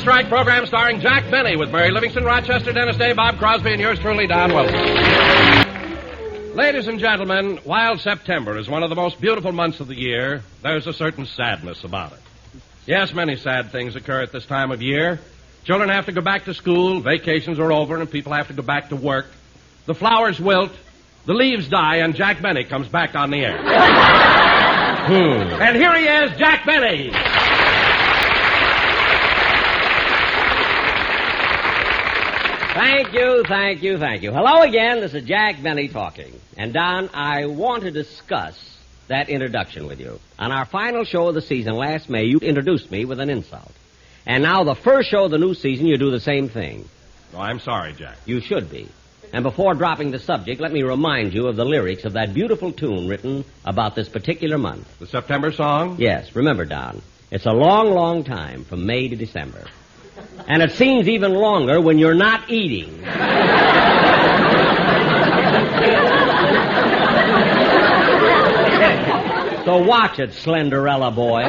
Strike program starring Jack Benny with Mary Livingston, Rochester, Dennis Day, Bob Crosby, and yours truly, Don Wilson. Ladies and gentlemen, while September is one of the most beautiful months of the year, there's a certain sadness about it. Yes, many sad things occur at this time of year. Children have to go back to school, vacations are over, and people have to go back to work. The flowers wilt, the leaves die, and Jack Benny comes back on the air. And here he is, Jack Benny. Thank you. Hello again, this is Jack Benny talking. And Don, I want to discuss that introduction with you. On our final show of the season last May, you introduced me with an insult. And now the first show of the new season, you do the same thing. Oh, I'm sorry, Jack. You should be. And before dropping the subject, let me remind you of the lyrics of that beautiful tune written about this particular month. The September song? Yes, remember, Don, it's a long, long time from May to December. And it seems even longer when you're not eating. So watch it, Slenderella boy.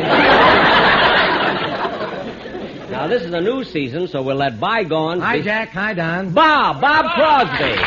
Now, this is a new season, so we'll let bygones... Hi, Jack. Hi, Don. Bob Crosby.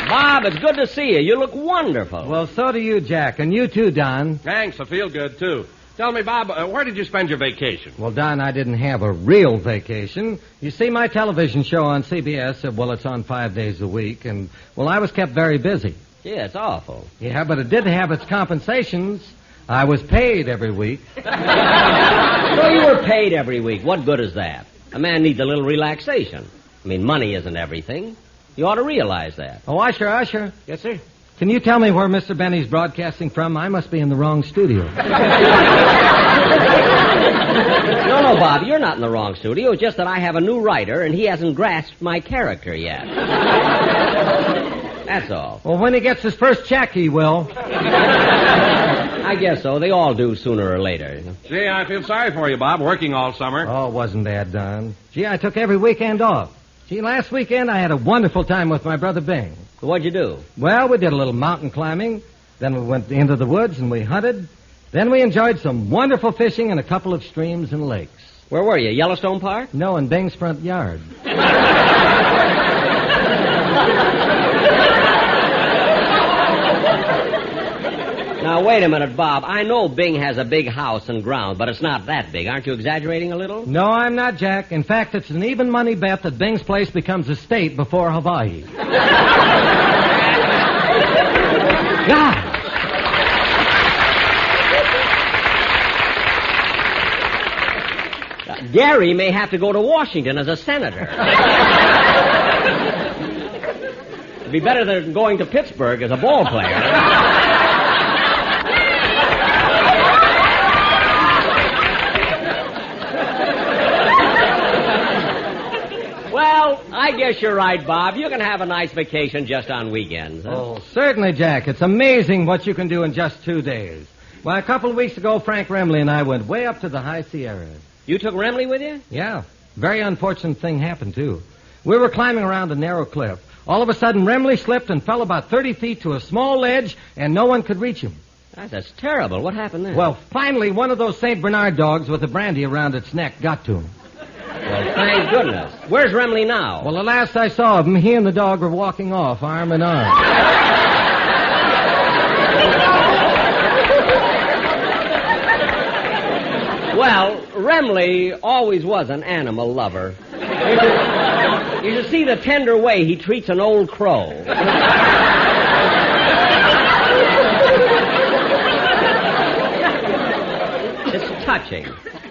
Bob, it's good to see you. You look wonderful. Well, so do you, Jack, and you too, Don. Thanks, I feel good, too. Tell me, Bob, where did you spend your vacation? Well, Don, I didn't have a real vacation. You see, my television show on CBS, it's on 5 days a week, and, I was kept very busy. Yeah, it's awful. Yeah, but it did have its compensations. I was paid every week. So you were paid every week. What good is that? A man needs a little relaxation. I mean, money isn't everything. You ought to realize that. Oh, Usher. Yes, sir? Can you tell me where Mr. Benny's broadcasting from? I must be in the wrong studio. No, Bob, you're not in the wrong studio. It's just that I have a new writer, and he hasn't grasped my character yet. That's all. Well, when he gets his first check, he will. I guess so. They all do sooner or later. Gee, I feel sorry for you, Bob, working all summer. Oh, it wasn't bad, Don. Gee, I took every weekend off. Gee, last weekend I had a wonderful time with my brother Bing. What'd you do? Well, we did a little mountain climbing. Then we went into the woods and we hunted. Then we enjoyed some wonderful fishing in a couple of streams and lakes. Where were you, Yellowstone Park? No, in Bing's front yard. Now, wait a minute, Bob. I know Bing has a big house and ground, but it's not that big. Aren't you exaggerating a little? No, I'm not, Jack. In fact, it's an even money bet that Bing's place becomes a state before Hawaii. God! Gary may have to go to Washington as a senator. It'd be better than going to Pittsburgh as a ball player. Well, I guess you're right, Bob. You can have a nice vacation just on weekends. Huh? Oh, certainly, Jack. It's amazing what you can do in just 2 days. Well, a couple of weeks ago, Frank Remley and I went way up to the High Sierras. You took Remley with you? Yeah. Very unfortunate thing happened, too. We were climbing around a narrow cliff. All of a sudden, Remley slipped and fell about 30 feet to a small ledge, and no one could reach him. That's terrible. What happened there? Well, finally, one of those St. Bernard dogs with a brandy around its neck got to him. Well, thank goodness. Where's Remley now? Well, the last I saw of him, he and the dog were walking off, arm in arm. Well, Remley always was an animal lover. You should see the tender way he treats an old crow. It's touching.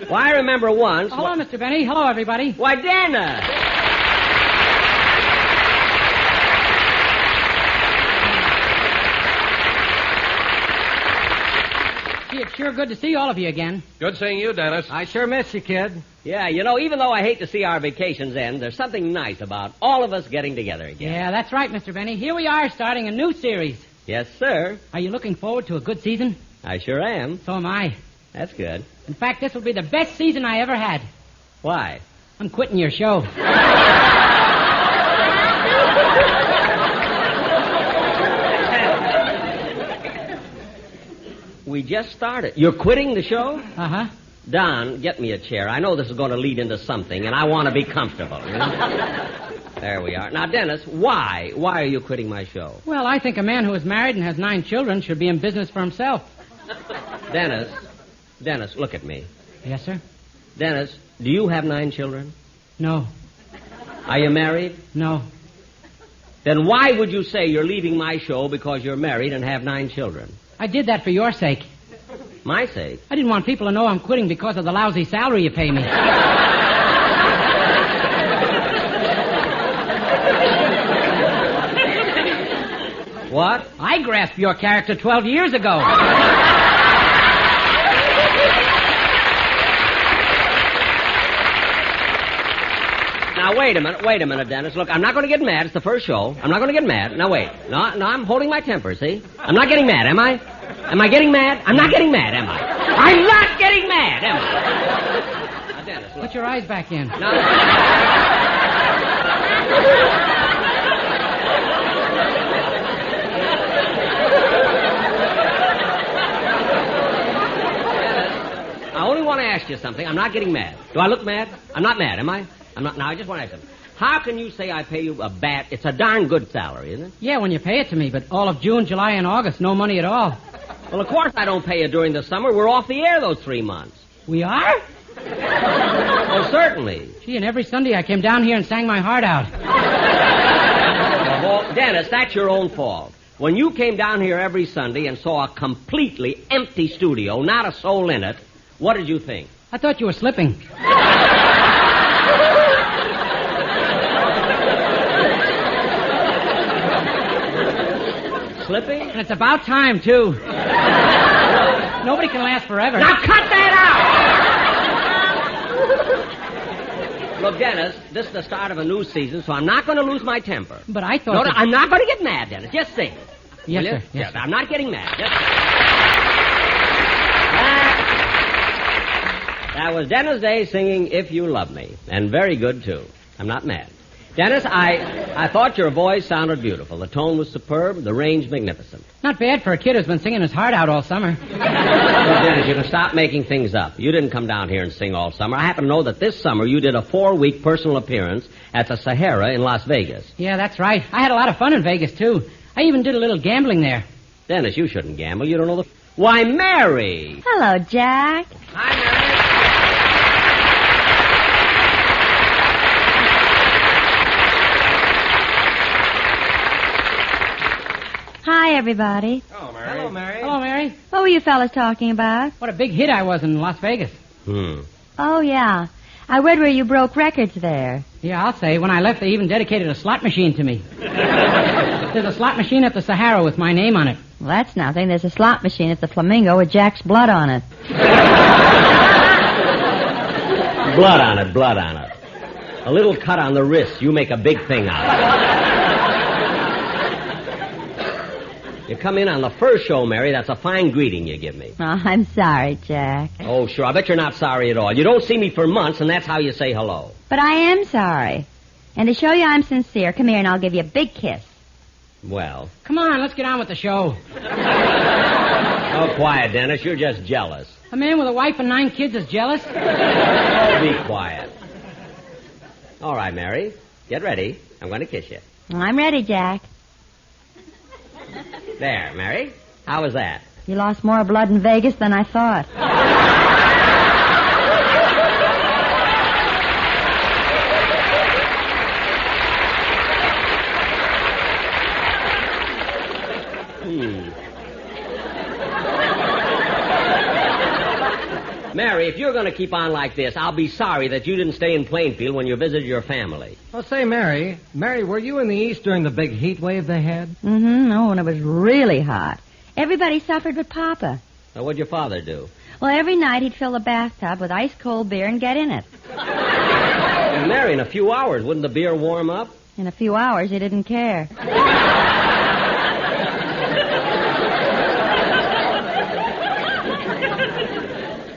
Well, I remember once... Hello, Mr. Benny. Hello, everybody. Why, Dana! Gee, it's sure good to see all of you again. Good seeing you, Dennis. I sure miss you, kid. Yeah, even though I hate to see our vacations end, there's something nice about all of us getting together again. Yeah, that's right, Mr. Benny. Here we are starting a new series. Yes, sir. Are you looking forward to a good season? I sure am. So am I. That's good. In fact, this will be the best season I ever had. Why? I'm quitting your show. We just started. You're quitting the show? Uh-huh. Don, get me a chair. I know this is going to lead into something, and I want to be comfortable. You know? There we are. Now, Dennis, why? Why are you quitting my show? Well, I think a man who is married and has 9 children should be in business for himself. Dennis, look at me. Yes, sir? Dennis, do you have 9 children? No. Are you married? No. Then why would you say you're leaving my show because you're married and have 9 children? I did that for your sake. My sake? I didn't want people to know I'm quitting because of the lousy salary you pay me. What? I grasped your character 12 years ago. Now, wait a minute, Dennis. Look, I'm not going to get mad. It's the first show. I'm not going to get mad. Now, wait. No, I'm holding my temper, see? I'm not getting mad, am I? Am I getting mad? I'm not getting mad, am I? I'm not getting mad, am I? Now, Dennis, look. Put your eyes back in. I only want to ask you something. I'm not getting mad. Do I look mad? I'm not mad, am I? I'm not. Now, I just want to ask you something. How can you say I pay you a bat? It's a darn good salary, isn't it? Yeah, when you pay it to me, but all of June, July, and August, no money at all. Well, of course I don't pay you during the summer. We're off the air those 3 months. We are? Oh, certainly. Gee, and every Sunday I came down here and sang my heart out. Well, Dennis, that's your own fault. When you came down here every Sunday and saw a completely empty studio, not a soul in it, what did you think? I thought you were slipping. Slipping? And it's about time, too. Nobody can last forever. Now cut that out! Look, Dennis, this is the start of a new season, so I'm not going to lose my temper. But I thought... No, I'm not going to get mad, Dennis. Just sing. Yes, Will you? sir. Yes, sir. I'm not getting mad. Just... That was Dennis Day singing If You Love Me. And very good, too. I'm not mad. Dennis, I thought your voice sounded beautiful. The tone was superb, the range magnificent. Not bad for a kid who's been singing his heart out all summer. Look, Dennis, you can stop making things up. You didn't come down here and sing all summer. I happen to know that this summer you did a 4-week personal appearance at the Sahara in Las Vegas. Yeah, that's right. I had a lot of fun in Vegas, too. I even did a little gambling there. Dennis, you shouldn't gamble. You don't know the... Why, Mary! Hello, Jack. Hi, Mary. Hi, everybody. Oh, Mary. Hello, Mary. Hello, Mary. What were you fellas talking about? What a big hit I was in Las Vegas. Oh, yeah. I read where you broke records there. Yeah, I'll say. When I left, they even dedicated a slot machine to me. There's a slot machine at the Sahara with my name on it. Well, that's nothing. There's a slot machine at the Flamingo with Jack's blood on it. Blood on it, blood on it. A little cut on the wrist. You make a big thing out of it. You come in on the first show, Mary. That's a fine greeting you give me. Oh, I'm sorry, Jack. Oh, sure. I bet you're not sorry at all. You don't see me for months, and that's how you say hello. But I am sorry. And to show you I'm sincere, come here and I'll give you a big kiss. Well. Come on, let's get on with the show. Oh, quiet, Dennis. You're just jealous. A man with a wife and 9 kids is jealous? Oh, be quiet. All right, Mary. Get ready. I'm going to kiss you. Well, I'm ready, Jack. There, Mary. How was that? You lost more blood in Vegas than I thought. Mary, if you're going to keep on like this, I'll be sorry that you didn't stay in Plainfield when you visited your family. Well, say, Mary, were you in the East during the big heat wave they had? Mm-hmm. Oh, and it was really hot. Everybody suffered but Papa. Now, what'd your father do? Well, every night he'd fill the bathtub with ice-cold beer and get in it. Well, Mary, in a few hours, wouldn't the beer warm up? In a few hours, he didn't care.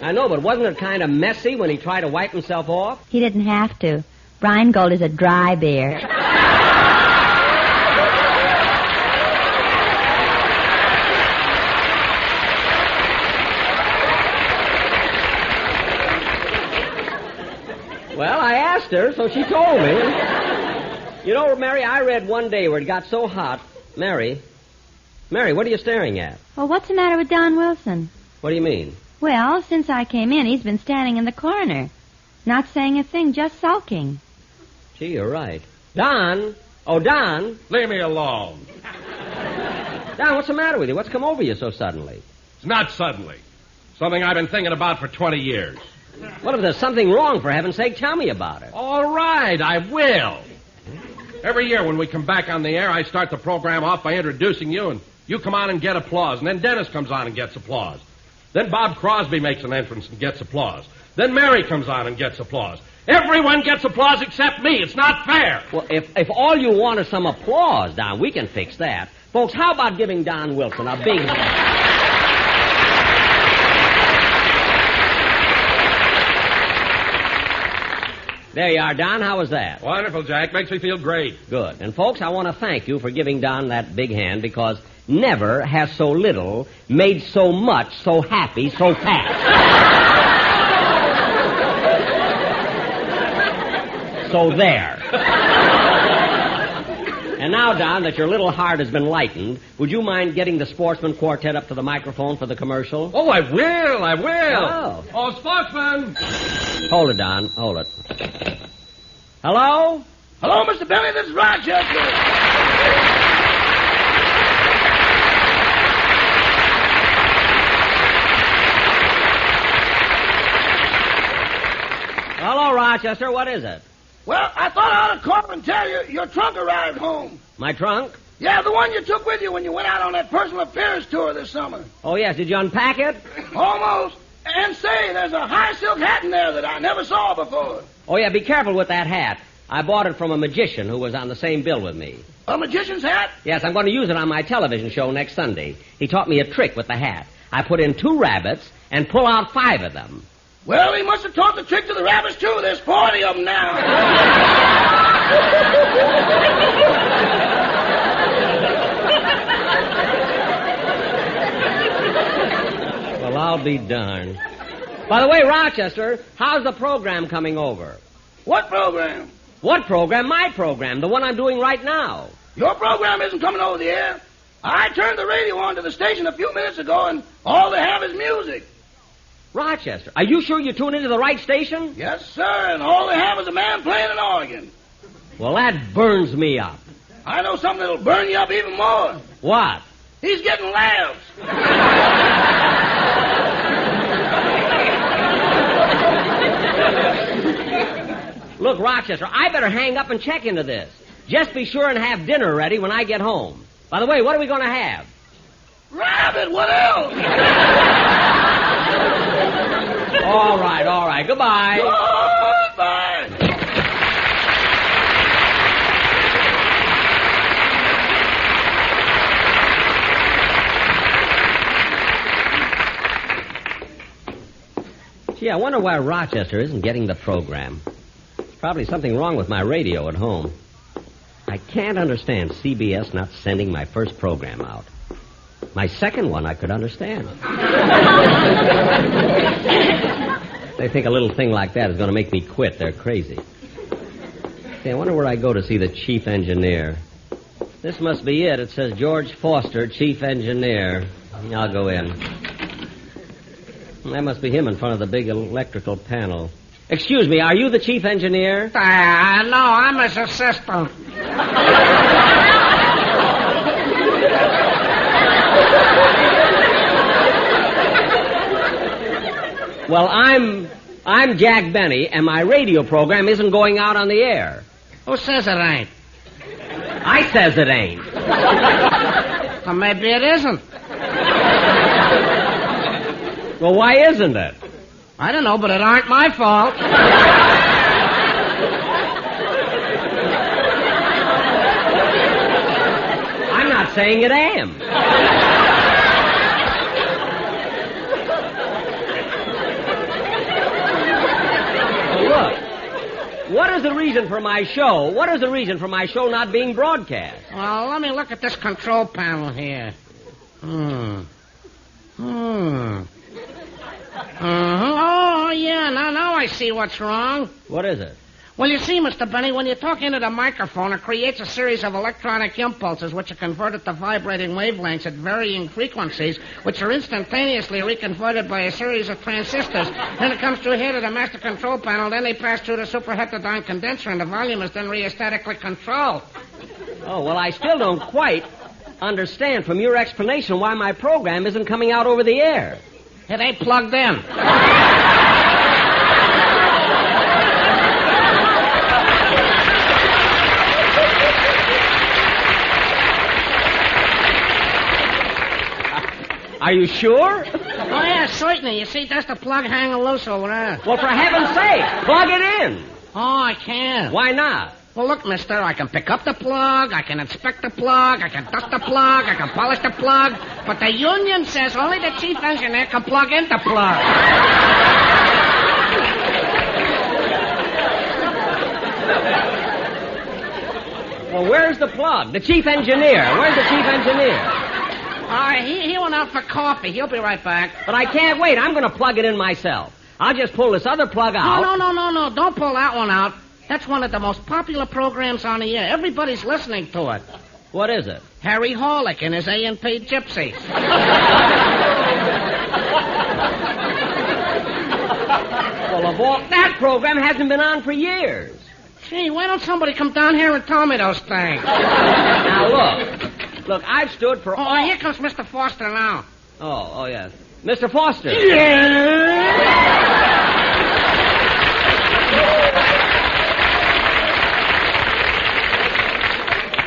I know, but wasn't it kind of messy when he tried to wipe himself off? He didn't have to. Brine Gold is a dry beer. Well, I asked her, so she told me. You know, Mary, I read one day where it got so hot. Mary, what are you staring at? Well, what's the matter with Don Wilson? What do you mean? Well, since I came in, he's been standing in the corner. Not saying a thing, just sulking. Gee, you're right. Don! Oh, Don! Leave me alone. Don, what's the matter with you? What's come over you so suddenly? It's not suddenly. Something I've been thinking about for 20 years. Well, if there's something wrong, for heaven's sake, tell me about it. All right, I will. Every year when we come back on the air, I start the program off by introducing you, and you come on and get applause. And then Dennis comes on and gets applause. Then Bob Crosby makes an entrance and gets applause. Then Mary comes on and gets applause. Everyone gets applause except me. It's not fair. Well, if all you want is some applause, Don, we can fix that. Folks, how about giving Don Wilson a big hand? There you are, Don. How was that? Wonderful, Jack. Makes me feel great. Good. And, folks, I want to thank you for giving Don that big hand because never has so little made so much so happy so fast. So there. And now, Don, that your little heart has been lightened, would you mind getting the Sportsmen Quartet up to the microphone for the commercial? Oh, I will. Oh, Sportsman. Hold it, Don. Hold it. Hello? Hello, Mr. Benny. This is Rochester. Hello, Rochester. What is it? Well, I thought I ought to call and tell you your trunk arrived home. My trunk? Yeah, the one you took with you when you went out on that personal appearance tour this summer. Oh, yes. Did you unpack it? Almost. And say, there's a high silk hat in there that I never saw before. Oh, yeah. Be careful with that hat. I bought it from a magician who was on the same bill with me. A magician's hat? Yes, I'm going to use it on my television show next Sunday. He taught me a trick with the hat. I put in 2 rabbits and pull out 5 of them. Well, he must have taught the trick to the rabbits, too. There's 40 of them now. Well, I'll be darned. By the way, Rochester, how's the program coming over? What program? What program? My program, the one I'm doing right now. Your program isn't coming over the air. I turned the radio on to the station a few minutes ago, and all they have is music. Rochester, are you sure you tuned into the right station? Yes, sir, and all they have is a man playing an organ. Well, that burns me up. I know something that'll burn you up even more. What? He's getting laughs. Look, Rochester, I better hang up and check into this. Just be sure and have dinner ready when I get home. By the way, what are we going to have? Rabbit, what else? All right. Goodbye. Goodbye. Gee, I wonder why Rochester isn't getting the program. There's probably something wrong with my radio at home. I can't understand CBS not sending my first program out. My second one I could understand. They think a little thing like that is going to make me quit. They're crazy. Say, I wonder where I go to see the chief engineer. This must be it. It says George Foster, chief engineer. I'll go in. That must be him in front of the big electrical panel. Excuse me, are you the chief engineer? No, I'm his assistant. Well, I'm Jack Benny, and my radio program isn't going out on the air. Who says it ain't? I says it ain't. Well, maybe it isn't. Well, why isn't it? I don't know, but it aren't my fault. I'm not saying it am. Look, what is the reason for my show? What is the reason for my show not being broadcast? Well, let me look at this control panel here. Oh, yeah, now I see what's wrong. What is it? Well, you see, Mr. Benny, when you talk into the microphone, it creates a series of electronic impulses which are converted to vibrating wavelengths at varying frequencies, which are instantaneously reconverted by a series of transistors. Then it comes through here to the master control panel, then they pass through the superheterodyne condenser, and the volume is then rheostatically controlled. Oh, well, I still don't quite understand from your explanation why my program isn't coming out over the air. It ain't plugged in. Are you sure? Oh, yeah, certainly. You see, that's the plug hanging loose over there. Well, for heaven's sake, plug it in. Oh, I can't. Why not? Well, look, mister, I can pick up the plug, I can inspect the plug, I can dust the plug, I can polish the plug, but the union says only the chief engineer can plug in the plug. Well, where's the plug? The chief engineer. Where's the chief engineer? All right, he went out for coffee. He'll be right back. But I can't wait. I'm going to plug it in myself. I'll just pull this other plug out. No. Don't pull that one out. That's one of the most popular programs on the air. Everybody's listening to it. What is it? Harry Horlick and his A&P Gypsies. Well, of all, that program hasn't been on for years. Gee, why don't somebody come down here and tell me those things? Now, look, I've stood for... Oh, here comes Mr. Foster now. Oh, yes. Mr. Foster.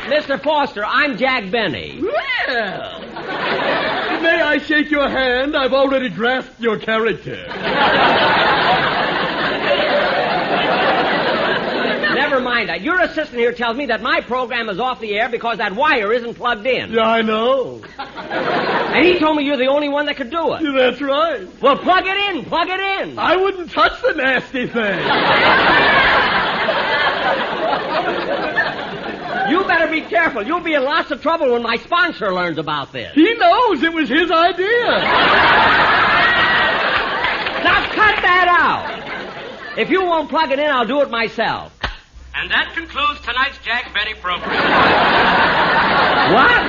Mr. Foster, I'm Jack Benny. Well, may I shake your hand? I've already grasped your character. Never mind that. Your assistant here tells me that my program is off the air because that wire isn't plugged in. Yeah, I know. And he told me you're the only one that could do it. Yeah, that's right. Well, plug it in. I wouldn't touch the nasty thing. You better be careful. You'll be in lots of trouble when my sponsor learns about this. He knows it was his idea. Now cut that out. If you won't plug it in, I'll do it myself. And that concludes tonight's Jack Benny program. What?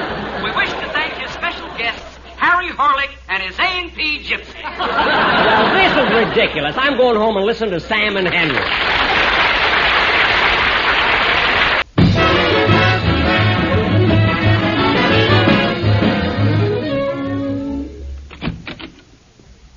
We wish to thank his special guests, Harry Horlick and his A&P Gypsy. Well, this is ridiculous. I'm going home and listen to Sam and Henry.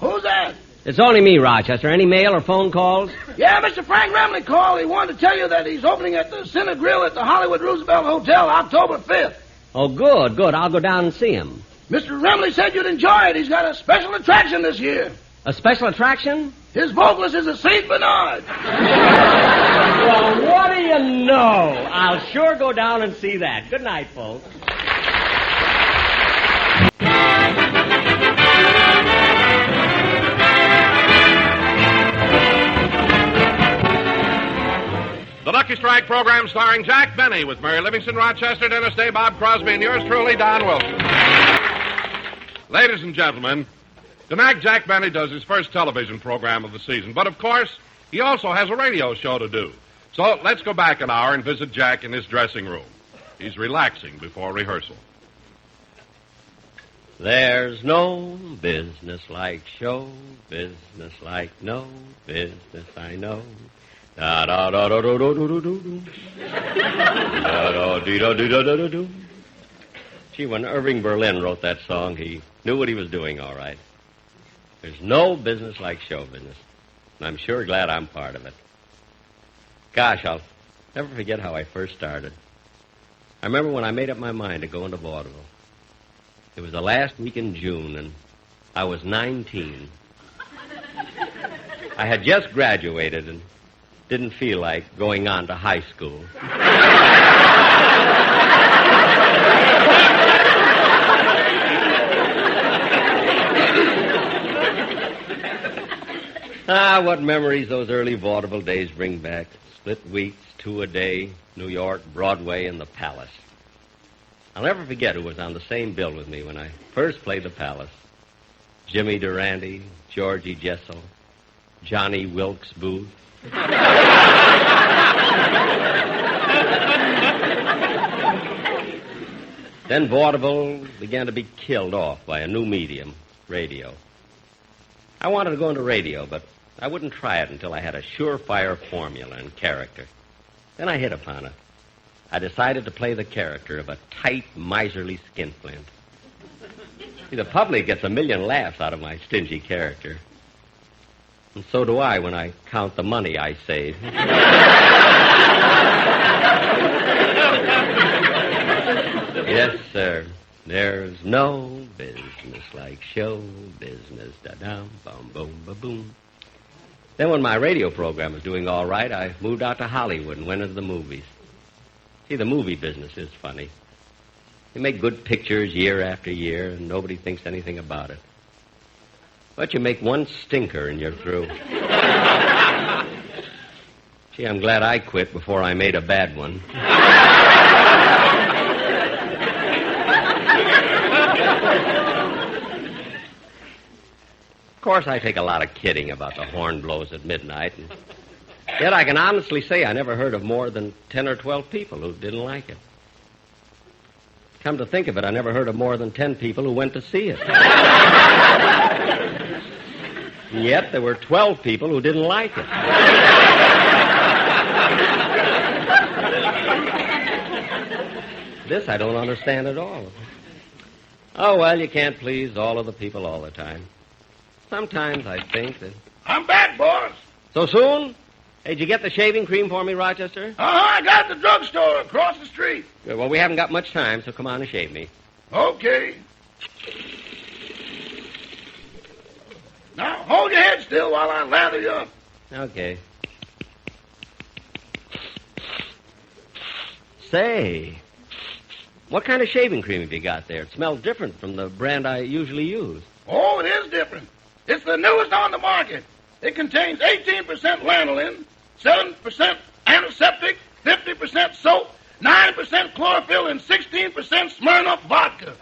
Who's that? It's only me, Rochester. Any mail or phone calls? Yeah, Mr. Frank Remley called. He wanted to tell you that he's opening at the Cine Grill at the Hollywood Roosevelt Hotel October 5th. Oh, good. I'll go down and see him. Mr. Remley said you'd enjoy it. He's got a special attraction this year. A special attraction? His vocalist is a St. Bernard. Well, what do you know? I'll sure go down and see that. Good night, folks. The Lucky Strike program starring Jack Benny with Mary Livingston, Rochester, Dennis Day, Bob Crosby, and yours truly, Don Wilson. Ladies and gentlemen, tonight Jack Benny does his first television program of the season. But, of course, he also has a radio show to do. So let's go back an hour and visit Jack in his dressing room. He's relaxing before rehearsal. There's no business like show business like no business I know. Da da da da da da da da da da da da da da. Gee, when Irving Berlin wrote that song, he knew what he was doing all right. There's no business like show business. And I'm sure glad I'm part of it. Gosh, I'll never forget how I first started. I remember when I made up my mind to go into vaudeville. It was the last week in June, and I was 19. I had just graduated and didn't feel like going on to high school. What memories those early vaudeville days bring back. Split weeks, 2 a day, New York, Broadway, and the Palace. I'll never forget who was on the same bill with me when I first played the Palace. Jimmy Durante, Georgie Jessel, Johnny Wilkes Booth. Then vaudeville began to be killed off by a new medium, radio. I wanted to go into radio, but I wouldn't try it until I had a surefire formula and character. Then I hit upon it. I decided to play the character of a tight, miserly skinflint. See, the public gets a million laughs out of my stingy character. And so do I when I count the money I save. Yes, sir. There's no business like show business. Da-dum, bum, boom, ba-boom. Then when my radio program was doing all right, I moved out to Hollywood and went into the movies. See, the movie business is funny. You make good pictures year after year, and nobody thinks anything about it. But you make one stinker and you're through. Gee, I'm glad I quit before I made a bad one. Of course, I take a lot of kidding about the horn blows at midnight, and yet I can honestly say I never heard of more than 10 or 12 people who didn't like it. Come to think of it, I never heard of more than 10 people who went to see it. And yet there were 12 people who didn't like it. This I don't understand at all. Oh, well, you can't please all of the people all the time. Sometimes I think that... I'm back, boss. So soon? Hey, did you get the shaving cream for me, Rochester? I got the drugstore across the street. Good. Well, we haven't got much time, so come on and shave me. Okay. Now, hold your head still while I lather you up. Okay. Say, what kind of shaving cream have you got there? It smells different from the brand I usually use. Oh, it is different. It's the newest on the market. It contains 18% lanolin, 7% antiseptic, 50% soap, 9% chlorophyll, and 16% Smirnoff vodka.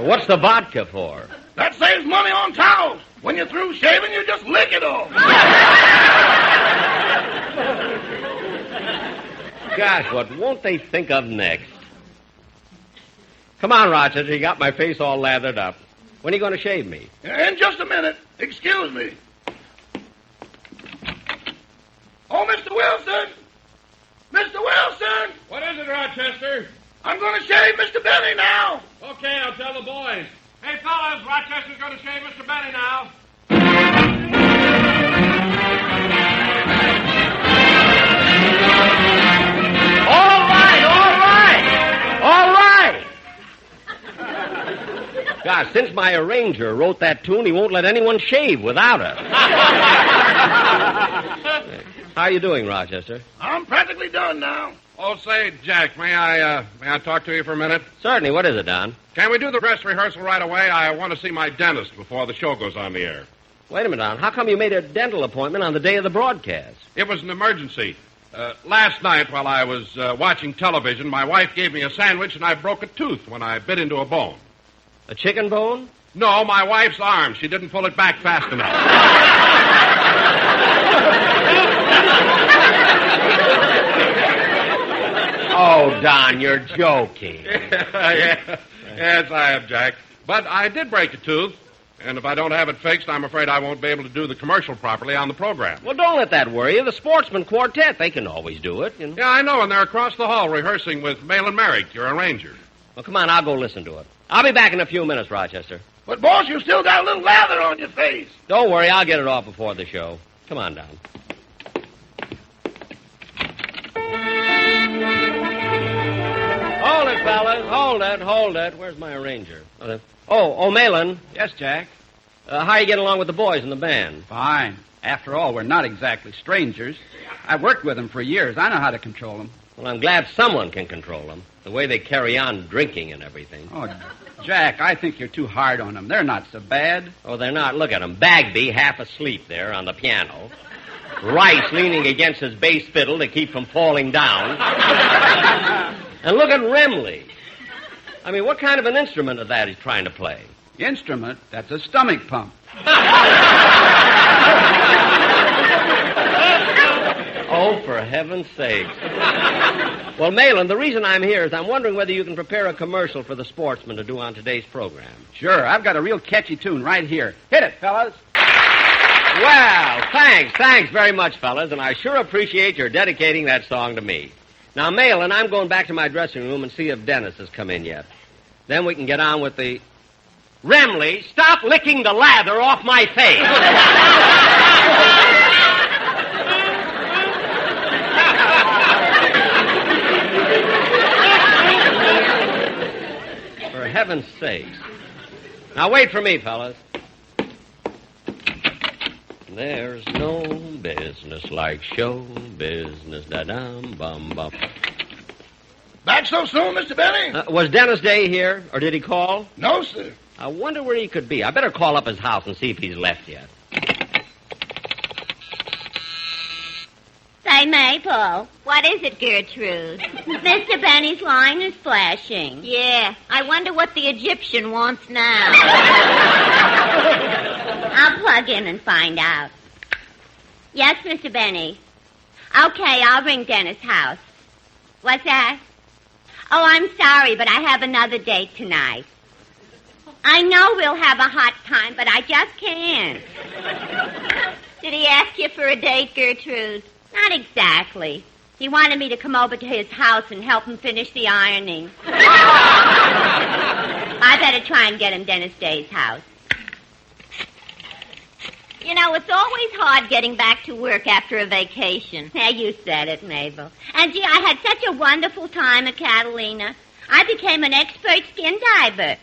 What's the vodka for? That saves money on towels. When you're through shaving, you just lick it off. Gosh, what won't they think of next? Come on, Rochester. You got my face all lathered up. When are you going to shave me? In just a minute. Excuse me. Oh, Mr. Wilson! Mr. Wilson! What is it, Rochester? I'm going to shave Mr. Benny now. Okay, I'll tell the boys. Hey, fellas, Rochester's going to shave Mr. Benny now. All right, all right, all right. Gosh, since my arranger wrote that tune, he won't let anyone shave without it. How are you doing, Rochester? I'm practically done now. Oh, say, Jack, may I talk to you for a minute? Certainly. What is it, Don? Can we do the dress rehearsal right away? I want to see my dentist before the show goes on the air. Wait a minute, Don. How come you made a dental appointment on the day of the broadcast? It was an emergency. Last night, while I was watching television, my wife gave me a sandwich, and I broke a tooth when I bit into a bone. A chicken bone? No, my wife's arm. She didn't pull it back fast enough. Oh, Don, you're joking. Yes, I am, Jack. But I did break a tooth, and if I don't have it fixed, I'm afraid I won't be able to do the commercial properly on the program. Well, don't let that worry you. The Sportsmen Quartet, they can always do it. You know? Yeah, I know, and they're across the hall rehearsing with Malin Merrick, your arranger. Well, come on, I'll go listen to it. I'll be back in a few minutes, Rochester. But, boss, you still got a little lather on your face. Don't worry, I'll get it off before the show. Come on, Don. Hold it, fellas. Hold it. Where's my arranger? Oh, Malin. Yes, Jack. How are you getting along with the boys in the band? Fine. After all, we're not exactly strangers. I've worked with them for years. I know how to control them. Well, I'm glad someone can control them. The way they carry on drinking and everything. Oh, Jack, I think you're too hard on them. They're not so bad. Oh, they're not. Look at them. Bagby half asleep there on the piano. Rice leaning against his bass fiddle to keep from falling down. And look at Remley. I mean, what kind of an instrument is that he's trying to play? Instrument? That's a stomach pump. Oh, for heaven's sake. Well, Malin, the reason I'm here is I'm wondering whether you can prepare a commercial for the Sportsmen to do on today's program. Sure, I've got a real catchy tune right here. Hit it, fellas. Well, thanks very much, fellas, and I sure appreciate your dedicating that song to me. Now, Malin, I'm going back to my dressing room and see if Dennis has come in yet. Then we can get on with the... Remley, stop licking the lather off my face. For heaven's sakes. Now, wait for me, fellas. There's no business like show business. Da-dum, bum, bum. Back so soon, Mr. Benny? Was Dennis Day here, or did he call? No, sir. I wonder where he could be. I better call up his house and see if he's left yet. Say, Maple, what is it, Gertrude? Mr. Benny's line is flashing. Yeah, I wonder what the Egyptian wants now. I'll plug in and find out. Yes, Mr. Benny. Okay, I'll ring Dennis' house. What's that? Oh, I'm sorry, but I have another date tonight. I know we'll have a hot time, but I just can't. Did he ask you for a date, Gertrude? Not exactly. He wanted me to come over to his house and help him finish the ironing. I better try and get him Dennis Day's house. You know, it's always hard getting back to work after a vacation. Yeah, you said it, Mabel. And gee, I had such a wonderful time at Catalina. I became an expert skin diver.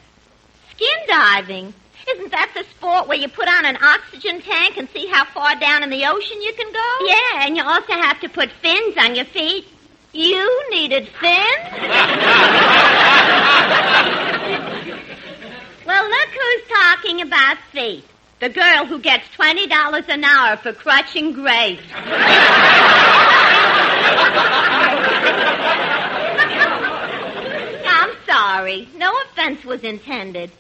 Skin diving? Isn't that the sport where you put on an oxygen tank and see how far down in the ocean you can go? Yeah, and you also have to put fins on your feet. You needed fins? Well, look who's talking about feet. The girl who gets $20 an hour for crutching grapes. I'm sorry. No offense was intended.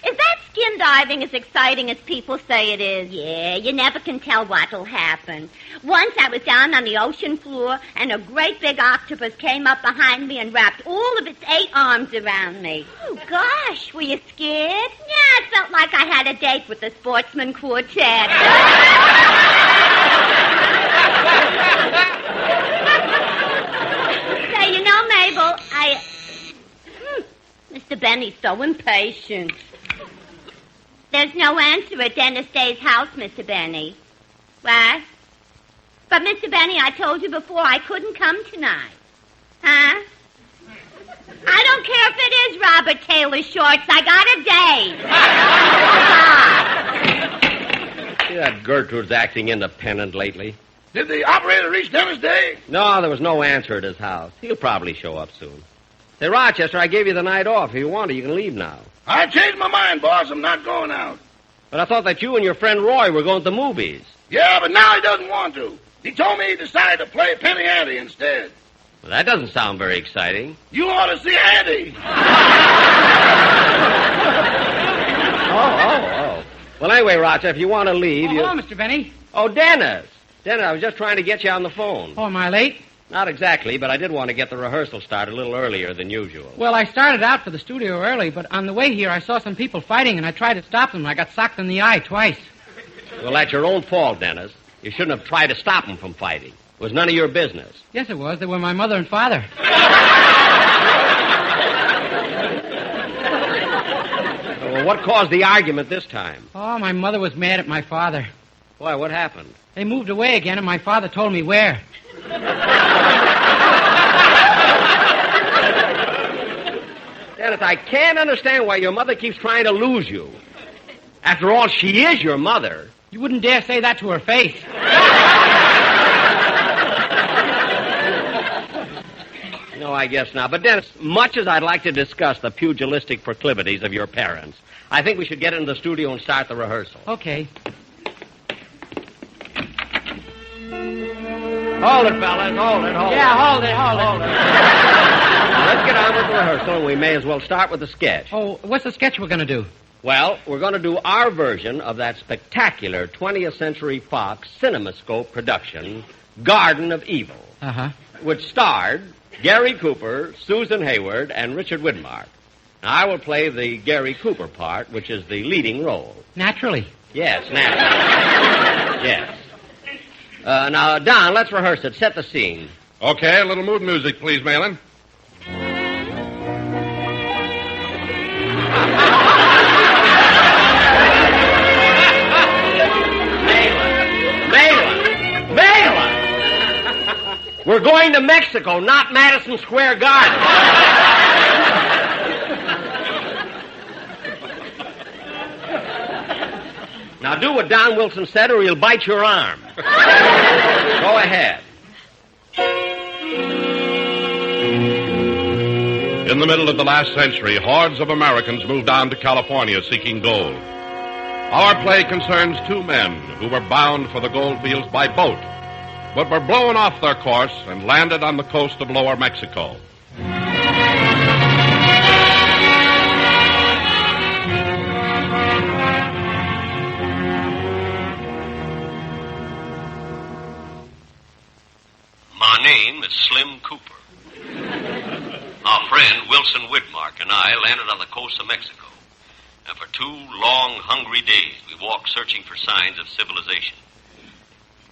Is that skin diving as exciting as people say it is? Yeah, you never can tell what'll happen. Once I was down on the ocean floor, and a great big octopus came up behind me and wrapped all of its 8 arms around me. Oh, gosh, were you scared? Yeah, it felt like I had a date with the Sportsmen Quartet. Say, you know, Mabel, Mr. Benny's so impatient. There's no answer at Dennis Day's house, Mr. Benny. What? But, Mr. Benny, I told you before I couldn't come tonight. Huh? I don't care if it is Robert Taylor Shorts. I got a date. See that Gertrude's acting independent lately? Did the operator reach Dennis Day? No, there was no answer at his house. He'll probably show up soon. Say, Rochester, I gave you the night off. If you want to, you can leave now. I changed my mind, boss. I'm not going out. But I thought that you and your friend Roy were going to the movies. Yeah, but now he doesn't want to. He told me he decided to play Penny Ante instead. Well, that doesn't sound very exciting. You ought to see Ante. Oh. Well, anyway, Rochester, if you want to leave... Hello, Mr. Benny. Oh, Dennis. Dennis, I was just trying to get you on the phone. Oh, am I late? Not exactly, but I did want to get the rehearsal started a little earlier than usual. Well, I started out for the studio early, but on the way here I saw some people fighting, and I tried to stop them. I got socked in the eye twice. Well, that's your own fault, Dennis. You shouldn't have tried to stop them from fighting. It was none of your business. Yes, it was. They were my mother and father. Well, what caused the argument this time? Oh, my mother was mad at my father. Why, what happened? They moved away again, and my father told me where. Dennis, I can't understand why your mother keeps trying to lose you. After all, she is your mother. You wouldn't dare say that to her face. No, I guess not. But, Dennis, much as I'd like to discuss the pugilistic proclivities of your parents, I think we should get into the studio and start the rehearsal. Okay. Hold it, fellas. Hold it. Yeah, hold it. Let's get on with the rehearsal, and we may as well start with the sketch. Oh, what's the sketch we're going to do? Well, we're going to do our version of that spectacular 20th Century Fox CinemaScope production, Garden of Evil, which starred Gary Cooper, Susan Hayward, and Richard Widmark. Now, I will play the Gary Cooper part, which is the leading role. Naturally. Yes, naturally. Yes. Now, Don, let's rehearse it. Set the scene. Okay, a little mood music, please, Malin. We're going to Mexico, not Madison Square Garden. Now do what Don Wilson said or he'll bite your arm. Go ahead. In the middle of the last century, hordes of Americans moved on to California seeking gold. Our play concerns two men who were bound for the gold fields by boat, but were blown off their course and landed on the coast of Lower Mexico. My name is Slim Cooper. Our friend Wilson Widmark and I landed on the coast of Mexico. And for 2 long, hungry days, we walked searching for signs of civilization.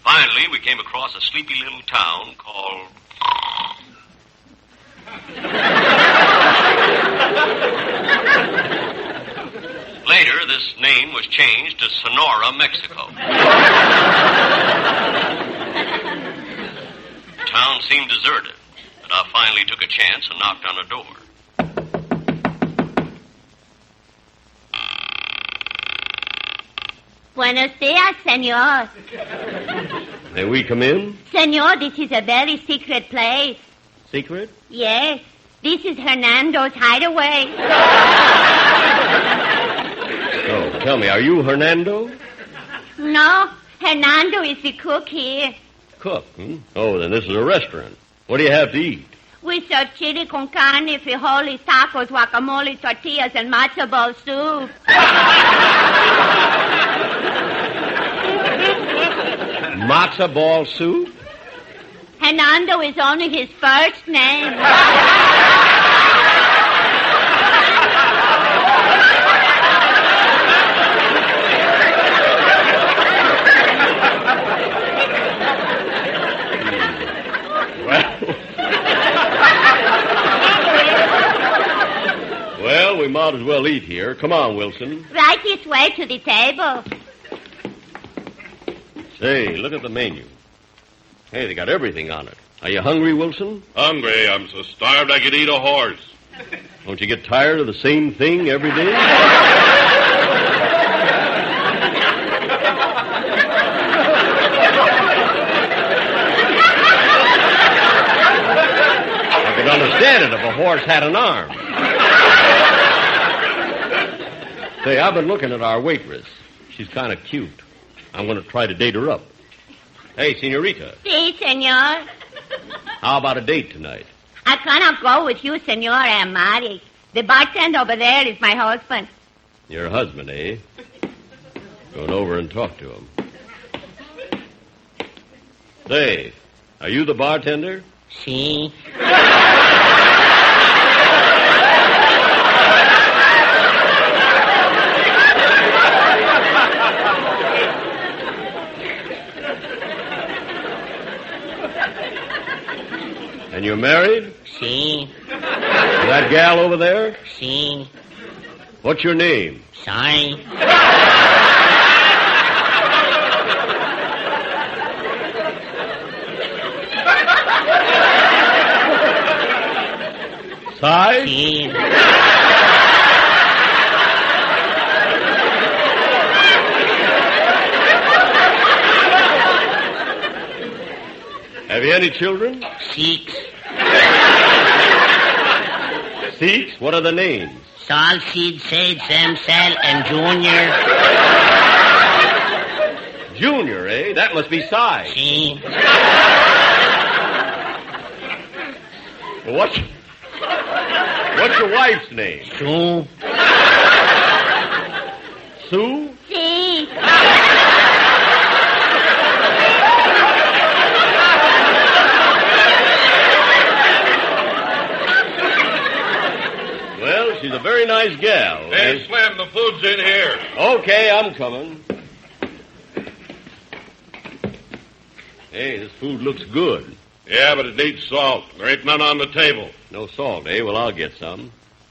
Finally, we came across a sleepy little town called... Later, this name was changed to Sonora, Mexico. The town seemed deserted, but I finally took a chance and knocked on a door. Buenos dias, senor. May we come in? Senor, this is a very secret place. Secret? Yes. This is Hernando's hideaway. Oh, tell me, are you Hernando? No, Hernando is the cook here. Cook, Oh, then this is a restaurant. What do you have to eat? We serve chili con carne, frijoles, tacos, guacamole, tortillas, and matzo ball soup. Matzo ball soup? Hernando is only his first name. Well, we might as well eat here. Come on, Wilson. Right this way to the table. Say, look at the menu. Hey, they got everything on it. Are you hungry, Wilson? Hungry. I'm so starved I could eat a horse. Don't you get tired of the same thing every day? I could understand it if a horse had an arm. Say, I've been looking at our waitress. She's kind of cute. I'm going to try to date her up. Hey, senorita. Si, senor. How about a date tonight? I cannot go with you, senor. I am married. The bartender over there is my husband. Your husband, eh? Going over and talk to him. Say, are you the bartender? Si. And you're married? Si. That gal over there? Si. What's your name? Sorry. Size? Si. Have you any children? 6. 6? What are the names? Sol, Sid, Sade, Sam, Sal, and Junior. Junior, eh? That must be Si. Si. What's your wife's name? Sue. Sue? See? Well, she's a very nice gal. Hey, Slim, the food's in here. Okay, I'm coming. Hey, this food looks good. Yeah, but it needs salt. There ain't none on the table. No salt, eh? Well, I'll get some.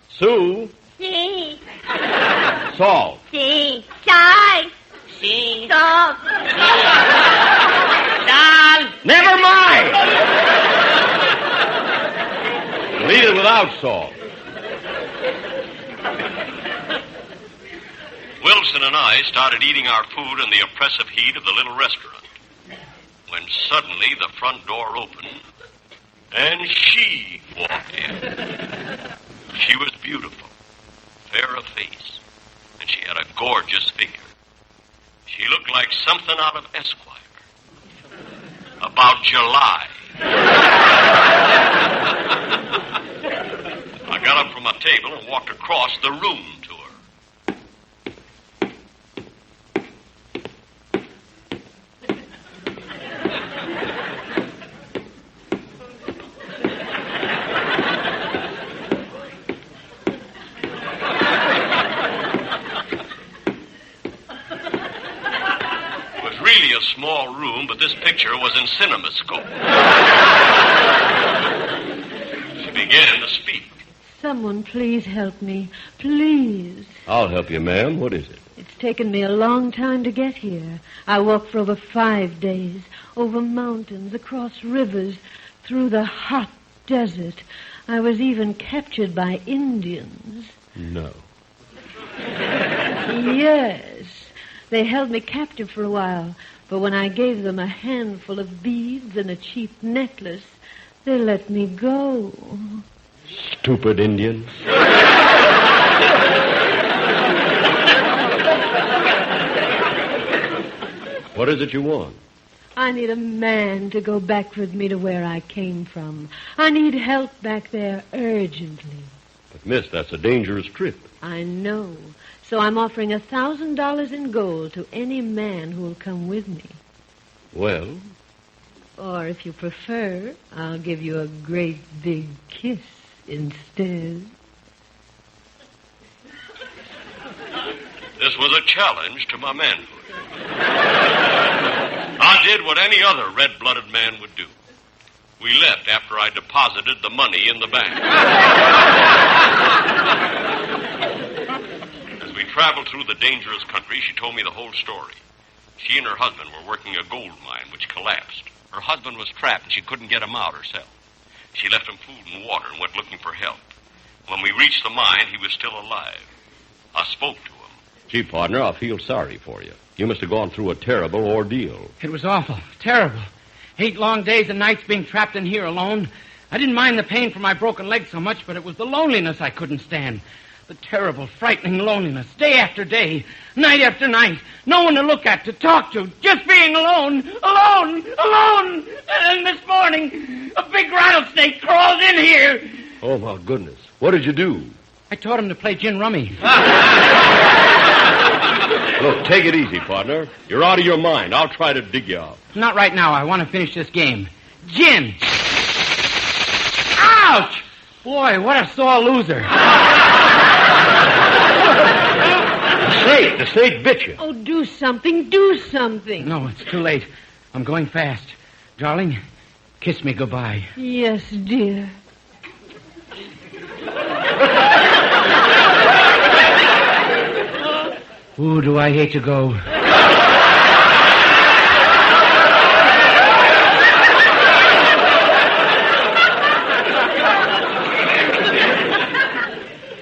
Sue? See? Salt. See? Salt. See? Salt. Salt. Never mind! We'll eat it without salt. Wilson and I started eating our food in the oppressive heat of the little restaurant, when suddenly the front door opened, and she walked in. She was beautiful, fair of face, and she had a gorgeous figure. She looked like something out of Esquire. About July. I got up from my table and walked across the room to her. Really a small room, but this picture was in CinemaScope. She began to speak. Someone please help me. Please. I'll help you, ma'am. What is it? It's taken me a long time to get here. I walked for over 5 days, over mountains, across rivers, through the hot desert. I was even captured by Indians. No. Yes. They held me captive for a while, but when I gave them a handful of beads and a cheap necklace, they let me go. Stupid Indians. What is it you want? I need a man to go back with me to where I came from. I need help back there urgently. But, miss, that's a dangerous trip. I know. So I'm offering $1,000 in gold to any man who will come with me. Well? Or if you prefer, I'll give you a great big kiss instead. This was a challenge to my manhood. I did what any other red-blooded man would do. We left after I deposited the money in the bank. As we traveled through the dangerous country, she told me the whole story. She and her husband were working a gold mine which collapsed. Her husband was trapped and she couldn't get him out herself. She left him food and water and went looking for help. When we reached the mine, he was still alive. I spoke to him. Gee, partner, I feel sorry for you. You must have gone through a terrible ordeal. It was awful. Terrible. 8 long days and nights being trapped in here alone. I didn't mind the pain from my broken leg so much, but it was the loneliness I couldn't stand. The terrible, frightening loneliness. Day after day, night after night. No one to look at, to talk to. Just being alone. Alone. Alone. And this morning, a big rattlesnake crawled in here. Oh, my goodness. What did you do? I taught him to play gin rummy. Look, take it easy, partner. You're out of your mind. I'll try to dig you out. Not right now. I want to finish this game. Gin. Ouch! Boy, what a sore loser. The snake bit you. Oh, do something. Do something. No, it's too late. I'm going fast. Darling, kiss me goodbye. Yes, dear. Ooh, do I hate to go.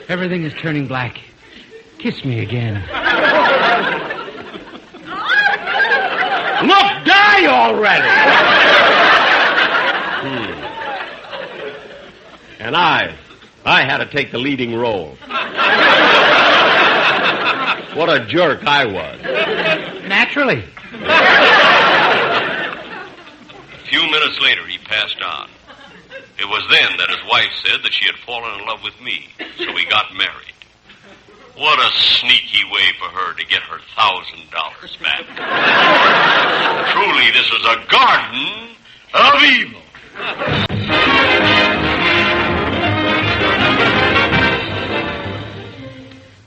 Everything is turning black. Kiss me again. Look, die already! And I had to take the leading role. What a jerk I was. Naturally. A few minutes later, he passed on. It was then that his wife said that she had fallen in love with me, so we got married. What a sneaky way for her to get her $1,000 back. Truly, this is a garden of evil.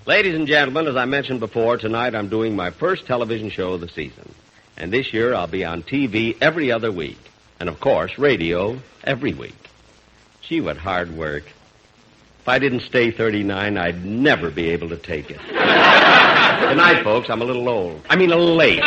Ladies and gentlemen, as I mentioned before, tonight I'm doing my first television show of the season. And this year I'll be on TV every other week. And, of course, radio every week. Gee, what hard work. If I didn't stay 39, I'd never be able to take it. Good night, folks. I'm a little old. I mean, a little late.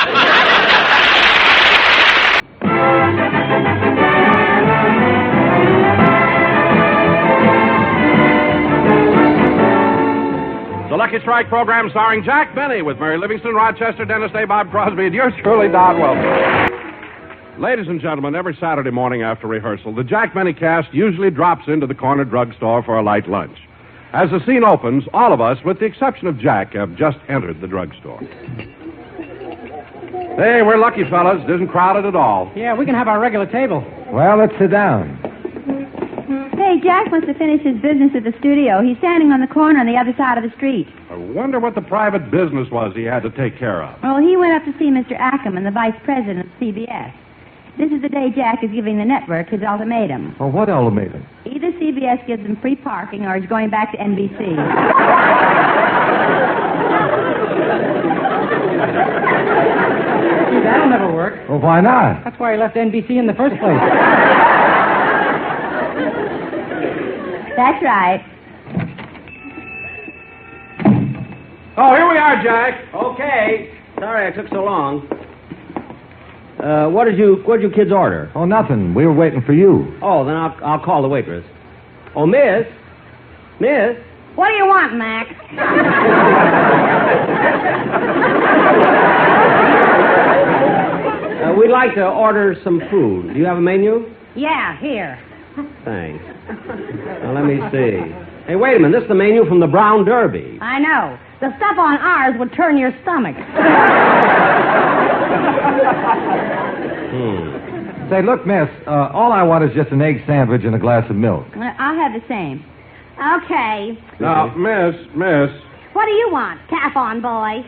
The Lucky Strike program starring Jack Benny with Mary Livingston, Rochester, Dennis Day, Bob Crosby, and yours truly, Don Wilson. Ladies and gentlemen, every Saturday morning after rehearsal, the Jack Benny cast usually drops into the corner drugstore for a light lunch. As the scene opens, all of us, with the exception of Jack, have just entered the drugstore. Hey, we're lucky, fellas. It isn't crowded at all. Yeah, we can have our regular table. Well, let's sit down. Hey, Jack must have finished his business at the studio. He's standing on the corner on the other side of the street. I wonder what the private business was he had to take care of. Well, he went up to see Mr. Ackerman, the vice president of CBS. This is the day Jack is giving the network his ultimatum. Well, what ultimatum? Either CBS gives him free parking or he's going back to NBC. That'll never work. Well, why not? That's why he left NBC in the first place. That's right. Oh, here we are, Jack. Okay. Sorry I took so long. What'd you kids order? Oh, nothing. We were waiting for you. Oh, then I'll call the waitress. Oh, Miss? What do you want, Mac? We'd like to order some food. Do you have a menu? Yeah, here. Thanks. Now, let me see. Hey, wait a minute. This is the menu from the Brown Derby. I know. The stuff on ours would turn your stomach. Say, look, miss, all I want is just an egg sandwich and a glass of milk. I'll have the same. Okay. Now, miss. What do you want, calf on boy?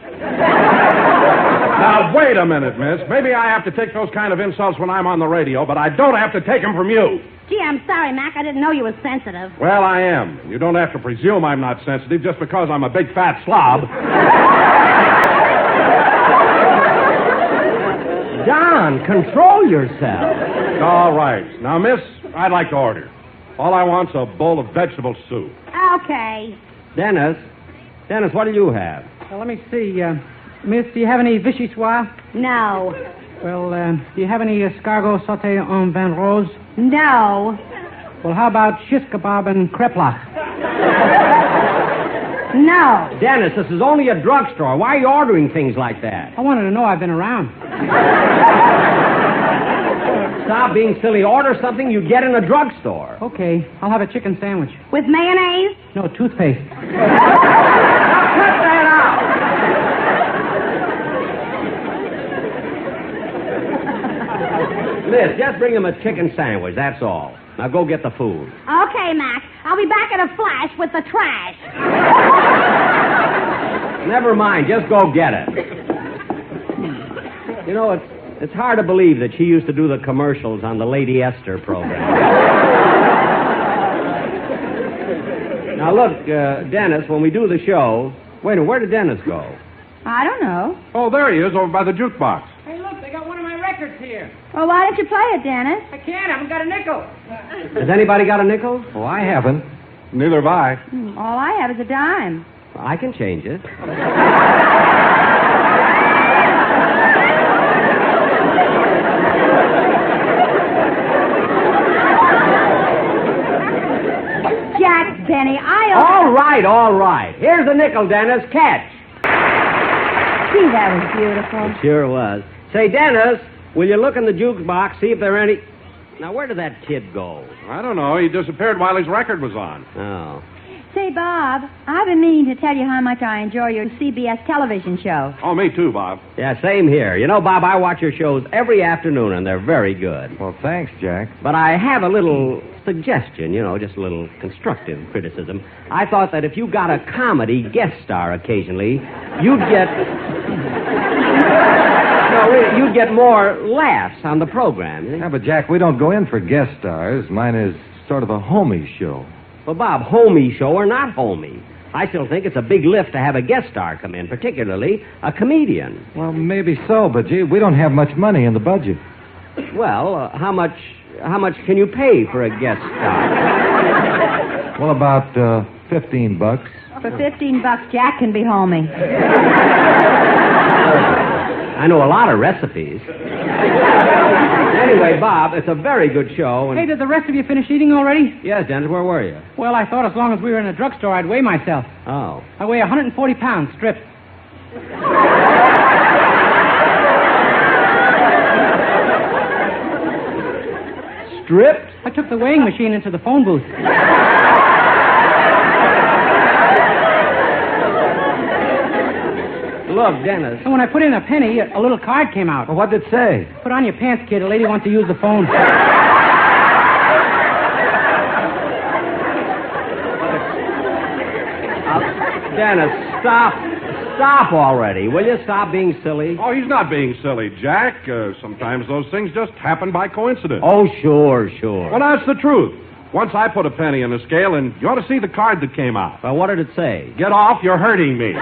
Now, wait a minute, miss. Maybe I have to take those kind of insults when I'm on the radio, but I don't have to take them from you. Gee, I'm sorry, Mac. I didn't know you were sensitive. Well, I am. You don't have to presume I'm not sensitive just because I'm a big fat slob. Don, control yourself. All right. Now, miss, I'd like to order. All I want's a bowl of vegetable soup. Okay. Dennis, what do you have? Well, let me see. Miss, do you have any vichyssoise? No. Well, do you have any escargot sauté en vin rose? No. Well, how about shish kebab and kreplach? No. Dennis, this is only a drugstore. Why are you ordering things like that? I wanted to know I've been around. Stop being silly. Order something you'd get in a drugstore. Okay, I'll have a chicken sandwich. With mayonnaise? No, toothpaste. Cut that out! Miss, just bring him a chicken sandwich, that's all. Now go get the food. Okay, Mac. I'll be back in a flash with the trash. Never mind, just go get it. You know, it's hard to believe that she used to do the commercials on the Lady Esther program. Now, look, Dennis, when we do the show... Wait a minute, where did Dennis go? I don't know. Oh, there he is, over by the jukebox. Hey, look, they got one of my records here. Well, why don't you play it, Dennis? I can't. I haven't got a nickel. Has anybody got a nickel? Oh, I haven't. Neither have I. All I have is a dime. Well, I can change it. Jack Benny, All right. Here's a nickel, Dennis. Catch. Gee, that was beautiful. It sure was. Say, Dennis, will you look in the jukebox, see if there are any... Now, where did that kid go? I don't know. He disappeared while his record was on. Oh. Say, Bob, I've been meaning to tell you how much I enjoy your CBS television show. Oh, me too, Bob. Yeah, same here. You know, Bob, I watch your shows every afternoon, and they're very good. Well, thanks, Jack. But I have a little suggestion, just a little constructive criticism. I thought that if you got a comedy guest star occasionally, you'd get... No, really, you'd get more laughs on the program. Yeah, but, Jack, we don't go in for guest stars. Mine is sort of a homie show. Well, Bob, homie show or not homie, I still think it's a big lift to have a guest star come in, particularly a comedian. Well, maybe so, but, gee, we don't have much money in the budget. Well, how much can you pay for a guest star? Well, about $15. For $15, Jack can be homie. I know a lot of recipes. Anyway, Bob, it's a very good show. Hey, did the rest of you finish eating already? Yes, Dennis, where were you? Well, I thought as long as we were in a drugstore, I'd weigh myself. Oh. I weigh 140 pounds, stripped. Stripped? I took the weighing machine into the phone booth. Look, Dennis. And when I put in a penny, a little card came out. Well, what did it say? Put on your pants, kid. A lady wants to use the phone. Dennis, stop already. Will you stop being silly? Oh, he's not being silly, Jack. Sometimes those things just happen by coincidence. Oh, sure. Well, that's the truth. Once I put a penny in the scale, and you ought to see the card that came out. Well, what did it say? Get off, you're hurting me.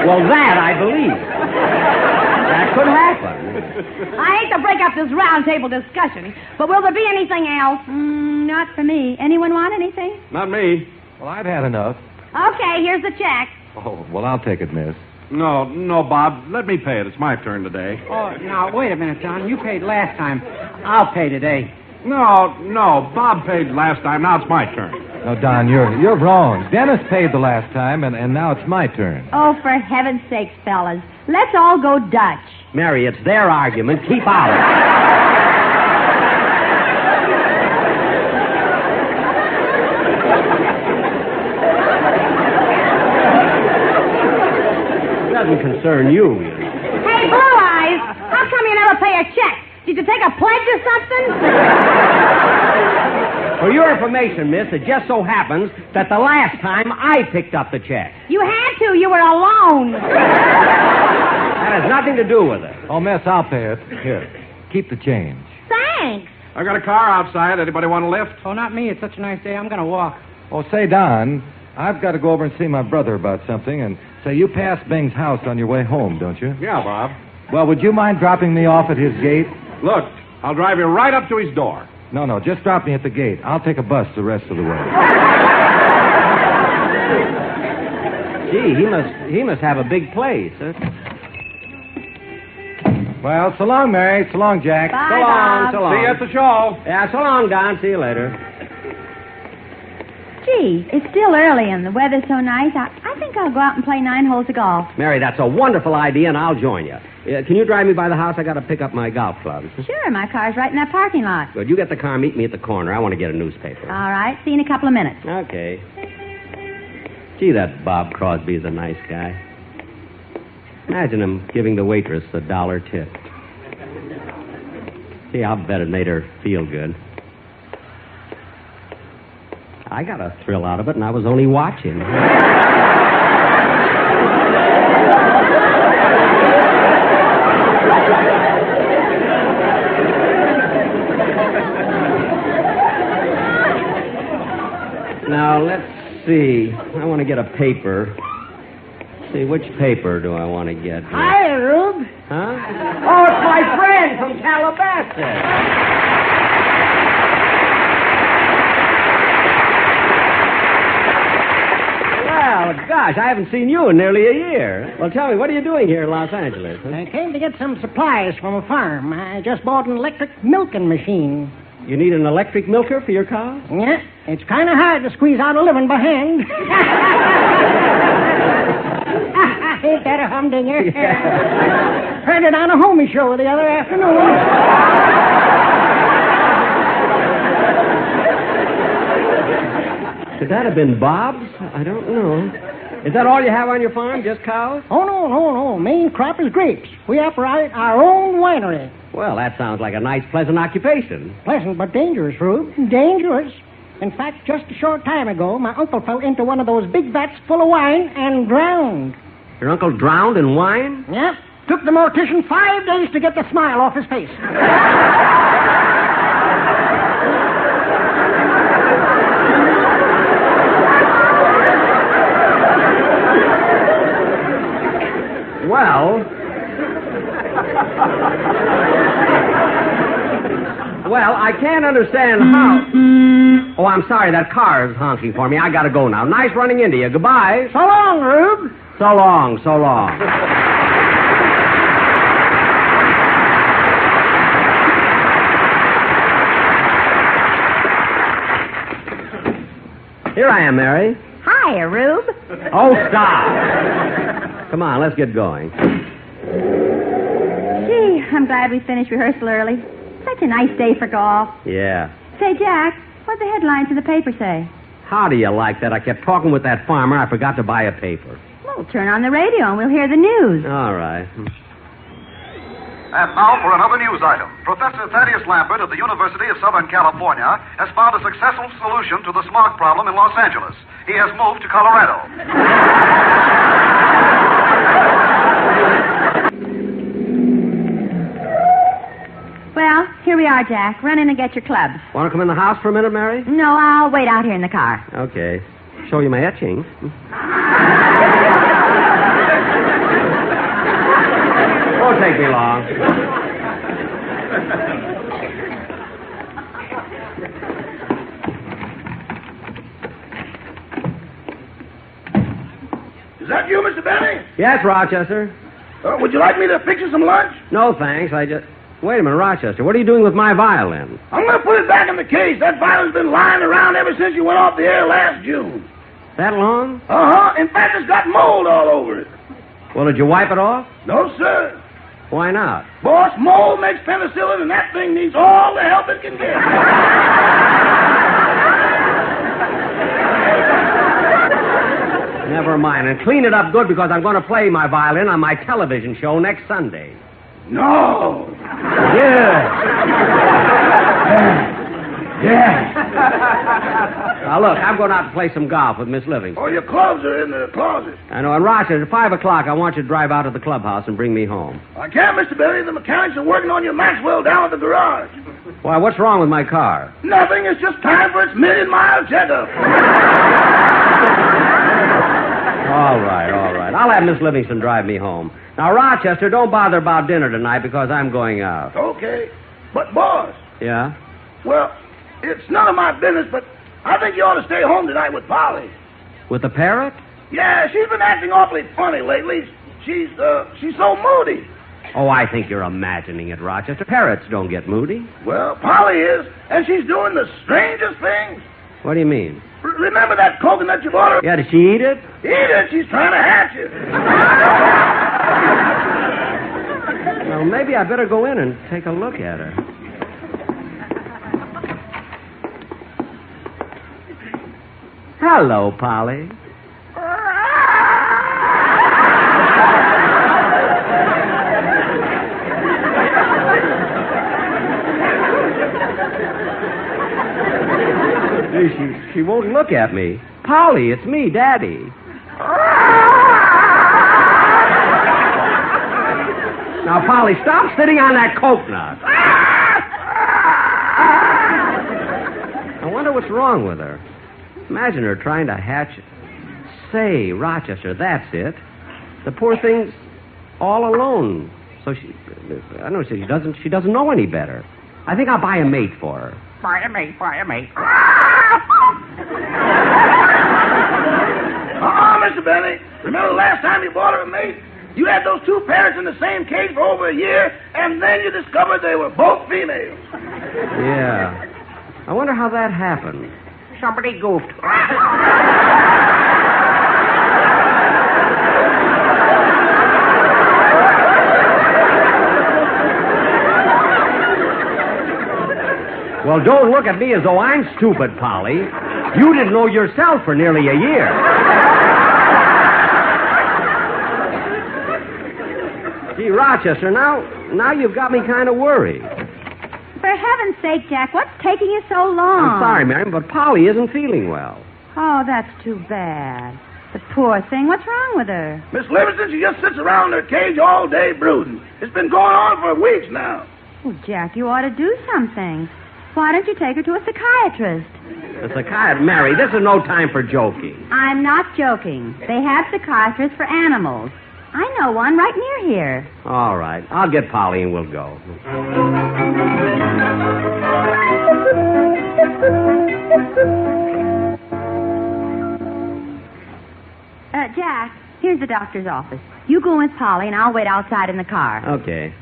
Well, that I believe. That could happen. I hate to break up this round-table discussion, but will there be anything else? Not for me. Anyone want anything? Not me. Well, I've had enough. Okay, here's the check. Oh, well, I'll take it, miss. No, Bob. Let me pay it. It's my turn today. Oh, now, wait a minute, John. You paid last time. I'll pay today. No. Bob paid last time. Now it's my turn. No, Don, you're wrong. Dennis paid the last time, and now it's my turn. Oh, for heaven's sakes, fellas. Let's all go Dutch. Mary, it's their argument. Keep out of it. It doesn't concern you. Hey, Blue Eyes, how come you never pay a check? Did you take a pledge or something? For your information, miss, it just so happens that the last time I picked up the check. You had to. You were alone. That has nothing to do with it. Oh, miss, I'll pay it. Here, keep the change. Thanks. I got a car outside. Anybody want a lift? Oh, not me. It's such a nice day. I'm going to walk. Oh, say, Don, I've got to go over and see my brother about something, and say, you pass Bing's house on your way home, don't you? Yeah, Bob. Well, would you mind dropping me off at his gate? Look, I'll drive you right up to his door. No, just drop me at the gate. I'll take a bus the rest of the way. Gee, he must have a big place. Huh? Well, so long, Mary. So long, Jack. Bye, So long. See you at the show. Yeah, so long, Don. See you later. Gee, it's still early and the weather's so nice. I think I'll go out and play 9 holes of golf. Mary, that's a wonderful idea, and I'll join you. Can you drive me by the house? I got to pick up my golf clubs. Sure, my car's right in that parking lot. Good. You get the car, meet me at the corner. I want to get a newspaper. All right, see you in a couple of minutes. Okay. Gee, that Bob Crosby is a nice guy. Imagine him giving the waitress a $1 tip. Gee, I'll bet it made her feel good. I got a thrill out of it, and I was only watching. Now, let's see. I want to get a paper. See, which paper do I want to get here? Hi, Rube. Huh? Oh, it's my friend from Calabasas. Well, gosh, I haven't seen you in nearly a year. Well, tell me, what are you doing here in Los Angeles? Huh? I came to get some supplies from a farm. I just bought an electric milking machine. You need an electric milker for your cows? Yeah, it's kind of hard to squeeze out a living by hand. Ain't that a humdinger? Yeah. Heard it on a homie show the other afternoon. Could that have been Bob's? I don't know. Is that all you have on your farm, just cows? Oh, no. Main crop is grapes. We operate our own winery. Well, that sounds like a nice, pleasant occupation. Pleasant but dangerous, Rube. Dangerous. In fact, just a short time ago, my uncle fell into one of those big vats full of wine and drowned. Your uncle drowned in wine? Yep. Took the mortician 5 days to get the smile off his face. Well, I can't understand how... Oh, I'm sorry. That car is honking for me. I gotta go now. Nice running into you. Goodbye. So long, Rube. So long. Here I am, Mary. Hi, Rube. Oh, stop. Come on, let's get going. Gee, I'm glad we finished rehearsal early. Such a nice day for golf. Yeah. Say, Jack, what'd the headlines in the paper say? How do you like that? I kept talking with that farmer. I forgot to buy a paper. Well, turn on the radio and we'll hear the news. All right. And now for another news item. Professor Thaddeus Lambert of the University of Southern California has found a successful solution to the smog problem in Los Angeles. He has moved to Colorado. Well, here we are, Jack. Run in and get your clubs. Want to come in the house for a minute, Mary? No, I'll wait out here in the car. Okay. Show you my etchings. Won't take me long. Is that you, Mr. Benny? Yes, Rochester. Would you like me to fix you some lunch? No, thanks. Wait a minute, Rochester. What are you doing with my violin? I'm going to put it back in the case. That violin's been lying around ever since you went off the air last June. That long? Uh-huh. In fact, it's got mold all over it. Well, did you wipe it off? No, sir. Why not? Boss, mold makes penicillin, and that thing needs all the help it can get. Never mind. And clean it up good because I'm going to play my violin on my television show next Sunday. No. Yeah. Now, look, I'm going out to play some golf with Miss Livingston. Oh, your clubs are in the closet. I know. And Rochester, at 5 o'clock, I want you to drive out to the clubhouse and bring me home. I can't, Mr. Benny. The mechanics are working on your Maxwell down at the garage. Why, what's wrong with my car? Nothing. It's just time for its million-mile checkup. All right. I'll have Miss Livingston drive me home. Now, Rochester, don't bother about dinner tonight because I'm going out. Okay. But, boss. Yeah? Well, it's none of my business, but I think you ought to stay home tonight with Polly. With the parrot? Yeah, she's been acting awfully funny lately. She's so moody. Oh, I think you're imagining it, Rochester. Parrots don't get moody. Well, Polly is, and she's doing the strangest things. What do you mean? Remember that coconut you bought her? Yeah, did she eat it? Eat it? She's trying to hatch it. Well, maybe I better go in and take a look at her. Hello, Polly. She won't look at me. Polly, it's me, Daddy. Now, Polly, stop sitting on that coconut. I wonder what's wrong with her. Imagine her trying to hatch it. Say, Rochester, that's it. The poor thing's all alone. So she doesn't know any better. I think I'll buy a mate for her. Buy a mate. Mr. Benny. Remember the last time you bought her a mate? You had those two parrots in the same cage for over a year, and then you discovered they were both females. Yeah. I wonder how that happened. Somebody goofed. Well, don't look at me as though I'm stupid, Polly. You didn't know yourself for nearly a year. Gee, Rochester, now you've got me kind of worried. For heaven's sake, Jack, what's taking you so long? I'm sorry, Mary, but Polly isn't feeling well. Oh, that's too bad. The poor thing. What's wrong with her? Miss Livingston, she just sits around in her cage all day brooding. It's been going on for weeks now. Oh, Jack, you ought to do something. Why don't you take her to a psychiatrist? A psychiatrist? Mary, this is no time for joking. I'm not joking. They have psychiatrists for animals. I know one right near here. All right. I'll get Polly and we'll go. Jack, here's the doctor's office. You go with Polly, and I'll wait outside in the car. Okay.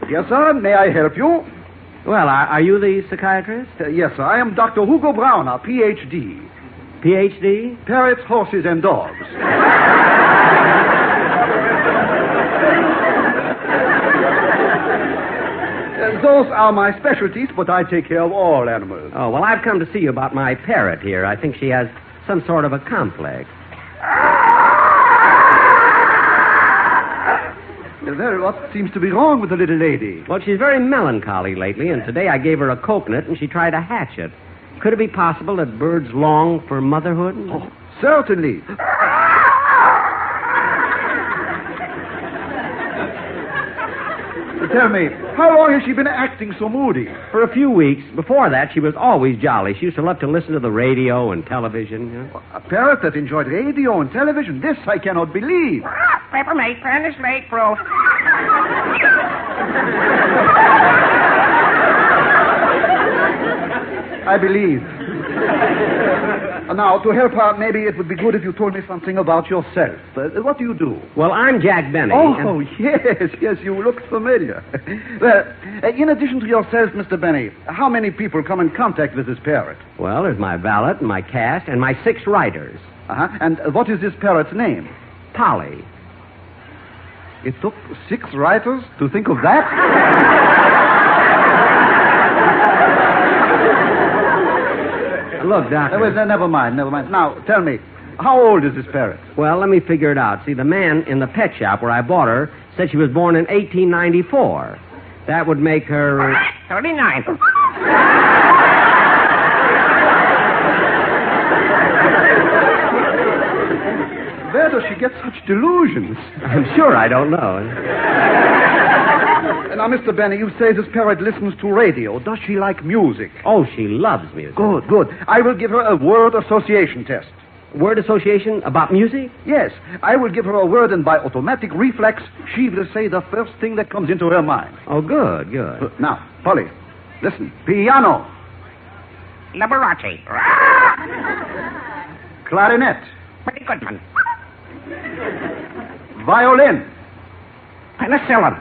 Yes, sir. May I help you? Well, are you the psychiatrist? Yes, sir. I am Dr. Hugo Browner, Ph.D. Ph.D.? Parrots, horses, and dogs. Those are my specialties, but I take care of all animals. Oh, well, I've come to see you about my parrot here. I think she has some sort of a complex. Well, what seems to be wrong with the little lady? Well, she's very melancholy lately, and today I gave her a coconut, and she tried to hatch it. Could it be possible that birds long for motherhood? Oh, certainly. Tell me, how long has she been acting so moody? For a few weeks. Before that, she was always jolly. She used to love to listen to the radio and television. You know? A parrot that enjoyed radio and television? This I cannot believe. Peppermint, pan is late, bro. I believe. Now, to help her, maybe it would be good if you told me something about yourself. What do you do? Well, I'm Jack Benny. Oh, yes, you look familiar. Well, in addition to yourself, Mr. Benny, how many people come in contact with this parrot? Well, there's my valet and my cast and my 6 writers. Uh-huh. And what is this parrot's name? Polly. It took 6 writers to think of that? Look, Doctor. Never mind. Now, tell me, how old is this parrot? Well, let me figure it out. See, the man in the pet shop where I bought her said she was born in 1894. That would make her... 39. Where does she get such delusions? I'm sure I don't know. Now, Mr. Benny, you say this parrot listens to radio. Does she like music? Oh, she loves music. Good. I will give her a word association test. Word association about music? Yes. I will give her a word, and by automatic reflex, she will say the first thing that comes into her mind. Oh, good. Now, Polly, listen. Piano. Liberace. Clarinet. Pretty good one. Violin. Penicillin.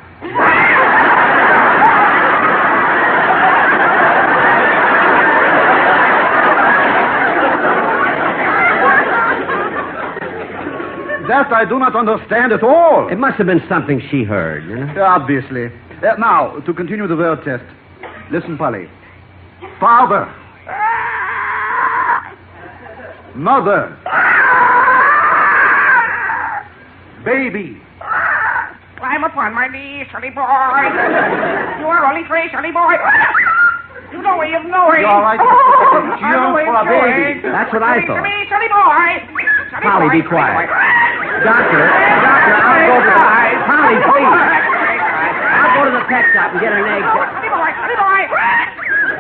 That I do not understand at all. It must have been something she heard, you know? Obviously. Now, to continue the word test. Listen, Polly. Father. Mother. Baby. Climb upon my knee, silly boy. You are only free, silly boy. You know way of knowing. You're all right. I'm for a baby. That's what I thought. To me, silly boy. Polly, be quiet. Doctor, I'll go to... Polly, please. I'll go to the pet shop and get an egg. Silly boy.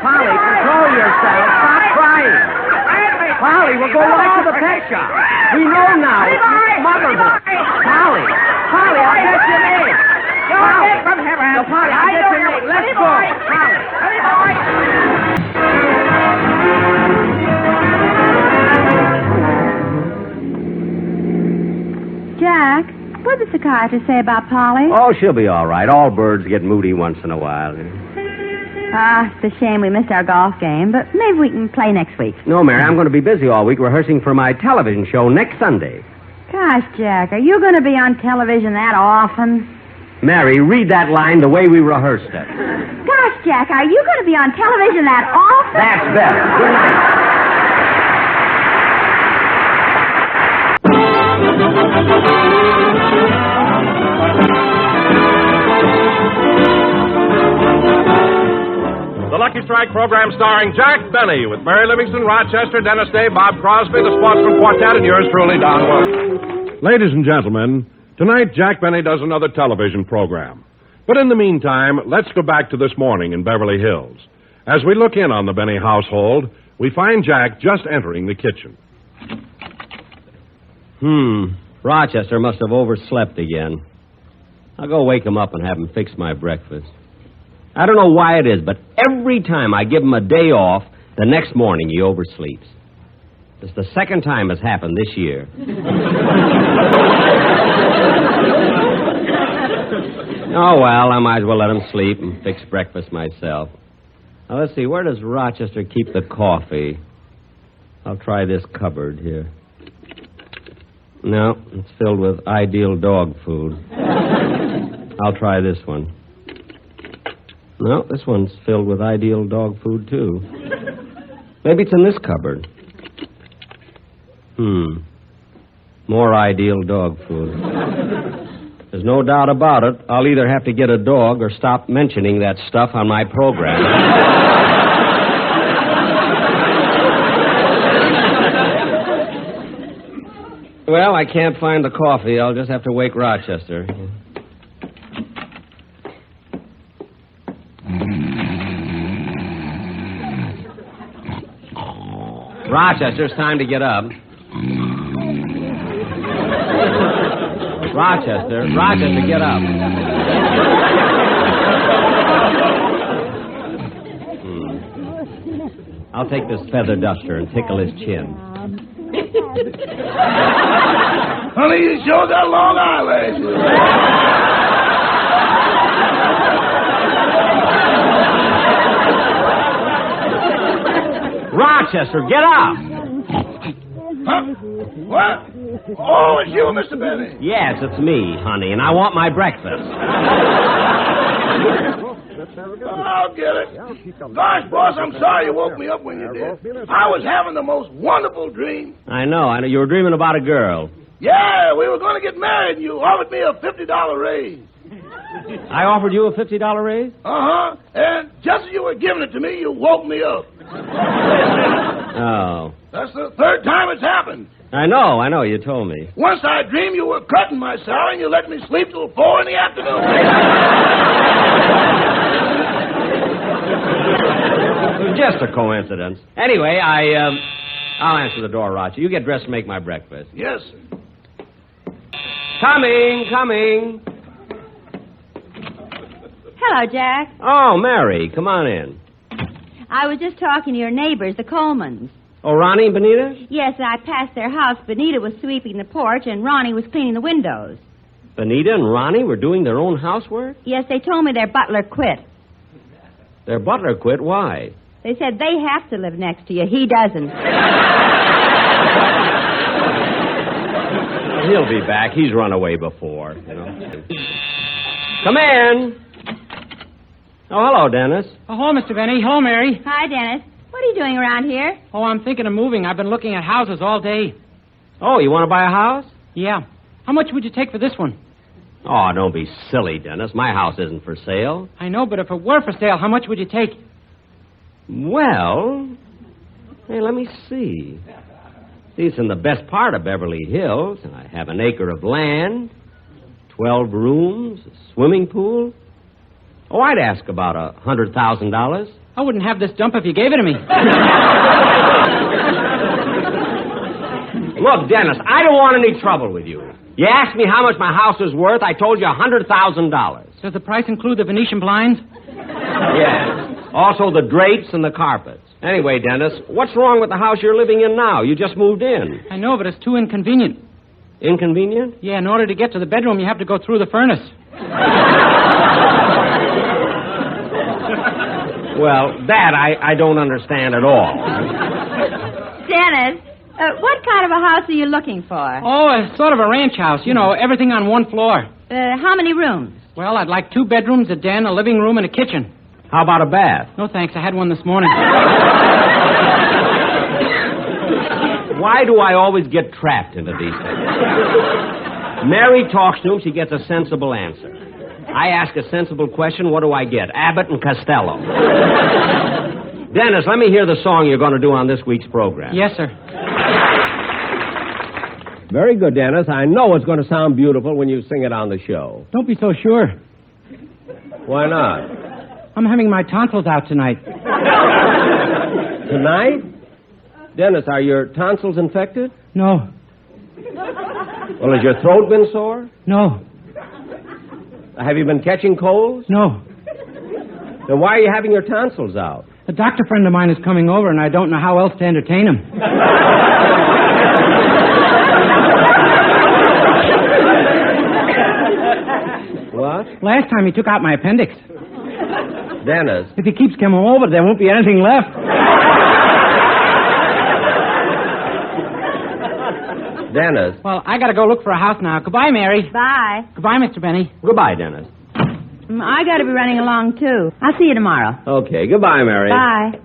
Polly, control yourself. Stop crying. Polly, we'll go right to the pet shop. We know now. Mother. Polly, I'll get your name. You're from heaven. No, Polly, I'll get your name. Let's go. Polly. Jack, what did the psychiatrist say about Polly? Oh, she'll be all right. All birds get moody once in a while. It's a shame we missed our golf game, but maybe we can play next week. No, Mary, I'm going to be busy all week rehearsing for my television show next Sunday. Gosh, Jack, are you going to be on television that often? Mary, read that line the way we rehearsed it. Gosh, Jack, are you going to be on television that often? That's better. Good night. The Lucky Strike program starring Jack Benny with Mary Livingston, Rochester, Dennis Day, Bob Crosby, the Sportsmen Quartet, and yours truly, Don Wilson. Ladies and gentlemen, tonight Jack Benny does another television program. But in the meantime, let's go back to this morning in Beverly Hills. As we look in on the Benny household, we find Jack just entering the kitchen. Rochester must have overslept again. I'll go wake him up and have him fix my breakfast. I don't know why it is, but every time I give him a day off, the next morning he oversleeps. It's the second time it's happened this year. Oh, well, I might as well let him sleep and fix breakfast myself. Now, let's see, where does Rochester keep the coffee? I'll try this cupboard here. No, it's filled with ideal dog food. I'll try this one. No, this one's filled with ideal dog food, too. Maybe it's in this cupboard. More ideal dog food. There's no doubt about it. I'll either have to get a dog or stop mentioning that stuff on my program. Well, I can't find the coffee. I'll just have to wake Rochester. Rochester, it's time to get up. Rochester, get up. I'll take this feather duster and tickle his chin. Honey, you sure got long eyelashes. Rochester, get up! Huh? What? Oh, it's you, Mr. Benny. Yes, it's me, honey, and I want my breakfast. I'll get it. Gosh, boss, I'm sorry you woke me up when you did. I was having the most wonderful dream. I know. You were dreaming about a girl. Yeah, we were going to get married, and you offered me a $50 raise. I offered you a $50 raise? Uh-huh. And just as you were giving it to me, you woke me up. Oh. That's the third time it's happened. I know, you told me. Once I dreamed you were cutting my salary and you let me sleep till 4 in the afternoon. It was just a coincidence. Anyway, I'll answer the door, Roger. You get dressed and make my breakfast. Yes, sir. Coming. Hello, Jack. Oh, Mary, come on in. I was just talking to your neighbors, the Colemans. Oh, Ronnie and Benita? Yes, I passed their house. Benita was sweeping the porch, and Ronnie was cleaning the windows. Benita and Ronnie were doing their own housework? Yes, they told me their butler quit. Their butler quit? Why? They said they have to live next to you. He doesn't. He'll be back. He's run away before, you know. Come in. Oh, hello, Dennis. Oh, hello, Mr. Benny. Hello, Mary. Hi, Dennis. What are you doing around here? Oh, I'm thinking of moving. I've been looking at houses all day. Oh, you want to buy a house? Yeah. How much would you take for this one? Oh, don't be silly, Dennis. My house isn't for sale. I know, but if it were for sale, how much would you take? Well, hey, let me see. See, it's in the best part of Beverly Hills, and I have an acre of land, 12 rooms, a swimming pool. Oh, I'd ask about $100,000. I wouldn't have this dump if you gave it to me. Look, Dennis, I don't want any trouble with you. You asked me how much my house is worth. I told you $100,000. Does the price include the Venetian blinds? Yes. Also the drapes and the carpets. Anyway, Dennis, what's wrong with the house you're living in now? You just moved in. I know, but it's too inconvenient. Inconvenient? Yeah, in order to get to the bedroom, you have to go through the furnace. Well, that I don't understand at all. Dennis, what kind of a house are you looking for? Oh, it's sort of a ranch house. You know, everything on one floor. How many rooms? Well, I'd like 2 bedrooms, a den, a living room, and a kitchen. How about a bath? No, thanks. I had one this morning. Why do I always get trapped into these things? Mary talks to him, she gets a sensible answer. I ask a sensible question, what do I get? Abbott and Costello. Dennis, let me hear the song you're going to do on this week's program. Yes, sir. Very good, Dennis. I know it's going to sound beautiful when you sing it on the show. Don't be so sure. Why not? I'm having my tonsils out tonight. Tonight? Dennis, are your tonsils infected? No. Well, has your throat been sore? No. Have you been catching colds? No. Then why are you having your tonsils out? A doctor friend of mine is coming over, and I don't know how else to entertain him. What? Last time he took out my appendix. Dennis. If he keeps coming over, there won't be anything left. Dennis. Well, I gotta go look for a house now. Goodbye, Mary. Bye. Goodbye, Mr. Benny. Goodbye, Dennis. I got to be running along, too. I'll see you tomorrow. Okay, goodbye, Mary. Bye.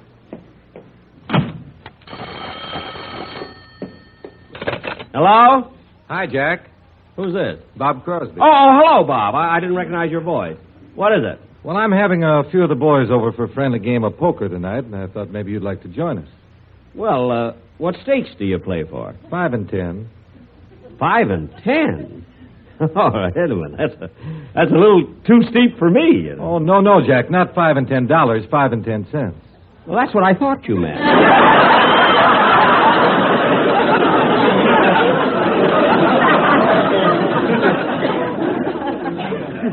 Hello? Hi, Jack. Who's this? Bob Crosby. Oh, hello, Bob. I didn't recognize your voice. What is it? Well, I'm having a few of the boys over for a friendly game of poker tonight, and I thought maybe you'd like to join us. Well, what stakes do you play for? 5 and 10. 5 and 10? Oh, Edwin, that's a little too steep for me. You know? Oh, no, Jack. Not $5 and $10, 5 and 10 cents. Well, that's what I thought you meant.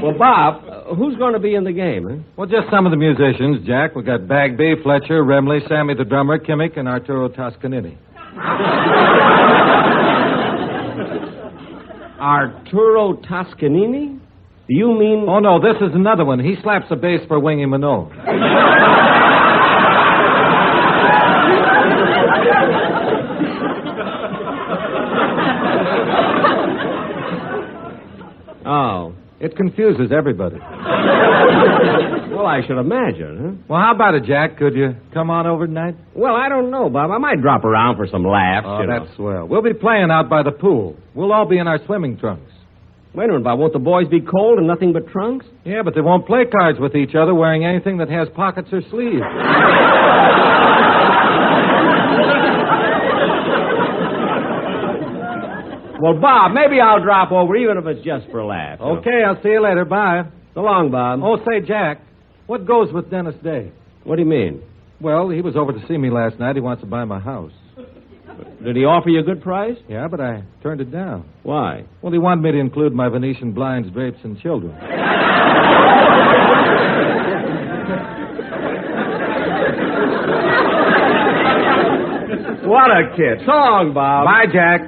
Well, Bob, who's going to be in the game, huh? Well, just some of the musicians, Jack. We got Bagby, Fletcher, Remley, Sammy the drummer, Kimmick, and Arturo Toscanini. Arturo Toscanini? Do you mean... Oh, no, this is another one. He slaps a bass for Wingy Minot. Oh. It confuses everybody. Well, I should imagine, huh? Well, how about it, Jack? Could you come on over tonight? Well, I don't know, Bob. I might drop around for some laughs, Oh, you know. that's swell. We'll be playing out by the pool. We'll all be in our swimming trunks. Wait a minute, Bob. Won't the boys be cold and nothing but trunks? Yeah, but they won't play cards with each other wearing anything that has pockets or sleeves. Well, Bob, maybe I'll drop over, even if it's just for a laugh. you know. Okay, I'll see you later. Bye. So long, Bob. Oh, say, Jack, what goes with Dennis Day? What do you mean? Well, he was over to see me last night. He wants to buy my house. Did he offer you a good price? Yeah, but I turned it down. Why? Well, he wanted me to include my Venetian blinds, drapes, and children. What a kid. So long, Bob. Bye, Jack.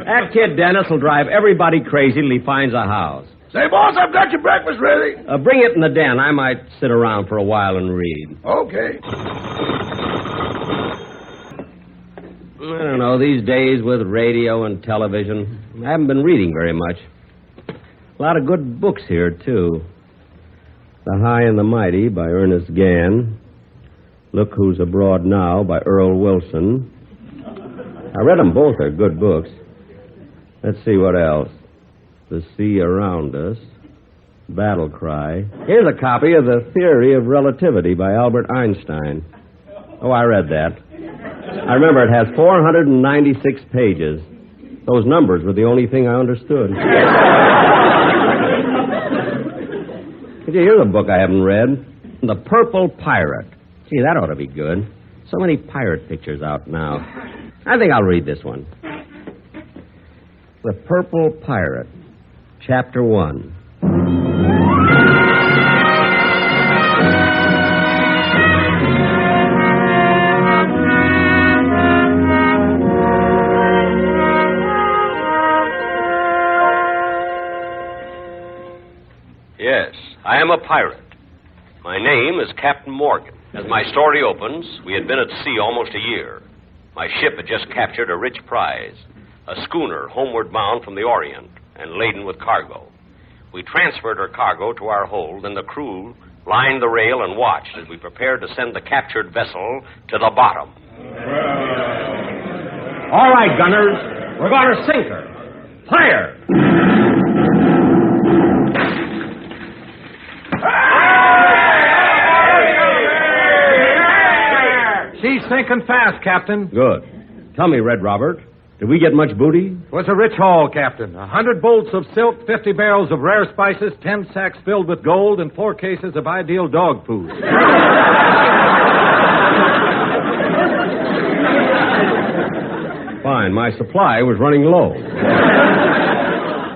That kid Dennis will drive everybody crazy till he finds a house. Say, boss, I've got your breakfast ready. Bring it in the den. I might sit around for a while and read. Okay. I don't know, these days with radio and television, I haven't been reading very much. A lot of good books here, too. The High and the Mighty by Ernest Gann. Look Who's Abroad Now by Earl Wilson. I read them both. They're good books. Let's see what else. The Sea Around Us. Battle Cry. Here's a copy of The Theory of Relativity by Albert Einstein. Oh, I read that. I remember it has 496 pages. Those numbers were the only thing I understood. Did you hear the book I haven't read? The Purple Pirate. Gee, that ought to be good. So many pirate pictures out now. I think I'll read this one. The Purple Pirate, Chapter 1. Yes, I am a pirate. My name is Captain Morgan. As my story opens, we had been at sea almost a year. My ship had just captured a rich prize, a schooner homeward bound from the Orient and laden with cargo. We transferred her cargo to our hold, and the crew lined the rail and watched as we prepared to send the captured vessel to the bottom. All right, gunners. We're going to sink her. Fire! She's sinking fast, Captain. Good. Tell me, Red Robert, did we get much booty? It was a rich haul, Captain. 100 bolts of silk, 50 barrels of rare spices, 10 sacks filled with gold, and 4 cases of ideal dog food. Fine. My supply was running low.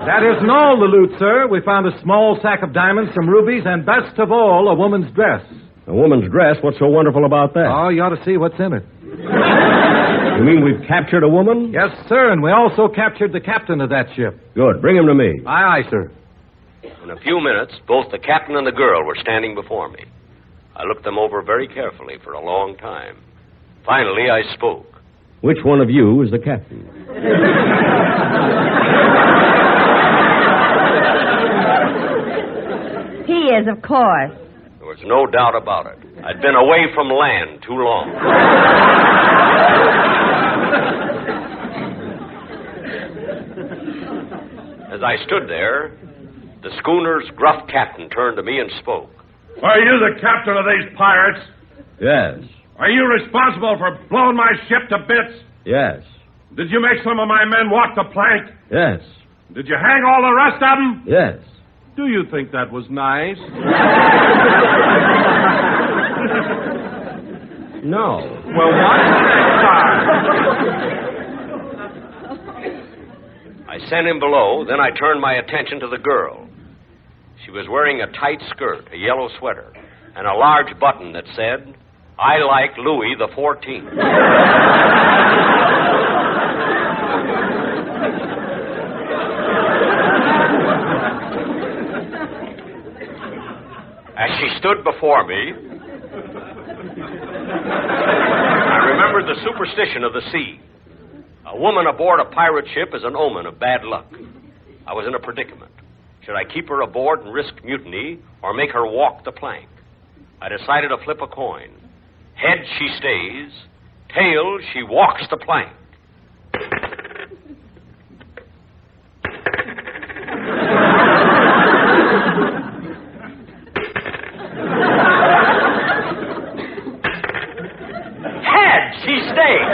That isn't all the loot, sir. We found a small sack of diamonds, some rubies, and best of all, a woman's dress. A woman's dress? What's so wonderful about that? Oh, you ought to see what's in it. You mean we've captured a woman? Yes, sir, and we also captured the captain of that ship. Good. Bring him to me. Aye, aye, sir. In a few minutes, both the captain and the girl were standing before me. I looked them over very carefully for a long time. Finally, I spoke. Which one of you is the captain? He is, of course. There was no doubt about it. I'd been away from land too long. As I stood there, the schooner's gruff captain turned to me and spoke. Are you the captain of these pirates? Yes. Are you responsible for blowing my ship to bits? Yes. Did you make some of my men walk the plank? Yes. Did you hang all the rest of them? Yes. Do you think that was nice? No. Well, what's next time? I sent him below, then I turned my attention to the girl. She was wearing a tight skirt, a yellow sweater, and a large button that said, "I like Louis the 14th." As she stood before me, I remembered the superstition of the sea. A woman aboard a pirate ship is an omen of bad luck. I was in a predicament. Should I keep her aboard and risk mutiny, or make her walk the plank? I decided to flip a coin. Head, she stays. Tail, she walks the plank. Head, she stays.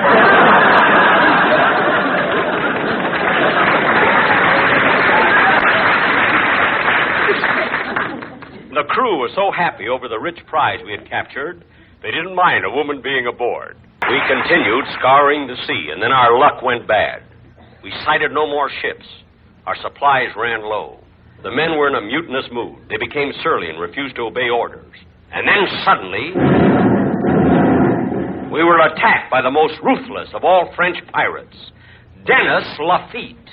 The crew was so happy over the rich prize we had captured, they didn't mind a woman being aboard. We continued scouring the sea, and then our luck went bad. We sighted no more ships. Our supplies ran low. The men were in a mutinous mood. They became surly and refused to obey orders. And then suddenly, we were attacked by the most ruthless of all French pirates, Dennis Lafitte.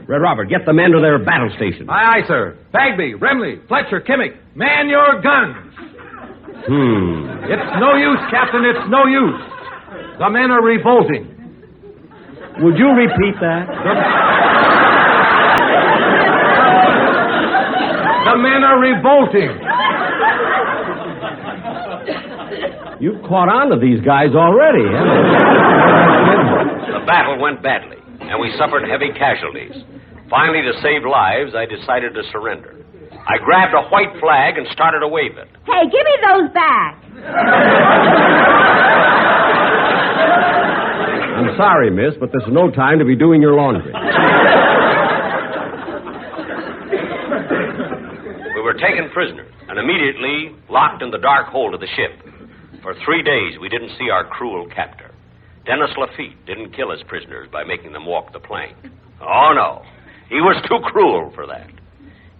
Red Robert, get the men to their battle station. Aye, aye, sir. Bagby, Remley, Fletcher, Kimmick, man your guns. It's no use, Captain, it's no use. The men are revolting. Would you repeat that? The men are revolting. You've caught on to these guys already, haven't you? The battle went badly, and we suffered heavy casualties. Finally, to save lives, I decided to surrender. I grabbed a white flag and started to wave it. Hey, give me those back. I'm sorry, miss, but this is no time to be doing your laundry. We were taken prisoners and immediately locked in the dark hold of the ship. For 3 days, we didn't see our cruel captor. Dennis Lafitte didn't kill his prisoners by making them walk the plank. Oh, no. He was too cruel for that.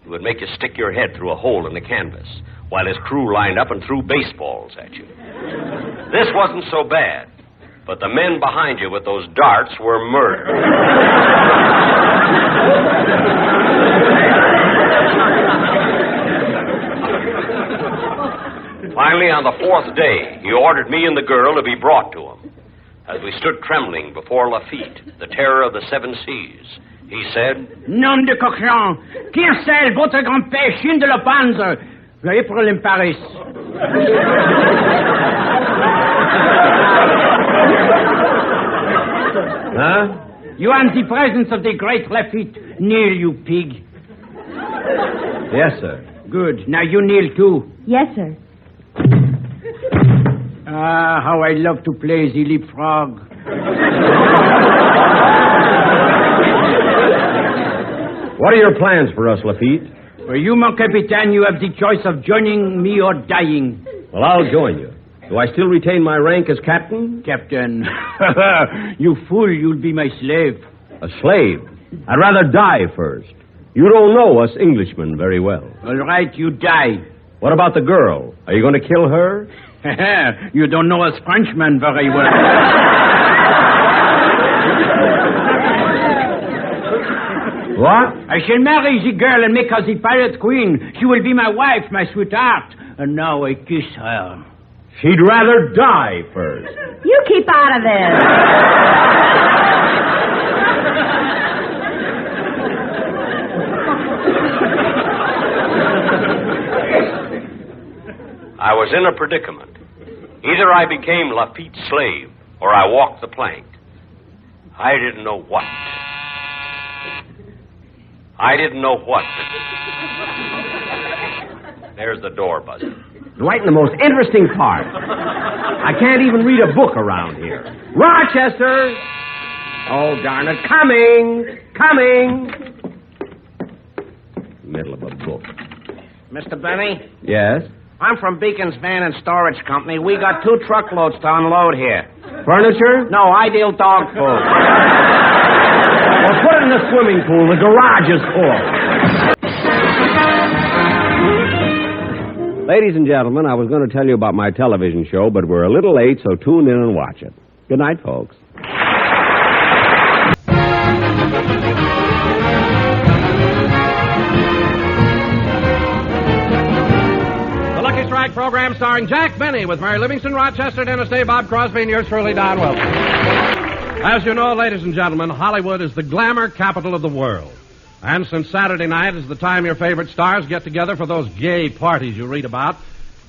He would make you stick your head through a hole in the canvas while his crew lined up and threw baseballs at you. This wasn't so bad, but the men behind you with those darts were murdered. Finally, on the 4th day, he ordered me and the girl to be brought to him. as we stood trembling before Lafitte, the terror of the seven seas. He said, Nom de cochon, qui est votre grand-père, chien de la panze? April in Paris. Huh? You are in the presence of the great Lafitte. Kneel, you pig. Yes, sir. Good. Now you kneel, too. Yes, sir. Ah, how I love to play the leapfrog. What are your plans for us, Lafitte? For you, mon capitaine, you have the choice of joining me or dying. Well, I'll join you. Do I still retain my rank as captain? Captain. You fool, you'll be my slave. A slave? I'd rather die first. You don't know us Englishmen very well. All right, you die. What about the girl? Are you going to kill her? You don't know us Frenchmen very well. What? I shall marry the girl and make her the pirate queen. She will be my wife, my sweetheart. And now I kiss her. She'd rather die first. You keep out of this. I was in a predicament. Either I became Lafitte's slave, or I walked the plank. I didn't know what. There's the door buzzer. Right in the most interesting part. I can't even read a book around here. Rochester! Oh, darn it. Coming! Middle of a book. Mr. Benny? Yes? I'm from Beacon's Van and Storage Company. We got 2 truckloads to unload here. Furniture? No, ideal dog food. Well, put it in the swimming pool. The garage is full. Ladies and gentlemen, I was going to tell you about my television show, but we're a little late, so tune in and watch it. Good night, folks. The Lucky Strike program starring Jack Benny with Mary Livingston, Rochester, Dennis Day, Bob Crosby, and yours truly, Don Wilson. As you know, ladies and gentlemen, Hollywood is the glamour capital of the world. And since Saturday night is the time your favorite stars get together for those gay parties you read about,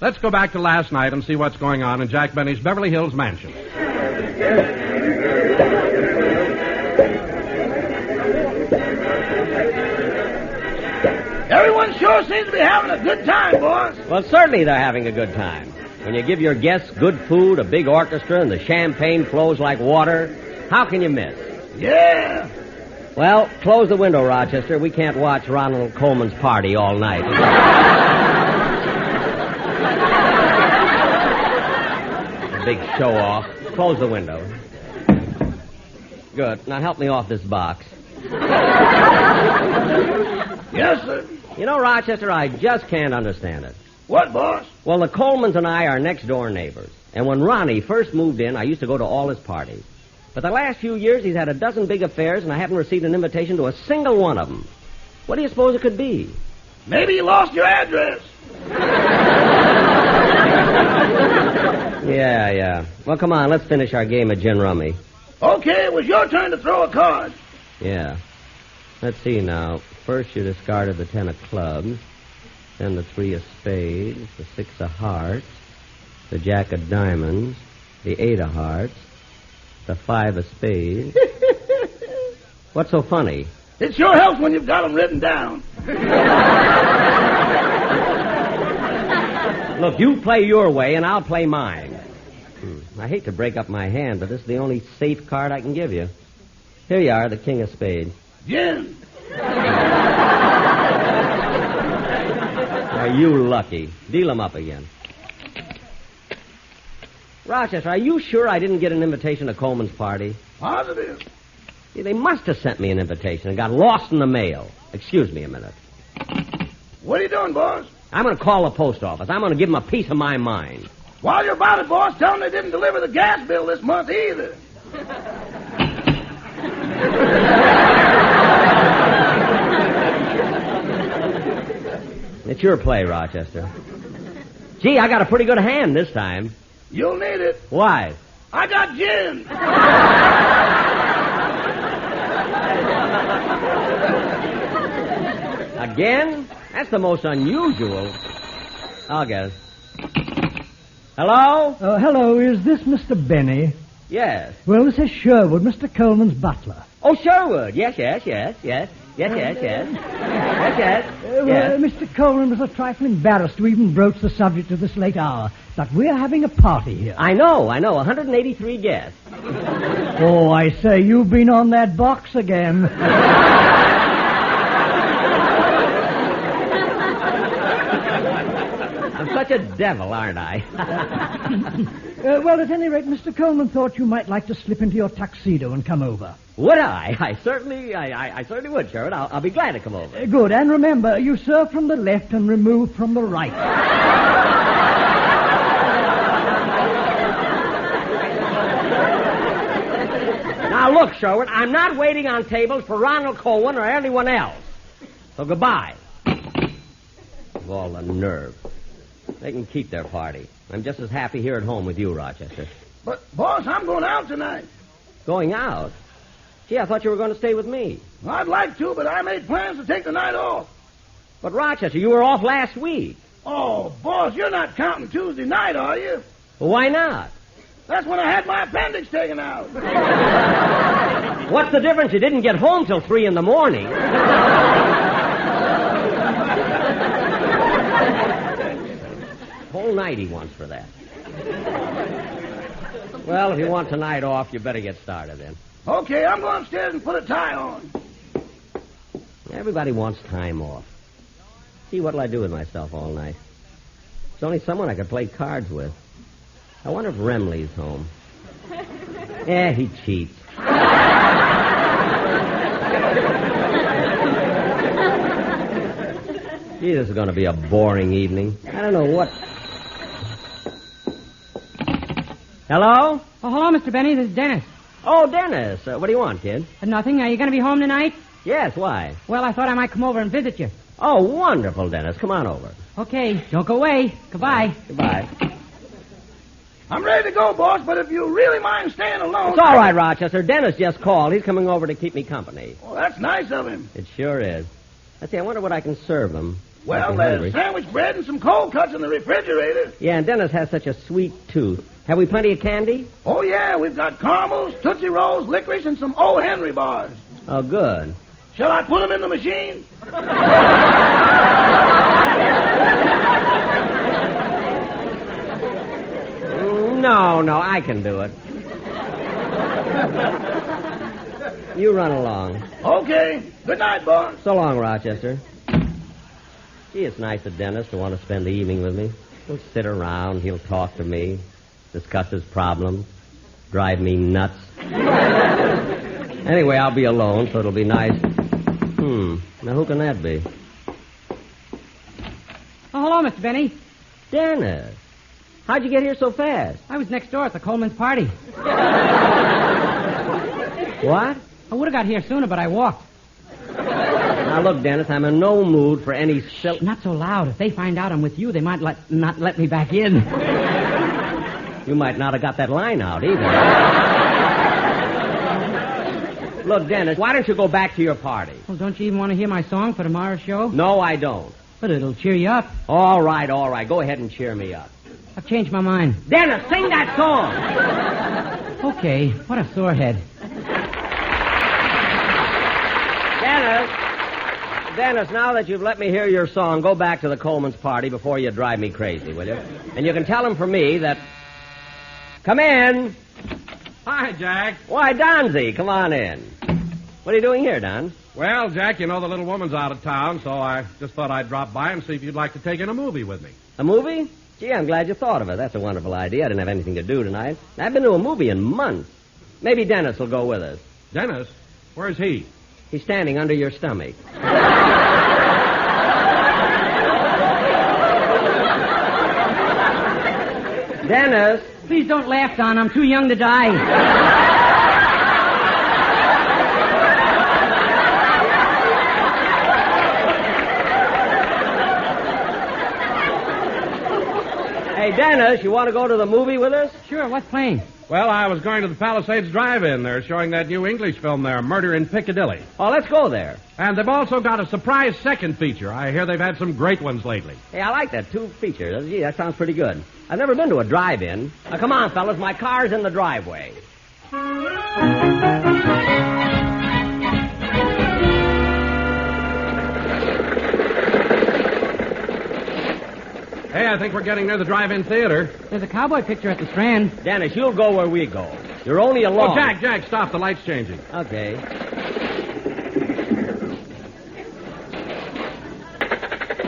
let's go back to last night and see what's going on in Jack Benny's Beverly Hills mansion. Everyone sure seems to be having a good time, boys. Well, certainly they're having a good time. When you give your guests good food, a big orchestra, and the champagne flows like water, how can you miss? Yeah. Well, close the window, Rochester. We can't watch Ronald Coleman's party all night. A big show-off. Close the window. Good. Now help me off this box. Yes, sir. You know, Rochester, I just can't understand it. What, boss? Well, the Colemans and I are next-door neighbors. And when Ronnie first moved in, I used to go to all his parties. But the last few years, he's had a dozen big affairs, and I haven't received an invitation to a single one of them. What do you suppose it could be? Maybe you lost your address. Yeah. Well, come on, let's finish our game of gin rummy. Okay, it was your turn to throw a card. Yeah. Let's see now. First you discarded the 10 of clubs, then the 3 of spades, the 6 of hearts, the jack of diamonds, the 8 of hearts, the 5 of spades. What's so funny? It sure helps when you've got them written down. Look, you play your way and I'll play mine. I hate to break up my hand, but this is the only safe card I can give you. Here you are, the king of spades. Gin. Are you lucky? Deal 'em up again. Rochester, are you sure I didn't get an invitation to Coleman's party? Positive. See, they must have sent me an invitation and got lost in the mail. Excuse me a minute. What are you doing, boss? I'm going to call the post office. I'm going to give them a piece of my mind. While you're about it, boss, tell them they didn't deliver the gas bill this month either. It's your play, Rochester. Gee, I got a pretty good hand this time. You'll need it. Why? I got gin. Again? That's the most unusual. I'll get it. Hello? Hello, is this Mr. Benny? Yes. Well, this is Sherwood, Mr. Coleman's butler. Oh, Sherwood. Yes. Well, Mr. Coleman was a trifle embarrassed to even broach the subject at this late hour, but we're having a party here. I know. 183 guests. Oh, I say, you've been on that box again. I'm such a devil, aren't I? Well, at any rate, Mr. Coleman thought you might like to slip into your tuxedo and come over. Would I? I certainly would, Sherwood. I'll be glad to come over. Good, and remember, you serve from the left and remove from the right. Now, look, Sherwood, I'm not waiting on tables for Ronald Cohen or anyone else. So goodbye. All the nerve. They can keep their party. I'm just as happy here at home with you, Rochester. But, boss, I'm going out tonight. Going out? Gee, I thought you were going to stay with me. Well, I'd like to, but I made plans to take the night off. But, Rochester, you were off last week. Oh, boss, you're not counting Tuesday night, are you? Well, why not? That's when I had my appendix taken out. What's the difference? You didn't get home till 3 in the morning. Whole night he wants for that. Well, if you want tonight off, you better get started then. Okay, I'm going upstairs and put a tie on. Everybody wants time off. Gee, what'll I do with myself all night? There's only someone I could play cards with. I wonder if Remley's home. Yeah, he cheats. Gee, this is going to be a boring evening. I don't know what... Hello? Oh, hello, Mr. Benny. This is Dennis. Oh, Dennis. What do you want, kid? Nothing. Are you going to be home tonight? Yes, why? Well, I thought I might come over and visit you. Oh, wonderful, Dennis. Come on over. Okay. Don't go away. Goodbye. Goodbye. I'm ready to go, boss, but if you really mind staying alone... It's all right, Rochester. Dennis just called. He's coming over to keep me company. Oh, that's nice of him. It sure is. Let's see, I wonder what I can serve him. Well, there's sandwich bread and some cold cuts in the refrigerator. Yeah, and Dennis has such a sweet tooth. Have we plenty of candy? Oh, yeah. We've got caramels, Tootsie Rolls, licorice, and some O. Henry bars. Oh, good. Shall I put them in the machine? No, I can do it. You run along. Okay. Good night, boss. So long, Rochester. Gee, it's nice of Dennis to want to spend the evening with me. He'll sit around, he'll talk to me, discuss his problems, drive me nuts. Anyway, I'll be alone, so it'll be nice. Now who can that be? Oh, hello, Mr. Benny. Dennis. How'd you get here so fast? I was next door at the Coleman's party. What? I would have got here sooner, but I walked. Now, look, Dennis, I'm in no mood for any silly... Not so loud. If they find out I'm with you, they might not let me back in. You might not have got that line out, either. Look, Dennis, why don't you go back to your party? Well, don't you even want to hear my song for tomorrow's show? No, I don't. But it'll cheer you up. All right. Go ahead and cheer me up. I've changed my mind. Dennis, sing that song! Okay, what a sore head. Dennis, now that you've let me hear your song, go back to the Coleman's party before you drive me crazy, will you? And you can tell him for me that... Come in. Hi, Jack. Why, Donzie, come on in. What are you doing here, Don? Well, Jack, you know the little woman's out of town, so I just thought I'd drop by and see if you'd like to take in a movie with me. A movie? Gee, I'm glad you thought of it. That's a wonderful idea. I didn't have anything to do tonight. I've been to a movie in months. Maybe Dennis will go with us. Dennis? Where's he? He's standing under your stomach. Dennis! Please don't laugh, Don. I'm too young to die. Hey, Dennis, you want to go to the movie with us? Sure, what's playing? Well, I was going to the Palisades Drive-In. They're showing that new English film there, Murder in Piccadilly. Oh, let's go there. And they've also got a surprise second feature. I hear they've had some great ones lately. Hey, I like that, 2 features. Gee, that sounds pretty good. I've never been to a drive-in. Now, come on, fellas. My car's in the driveway. Hey, I think we're getting near the drive-in theater. There's a cowboy picture at the Strand. Dennis, you'll go where we go. You're only alone. Oh, Jack, stop. The light's changing. Okay.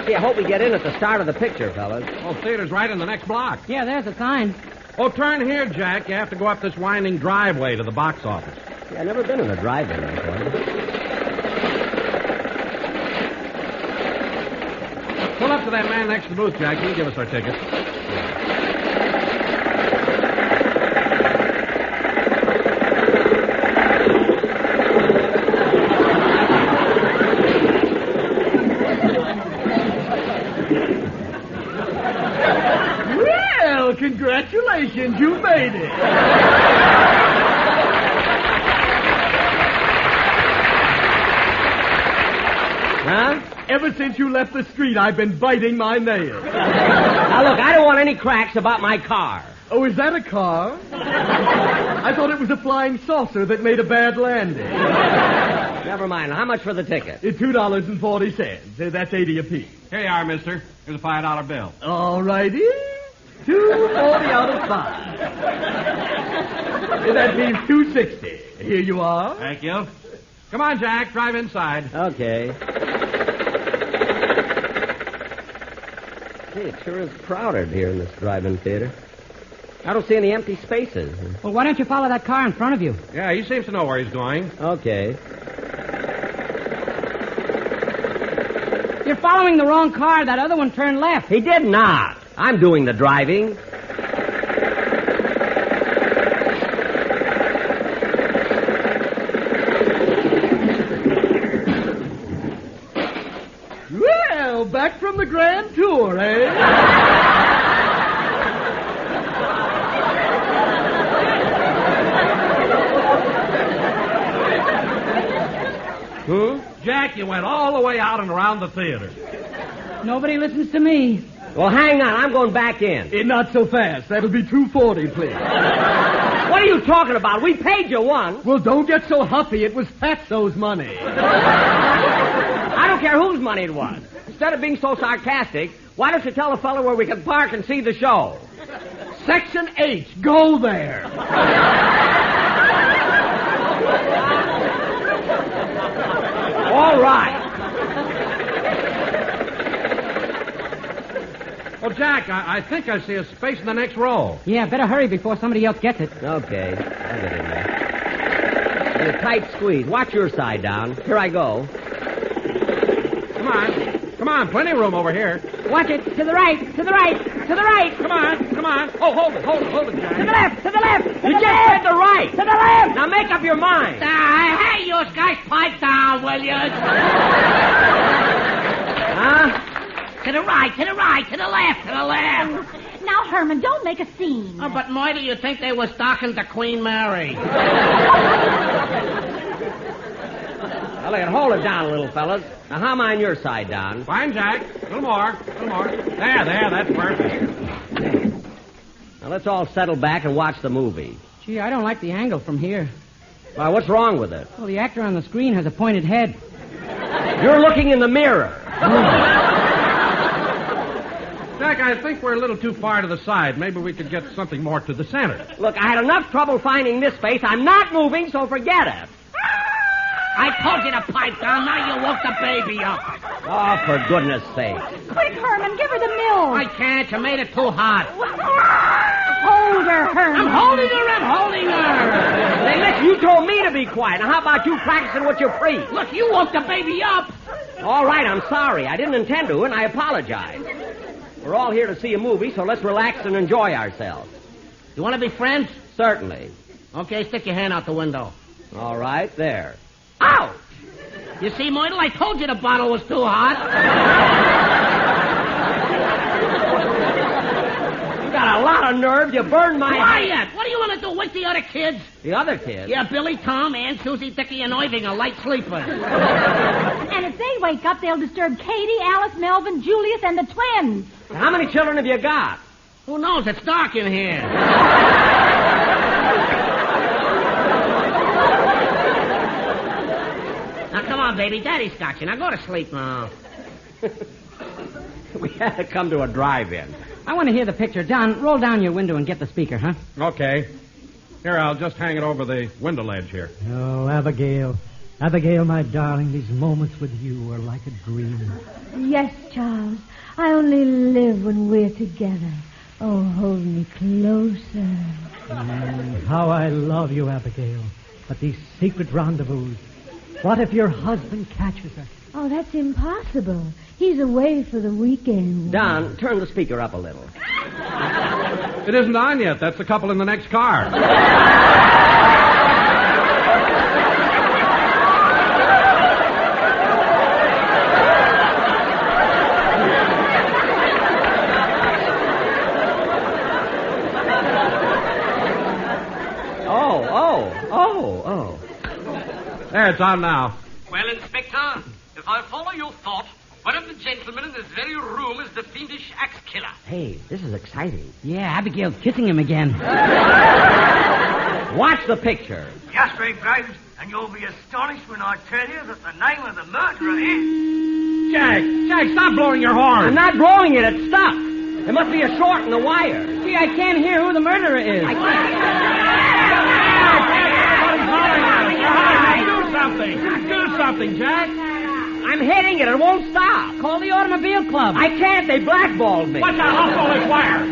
Gee, I hope we get in at the start of the picture, fellas. Oh, theater's right in the next block. Yeah, there's a sign. Oh, turn here, Jack. You have to go up this winding driveway to the box office. Yeah, I've never been in a drive-in before. Pull up to that man next to the booth, Jack. He'll give us our tickets. Well, congratulations. You made it. Huh? Ever since you left the street, I've been biting my nails. Now, look, I don't want any cracks about my car. Oh, is that a car? I thought it was a flying saucer that made a bad landing. Never mind. How much for the ticket? $2.40. That's 80 apiece. Here you are, mister. Here's a $5 bill. All righty. $2.40 out of 5. That means $2.60. Here you are. Thank you. Come on, Jack. Drive inside. Okay. Hey, it sure is crowded here in this drive-in theater. I don't see any empty spaces. Well, why don't you follow that car in front of you? Yeah, he seems to know where he's going. Okay. You're following the wrong car. That other one turned left. He did not. I'm doing the driving. Well, back from the grand tour, eh? Who? Jack, you went all the way out and around the theater. Nobody listens to me. Well, hang on. I'm going back in. Not so fast. That'll be $2.40, please. What are you talking about? We paid you once. Well, don't get so huffy. It was Fatso's money. I don't care whose money it was. Instead of being so sarcastic, why don't you tell a fellow where we can park and see the show? Section H. Go there. All right. Oh, Jack, I think I see a space in the next row. Yeah, better hurry before somebody else gets it. Okay. I'll get in there. It's a tight squeeze. Watch your side down. Here I go. Come on. Come on. Plenty of room over here. Watch it. To the right. To the right. To the right. Come on. Come on. Oh, hold it, Jack. To the left. To the left. To You the just left. said the right. To the left. Now make up your mind. Hey, you guys, pipe down, will you? Huh? To the right, to the right, to the left, to the left. Now, Herman, don't make a scene. Oh, but why do you think they was docking to Queen Mary? Well, then, hold it down, little fellas. Now, how am I on your side, Don? Fine, Jack. A little more. There, that's perfect. Now, let's all settle back and watch the movie. Gee, I don't like the angle from here. Why, what's wrong with it? Well, the actor on the screen has a pointed head. You're looking in the mirror. Jack, I think we're a little too far to the side. Maybe we could get something more to the center. Look, I had enough trouble finding this space. I'm not moving, so forget it. I told you to pipe down. Now you woke the baby up. Oh, for goodness sake. Quick, Herman, give her the milk. I can't. You made it too hot. Hold her, Herman. I'm holding her. Hey, listen, you told me to be quiet. Now, how about you practicing what you preach? Look, you woke the baby up. All right, I'm sorry. I didn't intend to, and I apologize. We're all here to see a movie, so let's relax and enjoy ourselves. You want to be friends? Certainly. Okay, stick your hand out the window. All right, there. Ouch! You see, Moidle, I told you the bottle was too hot. You got a lot of nerve. You burned my Quiet! What are you want to do? Wake the other kids. The other kids? Yeah, Billy, Tom, Ann, Susie, Dickie, and Irving are light sleepers. And if they wake up, they'll disturb Katie, Alice, Melvin, Julius, and the twins. How many children have you got? Who knows? It's dark in here. Now, come on, baby. Daddy's got you. Now, go to sleep now. We had to come to a drive-in. I want to hear the picture. Don, roll down your window and get the speaker, huh? Okay. Here, I'll just hang it over the window ledge here. Oh, Abigail. Abigail, my darling, these moments with you are like a dream. Yes, Charles. I only live when we're together. Oh, hold me closer. How I love you, Abigail. But these secret rendezvous. What if your husband catches us? Oh, that's impossible. He's away for the weekend. Don, turn the speaker up a little. It isn't on yet. That's the couple in the next car. Oh. There, it's on now. Well, Inspector, if I follow your thought, one of the gentlemen in this very room is the fiendish axe killer. Hey, this is exciting. Yeah, Abigail's kissing him again. Watch the picture. Yes, Great Graves, and you'll be astonished when I tell you that the name of the murderer is... Jack, stop blowing your horn. I'm not blowing it. It's stuck. There must be a short in the wire. Gee, I can't hear who the murderer is. Do something, Jack. I'm hitting it. It won't stop. Call the automobile club. I can't. They blackballed me. Watch out. I'll pull this wire.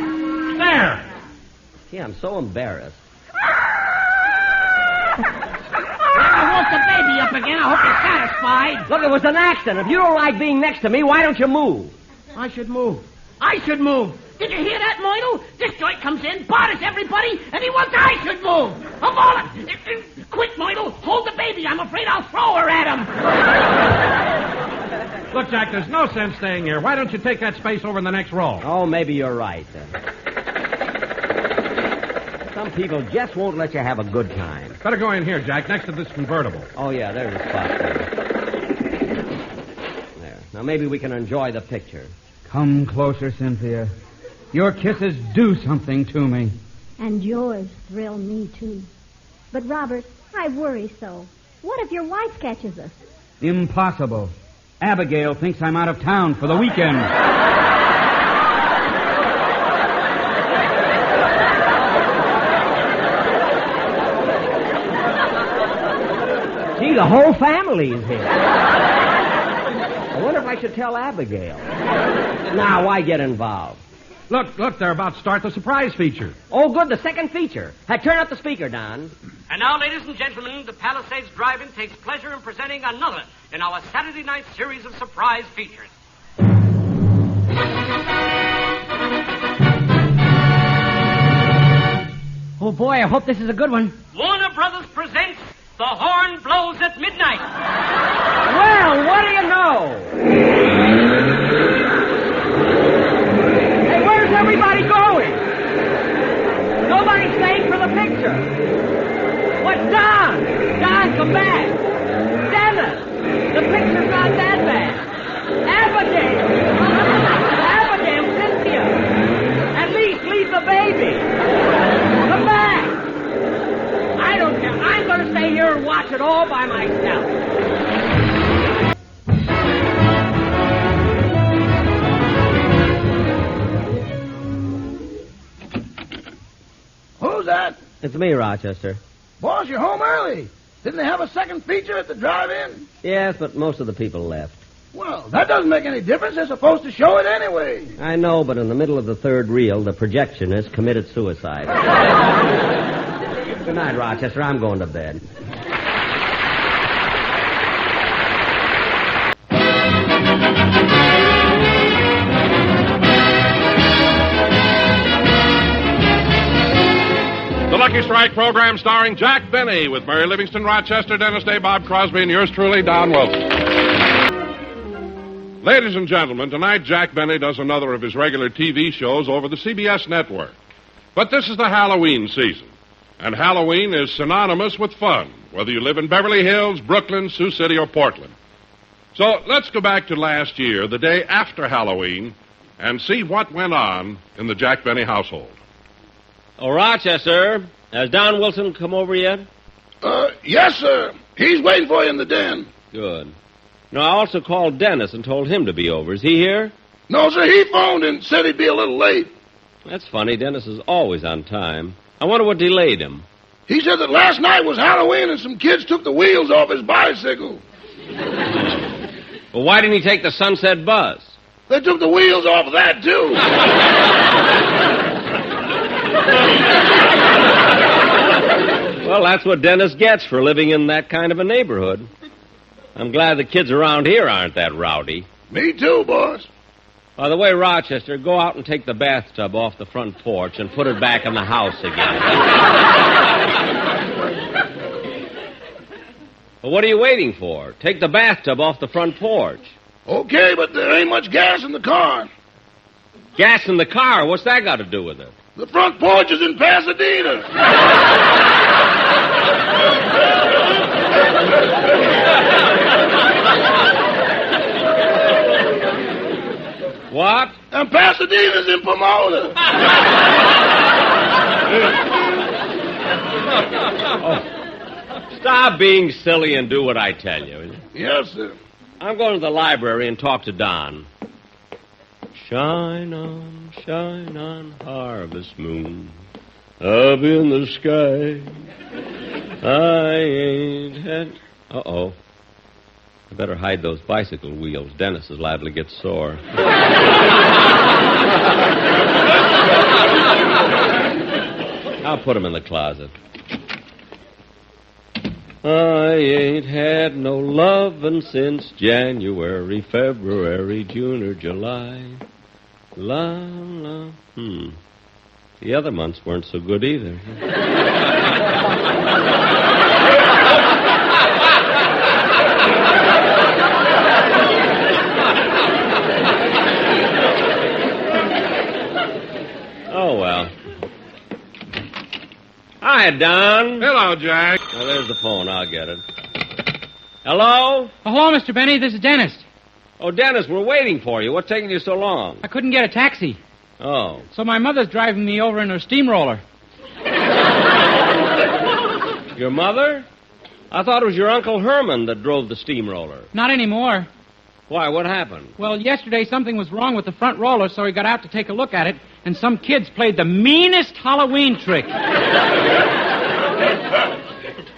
There. Gee, I'm so embarrassed. I woke the baby up again. I hope you're satisfied. Look, it was an accident. If you don't like being next to me, why don't you move? I should move. Did you hear that, Moidle? This joint comes in, bothers everybody, and he wants I should move. Of all quick, Moidle, hold the baby. I'm afraid I'll throw her at him. Look, Jack, there's no sense staying here. Why don't you take that space over in the next row? Oh, maybe you're right. Some people just won't let you have a good time. Better go in here, Jack, next to this convertible. Oh, yeah, there's a spot there. Now, maybe we can enjoy the picture. Come closer, Cynthia. Your kisses do something to me. And yours thrill me, too. But, Robert, I worry so. What if your wife catches us? Impossible. Abigail thinks I'm out of town for the weekend. Gee, the whole family is here. I wonder if I should tell Abigail. Now, why get involved? Look, they're about to start the surprise feature. Oh, good, the second feature. Turn up the speaker, Don. And now, ladies and gentlemen, the Palisades Drive-In takes pleasure in presenting another in our Saturday night series of surprise features. Oh, boy, I hope this is a good one. Warner Brothers presents The Horn Blows at Midnight. Well, what do you know? Hey, where's everybody going? Nobody's staying for the picture. What's Don? Don, come back. Dennis, the picture's not that bad. Abigail, Cynthia. At least leave the baby. Come back. I don't care. I'm going to stay here and watch it all by myself. Who's that? It's me, Rochester. Boss, you're home early. Didn't they have a second feature at the drive-in? Yes, but most of the people left. Well, that doesn't make any difference. They're supposed to show it anyway. I know, but in the middle of the third reel, the projectionist committed suicide. Good night, Rochester. I'm going to bed. The Lucky Strike program starring Jack Benny with Mary Livingston, Rochester, Dennis Day, Bob Crosby, and yours truly, Don Wilson. Ladies and gentlemen, tonight Jack Benny does another of his regular TV shows over the CBS network. But this is the Halloween season. And Halloween is synonymous with fun, whether you live in Beverly Hills, Brooklyn, Sioux City, or Portland. So let's go back to last year, the day after Halloween, and see what went on in the Jack Benny household. Oh, Rochester, has Don Wilson come over yet? Yes, sir. He's waiting for you in the den. Good. No, I also called Dennis and told him to be over. Is he here? No, sir. He phoned and said he'd be a little late. That's funny. Dennis is always on time. I wonder what delayed him. He said that last night was Halloween and some kids took the wheels off his bicycle. Well, why didn't he take the Sunset Bus? They took the wheels off of that, too. Well, that's what Dennis gets for living in that kind of a neighborhood. I'm glad the kids around here aren't that rowdy. Me too, boss. By the way, Rochester, go out and take the bathtub off the front porch and put it back in the house again. Well, what are you waiting for? Take the bathtub off the front porch. Okay, but there ain't much gas in the car. Gas in the car? What's that got to do with it? The front porch is in Pasadena. What? And Pasadena's in Pomona. Oh, stop being silly and do what I tell you. Yes, sir. I'm going to the library and talk to Don. Shine on, harvest moon, up in the sky. I ain't had... Uh-oh. I better hide those bicycle wheels. Dennis is liable to get sore. I'll put them in the closet. I ain't had no lovin' since January, February, June, or July. La, la, The other months weren't so good either. Oh, well. Hi, Don. Hello, Jack. Oh, there's the phone. I'll get it. Hello? Oh, hello, Mr. Benny. This is Dennis. Oh, Dennis, we're waiting for you. What's taking you so long? I couldn't get a taxi. Oh. So my mother's driving me over in her steamroller. Your mother? I thought it was your Uncle Herman that drove the steamroller. Not anymore. Why, what happened? Well, yesterday something was wrong with the front roller, so he got out to take a look at it, and some kids played the meanest Halloween trick.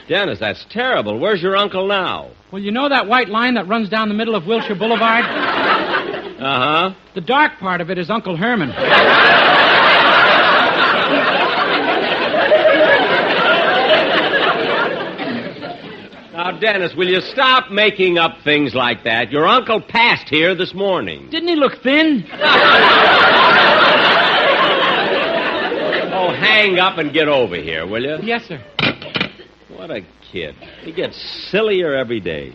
Dennis, that's terrible. Where's your uncle now? Well, you know that white line that runs down the middle of Wilshire Boulevard? Uh-huh. The dark part of it is Uncle Herman. Now, Dennis, will you stop making up things like that? Your uncle passed here this morning. Didn't he look thin? Oh, hang up and get over here, will you? Yes, sir. What a kid. He gets sillier every day.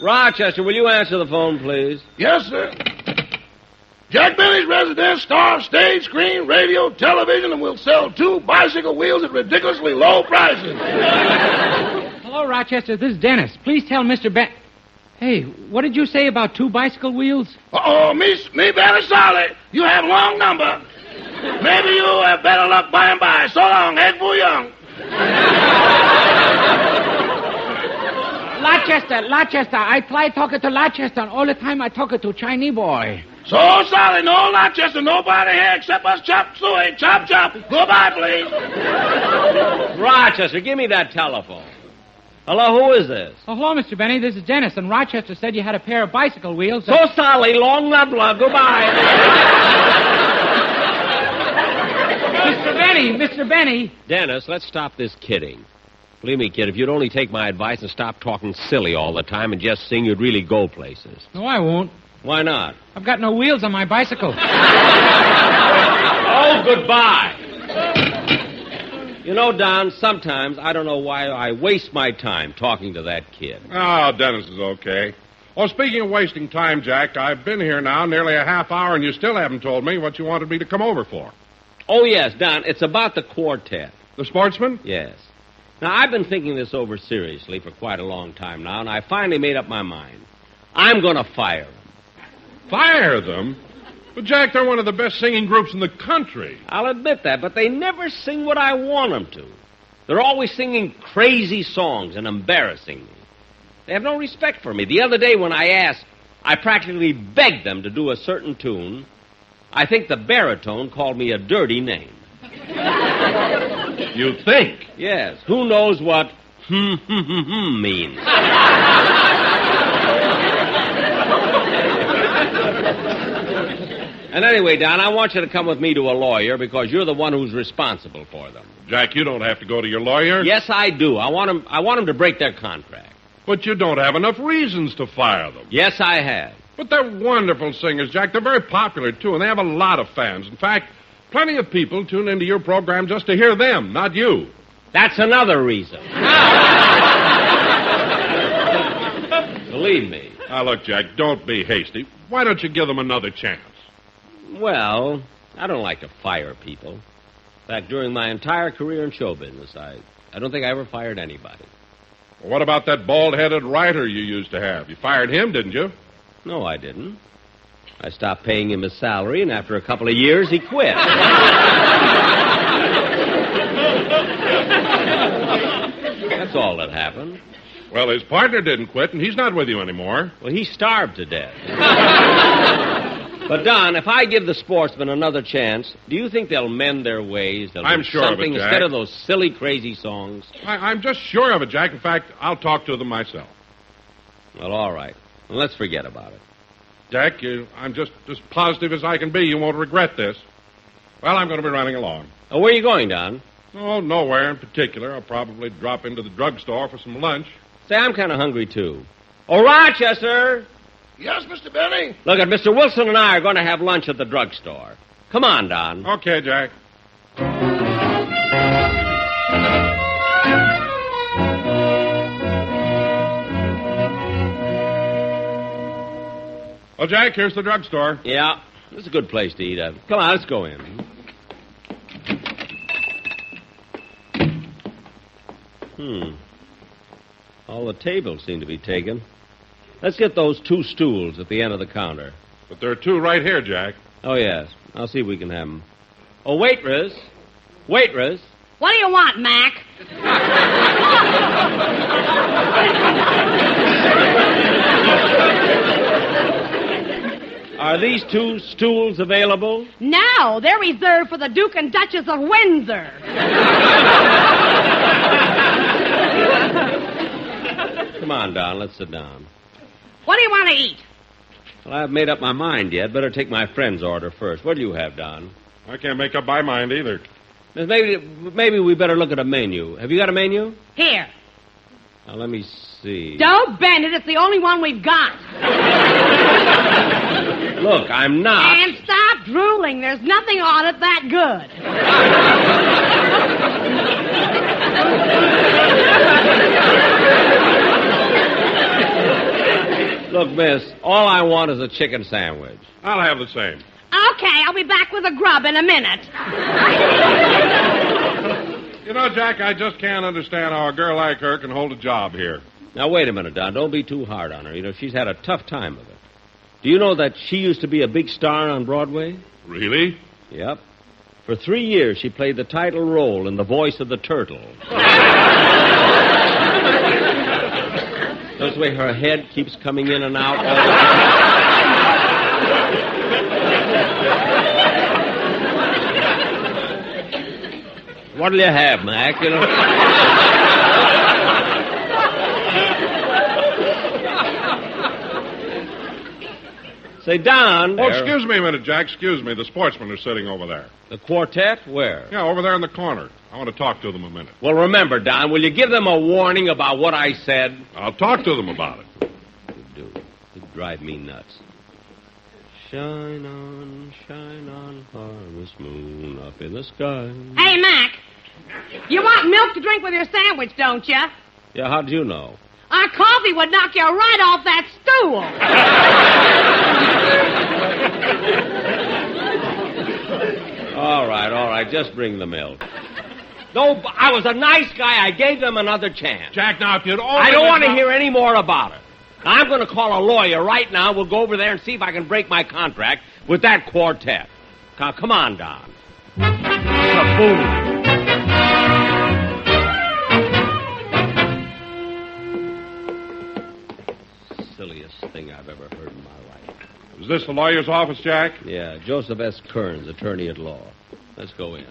Rochester, will you answer the phone, please? Yes, sir. Jack Benny's residence, star, stage, screen, radio, television, and we'll sell 2 bicycle wheels at ridiculously low prices. Hello, Rochester. This is Dennis. Please tell Mr. Hey, what did you say about 2 bicycle wheels? Uh-oh, me very sorry. You have long number. Maybe you have better luck by and by. So long, Egg Foo Young. Rochester. I try talking to Rochester, and all the time I talking to Chinese boy. So sorry, no Rochester, nobody here except us chop suey. Chop, chop. Goodbye, please. Rochester, give me that telephone. Hello, who is this? Oh, hello, Mr. Benny. This is Dennis, and Rochester said you had a pair of bicycle wheels. So sorry, long nubla. Goodbye. Mr. Benny. Dennis, let's stop this kidding. Believe me, kid, if you'd only take my advice and stop talking silly all the time and just sing, you'd really go places. No, I won't. Why not? I've got no wheels on my bicycle. Oh, goodbye. You know, Don, sometimes I don't know why I waste my time talking to that kid. Oh, Dennis is okay. Oh, speaking of wasting time, Jack, I've been here now nearly a half hour, and you still haven't told me what you wanted me to come over for. Oh, yes, Don, it's about the quartet. The Sportsmen? Yes. Now, I've been thinking this over seriously for quite a long time now, and I finally made up my mind. I'm going to fire them. Fire them? But, Jack, they're one of the best singing groups in the country. I'll admit that, but they never sing what I want them to. They're always singing crazy songs and embarrassing me. They have no respect for me. The other day when I asked, I practically begged them to do a certain tune. I think the baritone called me a dirty name. You think? Yes. Who knows what means? And anyway, Don, I want you to come with me to a lawyer because you're the one who's responsible for them. Jack, you don't have to go to your lawyer. Yes, I do. I want them to break their contract. But you don't have enough reasons to fire them. Yes, I have. But they're wonderful singers, Jack. They're very popular, too, and they have a lot of fans. In fact, plenty of people tune into your program just to hear them, not you. That's another reason. Believe me. Now, look, Jack, don't be hasty. Why don't you give them another chance? Well, I don't like to fire people. In fact, during my entire career in show business, I don't think I ever fired anybody. Well, what about that bald-headed writer you used to have? You fired him, didn't you? No, I didn't. I stopped paying him his salary, and after a couple of years, he quit. That's all that happened. Well, his partner didn't quit, and he's not with you anymore. Well, he starved to death. But, Don, if I give the Sportsmen another chance, do you think they'll mend their ways? They'll I'm do sure something of it, Jack. instead of those silly, crazy songs? I'm just sure of it, Jack. In fact, I'll talk to them myself. Well, all right. Well, let's forget about it. Jack, I'm just as positive as I can be you won't regret this. Well, I'm going to be running along. Oh, where are you going, Don? Oh, nowhere in particular. I'll probably drop into the drugstore for some lunch. Say, I'm kind of hungry, too. Oh, Rochester! Yes, Mr. Benny? Look, Mr. Wilson and I are going to have lunch at the drugstore. Come on, Don. Okay, Jack. Well, Jack, here's the drugstore. Yeah, this is a good place to eat. Come on, let's go in. All the tables seem to be taken. Let's get those 2 stools at the end of the counter. But there are 2 right here, Jack. Oh, yes. I'll see if we can have them. Oh, waitress. Waitress. What do you want, Mac? Are these 2 stools available? No, they're reserved for the Duke and Duchess of Windsor. Come on, Don. Let's sit down. What do you want to eat? Well, I haven't made up my mind yet. Better take my friend's order first. What do you have, Don? I can't make up my mind either. Maybe we better look at a menu. Have you got a menu? Here. Now, let me see. Don't bend it. It's the only one we've got. Look, I'm not. And stop drooling. There's nothing on it that good. Look, miss, all I want is a chicken sandwich. I'll have the same. Okay, I'll be back with a grub in a minute. You know, Jack, I just can't understand how a girl like her can hold a job here. Now, wait a minute, Don. Don't be too hard on her. You know, she's had a tough time of it. Do you know that she used to be a big star on Broadway? Really? Yep. For 3 years, she played the title role in The Voice of the Turtle. Notice the way her head keeps coming in and out all the time. What'll you have, Mac? You know? Say, Don. Oh, excuse me a minute, Jack. Excuse me. The Sportsmen are sitting over there. The quartet? Where? Yeah, over there in the corner. I want to talk to them a minute. Well, remember, Don, will you give them a warning about what I said? I'll talk to them about it. You do. You drive me nuts. Shine on, harvest moon up in the sky. Hey, Mac. You want milk to drink with your sandwich, don't you? Yeah, how do you know? Our coffee would knock you right off that stool. All right. Just bring the milk. No, I was a nice guy. I gave them another chance. Jack, now, if you'd only... I don't want to hear any more about it. I'm going to call a lawyer right now. We'll go over there and see if I can break my contract with that quartet. Now, come on, Don. Kaboom. Silliest thing I've ever heard in my life. Is this the lawyer's office, Jack? Yeah, Joseph S. Kearns, attorney at law. Let's go in.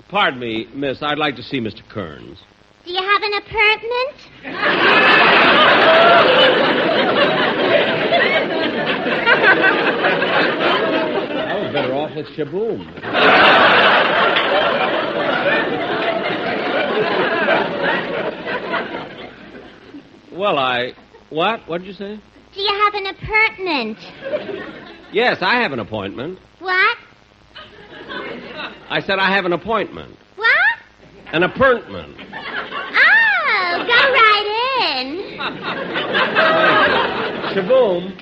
Pardon me, miss. I'd like to see Mr. Kearns. Do you have an apartment? I was better off with Shaboom. Well, What? What did you say? Do you have an apartment? Yes, I have an appointment. What? I said I have an appointment. What? An appointment. Oh, go right in. Shaboom.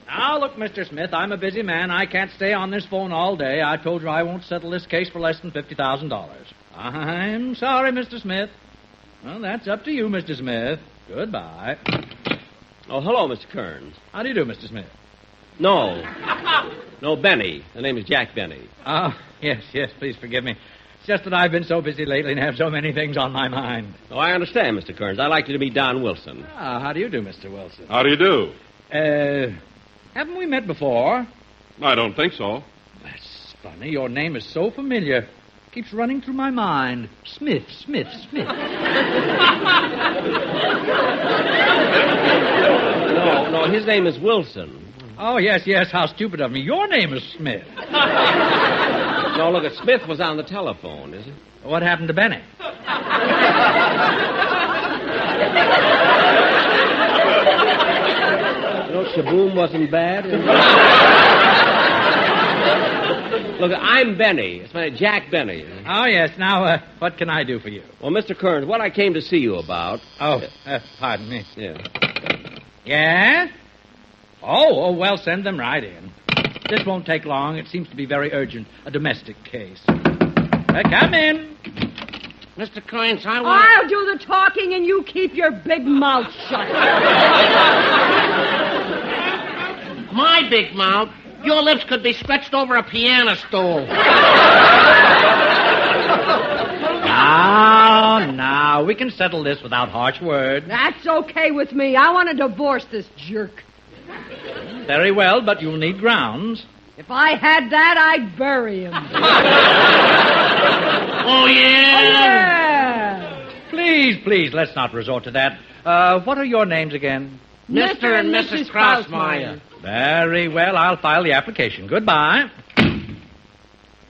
Now, look, Mr. Smith, I'm a busy man. I can't stay on this phone all day. I told you I won't settle this case for less than $50,000. I'm sorry, Mr. Smith. Well, that's up to you, Mr. Smith. Goodbye. Oh, hello, Mr. Kearns. How do you do, Mr. Smith? No, Benny. The name is Jack Benny. Oh, yes, please forgive me. It's just that I've been so busy lately and have so many things on my mind. Oh, I understand, Mr. Kearns. I'd like you to meet Don Wilson. Ah, how do you do, Mr. Wilson? How do you do? Haven't we met before? I don't think so. That's funny. Your name is so familiar. Keeps running through my mind. Smith. No, his name is Wilson. Oh, yes, how stupid of me. Your name is Smith. No, look, Smith was on the telephone, is it? What happened to Benny? Shaboom wasn't bad. Look, I'm Benny. It's my Jack Benny. Oh, yes. Now, what can I do for you? Well, Mr. Kearns, what I came to see you about... Pardon me. Yeah. Yeah? Oh, well, send them right in. This won't take long. It seems to be very urgent. A domestic case. Come in. Mr. Kearns, I'll do the talking and you keep your big mouth shut. My big mouth? Your lips could be stretched over a piano stool. Now, we can settle this without harsh words. That's okay with me. I want to divorce this jerk. Very well, but you'll need grounds. If I had that, I'd bury him. Oh, yeah? Please, let's not resort to that. What are your names again? Mr. and Mrs. Krausmeyer. Very well, I'll file the application. Goodbye.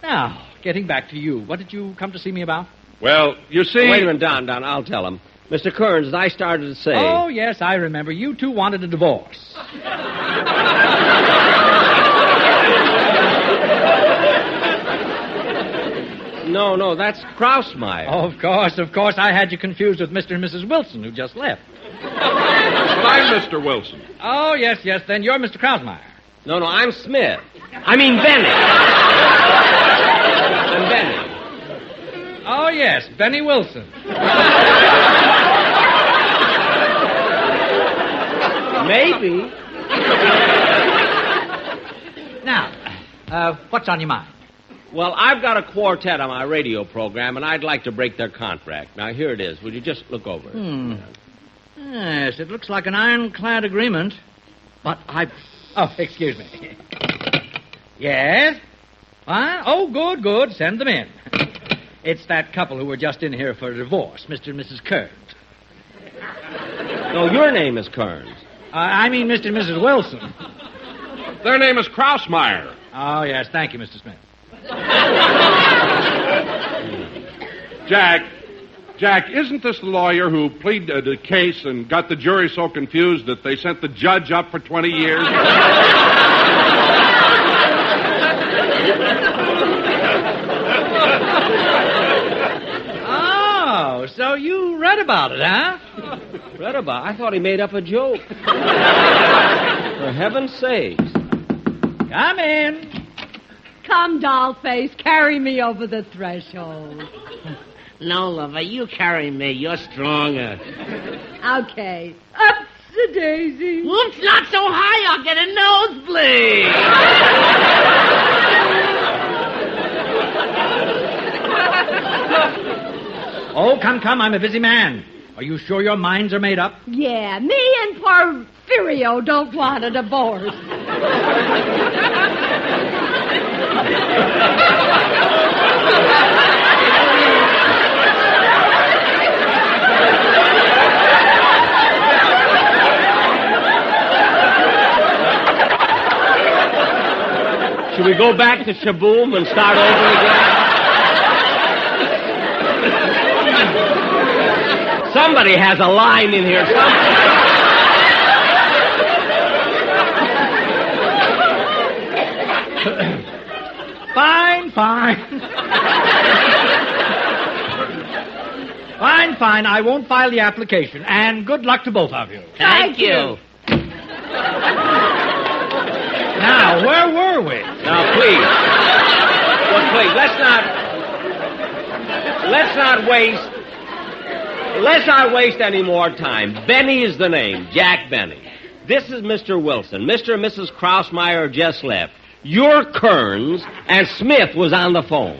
Now, getting back to you. What did you come to see me about? Well, you see... Wait a minute, Don, I'll tell him. Mr. Kearns, as I started to say... Oh, yes, I remember. You two wanted a divorce. No, that's Krausmeyer. Of course. I had you confused with Mr. and Mrs. Wilson, who just left. I'm Mr. Wilson. Oh, yes, then you're Mr. Krausmeyer. No, I'm Smith. I mean Benny. I'm Benny. Oh, yes, Benny Wilson. Maybe. Now, what's on your mind? Well, I've got a quartet on my radio program, and I'd like to break their contract. Now, here it is. Would you just look over it? Yes, it looks like an ironclad agreement. But Oh, excuse me. Yes? Huh? Oh, good. Send them in. It's that couple who were just in here for a divorce, Mr. and Mrs. Kearns. No, your name is Kearns. I mean Mr. and Mrs. Wilson. Their name is Krausmeyer. Oh, yes. Thank you, Mr. Smith. Jack, isn't this the lawyer who pleaded the case and got the jury so confused that they sent the judge up for 20 years? Oh, so you read about it, huh? Read about it? I thought he made up a joke. For heaven's sakes. Come in. Come, dollface, carry me over the threshold. No, lover, you carry me. You're stronger. Okay. Upsy-daisy. Oops, not so high. I'll get a nosebleed. Oh, come, I'm a busy man. Are you sure your minds are made up? Yeah, me and Porfirio don't want a divorce. Should we go back to Shaboom and start over again? Somebody has a line in here somewhere. Fine. Fine. I won't file the application. And good luck to both of you. Thank you. Now, where were we? Now, please. Well, please, let's not waste any more time. Benny is the name, Jack Benny. This is Mr. Wilson. Mr. and Mrs. Krausmeyer just left. You're Kearns, and Smith was on the phone.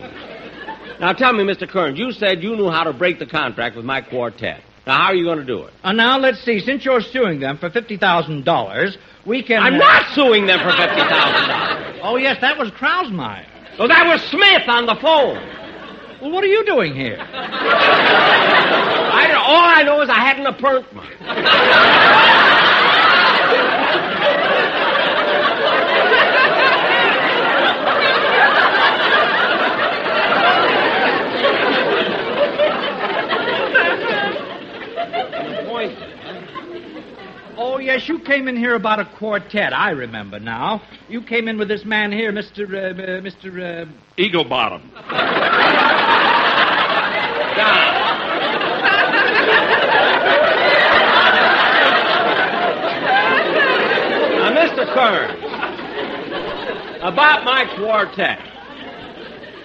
Now, tell me, Mr. Kearns, you said you knew how to break the contract with my quartet. Now, how are you going to do it? Now, let's see. Since you're suing them for $50,000, we can... I'm not suing them for $50,000. Oh, yes, that was Krausmeyer. Oh, that was Smith on the phone. Well, what are you doing here? All I know is I had an appointment. Oh, yes, you came in here about a quartet. I remember now. You came in with this man here, Mr. Eagle Bottom. Now, Mr. Kearns, about my quartet.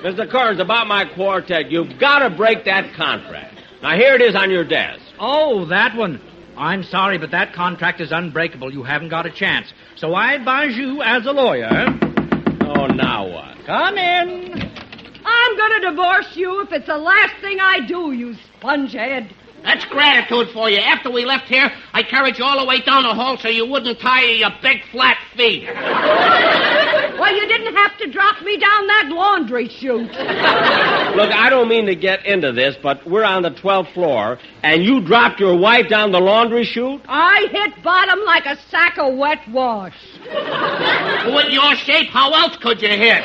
Mr. Kearns, about my quartet, you've got to break that contract. Now, here it is on your desk. Oh, that one. I'm sorry, but that contract is unbreakable. You haven't got a chance. So I advise you as a lawyer... Oh, now what? Come in. I'm going to divorce you if it's the last thing I do, you spongehead. That's gratitude for you. After we left here, I carried you all the way down the hall so you wouldn't tire your big flat feet. Well, you didn't have to drop me down that laundry chute. Look, I don't mean to get into this, but we're on the 12th floor, and you dropped your wife down the laundry chute? I hit bottom like a sack of wet wash. With your shape, how else could you hit?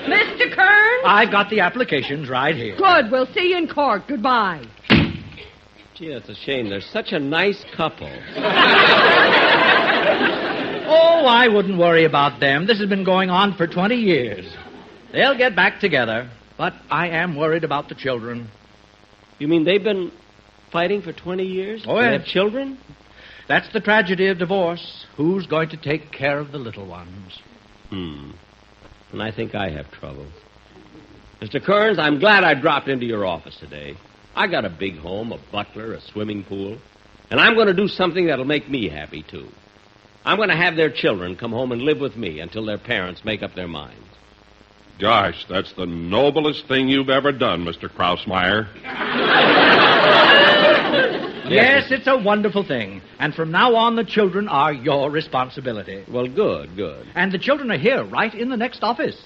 Mr. Kearns? I've got the applications right here. Good. We'll see you in court. Goodbye. Gee, that's a shame. They're such a nice couple. Oh, I wouldn't worry about them. This has been going on for 20 years. They'll get back together, but I am worried about the children. You mean they've been fighting for 20 years? Oh, They yes. have children? That's the tragedy of divorce. Who's going to take care of the little ones? And I think I have trouble. Mr. Kearns, I'm glad I dropped into your office today. I got a big home, a butler, a swimming pool, and I'm going to do something that'll make me happy, too. I'm going to have their children come home and live with me until their parents make up their minds. Gosh, that's the noblest thing you've ever done, Mr. Krausmeyer. Yes, it's a wonderful thing. And from now on, the children are your responsibility. Well, good. And the children are here, right in the next office.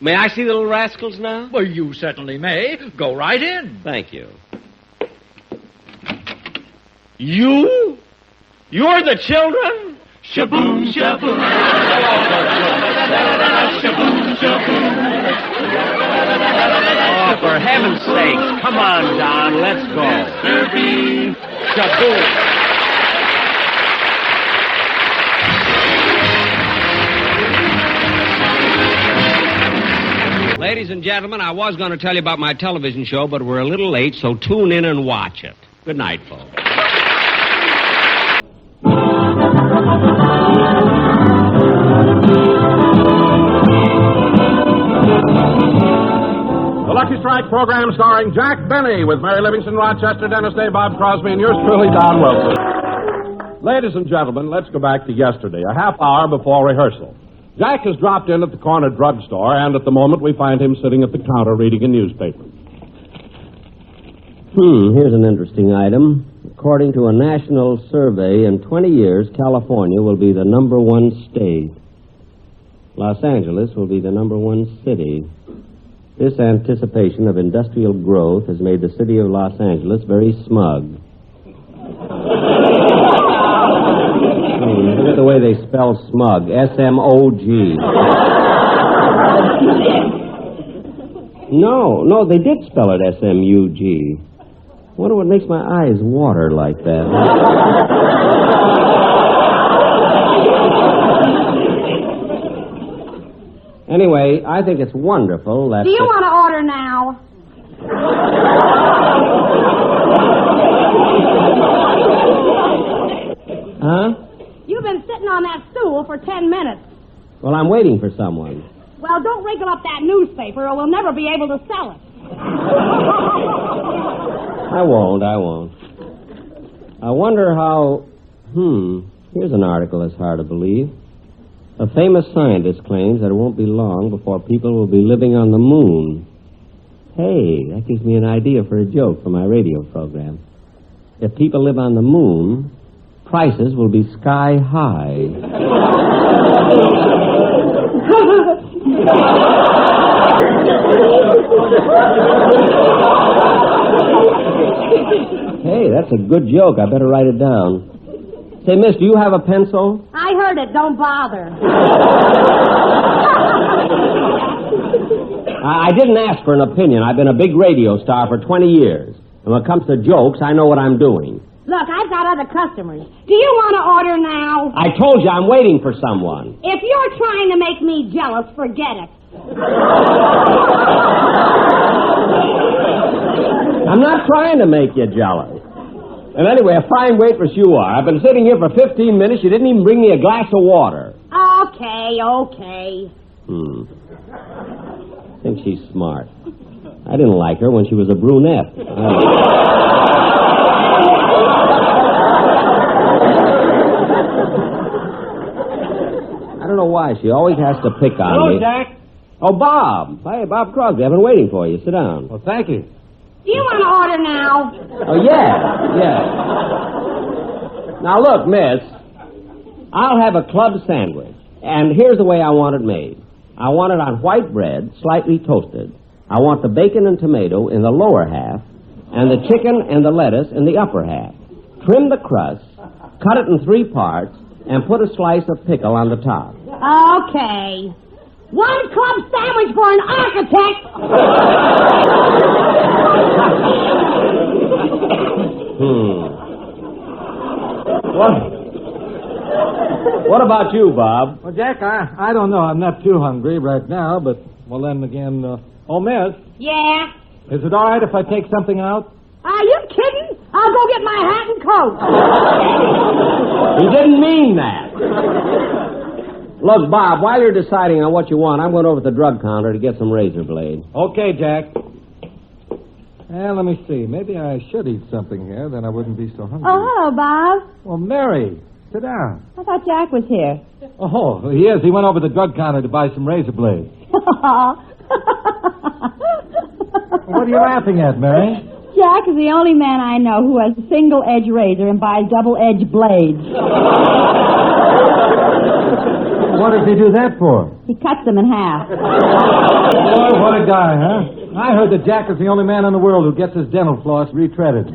May I see the little rascals now? Well, you certainly may. Go right in. Thank you. You? You're the children? Shaboom, shaboom. Shaboom, shaboom. Oh, for heaven's sakes. Come on, Don. Let's go. Shaboom. Ladies and gentlemen, I was going to tell you about my television show, but we're a little late, so tune in and watch it. Good night, folks. Strike program starring Jack Benny with Mary Livingston, Rochester, Dennis Day, Bob Crosby, and yours truly, Don Wilson. Ladies and gentlemen, let's go back to yesterday, a half hour before rehearsal. Jack has dropped in at the corner drugstore, and at the moment we find him sitting at the counter reading a newspaper. Here's an interesting item. According to a national survey, in 20 years, California will be the number one state. Los Angeles will be the number one city. This anticipation of industrial growth has made the city of Los Angeles very smug. Look at the way they spell smug. S-M-O-G. No, they did spell it S-M-U-G. Wonder what makes my eyes water like that. Anyway, I think it's wonderful that... Do you want to order now? Huh? You've been sitting on that stool for 10 minutes. Well, I'm waiting for someone. Well, don't wrinkle up that newspaper or we'll never be able to sell it. I won't. I wonder how... Here's an article that's hard to believe. A famous scientist claims that it won't be long before people will be living on the moon. Hey, that gives me an idea for a joke for my radio program. If people live on the moon, prices will be sky high. Hey, that's a good joke. I better write it down. Say, miss, do you have a pencil? I heard it. Don't bother. I didn't ask for an opinion. I've been a big radio star for 20 years. And when it comes to jokes, I know what I'm doing. Look, I've got other customers. Do you want to order now? I told you I'm waiting for someone. If you're trying to make me jealous, forget it. I'm not trying to make you jealous. And anyway, a fine waitress you are. I've been sitting here for 15 minutes. You didn't even bring me a glass of water. Okay. I think she's smart. I didn't like her when she was a brunette. I don't know why. She always has to pick on me. Hello, Jack. Oh, Bob. Hey, Bob Crosby. I've been waiting for you. Sit down. Well, thank you. Do you want to order now? Oh, yeah. Now, look, miss. I'll have a club sandwich. And here's the way I want it made. I want it on white bread, slightly toasted. I want the bacon and tomato in the lower half, and the chicken and the lettuce in the upper half. Trim the crust, cut it in 3 parts, and put a slice of pickle on the top. Okay. 1 club sandwich for an architect. What about you, Bob? Well, Jack, I don't know. I'm not too hungry right now, but, well, then again, miss. Yeah? Is it all right if I take something out? Are you kidding? I'll go get my hat and coat. He didn't mean that. Look, Bob, while you're deciding on what you want, I'm going over to the drug counter to get some razor blades. Okay, Jack. Well, let me see. Maybe I should eat something here, then I wouldn't be so hungry. Oh, hello, Bob. Well, Mary, sit down. I thought Jack was here. Oh, he is. He went over to the drug counter to buy some razor blades. What are you laughing at, Mary? Jack is the only man I know who has a single-edge razor and buys double-edge blades. What does he do that for? He cuts them in half. Boy, what a guy, huh? I heard that Jack is the only man in the world who gets his dental floss retreaded.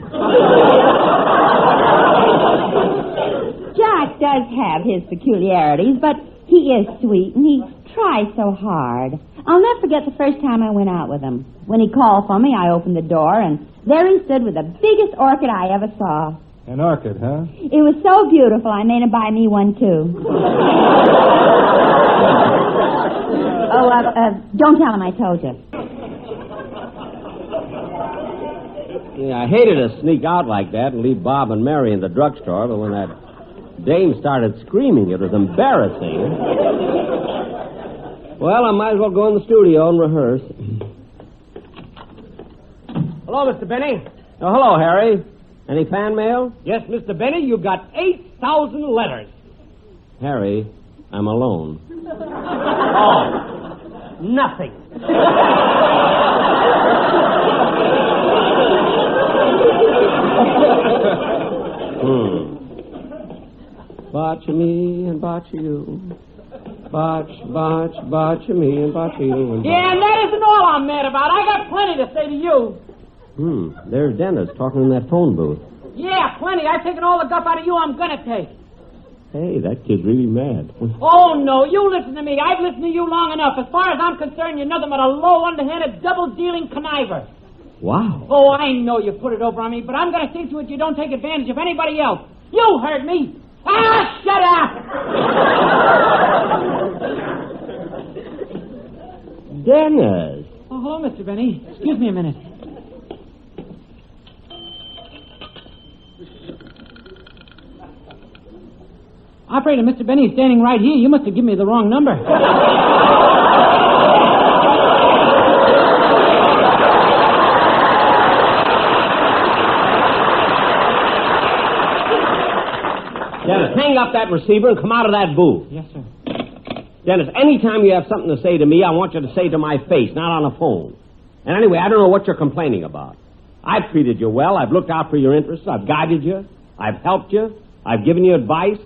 Jack does have his peculiarities, but he is sweet, and he tries so hard. I'll never forget the first time I went out with him. When he called for me, I opened the door, and there he stood with the biggest orchid I ever saw. An orchid, huh? It was so beautiful, I made him buy me one, too. Don't tell him I told you. Yeah, I hated to sneak out like that and leave Bob and Mary in the drugstore, but when that dame started screaming, it was embarrassing. Well, I might as well go in the studio and rehearse. Hello, Mr. Benny. Oh, hello, Harry. Any fan mail? Yes, Mr. Benny, you got 8,000 letters. Harry, I'm alone. Oh, nothing. Botch me and botch you. Botch me and botch you. And Yeah, and that isn't all I'm mad about. I got plenty to say to you. There's Dennis talking in that phone booth. Yeah, plenty. I've taken all the guff out of you I'm gonna take. Hey, that kid's really mad. Oh, no, you listen to me. I've listened to you long enough. As far as I'm concerned, you're nothing but a low, underhanded, double-dealing conniver. Wow. Oh, I know you put it over on me, but I'm going to see to it you don't take advantage of anybody else. You heard me. Ah, shut up! Dennis. Oh, hello, Mr. Benny. Excuse me a minute. Operator, Mr. Benny is standing right here. You must have given me the wrong number. Dennis, hang up that receiver and come out of that booth. Yes, sir. Dennis, anytime you have something to say to me, I want you to say to my face, not on the phone. And anyway, I don't know what you're complaining about. I've treated you well. I've looked out for your interests. I've guided you. I've helped you. I've given you advice.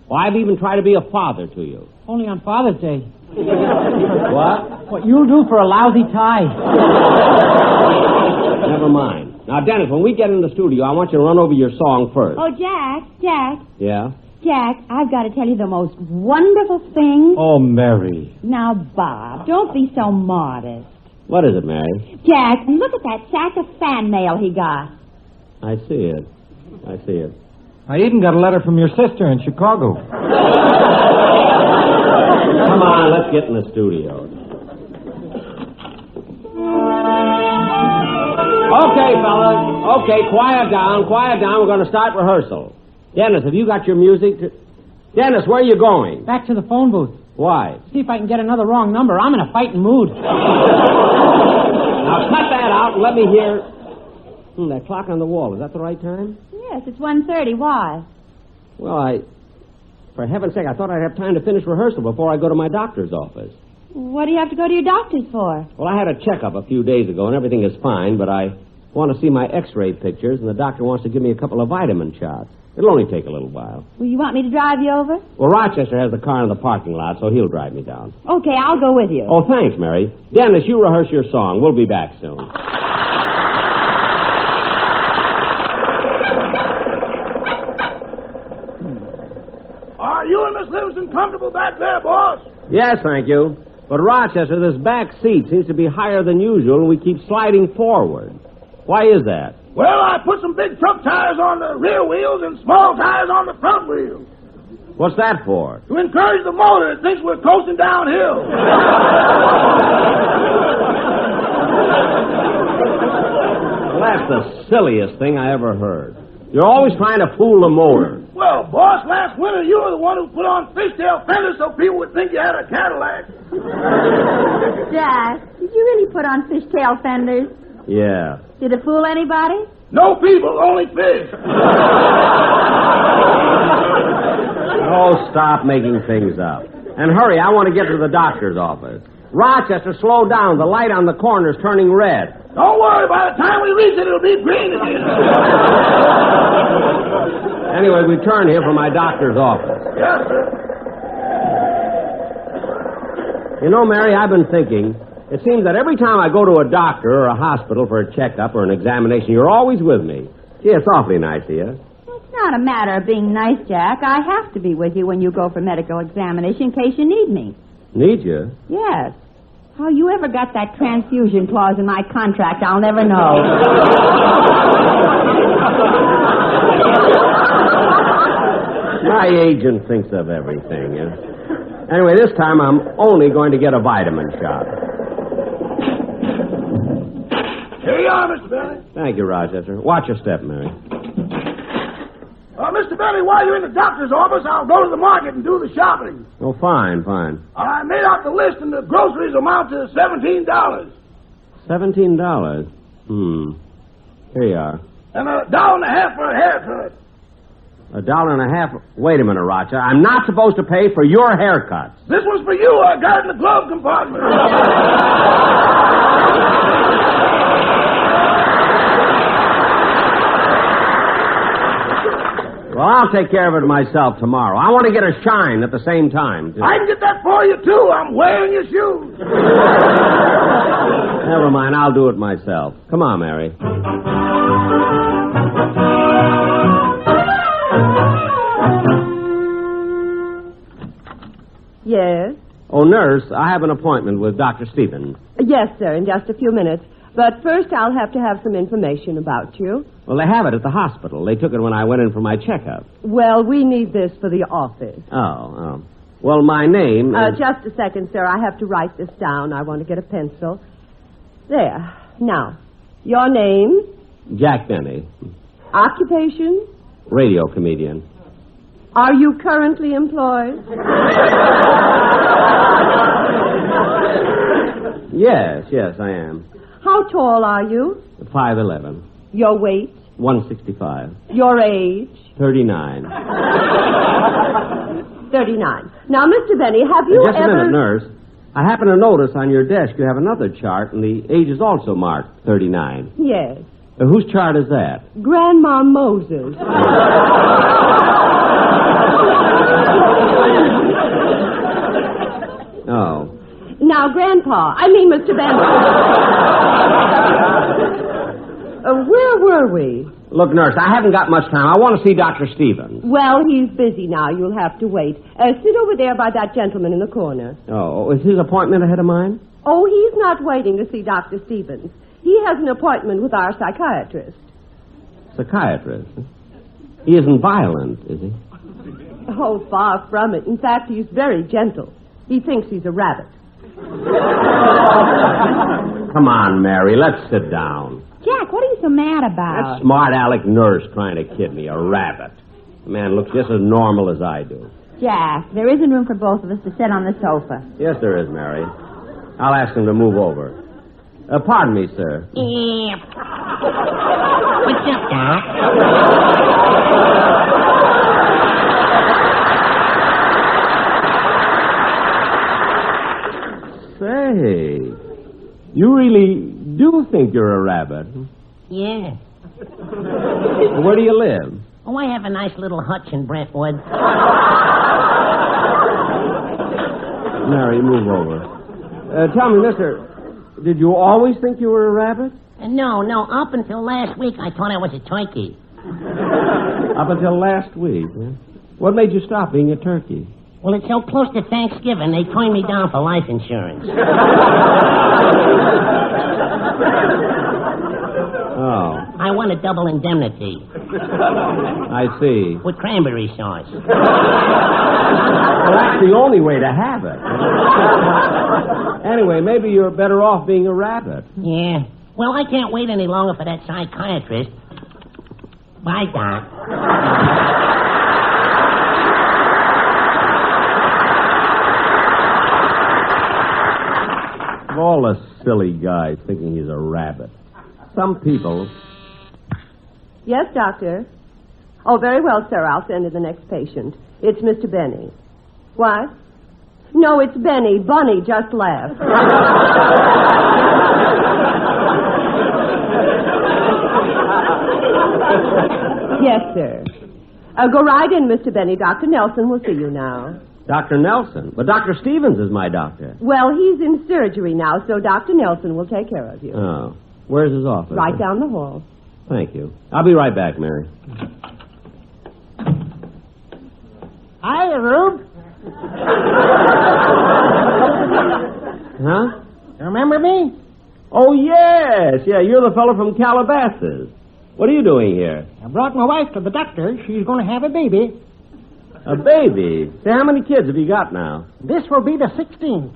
Well, I've even tried to be a father to you. Only on Father's Day. What? What you'll do for a lousy tie. Never mind. Now, Dennis, when we get in the studio, I want you to run over your song first. Oh, Jack. Yeah? Jack, I've got to tell you the most wonderful thing. Oh, Mary. Now, Bob, don't be so modest. What is it, Mary? Jack, look at that sack of fan mail he got. I see it. I even got a letter from your sister in Chicago. Come on, let's get in the studio. Okay, fellas. Okay, quiet down. We're going to start rehearsal. Dennis, have you got your music? Dennis, where are you going? Back to the phone booth. Why? See if I can get another wrong number. I'm in a fighting mood. Now, cut that out and let me hear... that clock on the wall. Is that the right time? Yes, it's 1:30. Why? Well, for heaven's sake, I thought I'd have time to finish rehearsal before I go to my doctor's office. What do you have to go to your doctor's for? Well, I had a checkup a few days ago, and everything is fine, but I want to see my x-ray pictures, and the doctor wants to give me a couple of vitamin shots. It'll only take a little while. Well, you want me to drive you over? Well, Rochester has the car in the parking lot, so he'll drive me down. Okay, I'll go with you. Oh, thanks, Mary. Dennis, you rehearse your song. We'll be back soon. Are you and Miss Livingston comfortable back there, boss? Yes, thank you. But, Rochester, this back seat seems to be higher than usual, and we keep sliding forward. Why is that? Well, I put some big truck tires on the rear wheels and small tires on the front wheels. What's that for? To encourage the motor. It thinks we're coasting downhill. Well, that's the silliest thing I ever heard. You're always trying to fool the motor. Well, boss, last winter you were the one who put on fishtail fenders so people would think you had a Cadillac. Jack, did you really put on fishtail fenders? Yeah. Did it fool anybody? No people, only fish. Oh, stop making things up. And hurry, I want to get to the doctor's office. Rochester, slow down. The light on the corner's turning red. Don't worry, by the time we reach it, it'll be green again. Anyway, we turn here for my doctor's office. Yes, sir. You know, Mary, I've been thinking, it seems that every time I go to a doctor or a hospital for a checkup or an examination, you're always with me. Gee, it's awfully nice of you. It's not a matter of being nice, Jack. I have to be with you when you go for medical examination in case you need me. Need you? Yes. How you ever got that transfusion clause in my contract, I'll never know. My agent thinks of everything. Anyway, this time I'm only going to get a vitamin shot. Here you are, Mr. Benny. Thank you, Rochester. Watch your step, Mary. Mr. Benny, while you're in the doctor's office, I'll go to the market and do the shopping. Oh, fine. I made out the list, and the groceries amount to $17. $17? Here you are. And $1.50 for a haircut. $1.50? Wait a minute, Roger. I'm not supposed to pay for your haircuts. This was for you. I got it in the glove compartment. Well, I'll take care of it myself tomorrow. I want to get a shine at the same time. I can get that for you, too. I'm wearing your shoes. Never mind. I'll do it myself. Come on, Mary. Yes? Oh, nurse, I have an appointment with Dr. Stevens. Yes, sir, in just a few minutes. But first I'll have to have some information about you. Well, they have it at the hospital. They took it when I went in for my checkup. Well, we need this for the office. Oh. Well, my name is... Just a second, sir. I have to write this down. I want to get a pencil. There. Now, your name? Jack Benny. Occupation? Radio comedian. Are you currently employed? Yes, I am. How tall are you? 5'11". Your weight? 165. Your age? 39. 39. Now, Mr. Benny, have you Just a minute, nurse. I happen to notice on your desk you have another chart, and the age is also marked 39. Yes. Whose chart is that? Grandma Moses. Oh. Now, Mr. Benny. Where were we? Look, nurse, I haven't got much time. I want to see Dr. Stevens. Well, he's busy now. You'll have to wait. Sit over there by that gentleman in the corner. Oh, is his appointment ahead of mine? Oh, he's not waiting to see Dr. Stevens. He has an appointment with our psychiatrist. Psychiatrist? He isn't violent, is he? Oh, far from it. In fact, he's very gentle. He thinks he's a rabbit. Come on, Mary, let's sit down. Jack, what are you so mad about? That smart aleck nurse trying to kid me, a rabbit. The man looks just as normal as I do. Jack, there isn't room for both of us to sit on the sofa. Yes, there is, Mary. I'll ask him to move over. Pardon me, sir. What's up, Doc? Say, you really do think you're a rabbit? Yeah. Where do you live? Oh, I have a nice little hutch in Brentwood. Mary, move over. Tell me, mister, did you always think you were a rabbit? No. Up until last week, I thought I was a turkey. Up until last week, huh? What made you stop being a turkey? Well, it's so close to Thanksgiving, they turned me down for life insurance. Oh. I want a double indemnity. I see. With cranberry sauce. Well, that's the only way to have it. Anyway, maybe you're better off being a rabbit. Yeah. Well, I can't wait any longer for that psychiatrist. Bye, Doc. Of all the silly guys thinking he's a rabbit. Some people... Yes, doctor. Oh, very well, sir. I'll send in the next patient. It's Mr. Benny. What? No, it's Benny. Bunny just laughed. Yes, sir. Go right in, Mr. Benny. Dr. Nelson will see you now. Dr. Nelson? But Dr. Stevens is my doctor. Well, he's in surgery now, so Dr. Nelson will take care of you. Oh. Where's his office? Right down the hall. Thank you. I'll be right back, Mary. Hi, Rube. Huh? You remember me? Oh, yes. Yeah, you're the fellow from Calabasas. What are you doing here? I brought my wife to the doctor. She's going to have a baby. A baby? Say, how many kids have you got now? This will be the 16th.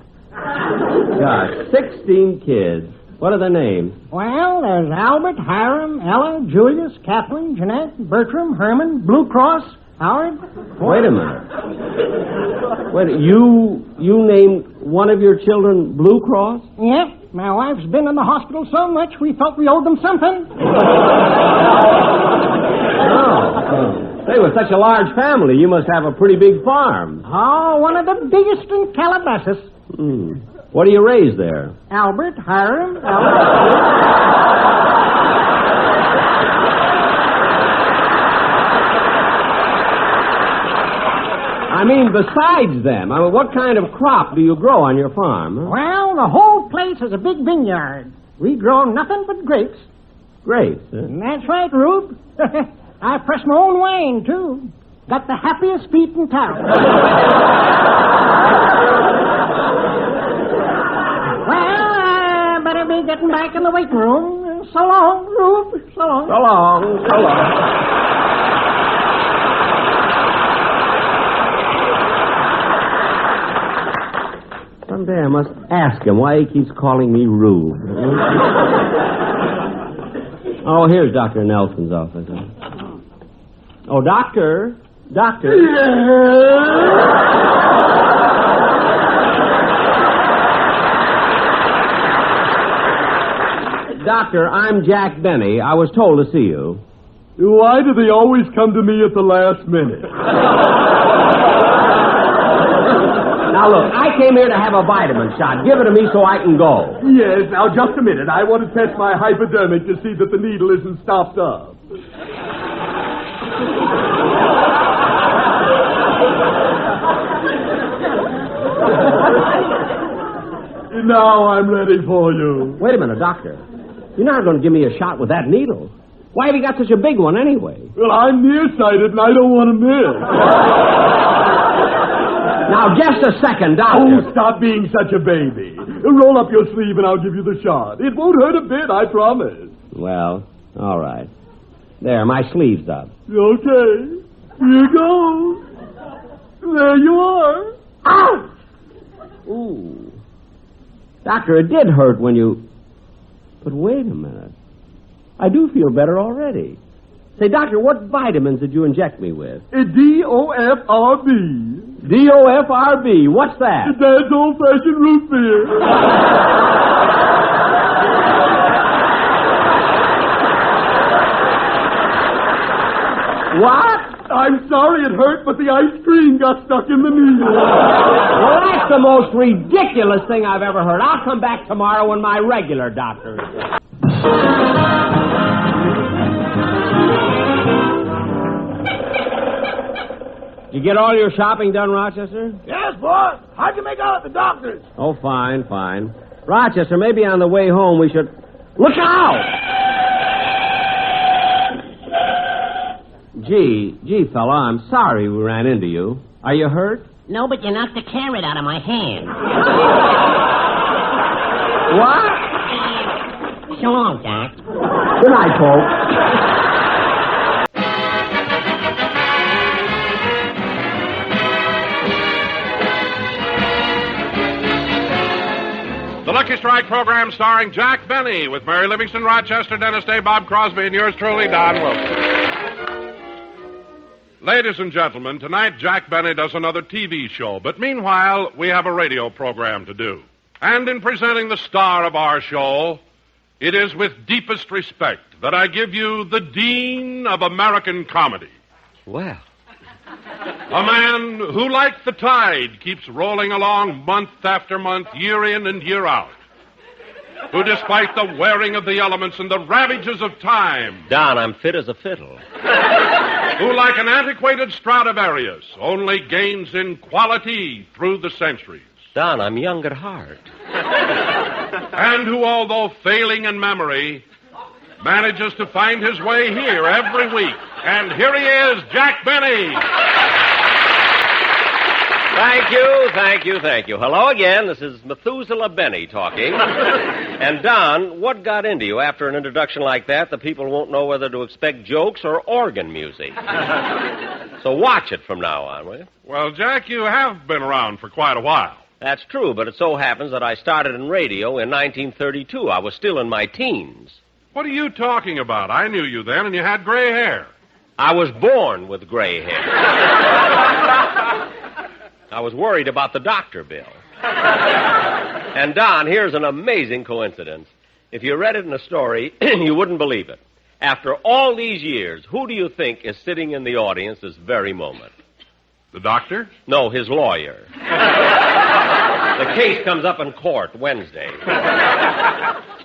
Gosh, 16 kids. What are their names? Well, there's Albert, Hiram, Ella, Julius, Kathleen, Jeanette, Bertram, Herman, Blue Cross, Howard. Wait a minute. Wait, you named one of your children Blue Cross? Yep. My wife's been in the hospital so much we thought we owed them something. Say, with such a large family, you must have a pretty big farm. Oh, one of the biggest in Calabasas. What do you raise there? Albert, Hiram, I mean, besides them, what kind of crop do you grow on your farm? Huh? Well, the whole place is a big vineyard. We grow nothing but grapes. Grapes, huh? That's right, Rube. I press my own wine, too. Got the happiest feet in town. Well, I better be getting back in the waiting room. So long, Rube. So long. So long, so long. Someday I must ask him why he keeps calling me Rube. Oh, here's Dr. Nelson's office. Oh, Doctor. Doctor. Doctor, I'm Jack Benny. I was told to see you. Why do they always come to me at the last minute? Now, look, I came here to have a vitamin shot. Give it to me so I can go. Yes, now, just a minute. I want to test my hypodermic to see that the needle isn't stopped up. Now I'm ready for you. Wait a minute, Doctor. You're not going to give me a shot with that needle. Why have you got such a big one anyway? Well, I'm nearsighted and I don't want to miss. Now, just a second, Doctor. Oh, stop being such a baby. Roll up your sleeve and I'll give you the shot. It won't hurt a bit, I promise. Well, all right. There, my sleeve's up. Okay. Here goes. There you are. Ouch! Ooh. Doctor, it did hurt when you... But wait a minute. I do feel better already. Say, Doctor, what vitamins did you inject me with? D-O-F-R-B. D-O-F-R-B. What's that? That's old-fashioned root beer. What? I'm sorry it hurt, but the ice cream got stuck in the needle. Well, that's the most ridiculous thing I've ever heard. I'll come back tomorrow when my regular doctor is there. Did you get all your shopping done, Rochester? Yes, boss. How'd you make out at the doctor's? Oh, fine, fine. Rochester, maybe on the way home we should... Look out! Gee, fella, I'm sorry we ran into you. Are you hurt? No, but you knocked the carrot out of my hand. What? So long, Doc. Good night, folks. The Lucky Strike program starring Jack Benny with Mary Livingston, Rochester, Dennis Day, Bob Crosby, and yours truly, Don Wilson. Ladies and gentlemen, tonight Jack Benny does another TV show, but meanwhile, we have a radio program to do. And in presenting the star of our show, it is with deepest respect that I give you the Dean of American Comedy. Well. A man who, like the tide, keeps rolling along month after month, year in and year out. Who, despite the wearing of the elements and the ravages of time... Don, I'm fit as a fiddle. Who, like an antiquated Stradivarius, only gains in quality through the centuries. Don, I'm young at heart. And who, although failing in memory, manages to find his way here every week. And here he is, Jack Benny. Thank you. Hello again. This is Methuselah Benny talking. And, Don, what got into you? After an introduction like that, the people won't know whether to expect jokes or organ music. So watch it from now on, will you? Well, Jack, you have been around for quite a while. That's true, but it so happens that I started in radio in 1932. I was still in my teens. What are you talking about? I knew you then, and you had gray hair. I was born with gray hair. I was worried about the doctor bill. And, Don, here's an amazing coincidence. If you read it in a story, you wouldn't believe it. After all these years, who do you think is sitting in the audience this very moment? The doctor? No, his lawyer. The case comes up in court Wednesday.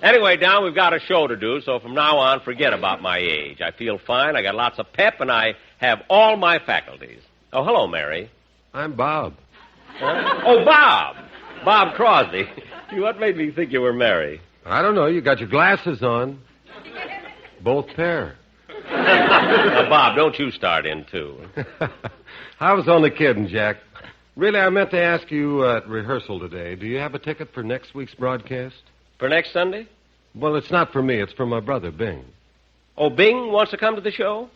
Anyway, Don, we've got a show to do, so from now on, forget about my age. I feel fine, I got lots of pep, and I have all my faculties. Oh, hello, Mary. I'm Bob. Oh, Bob. Bob Crosby. What made me think you were Mary? I don't know. You got your glasses on. Both pair. Now, Bob, don't you start in, too. I was only kidding, Jack. Really, I meant to ask you at rehearsal today. Do you have a ticket for next week's broadcast? For next Sunday? Well, it's not for me. It's for my brother, Bing. Oh, Bing wants to come to the show?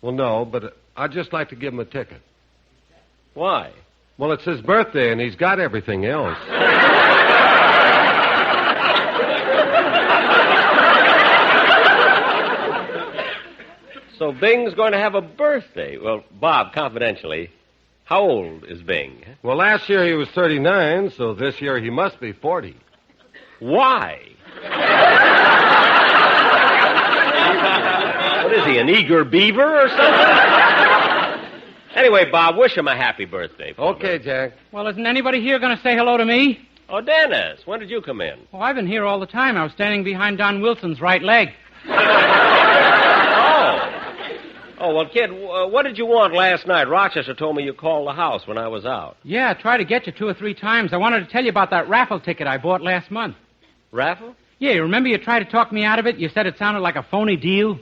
Well, no, but I'd just like to give him a ticket. Why? Well, it's his birthday, and he's got everything else. So Bing's going to have a birthday. Well, Bob, confidentially, how old is Bing? Well, last year he was 39, so this year he must be 40. Why? What is he, an eager beaver or something? Anyway, Bob, wish him a happy birthday. Okay, Jack. Well, isn't anybody here going to say hello to me? Oh, Dennis, when did you come in? Oh, I've been here all the time. I was standing behind Don Wilson's right leg. Oh, well, kid, what did you want last night? Rochester told me you called the house when I was out. Yeah, I tried to get you 2 or 3 times. I wanted to tell you about that raffle ticket I bought last month. Raffle? Yeah, you remember you tried to talk me out of it? You said it sounded like a phony deal?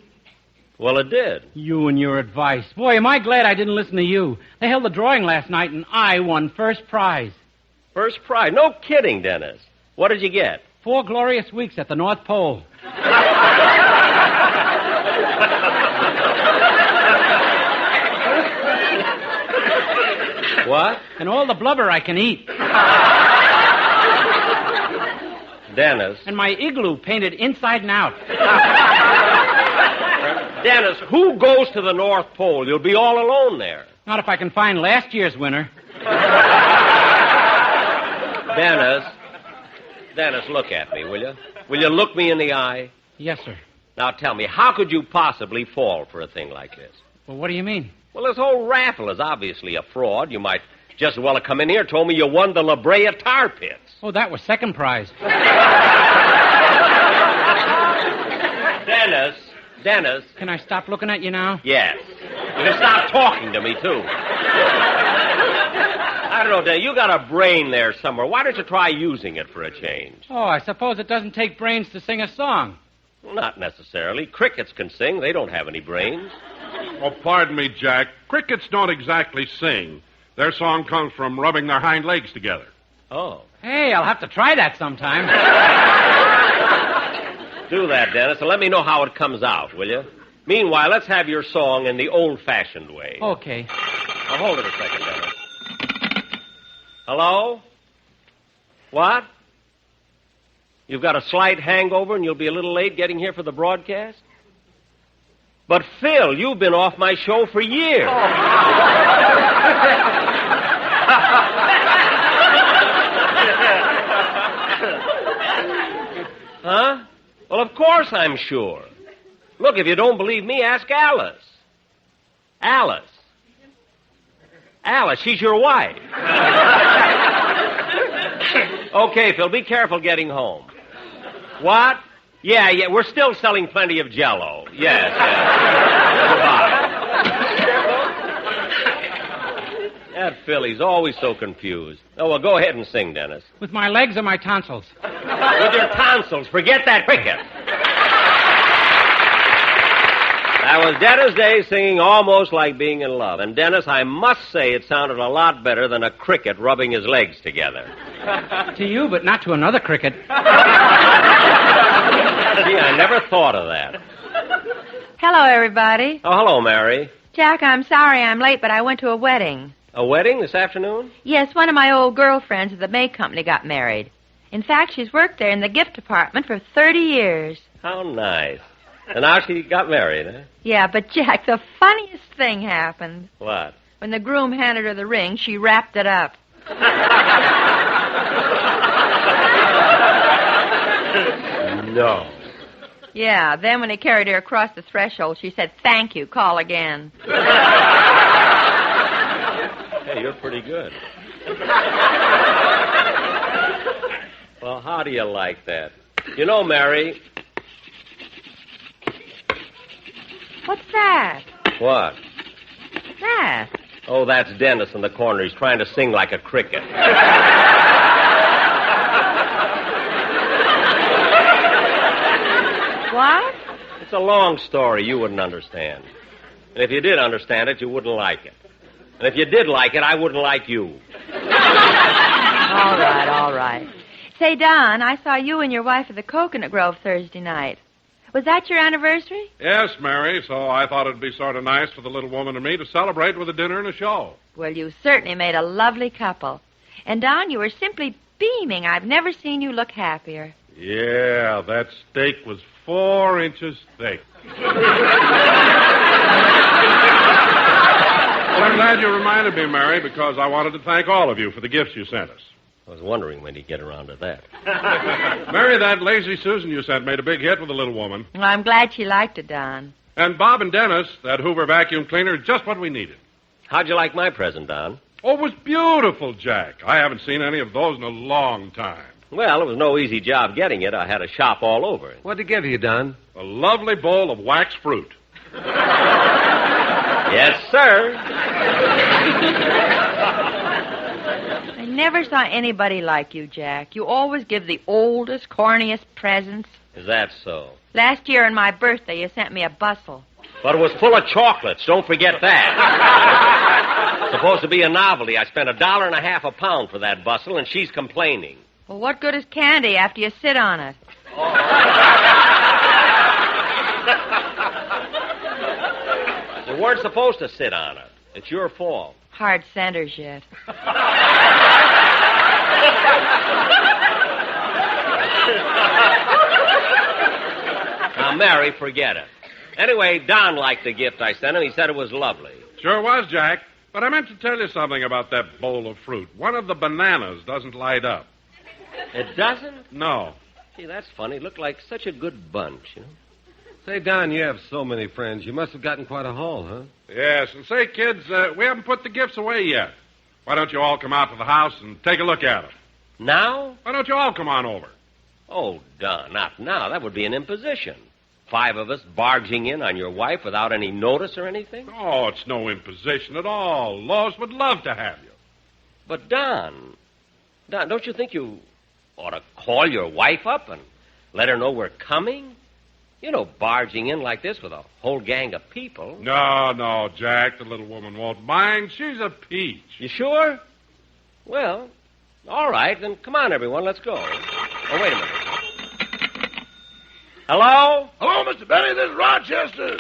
Well, it did. You and your advice. Boy, am I glad I didn't listen to you. They held the drawing last night, and I won first prize. First prize? No kidding, Dennis. What did you get? 4 glorious weeks at the North Pole. What? And all the blubber I can eat. Dennis. And my igloo painted inside and out. Dennis, who goes to the North Pole? You'll be all alone there. Not if I can find last year's winner. Dennis, look at me, will you? Will you look me in the eye? Yes, sir. Now tell me, how could you possibly fall for a thing like this? Well, what do you mean? Well, this whole raffle is obviously a fraud. You might just as well have come in here and told me you won the La Brea Tar Pits. Oh, that was second prize. Dennis. Can I stop looking at you now? Yes. You can stop talking to me, too. I don't know, Dennis, you got a brain there somewhere. Why don't you try using it for a change? Oh, I suppose it doesn't take brains to sing a song. Well, not necessarily. Crickets can sing. They don't have any brains. Oh, pardon me, Jack. Crickets don't exactly sing. Their song comes from rubbing their hind legs together. Oh. Hey, I'll have to try that sometime. Do that, Dennis, and let me know how it comes out, will you? Meanwhile, let's have your song in the old-fashioned way. Okay. Now, hold it a second, Dennis. Hello? What? You've got a slight hangover and you'll be a little late getting here for the broadcast? But, Phil, you've been off my show for years. Huh? Well, of course I'm sure. Look, if you don't believe me, ask Alice. Alice, she's your wife. Okay, Phil, be careful getting home. What? Yeah, we're still selling plenty of Jell-O. Yes. Goodbye. That Philly's always so confused. Oh, well, go ahead and sing, Dennis. With my legs or my tonsils? With your tonsils. Forget that cricket. That was Dennis Day singing Almost Like Being in Love. And, Dennis, I must say it sounded a lot better than a cricket rubbing his legs together. To you, but not to another cricket. Gee, I never thought of that. Hello, everybody. Oh, hello, Mary. Jack, I'm sorry I'm late, but I went to a wedding. A wedding this afternoon? Yes, one of my old girlfriends at the May Company got married. In fact, she's worked there in the gift department for 30 years. How nice. And now she got married, huh? Yeah, but Jack, the funniest thing happened. What? When the groom handed her the ring, she wrapped it up. No. Yeah, then when he carried her across the threshold, she said, "Thank you, call again." Hey, you're pretty good. Well, how do you like that? You know, Mary... What's that? What? That. Oh, that's Dennis in the corner. He's trying to sing like a cricket. What? It's a long story. You wouldn't understand. And if you did understand it, you wouldn't like it. And if you did like it, I wouldn't like you. All right, all right. Say, Don, I saw you and your wife at the Coconut Grove Thursday night. Was that your anniversary? Yes, Mary, so I thought it'd be sort of nice for the little woman and me to celebrate with a dinner and a show. Well, you certainly made a lovely couple. And, Don, you were simply beaming. I've never seen you look happier. Yeah, that steak was 4 inches thick. Well, I'm glad you reminded me, Mary, because I wanted to thank all of you for the gifts you sent us. I was wondering when he'd get around to that. Mary, that Lazy Susan you sent made a big hit with the little woman. Well, I'm glad she liked it, Don. And Bob and Dennis, that Hoover vacuum cleaner, is just what we needed. How'd you like my present, Don? Oh, it was beautiful, Jack. I haven't seen any of those in a long time. Well, it was no easy job getting it. I had to shop all over it. What'd he give you, Don? A lovely bowl of wax fruit. Yes, sir. I never saw anybody like you, Jack. You always give the oldest, corniest presents. Is that so? Last year on my birthday, you sent me a bustle. But it was full of chocolates. Don't forget that. It's supposed to be a novelty. I spent $1.50 a pound for that bustle, and she's complaining. Well, what good is candy after you sit on it? You weren't supposed to sit on it. It's your fault. Hard centers yet. Now, Mary, forget it. Anyway, Don liked the gift I sent him. He said it was lovely. Sure was, Jack. But I meant to tell you something about that bowl of fruit. One of the bananas doesn't light up. It doesn't? No. Gee, that's funny. Looked like such a good bunch, you know. Say, Don, you have so many friends. You must have gotten quite a haul, huh? Yes, and say, kids, we haven't put the gifts away yet. Why don't you all come out to the house and take a look at them? Now? Why don't you all come on over? Oh, Don, not now. That would be an imposition. 5 of us barging in on your wife without any notice or anything? Oh, it's no imposition at all. Lois would love to have you. But, Don, don't you think you ought to call your wife up and let her know we're coming? You know, barging in like this with a whole gang of people. No, Jack, the little woman won't mind. She's a peach. You sure? Well, all right, then come on, everyone, let's go. Oh, wait a minute. Hello? Hello, Mr. Benny, this is Rochester.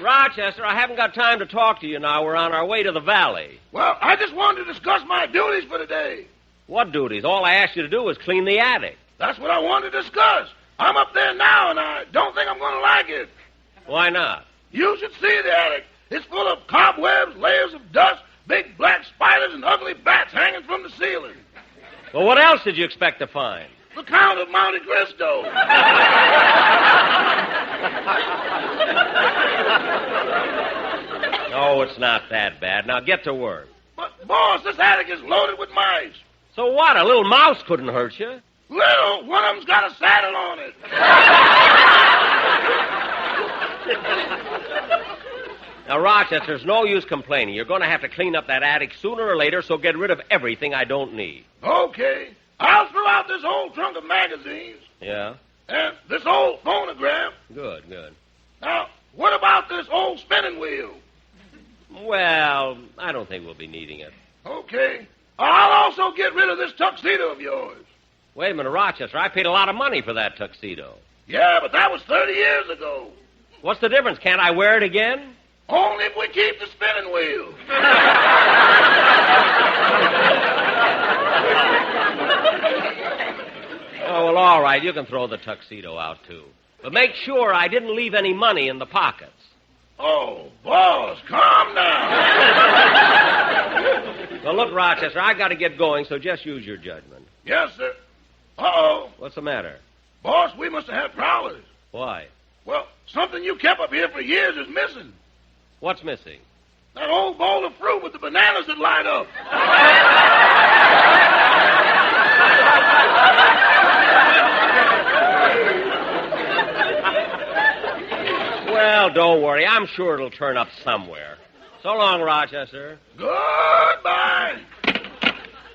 Rochester, I haven't got time to talk to you now. We're on our way to the valley. Well, I just wanted to discuss my duties for today. What duties? All I asked you to do was clean the attic. That's what I wanted to discuss. I'm up there now, and I don't think I'm going to like it. Why not? You should see the attic. It's full of cobwebs, layers of dust, big black spiders, and ugly bats hanging from the ceiling. Well, what else did you expect to find? The Count of Monte Cristo. No, it's not that bad. Now get to work. But, boss, this attic is loaded with mice. So what? A little mouse couldn't hurt you. Little. One of them's got a saddle on it. Now, Rochester, there's no use complaining. You're going to have to clean up that attic sooner or later, so get rid of everything I don't need. Okay. I'll throw out this old trunk of magazines. Yeah? And this old phonograph. Good. Now, what about this old spinning wheel? Well, I don't think we'll be needing it. Okay. I'll also get rid of this tuxedo of yours. Wait a minute, Rochester. I paid a lot of money for that tuxedo. Yeah, but that was 30 years ago. What's the difference? Can't I wear it again? Only if we keep the spinning wheel. Oh, well, all right. You can throw the tuxedo out, too. But make sure I didn't leave any money in the pockets. Oh, boss, calm down. Well, look, Rochester, I got to get going, so just use your judgment. Yes, sir. Uh-oh. What's the matter? Boss, we must have had prowlers. Why? Well, something you kept up here for years is missing. What's missing? That old bowl of fruit with the bananas that light up. Well, don't worry. I'm sure it'll turn up somewhere. So long, Rochester. Goodbye.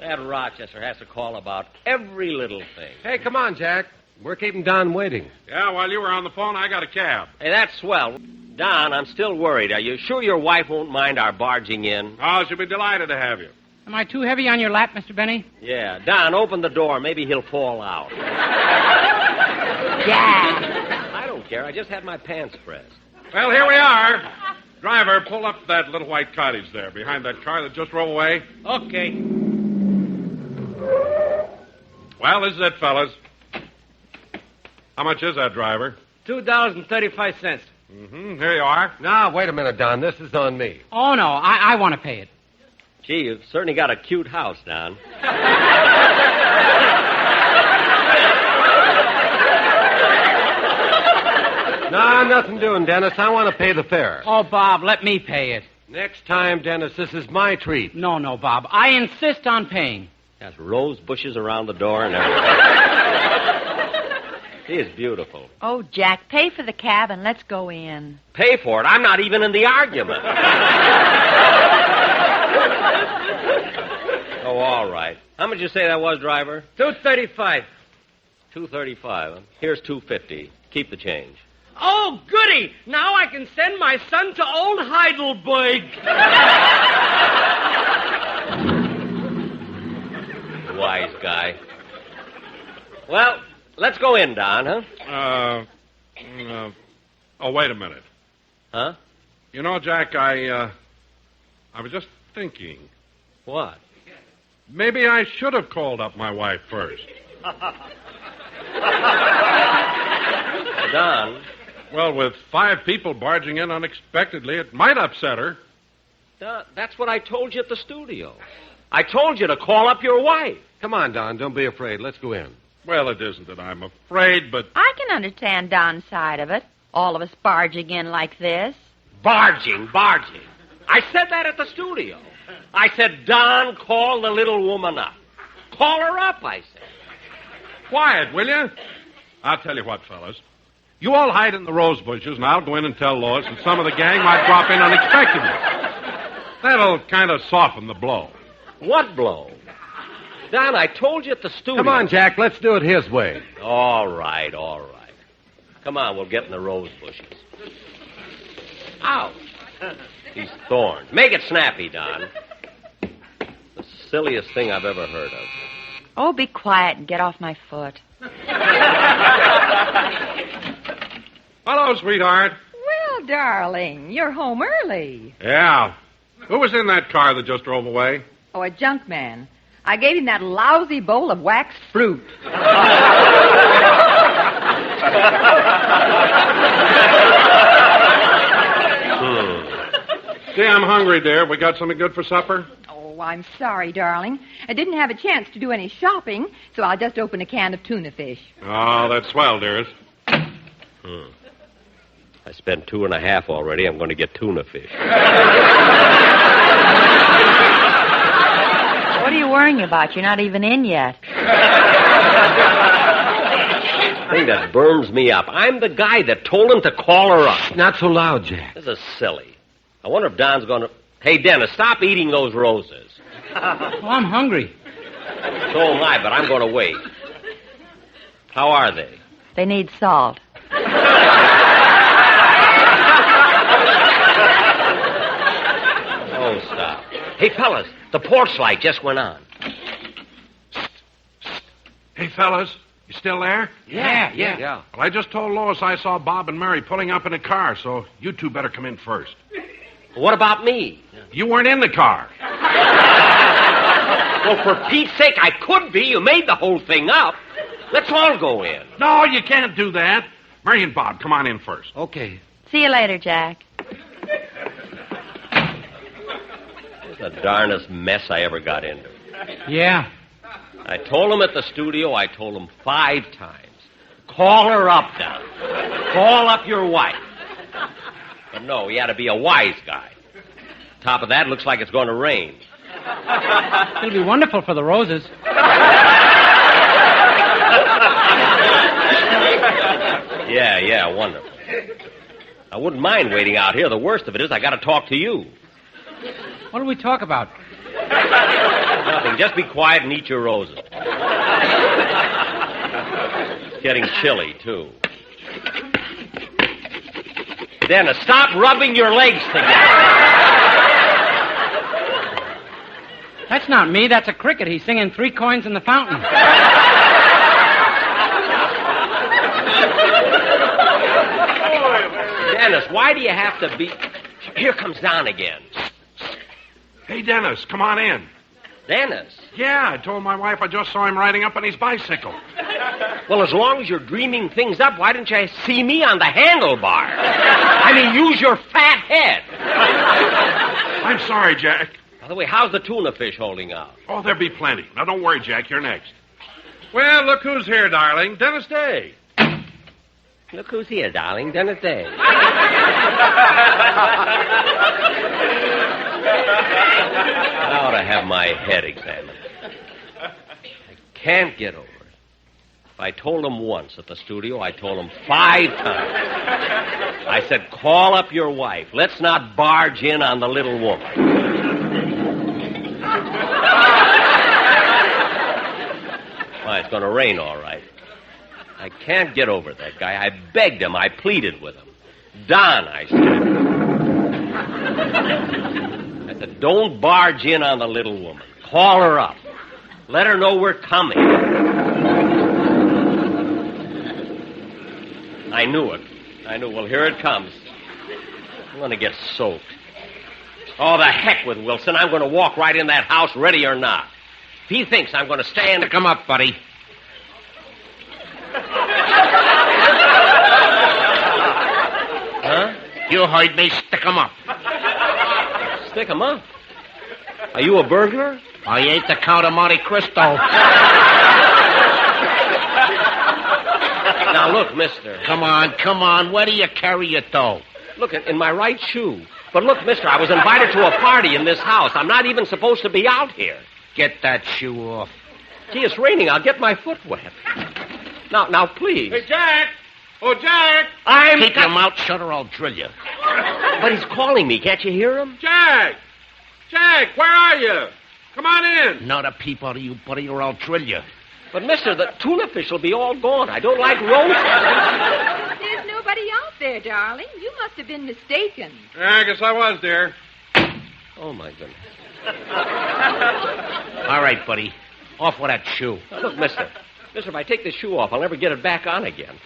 That Rochester has to call about every little thing. Hey, come on, Jack. We're keeping Don waiting. Yeah, while you were on the phone, I got a cab. Hey, that's swell. Don, I'm still worried. Are you sure your wife won't mind our barging in? Oh, she'll be delighted to have you. Am I too heavy on your lap, Mr. Benny? Yeah. Don, open the door. Maybe he'll fall out. Jack. I don't care. I just had my pants pressed. Well, here we are. Driver, pull up that little white cottage there behind that car that just drove away. Okay. Well, this is it, fellas. How much is that, driver? $2.35. Mm-hmm. Here you are. Now, wait a minute, Don. This is on me. Oh, no. I want to pay it. Gee, you've certainly got a cute house, Don. No, nothing doing, Dennis. I want to pay the fare. Oh, Bob, let me pay it. Next time, Dennis, this is my treat. No, Bob. I insist on paying. Has rose bushes around the door and everything. She is beautiful. Oh, Jack, pay for the cab and let's go in. Pay for it? I'm not even in the argument. Oh, all right. How much did you say that was, driver? $2.35. $2.35. Here's $2.50. Keep the change. Oh, goody! Now I can send my son to old Heidelberg. Wise guy. Well, let's go in, Don, huh? Oh, wait a minute. Huh? You know, Jack, I was just thinking. What? Maybe I should have called up my wife first. Don? Well, with 5 people barging in unexpectedly, it might upset her. Don, that's what I told you at the studio. I told you to call up your wife. Come on, Don. Don't be afraid. Let's go in. Well, it isn't that I'm afraid, but... I can understand Don's side of it. All of us barging in like this. Barging. I said that at the studio. I said, Don, call the little woman up. Call her up, I said. Quiet, will you? I'll tell you what, fellas. You all hide in the rose bushes, and I'll go in and tell Lois that some of the gang might drop in unexpectedly. That'll kind of soften the blow. What blow? Don, I told you at the studio. Come on, Jack. Let's do it his way. All right. Come on, we'll get in the rose bushes. Ouch. These thorns. Make it snappy, Don. The silliest thing I've ever heard of. Oh, be quiet and get off my foot. Hello, sweetheart. Well, darling, you're home early. Yeah. Who was in that car that just drove away? Oh, a junk man. I gave him that lousy bowl of waxed fruit. See, I'm hungry, dear. We got something good for supper? Oh, I'm sorry, darling. I didn't have a chance to do any shopping, so I'll just open a can of tuna fish. Oh, that's swell, dearest. I spent $2.50 already. I'm going to get tuna fish. What are you worrying about? You're not even in yet. Thing that burns me up. I'm the guy that told him to call her up. Not so loud, Jack. This is silly. I wonder if Don's going to... Hey, Dennis, stop eating those roses. Well, I'm hungry. So am I, but I'm going to wait. How are they? They need salt. Oh, stop. Hey, fellas, the porch light just went on. Hey, fellas, you still there? Yeah. Well, I just told Lois I saw Bob and Mary pulling up in a car, so you two better come in first. What about me? You weren't in the car. Well, for Pete's sake, I could be. You made the whole thing up. Let's all go in. No, you can't do that. Mary and Bob, come on in first. Okay. See you later, Jack. It's the darndest mess I ever got into. Yeah. I told him at the studio, I told him 5 times. Call her up, Don. Call up your wife. But no, he had to be a wise guy. Top of that, looks like it's going to rain. It'll be wonderful for the roses. Yeah, wonderful. I wouldn't mind waiting out here. The worst of it is I got to talk to you. What do we talk about? Nothing. Just be quiet and eat your roses. It's getting chilly, too. Dennis, stop rubbing your legs together. That's not me. That's a cricket. He's singing 3 coins in the fountain. Dennis, why do you have to be... Here comes Don again. Hey, Dennis, come on in. Dennis? Yeah, I told my wife I just saw him riding up on his bicycle. Well, as long as you're dreaming things up, why didn't you see me on the handlebar? I mean, use your fat head. I'm sorry, Jack. By the way, how's the tuna fish holding out? Oh, there'll be plenty. Now, don't worry, Jack. You're next. Well, look who's here, darling. Dennis Day. Look who's here, darling. Dennis Day. I ought to have my head examined. I can't get over it. If I told him once at the studio, I told him 5 times. I said, call up your wife. Let's not barge in on the little woman. Why, it's going to rain, all right. I can't get over that guy. I begged him. I pleaded with him. Don, I said, don't barge in on the little woman. Call her up. Let her know we're coming. I knew it. Well, here it comes. I'm going to get soaked. Oh, the heck with Wilson. I'm going to walk right in that house, ready or not. If he thinks I'm going to stand... Stick him up, buddy. Huh? You heard me. Stick him up. Stick him up? Are you a burglar? I ain't the Count of Monte Cristo. Now, look, mister. Come on. Where do you carry your dough? Look, in my right shoe. But look, mister, I was invited to a party in this house. I'm not even supposed to be out here. Get that shoe off. Gee, it's raining. I'll get my foot wet. Now, please. Hey, Jack! Oh, Jack! Keep your mouth shut or I'll drill you. But he's calling me. Can't you hear him? Jack! Jack, where are you? Come on in. Not a peep out of you, buddy, or I'll drill you. But, mister, the tuna fish will be all gone. I don't like roast. There's nobody out there, darling. You must have been mistaken. I guess I was, dear. Oh, my goodness. All right, buddy. Off with that shoe. Look, mister, if I take this shoe off, I'll never get it back on again.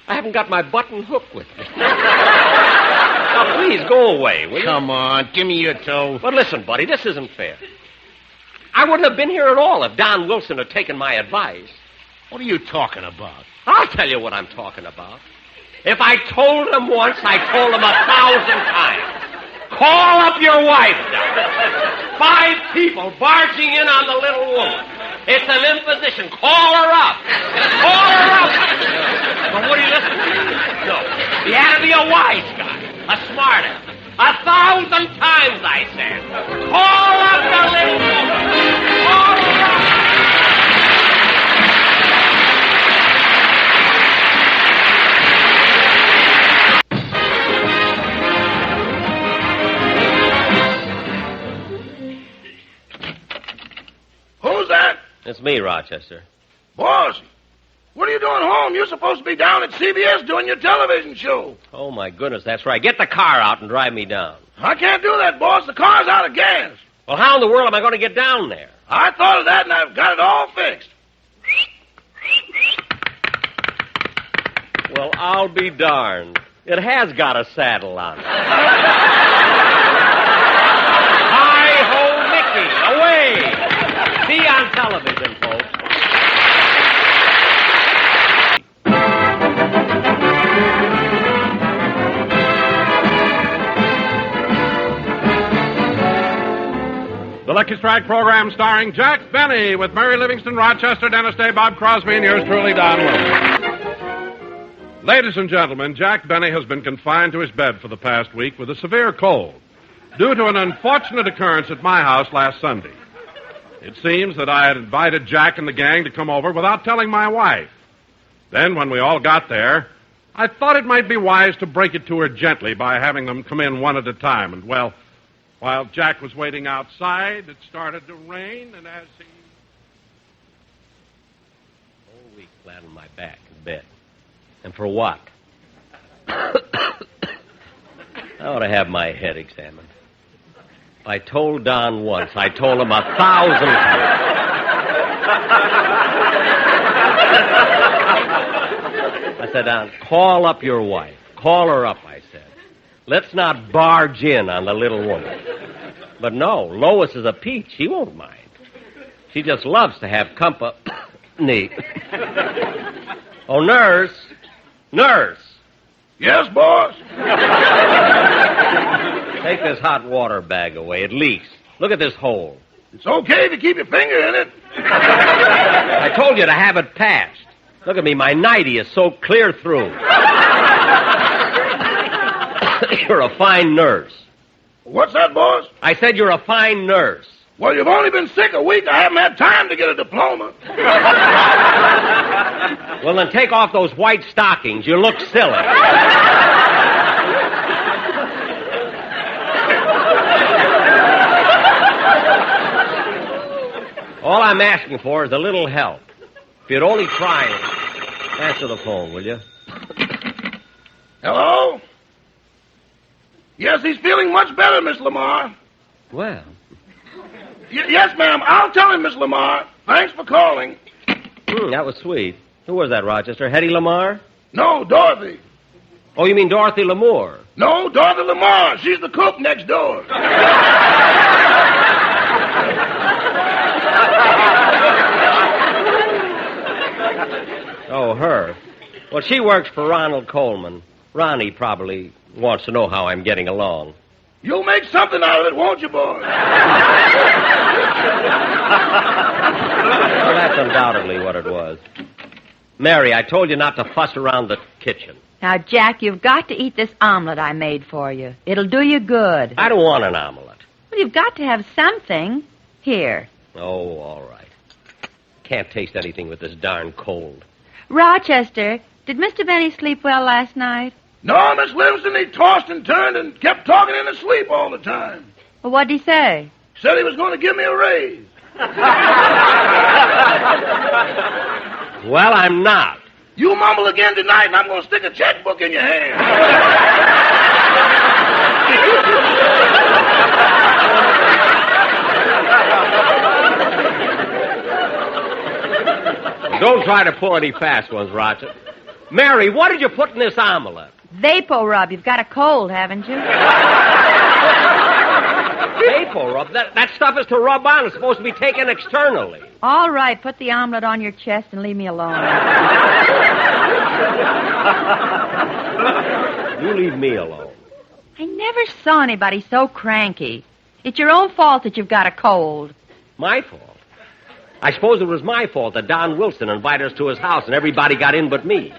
I haven't got my button hook with me. Now, please, go away, will you? Come on, give me your toe. But listen, buddy, this isn't fair. I wouldn't have been here at all if Don Wilson had taken my advice. What are you talking about? I'll tell you what I'm talking about. If I told him once, I told him 1,000 times. Call up your wife, Don. 5 people barging in on the little woman. It's an imposition. Call her up. Call her up. But what do you listen to? No. He had to be a wise guy, a smart ass. 1,000 times, I said. Call up the little woman. Call her up. Who's that? It's me, Rochester. Boss, what are you doing home? You're supposed to be down at CBS doing your television show. Oh, my goodness, that's right. Get the car out and drive me down. I can't do that, boss. The car's out of gas. Well, how in the world am I going to get down there? I thought of that, and I've got it all fixed. Well, I'll be darned. It has got a saddle on it. Hi-ho, Mickey, away! See you on television, folks. Lucky Strike program starring Jack Benny with Mary Livingston, Rochester, Dennis Day, Bob Crosby, and yours truly, Don Wilson. Ladies and gentlemen, Jack Benny has been confined to his bed for the past week with a severe cold due to an unfortunate occurrence at my house last Sunday. It seems that I had invited Jack and the gang to come over without telling my wife. Then, when we all got there, I thought it might be wise to break it to her gently by having them come in one at a time. And, well, while Jack was waiting outside, it started to rain, and as he... Whole week flat on my back in bed. And for what? I ought to have my head examined. I told Don once. I told him 1,000 times. I said, Don, call up your wife. Call her up, I said. Let's not barge in on the little woman. But no, Lois is a peach. She won't mind. She just loves to have company. Oh, nurse. Nurse. Yes, boss? Take this hot water bag away. It leaks. Look at this hole. It's okay to keep your finger in it. I told you to have it patched. Look at me. My nightie is soaked clear through. You're a fine nurse. What's that, boss? I said you're a fine nurse. Well, you've only been sick a week. I haven't had time to get a diploma. Well, then take off those white stockings. You look silly. All I'm asking for is a little help. If you'd only try and answer the phone, will you? Hello? Yes, he's feeling much better, Miss Lamar. Well. Yes, ma'am. I'll tell him, Miss Lamar. Thanks for calling. That was sweet. Who was that, Rochester? Hetty Lamar? No, Dorothy. Oh, you mean Dorothy Lamour? No, Dorothy Lamar. She's the cook next door. Oh, her. Well, she works for Ronald Coleman. Ronnie probably wants to know how I'm getting along. You'll make something out of it, won't you, boy? Well, that's undoubtedly what it was. Mary, I told you not to fuss around the kitchen. Now, Jack, you've got to eat this omelet I made for you. It'll do you good. I don't want an omelet. Well, you've got to have something. Here. Oh, all right. Can't taste anything with this darn cold. Rochester, did Mr. Benny sleep well last night? No, Miss Livingston, he tossed and turned and kept talking in his sleep all the time. Well, what'd he say? Said he was going to give me a raise. Well, I'm not. You mumble again tonight, and I'm going to stick a checkbook in your hand. Don't try to pull any fast ones, Roger. Mary, what did you put in this omelet? Vapo rub. You've got a cold, haven't you? Vapo rub? That stuff is to rub on. It's supposed to be taken externally. All right, put the omelet on your chest and leave me alone. You leave me alone. I never saw anybody so cranky. It's your own fault that you've got a cold. My fault? I suppose it was my fault that Don Wilson invited us to his house and everybody got in but me.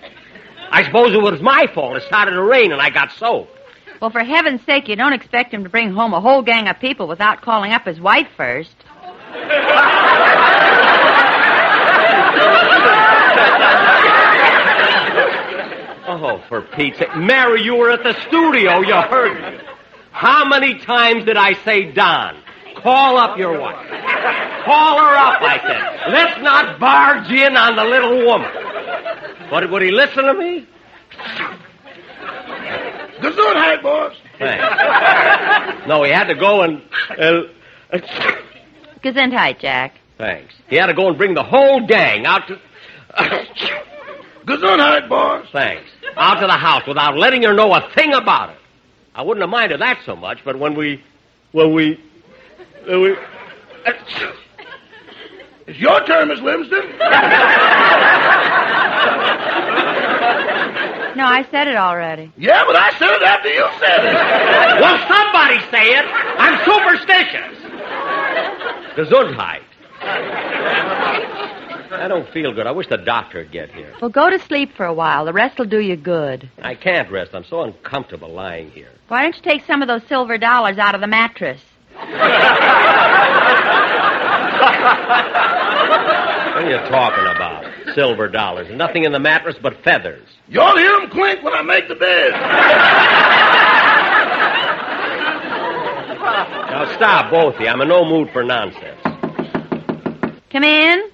I suppose it was my fault it started to rain and I got soaked. Well, for heaven's sake, you don't expect him to bring home a whole gang of people without calling up his wife first. Oh, for Pete's sake. Mary, you were at the studio. You heard me. How many times did I say, Don, call up your wife? Call her up, I said. Let's not barge in on the little woman. But would he listen to me? Gesundheit, boss. Thanks. No, he had to go and... Gesundheit, Jack. Thanks. He had to go and bring the whole gang out to... Gesundheit, boss. Thanks. Out to the house without letting her know a thing about it. I wouldn't have minded that so much, but when we... It's your turn, Miss Livingston. No, I said it already. Yeah, but I said it after you said it. Well, somebody say it. I'm superstitious. Gesundheit. I don't feel good. I wish the doctor would get here. Well, go to sleep for a while. The rest will do you good. I can't rest. I'm so uncomfortable lying here. Why don't you take some of those silver dollars out of the mattress? What are you talking about? Silver dollars. There's nothing in the mattress but feathers. You ought to hear them clink when I make the bed. Now stop, both of you. I'm in no mood for nonsense. Come in.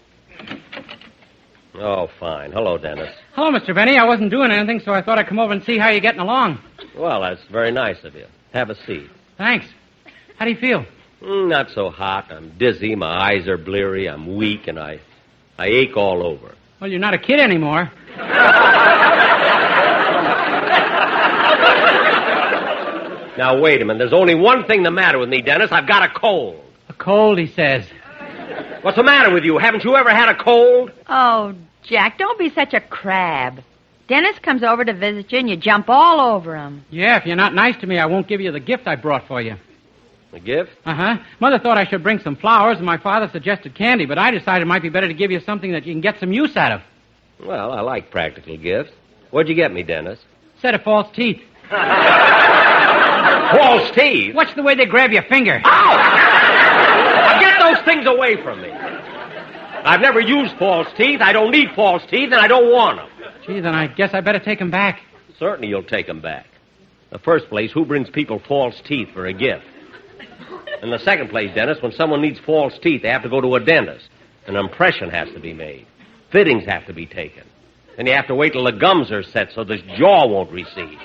Oh, fine. Hello, Dennis. Hello, Mr. Benny. I wasn't doing anything, so I thought I'd come over and see how you're getting along. Well, that's very nice of you. Have a seat. Thanks. How do you feel? Not so hot. I'm dizzy. My eyes are bleary. I'm weak, and I ache all over. Well, you're not a kid anymore. Now, wait a minute. There's only one thing the matter with me, Dennis. I've got a cold. A cold, he says. What's the matter with you? Haven't you ever had a cold? Oh, Jack, don't be such a crab. Dennis comes over to visit you, and you jump all over him. Yeah, if you're not nice to me, I won't give you the gift I brought for you. A gift? Uh-huh. Mother thought I should bring some flowers, and my father suggested candy, but I decided it might be better to give you something that you can get some use out of. Well, I like practical gifts. What'd you get me, Dennis? Set of false teeth. False teeth? Watch the way they grab your finger. Ow! Now get those things away from me. I've never used false teeth. I don't need false teeth, and I don't want them. Gee, then I guess I better take them back. Certainly you'll take them back. In the first place, who brings people false teeth for a gift? In the second place, Dennis, when someone needs false teeth, they have to go to a dentist. An impression has to be made. Fittings have to be taken. And you have to wait till the gums are set so the jaw won't recede.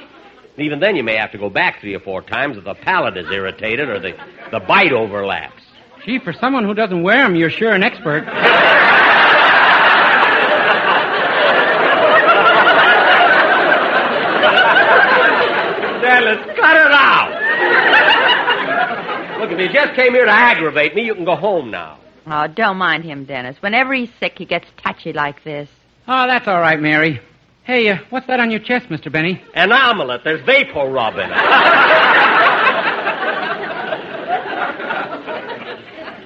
And even then you may have to go back 3 or 4 times if the palate is irritated or the bite overlaps. Gee, for someone who doesn't wear them, you're sure an expert. Dennis, cut it out. Look, if you just came here to aggravate me, you can go home now. Oh, don't mind him, Dennis. Whenever he's sick, he gets touchy like this. Oh, that's all right, Mary. Hey, what's that on your chest, Mr. Benny? An omelet. There's vapor rub in it.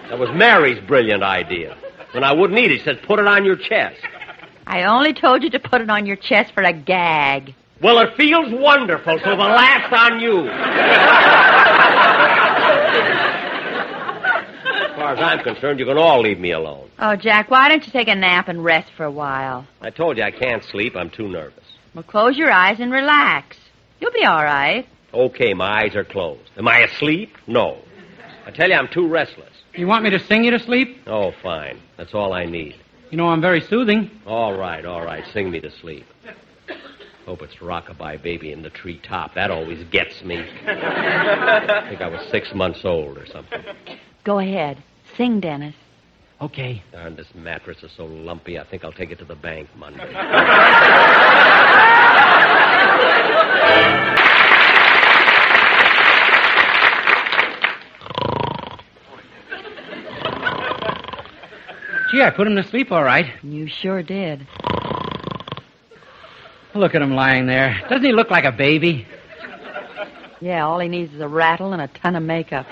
That was Mary's brilliant idea. When I wouldn't eat it, she said, put it on your chest. I only told you to put it on your chest for a gag. Well, it feels wonderful, so the laugh's on you. As far as I'm concerned, you can all leave me alone. Oh, Jack, why don't you take a nap and rest for a while? I told you I can't sleep. I'm too nervous. Well, close your eyes and relax. You'll be all right. Okay, my eyes are closed. Am I asleep? No. I tell you, I'm too restless. You want me to sing you to sleep? Oh, fine. That's all I need. You know I'm very soothing. All right. Sing me to sleep. Hope it's Rockabye Baby in the Treetop. That always gets me. I think I was 6 months old or something. Go ahead. Sing, Dennis. Okay. Darn, this mattress is so lumpy, I think I'll take it to the bank Monday. Gee, I put him to sleep all right. You sure did. Look at him lying there. Doesn't he look like a baby? Yeah, all he needs is a rattle and a ton of makeup.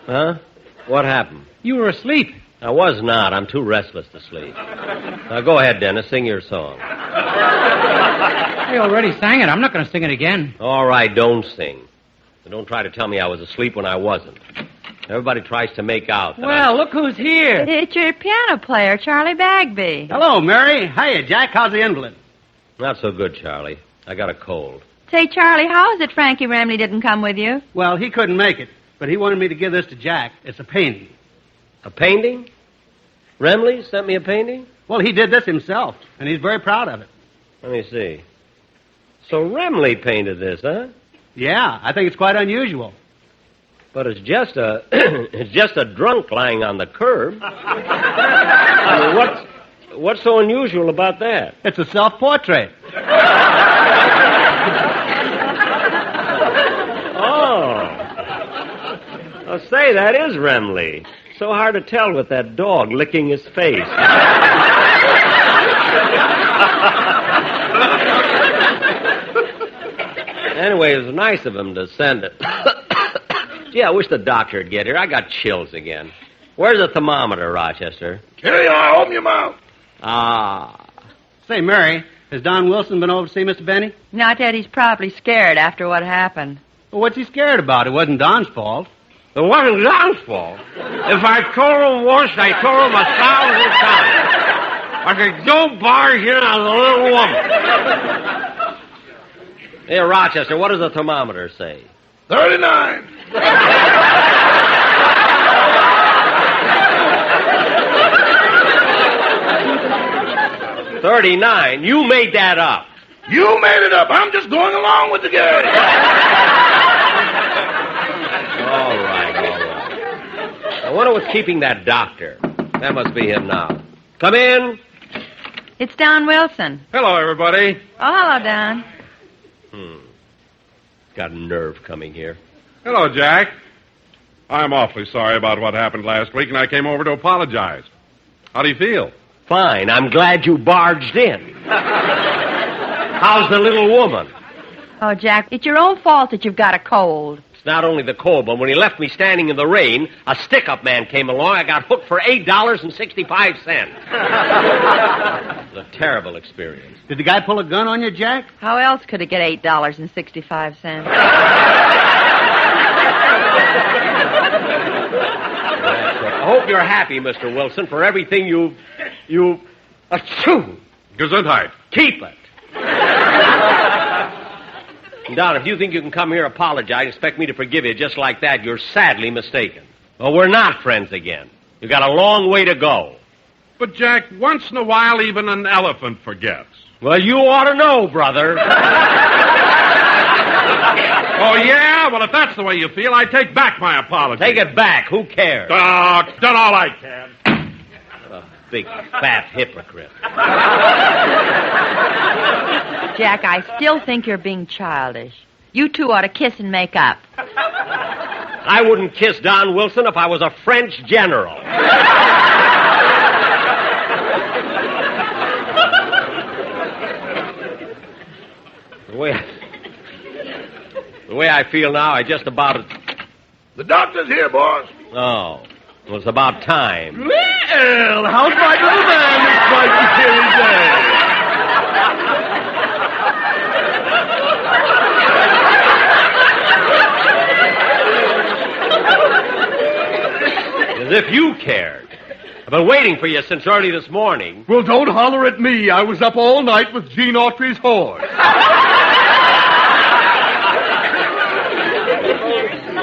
Huh? What happened? You were asleep. I was not. I'm too restless to sleep. Now, go ahead, Dennis. Sing your song. I already sang it. I'm not going to sing it again. All right, don't sing. And don't try to tell me I was asleep when I wasn't. Everybody tries to make out. Well, look who's here. It's your piano player, Charlie Bagby. Hello, Mary. Hiya, Jack. How's the invalid? Not so good, Charlie. I got a cold. Say, Charlie, how is it Frankie Remley didn't come with you? Well, he couldn't make it, but he wanted me to give this to Jack. It's a painting. A painting? Remley sent me a painting? Well, he did this himself, and he's very proud of it. Let me see. So Remley painted this, huh? Yeah, I think it's quite unusual. But it's just a it's just a drunk lying on the curb. I mean, what's so unusual about that? It's a self-portrait. Oh. I'll say, that is Remley. So hard to tell with that dog licking his face. Anyway, it was nice of him to send it. Gee, I wish the doctor would get here. I got chills again. Where's the thermometer, Rochester? Here you are. Open your mouth. Ah. Say, Mary, has Don Wilson been over to see Mr. Benny? Not yet. He's probably scared after what happened. Well, what's he scared about? It wasn't Don's fault. It wasn't Don's fault. If I told him once, I told him 1,000 times. I said, don't barge in on the little woman. Here, Rochester, what does the thermometer say? 39. 39? You made that up. You made it up. I'm just going along with the game. All right. I wonder what's keeping that doctor. That must be him now. Come in. It's Don Wilson. Hello, everybody. Oh, hello, Don. Got nerve coming here. Hello, Jack. I'm awfully sorry about what happened last week, and I came over to apologize. How do you feel? Fine. I'm glad you barged in. How's the little woman? Oh, Jack, it's your own fault that you've got a cold. It's not only the cold, but when he left me standing in the rain, a stick-up man came along. I got hooked for $8.65. It was a terrible experience. Did the guy pull a gun on you, Jack? How else could it get $8.65? I hope you're happy, Mr. Wilson, for everything you achoo. Gesundheit. Keep it. Don, if you think you can come here, apologize, and expect me to forgive you just like that, you're sadly mistaken. Well, we're not friends again. You've got a long way to go. But, Jack, once in a while, even an elephant forgets. Well, you ought to know, brother. Oh, yeah? Well, if that's the way you feel, I take back my apology. Take it back. Who cares? Done all I can. A big, fat hypocrite. Jack, I still think you're being childish. You two ought to kiss and make up. I wouldn't kiss Don Wilson if I was a French general. The way I feel now, I just about... The doctor's here, boss. Oh, well, it's about time. Well, how's my little man this bright and cheery As if you cared. I've been waiting for you since early this morning. Well, don't holler at me. I was up all night with Gene Autry's horse.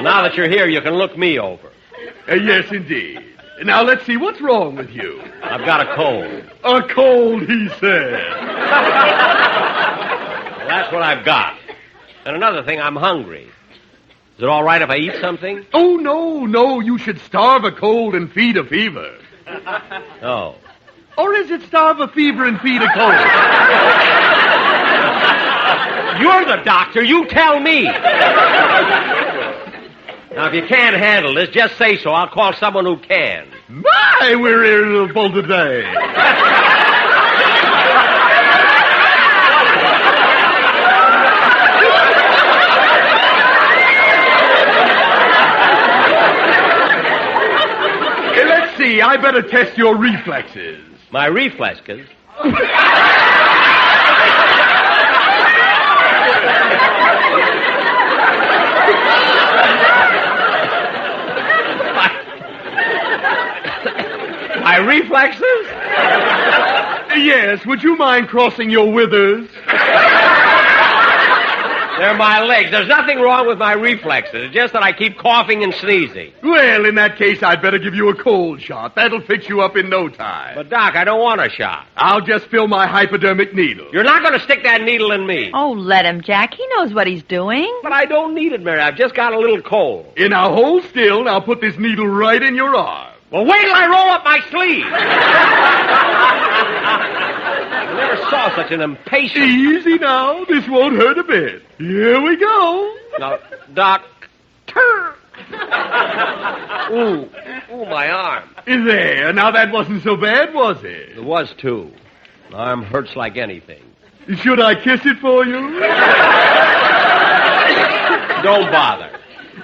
Now that you're here, you can look me over. Yes, indeed. Now, let's see. What's wrong with you? I've got a cold. A cold, he said. Well, that's what I've got. And another thing, I'm hungry. Is it all right if I eat something? Oh, no. You should starve a cold and feed a fever. Oh. Or is it starve a fever and feed a cold? You're the doctor. You tell me. Now, if you can't handle this, just say so. I'll call someone who can. My, we're irritable today. Hey, let's see. I better test your reflexes. My reflexes? My reflexes? Yes, would you mind crossing your withers? They're my legs. There's nothing wrong with my reflexes. It's just that I keep coughing and sneezing. Well, in that case, I'd better give you a cold shot. That'll fix you up in no time. But, Doc, I don't want a shot. I'll just fill my hypodermic needle. You're not going to stick that needle in me. Oh, let him, Jack. He knows what he's doing. But I don't need it, Mary. I've just got a little cold. Now, hold still. Now put this needle right in your arm. Well, wait till I roll up my sleeve. I never saw such an impatient... Easy now. This won't hurt a bit. Here we go. Now, Doc... Ooh, my arm. There. Now, that wasn't so bad, was it? It was, too. My arm hurts like anything. Should I kiss it for you? Don't bother.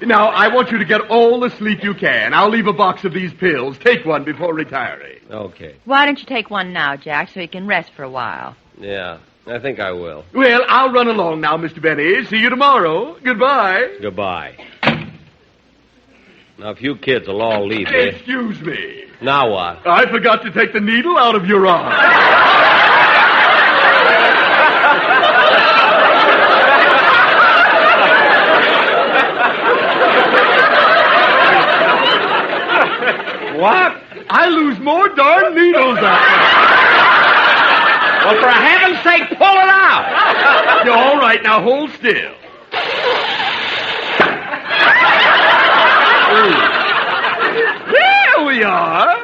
Now, I want you to get all the sleep you can. I'll leave a box of these pills. Take one before retiring. Okay. Why don't you take one now, Jack, so you can rest for a while? Yeah, I think I will. Well, I'll run along now, Mr. Benny. See you tomorrow. Goodbye. Goodbye. Now, if you kids will all leave me. Excuse me. Now what? I forgot to take the needle out of your arm. What? I lose more darn needles out Well, for heaven's sake, pull it out! there. All right, now hold still. There we are.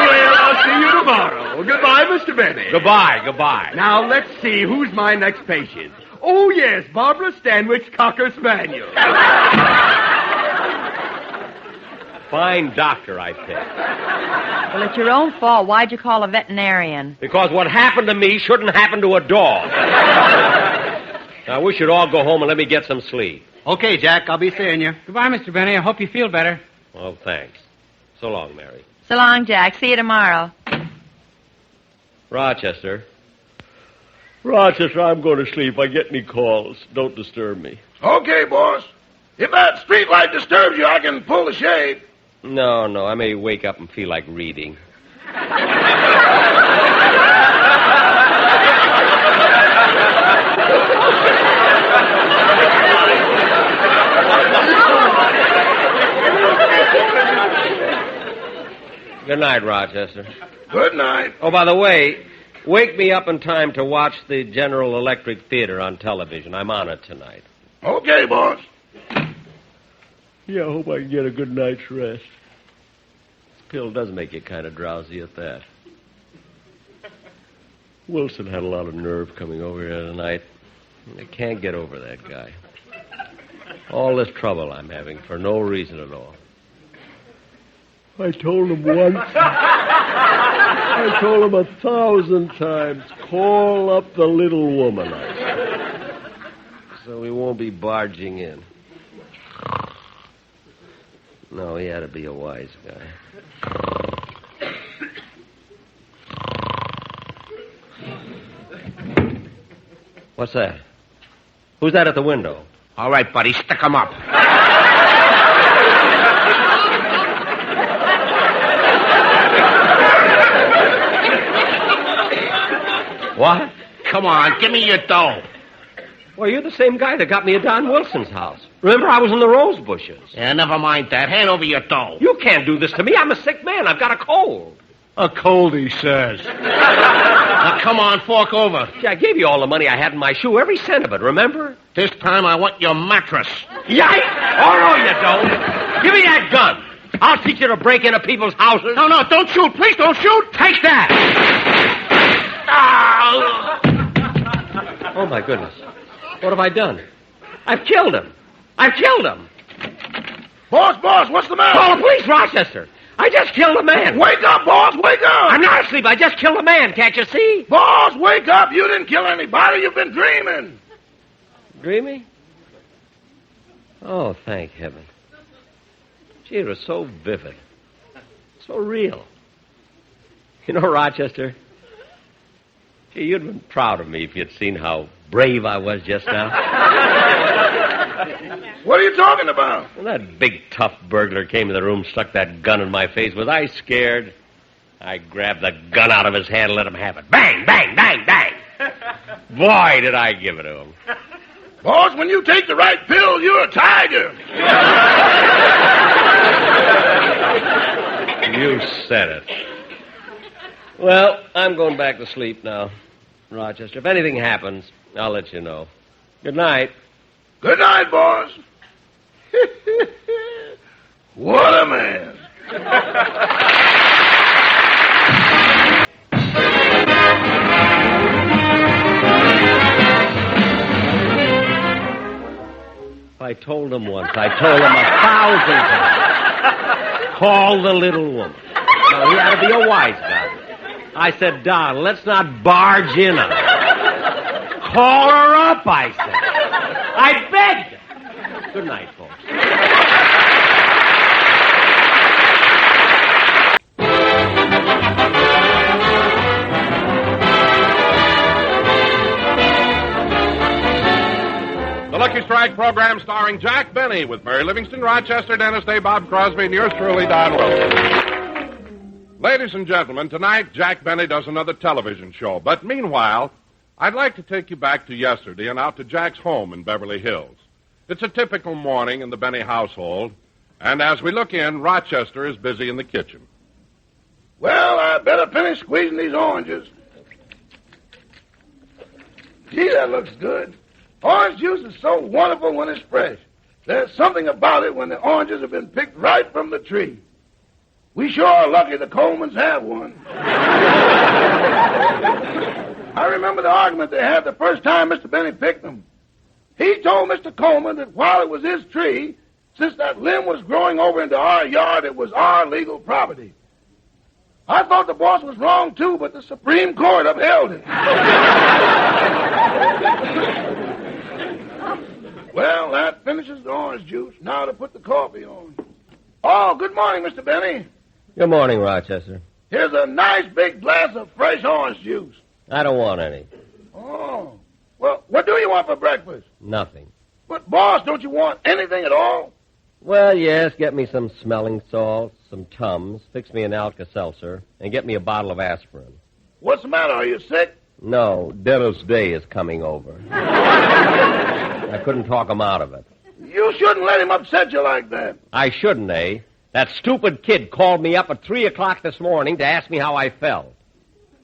Well, I'll see you tomorrow. Goodbye, Mr. Benny. Goodbye. Now, let's see who's my next patient. Oh, yes, Barbara Stanwyck's Cocker Spaniel. Fine doctor I picked. Well, it's your own fault. Why'd you call a veterinarian? Because what happened to me shouldn't happen to a dog. Now, we should all go home and let me get some sleep. Okay, Jack, I'll be seeing you. Goodbye, Mr. Benny. I hope you feel better. Well, thanks. So long, Mary. So long, Jack. See you tomorrow. Rochester, I'm going to sleep. I get any calls. Don't disturb me. Okay, boss. If that street light disturbs you, I can pull the shade. No. I may wake up and feel like reading. Good night, Rochester. Good night. Oh, by the way, wake me up in time to watch the General Electric Theater on television. I'm on it tonight. Okay, boss. Yeah, I hope I can get a good night's rest. This pill does make you kind of drowsy at that. Wilson had a lot of nerve coming over here tonight. I can't get over that guy. All this trouble I'm having for no reason at all. I told him once. I told him 1,000 times, call up the little woman, I said. So he won't be barging in. No, he had to be a wise guy. What's that? Who's that at the window? All right, buddy, stick 'em up. What? Come on, give me your dough. Well, you're the same guy that got me at Don Wilson's house. Remember, I was in the rose bushes. Yeah, never mind that. Hand over your dough. You can't do this to me. I'm a sick man. I've got a cold. A cold, he says. Now, come on, fork over. Gee, I gave you all the money I had in my shoe, every cent of it, remember? This time I want your mattress. Yikes! Oh, no, you don't. Give me that gun. I'll teach you to break into people's houses. No, don't shoot. Please don't shoot. Take that. Oh, my goodness. What have I done? I've killed him. Boss, what's the matter? Call the police, Rochester. I just killed a man. Wake up, boss, wake up. I'm not asleep. I just killed a man. Can't you see? Boss, wake up. You didn't kill anybody. You've been dreaming. Dreaming? Oh, thank heaven. Gee, it was so vivid. So real. You know, Rochester, gee, you'd have been proud of me if you'd seen how brave I was just now. What are you talking about? When that big, tough burglar came in the room, stuck that gun in my face, was I scared? I grabbed the gun out of his hand and let him have it. Bang, bang, bang, bang. Boy, did I give it to him. Boss, when you take the right pill, you're a tiger. You said it. Well, I'm going back to sleep now, Rochester. If anything happens, I'll let you know. Good night. Good night, boss. What a man. I told him once. I told him 1,000 times. Call the little woman. No, he had to be a wise guy. I said, Don, let's not barge in on her. Call her up, I said. I begged her. Good night, folks. The Lucky Strike program starring Jack Benny with Mary Livingston, Rochester, Dennis Day, Bob Crosby, and yours truly, Don Wilson. Ladies and gentlemen, tonight Jack Benny does another television show. But meanwhile, I'd like to take you back to yesterday and out to Jack's home in Beverly Hills. It's a typical morning in the Benny household, and as we look in, Rochester is busy in the kitchen. Well, I better finish squeezing these oranges. Gee, that looks good. Orange juice is so wonderful when it's fresh. There's something about it when the oranges have been picked right from the tree. We sure are lucky the Colemans have one. I remember the argument they had the first time Mr. Benny picked them. He told Mr. Coleman that while it was his tree, since that limb was growing over into our yard, it was our legal property. I thought the boss was wrong, too, but the Supreme Court upheld it. Well, that finishes the orange juice. Now to put the coffee on. Oh, good morning, Mr. Benny. Good morning, Rochester. Here's a nice big glass of fresh orange juice. I don't want any. Oh. Well, what do you want for breakfast? Nothing. But, boss, don't you want anything at all? Well, yes, get me some smelling salts, some Tums, fix me an Alka-Seltzer, and get me a bottle of aspirin. What's the matter? Are you sick? No, Dennis Day is coming over. I couldn't talk him out of it. You shouldn't let him upset you like that. I shouldn't, eh? That stupid kid called me up at 3 o'clock this morning to ask me how I felt.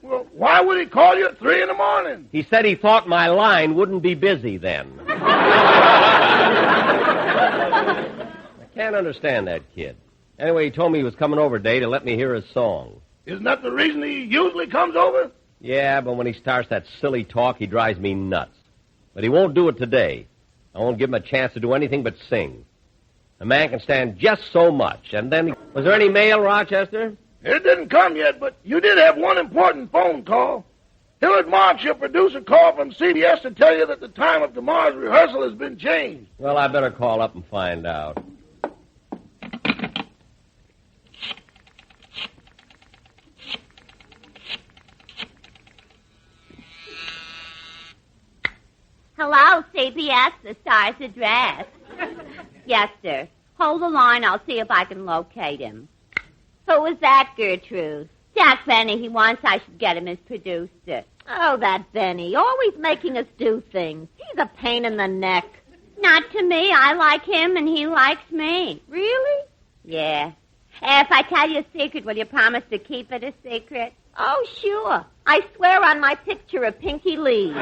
Well, why would he call you at 3 in the morning? He said he thought my line wouldn't be busy then. I can't understand that kid. Anyway, he told me he was coming over today to let me hear his song. Isn't that the reason he usually comes over? Yeah, but when he starts that silly talk, he drives me nuts. But he won't do it today. I won't give him a chance to do anything but sing. A man can stand just so much, and then... Was there any mail, Rochester? It didn't come yet, but you did have one important phone call. Hillard Marks, your producer, called from CBS to tell you that the time of tomorrow's rehearsal has been changed. Well, I better call up and find out. Hello, CBS, the star's address. Yes, sir. Hold the line. I'll see if I can locate him. Who is that, Gertrude? Jack Benny. He wants I should get him as producer. Oh, that Benny. Always making us do things. He's a pain in the neck. Not to me. I like him and he likes me. Really? Yeah. If I tell you a secret, will you promise to keep it a secret? Oh, sure. I swear on my picture of Pinky Lee. Okay,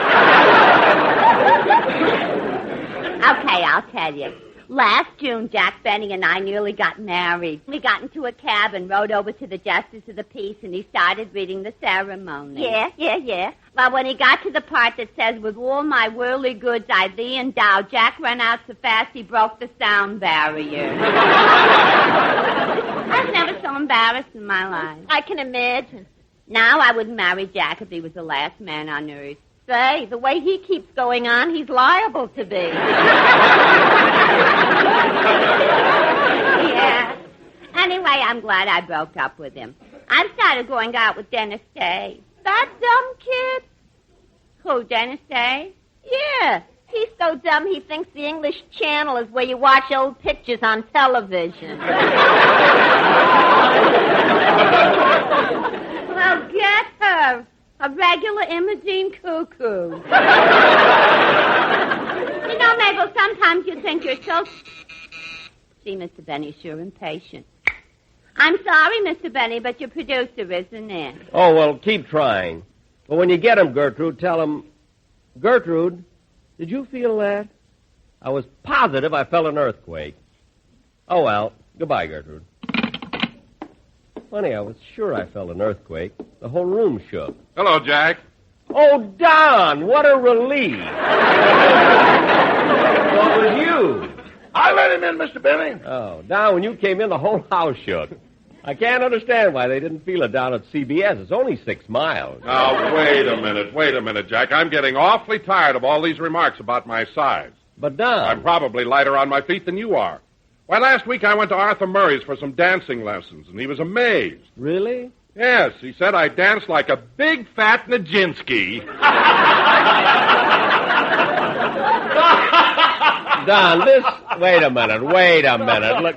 I'll tell you. Last June, Jack Benny and I nearly got married. We got into a cab and rode over to the Justice of the Peace, and he started reading the ceremony. Yeah. Well, when he got to the part that says, with all my worldly goods I thee endow, Jack ran out so fast he broke the sound barrier. I've never so embarrassed in my life. I can imagine. Now I wouldn't marry Jack if he was the last man on earth. Say, the way he keeps going on, he's liable to be. Yeah. Anyway, I'm glad I broke up with him. I've started going out with Dennis Day. That dumb kid? Who, Dennis Day? Yeah. He's so dumb he thinks the English Channel is where you watch old pictures on television. Well, get her. A regular Imogene cuckoo. You know, Mabel, sometimes you think you're so... See, Mr. Benny's sure impatient. I'm sorry, Mr. Benny, but your producer isn't in. Oh, well, keep trying. But when you get him, Gertrude, tell him... Gertrude, did you feel that? I was positive I felt an earthquake. Oh, well, goodbye, Gertrude. Funny, I was sure I felt an earthquake. The whole room shook. Hello, Jack. Oh, Don, what a relief. What was you? I let him in, Mr. Benny. Oh, Don, when you came in, the whole house shook. I can't understand why they didn't feel it down at CBS. It's only 6 miles. Now, wait a minute, Jack. I'm getting awfully tired of all these remarks about my size. But, Don... I'm probably lighter on my feet than you are. Why, last week I went to Arthur Murray's for some dancing lessons, and he was amazed. Really? Yes, he said I danced like a big, fat Nijinsky. Don, this... Wait a minute. Look,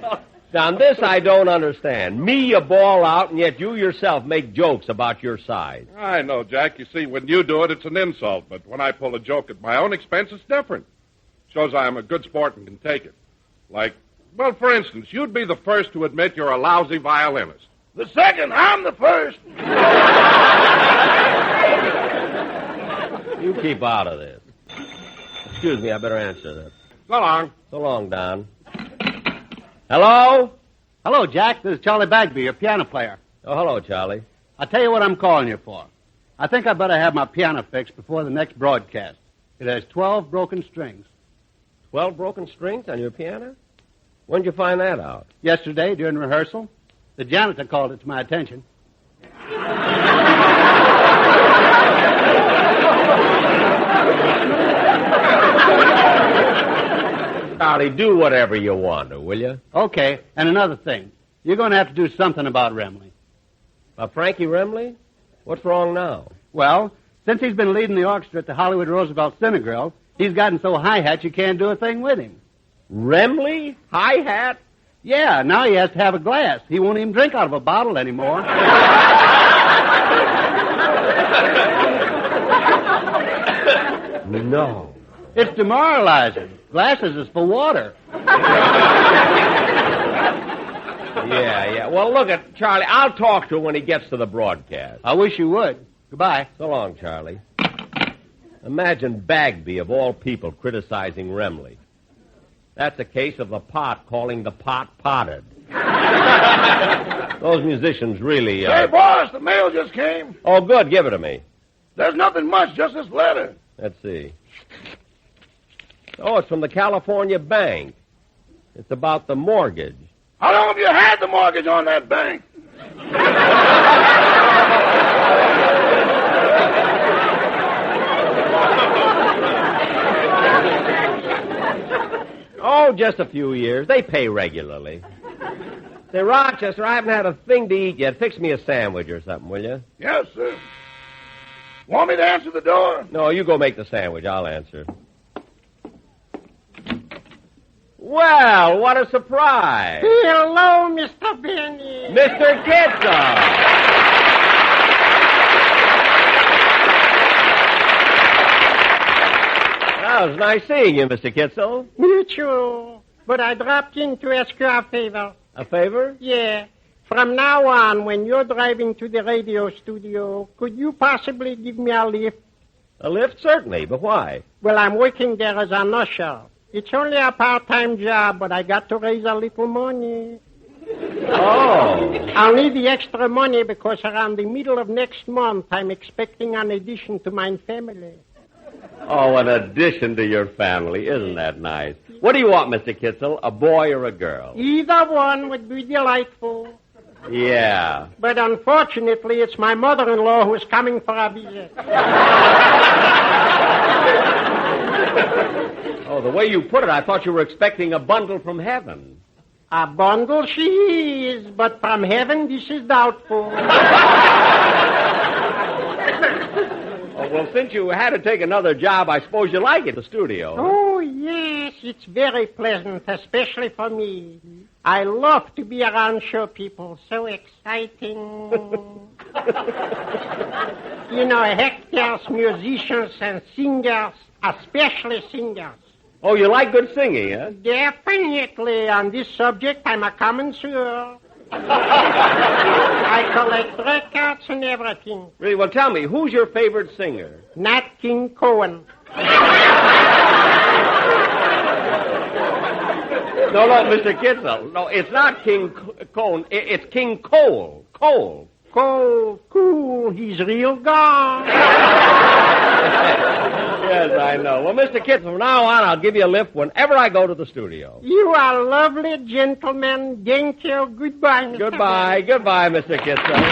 Don, this I don't understand. Me, you ball out, and yet you yourself make jokes about your size. I know, Jack. You see, when you do it, it's an insult. But when I pull a joke at my own expense, it's different. Shows I'm a good sport and can take it. Like, well, for instance, you'd be the first to admit you're a lousy violinist. The second, I'm the first. You keep out of this. Excuse me, I better answer this. So long. So long, Don. Hello? Hello, Jack. This is Charlie Bagby, your piano player. Oh, hello, Charlie. I'll tell you what I'm calling you for. I think I better have my piano fixed before the next broadcast. It has 12 broken strings. 12 broken strings on your piano? When'd you find that out? Yesterday, during rehearsal. The janitor called it to my attention. Charlie, do whatever you want to, will you? Okay, and another thing. You're going to have to do something about Remley. Frankie Remley? What's wrong now? Well, since he's been leading the orchestra at the Hollywood Roosevelt Cinegrill, he's gotten so hi-hat you can't do a thing with him. Remley? Hi-hat? Yeah, now he has to have a glass. He won't even drink out of a bottle anymore. No. It's demoralizing. Glasses is for water. Yeah. Well, look at Charlie. I'll talk to him when he gets to the broadcast. I wish you would. Goodbye. So long, Charlie. Imagine Bagby, of all people, criticizing Remley. That's a case of the pot calling the pot potted. Those musicians really... Hey, boss, the mail just came. Oh, good. Give it to me. There's nothing much, just this letter. Let's see. Oh, it's from the California Bank. It's about the mortgage. How long have you had the mortgage on that bank? Oh, just a few years. They pay regularly. Say, Rochester, I haven't had a thing to eat yet. Fix me a sandwich or something, will you? Yes, sir. Want me to answer the door? No, you go make the sandwich. I'll answer. Well, what a surprise. Hello, Mr. Benny. Mr. Kitzel. Well, it's nice seeing you, Mr. Kitzel. You too. But I dropped in to ask you a favor. A favor? Yeah. From now on, when you're driving to the radio studio, could you possibly give me a lift? A lift? Certainly, but why? Well, I'm working there as an usher. It's only a part-time job, but I got to raise a little money. Oh. I'll need the extra money because around the middle of next month, I'm expecting an addition to my family. Oh, an addition to your family. Isn't that nice? What do you want, Mr. Kitzel? A boy or a girl? Either one would be delightful. Yeah. But unfortunately, it's my mother-in-law who's coming for a visit. Oh, the way you put it, I thought you were expecting a bundle from heaven. A bundle she is, but from heaven this is doubtful. Oh, well, since you had to take another job, I suppose you like it, the studio. Oh, yes, it's very pleasant, especially for me. I love to be around show people. So exciting. You know, actors, musicians, and singers, especially singers. Oh, you like good singing, huh? Definitely. On this subject, I'm a connoisseur. I collect records and everything. Really? Well, tell me, who's your favorite singer? Nat King Cole. No, Mr. Kitzel. No, it's not King Cole. It's King Cole. Cole. Cool. He's real gone. Yeah, Yes, I know. Well, Mr. Kitson, from now on, I'll give you a lift whenever I go to the studio. You are lovely gentlemen. Thank you. Goodbye, Mr. Goodbye. Goodbye, Mr. Kitson.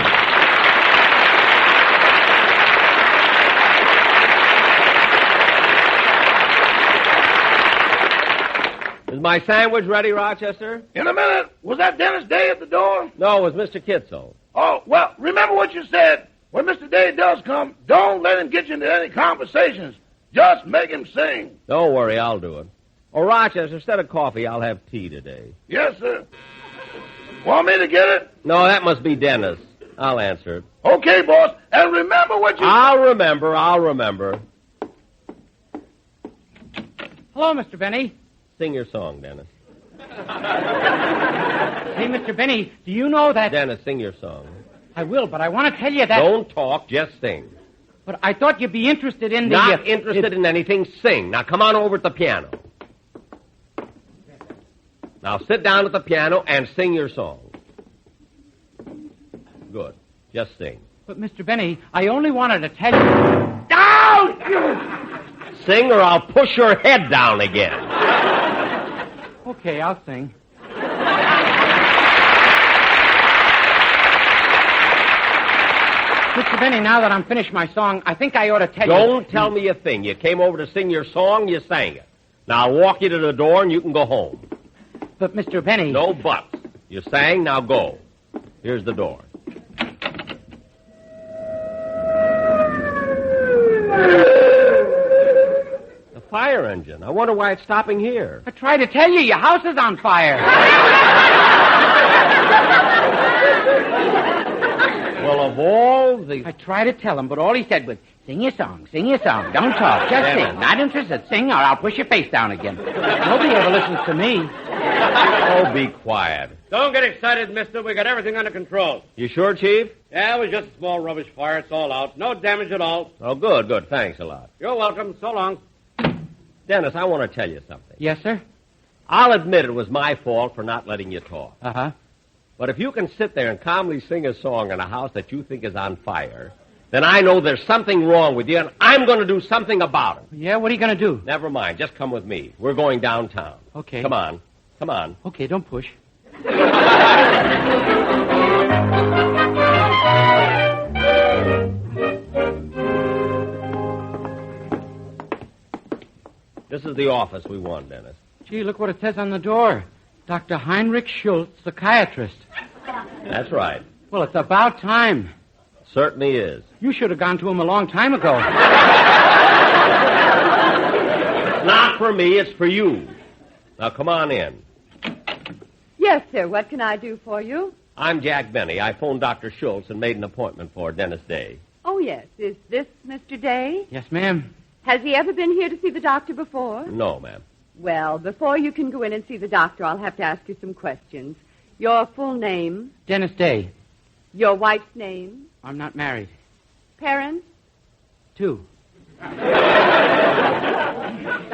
Is my sandwich ready, Rochester? In a minute. Was that Dennis Day at the door? No, it was Mr. Kitso. Oh, well, remember what you said. When Mr. Day does come, don't let him get you into any conversations. Just make him sing. Don't worry, I'll do it. Oh, Rochester, instead of coffee, I'll have tea today. Yes, sir. Want me to get it? No, that must be Dennis. I'll answer it. Okay, boss. And remember what you... I'll remember. Hello, Mr. Benny. Sing your song, Dennis. Hey, Mr. Benny, do you know that... Dennis, sing your song. I will, but I want to tell you that... Don't talk, just sing. But I thought you'd be interested in the... Not interested in anything, sing. Now, come on over at the piano. Now, sit down at the piano and sing your song. Good. Just sing. But, Mr. Benny, I only wanted to tell you... Down! Sing or I'll push your head down again. Okay, I'll sing. Mr. Benny, now that I'm finished my song, I think I ought to tell you... Don't tell me a thing. You came over to sing your song, you sang it. Now, I'll walk you to the door and you can go home. But, Mr. Benny... No buts. You sang, now go. Here's the door. The fire engine. I wonder why it's stopping here. I tried to tell you, your house is on fire. Well, of all the... I tried to tell him, but all he said was, sing your song. Don't talk, just sing. Not interested, sing or I'll push your face down again. Nobody ever listens to me. Oh, be quiet. Don't get excited, mister. We got everything under control. You sure, Chief? Yeah, it was just a small rubbish fire. It's all out. No damage at all. Oh, good. Thanks a lot. You're welcome. So long. Dennis, I want to tell you something. Yes, sir? I'll admit it was my fault for not letting you talk. Uh-huh. But if you can sit there and calmly sing a song in a house that you think is on fire, then I know there's something wrong with you, and I'm going to do something about it. Yeah, what are you going to do? Never mind. Just come with me. We're going downtown. Okay. Come on. Okay, don't push. This is the office we want, Dennis. Gee, look what it says on the door. Dr. Heinrich Schultz, psychiatrist. That's right. Well, it's about time. Certainly is. You should have gone to him a long time ago. It's not for me, it's for you. Now, come on in. Yes, sir. What can I do for you? I'm Jack Benny. I phoned Dr. Schultz and made an appointment for Dennis Day. Oh, yes. Is this Mr. Day? Yes, ma'am. Has he ever been here to see the doctor before? No, ma'am. Well, before you can go in and see the doctor, I'll have to ask you some questions. Your full name? Dennis Day. Your wife's name? I'm not married. Parents? 2.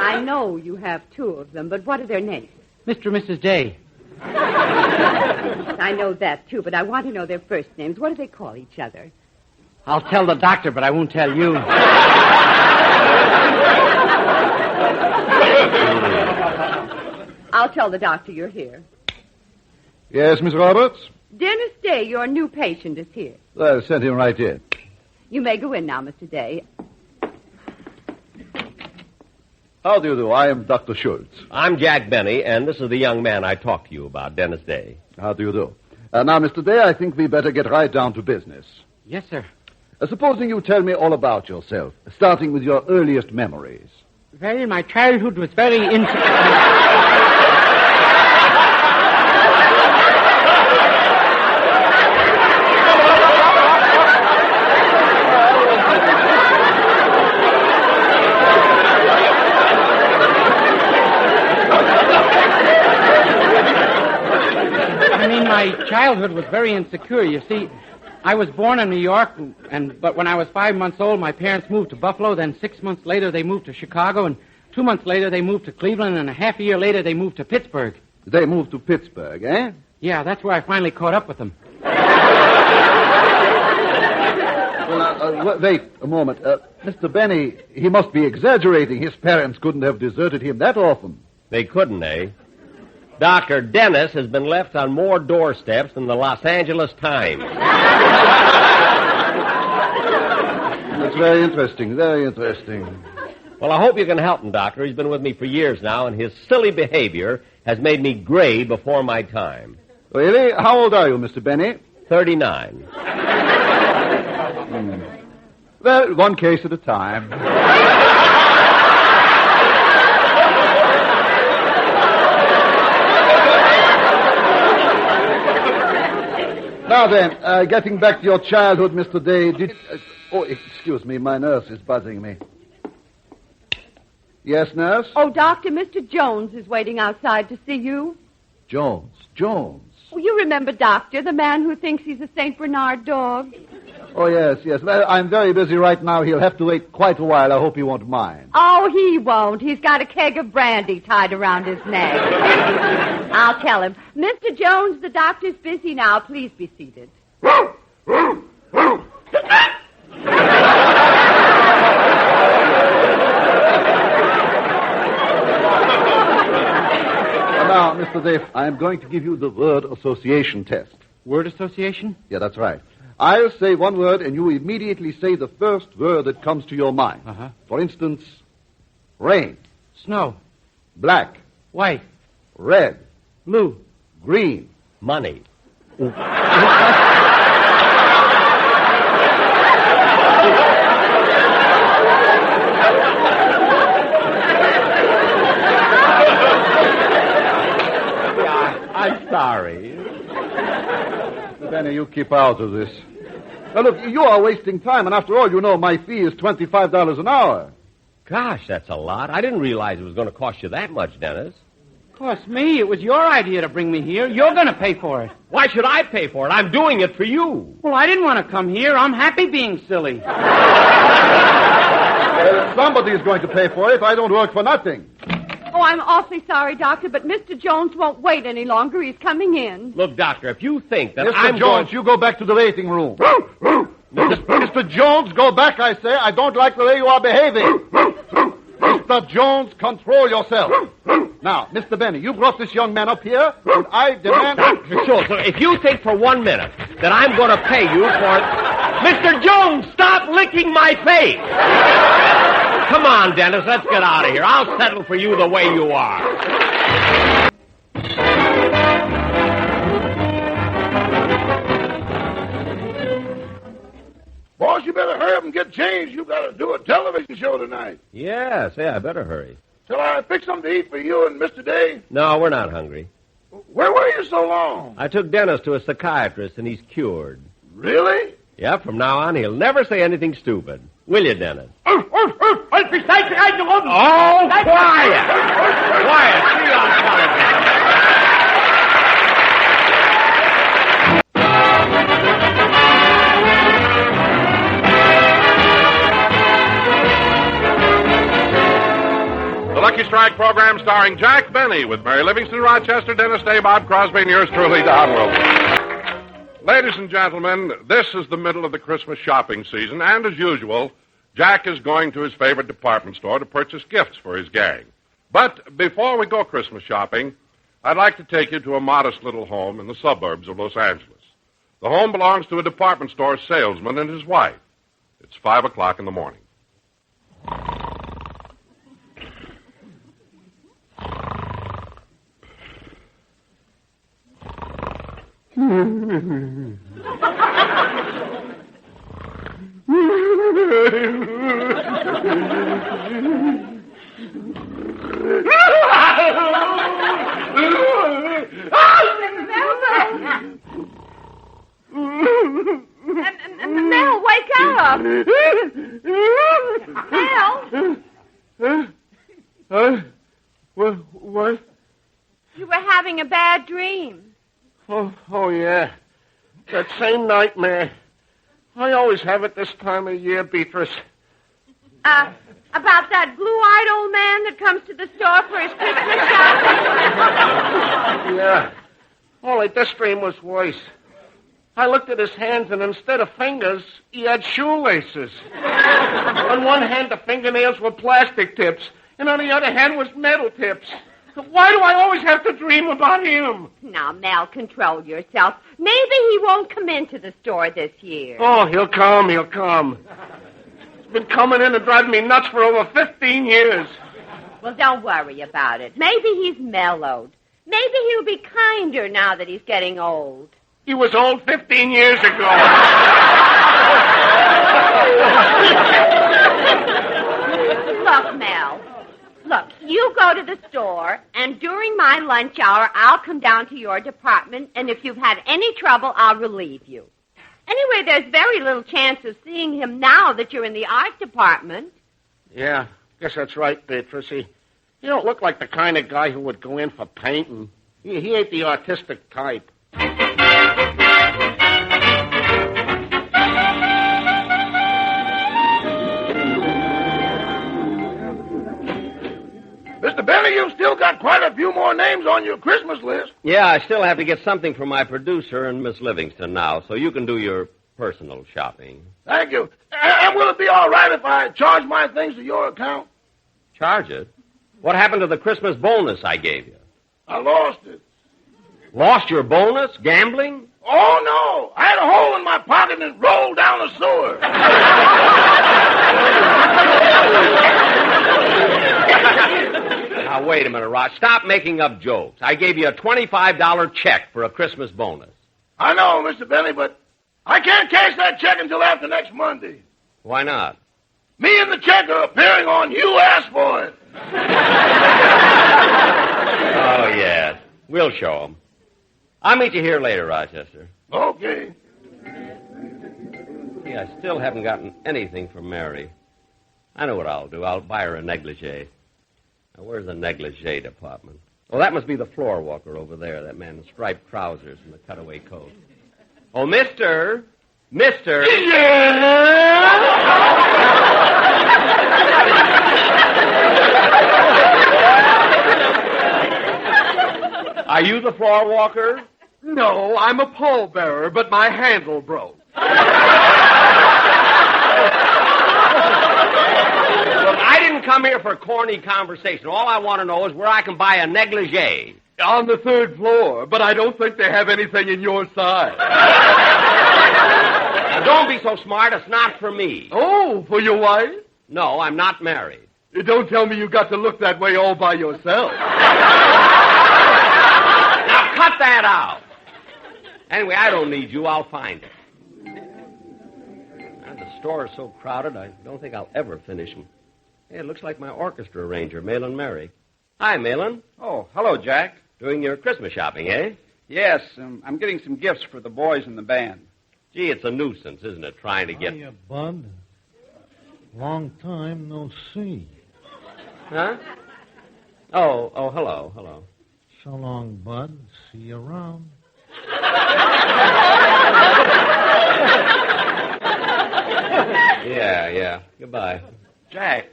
I know you have 2 of them, but what are their names? Mr. and Mrs. Day. I know that, too, but I want to know their first names. What do they call each other? I'll tell the doctor, but I won't tell you. I'll tell the doctor you're here. Yes, Miss Roberts? Dennis Day, your new patient, is here. I sent him right in. You may go in now, Mr. Day. How do you do? I am Dr. Schultz. I'm Jack Benny, and this is the young man I talked to you about, Dennis Day. How do you do? Now, Mr. Day, I think we better get right down to business. Yes, sir. Supposing you tell me all about yourself, starting with your earliest memories. Well, my childhood was very My childhood was very insecure. You see, I was born in New York, but when I was 5 months old, my parents moved to Buffalo. Then 6 months later, they moved to Chicago, and 2 months later, they moved to Cleveland, and a half a year later, they moved to Pittsburgh. They moved to Pittsburgh, eh? Yeah, that's where I finally caught up with them. Well, now, Wait a moment. Mr. Benny, he must be exaggerating. His parents couldn't have deserted him that often. They couldn't, eh? Dr. Dennis has been left on more doorsteps than the Los Angeles Times. That's very interesting, very interesting. Well, I hope you can help him, Doctor. He's been with me for years now, and his silly behavior has made me gray before my time. Really? How old are you, Mr. Benny? 39. Well, one case at a time. Now then, getting back to your childhood, Mr. Day, excuse me, my nurse is buzzing me. Yes, nurse? Oh, Doctor, Mr. Jones is waiting outside to see you. Jones. Well, you remember, Doctor, the man who thinks he's a St. Bernard dog? Oh, yes. Well, I'm very busy right now. He'll have to wait quite a while. I hope he won't mind. Oh, he won't. He's got a keg of brandy tied around his neck. I'll tell him. Mr. Jones, the doctor's busy now. Please be seated. Now, Mr. Dave, I'm going to give you the word association test. Word association? Yeah, that's right. I'll say one word, and you immediately say the first word that comes to your mind. Uh-huh. For instance, rain. Snow. Black. White. Red. Blue. Green. Money. I'm sorry. Benny, you keep out of this. Now, look, you are wasting time, and after all, you know my fee is $25 an hour. Gosh, that's a lot. I didn't realize it was going to cost you that much, Dennis. Cost me? It was your idea to bring me here. You're going to pay for it. Why should I pay for it? I'm doing it for you. Well, I didn't want to come here. I'm happy being silly. Somebody's going to pay for it. I don't work for nothing. Oh, I'm awfully sorry, Doctor, but Mr. Jones won't wait any longer. He's coming in. Look, Doctor, if you think that Mr. Jones, you go back to the waiting room. Mr. Jones, go back, I say. I don't like the way you are behaving. Mr. Jones, control yourself. Now, Mr. Benny, you brought this young man up here, and I demand... Sure, so if you think for 1 minute that I'm going to pay you for... Mr. Jones, stop licking my face! Come on, Dennis, let's get out of here. I'll settle for you the way you are. Boss, you better hurry up and get changed. You got to do a television show tonight. Yes, I better hurry. Shall I fix something to eat for you and Mr. Day? No, we're not hungry. Where were you so long? I took Dennis to a psychiatrist, and he's cured. Really? Yeah, from now on, he'll never say anything stupid. Will you, Dennis? Oh, quiet! Quiet! See you on television. The Lucky Strike program starring Jack Benny with Mary Livingston, Rochester, Dennis Day, Bob Crosby, and yours truly, Don Wilson. Ladies and gentlemen, this is the middle of the Christmas shopping season, and as usual, Jack is going to his favorite department store to purchase gifts for his gang. But before we go Christmas shopping, I'd like to take you to a modest little home in the suburbs of Los Angeles. The home belongs to a department store salesman and his wife. It's 5 o'clock in the morning. Mel, wake up! Mel? What? You were having a bad dream. Oh, yeah. That same nightmare. I always have it this time of year, Beatrice. About that blue-eyed old man that comes to the store for his Christmas shopping? Yeah. Only this dream was worse. I looked at his hands, and instead of fingers, he had shoelaces. On one hand, the fingernails were plastic tips, and on the other hand was metal tips. Why do I always have to dream about him? Now, Mel, control yourself. Maybe he won't come into the store this year. Oh, he'll come. He's been coming in and driving me nuts for over 15 years. Well, don't worry about it. Maybe he's mellowed. Maybe he'll be kinder now that he's getting old. He was old 15 years ago. Look, Mel. Look, you go to the store, and during my lunch hour, I'll come down to your department, and if you've had any trouble, I'll relieve you. Anyway, there's very little chance of seeing him now that you're in the art department. Yeah, guess that's right, Beatrice. You don't look like the kind of guy who would go in for painting. He ain't the artistic type. Mr. Benny, you've still got quite a few more names on your Christmas list. Yeah, I still have to get something from my producer and Miss Livingston now, so you can do your personal shopping. Thank you. And will it be all right if I charge my things to your account? Charge it? What happened to the Christmas bonus I gave you? I lost it. Lost your bonus? Gambling? Oh, no. I had a hole in my pocket and it rolled down the sewer. Now, wait a minute, Rod. Stop making up jokes. I gave you a $25 check for a Christmas bonus. I know, Mr. Benny, but I can't cash that check until after next Monday. Why not? Me and the check are appearing on You Asked For It. Oh, yes. We'll show 'em. I'll meet you here later, Rochester. Okay. See, I still haven't gotten anything from Mary. I know what I'll do. I'll buy her a negligee. Now, where's the negligee department? Oh, that must be the floor walker over there, that man in striped trousers and the cutaway coat. Oh, mister! Mister! Are you the floor walker? No, I'm a pallbearer, but my handle broke. Look, I didn't come here for corny conversation. All I want to know is where I can buy a negligee. On the third floor, but I don't think they have anything in your size. Now, don't be so smart. It's not for me. Oh, for your wife? No, I'm not married. Don't tell me you got to look that way all by yourself. Now, cut that out. Anyway, I don't need you. I'll find it. The store is so crowded, I don't think I'll ever finish them. Hey, it looks like my orchestra arranger, Malin Mary. Hi, Malin. Oh, hello, Jack. Doing your Christmas shopping, eh? Yes, I'm getting some gifts for the boys in the band. Gee, it's a nuisance, isn't it, trying to get... Hiya, Bud. Long time no see. Huh? Oh, hello. So long, Bud. See you around. Yeah. Goodbye. Jack,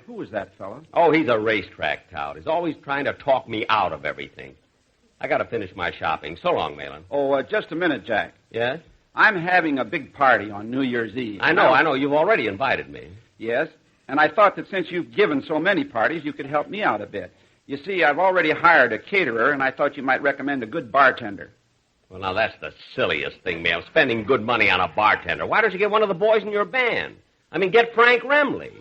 who is that fella? Oh, he's a racetrack tout. He's always trying to talk me out of everything. I got to finish my shopping. So long, Malin. Oh, just a minute, Jack. Yes? I'm having a big party on New Year's Eve. I know. You've already invited me. Yes, and I thought that since you've given so many parties, you could help me out a bit. You see, I've already hired a caterer, and I thought you might recommend a good bartender. Well, now, that's the silliest thing, Mal, spending good money on a bartender. Why don't you get one of the boys in your band? I mean, get Frank Remley.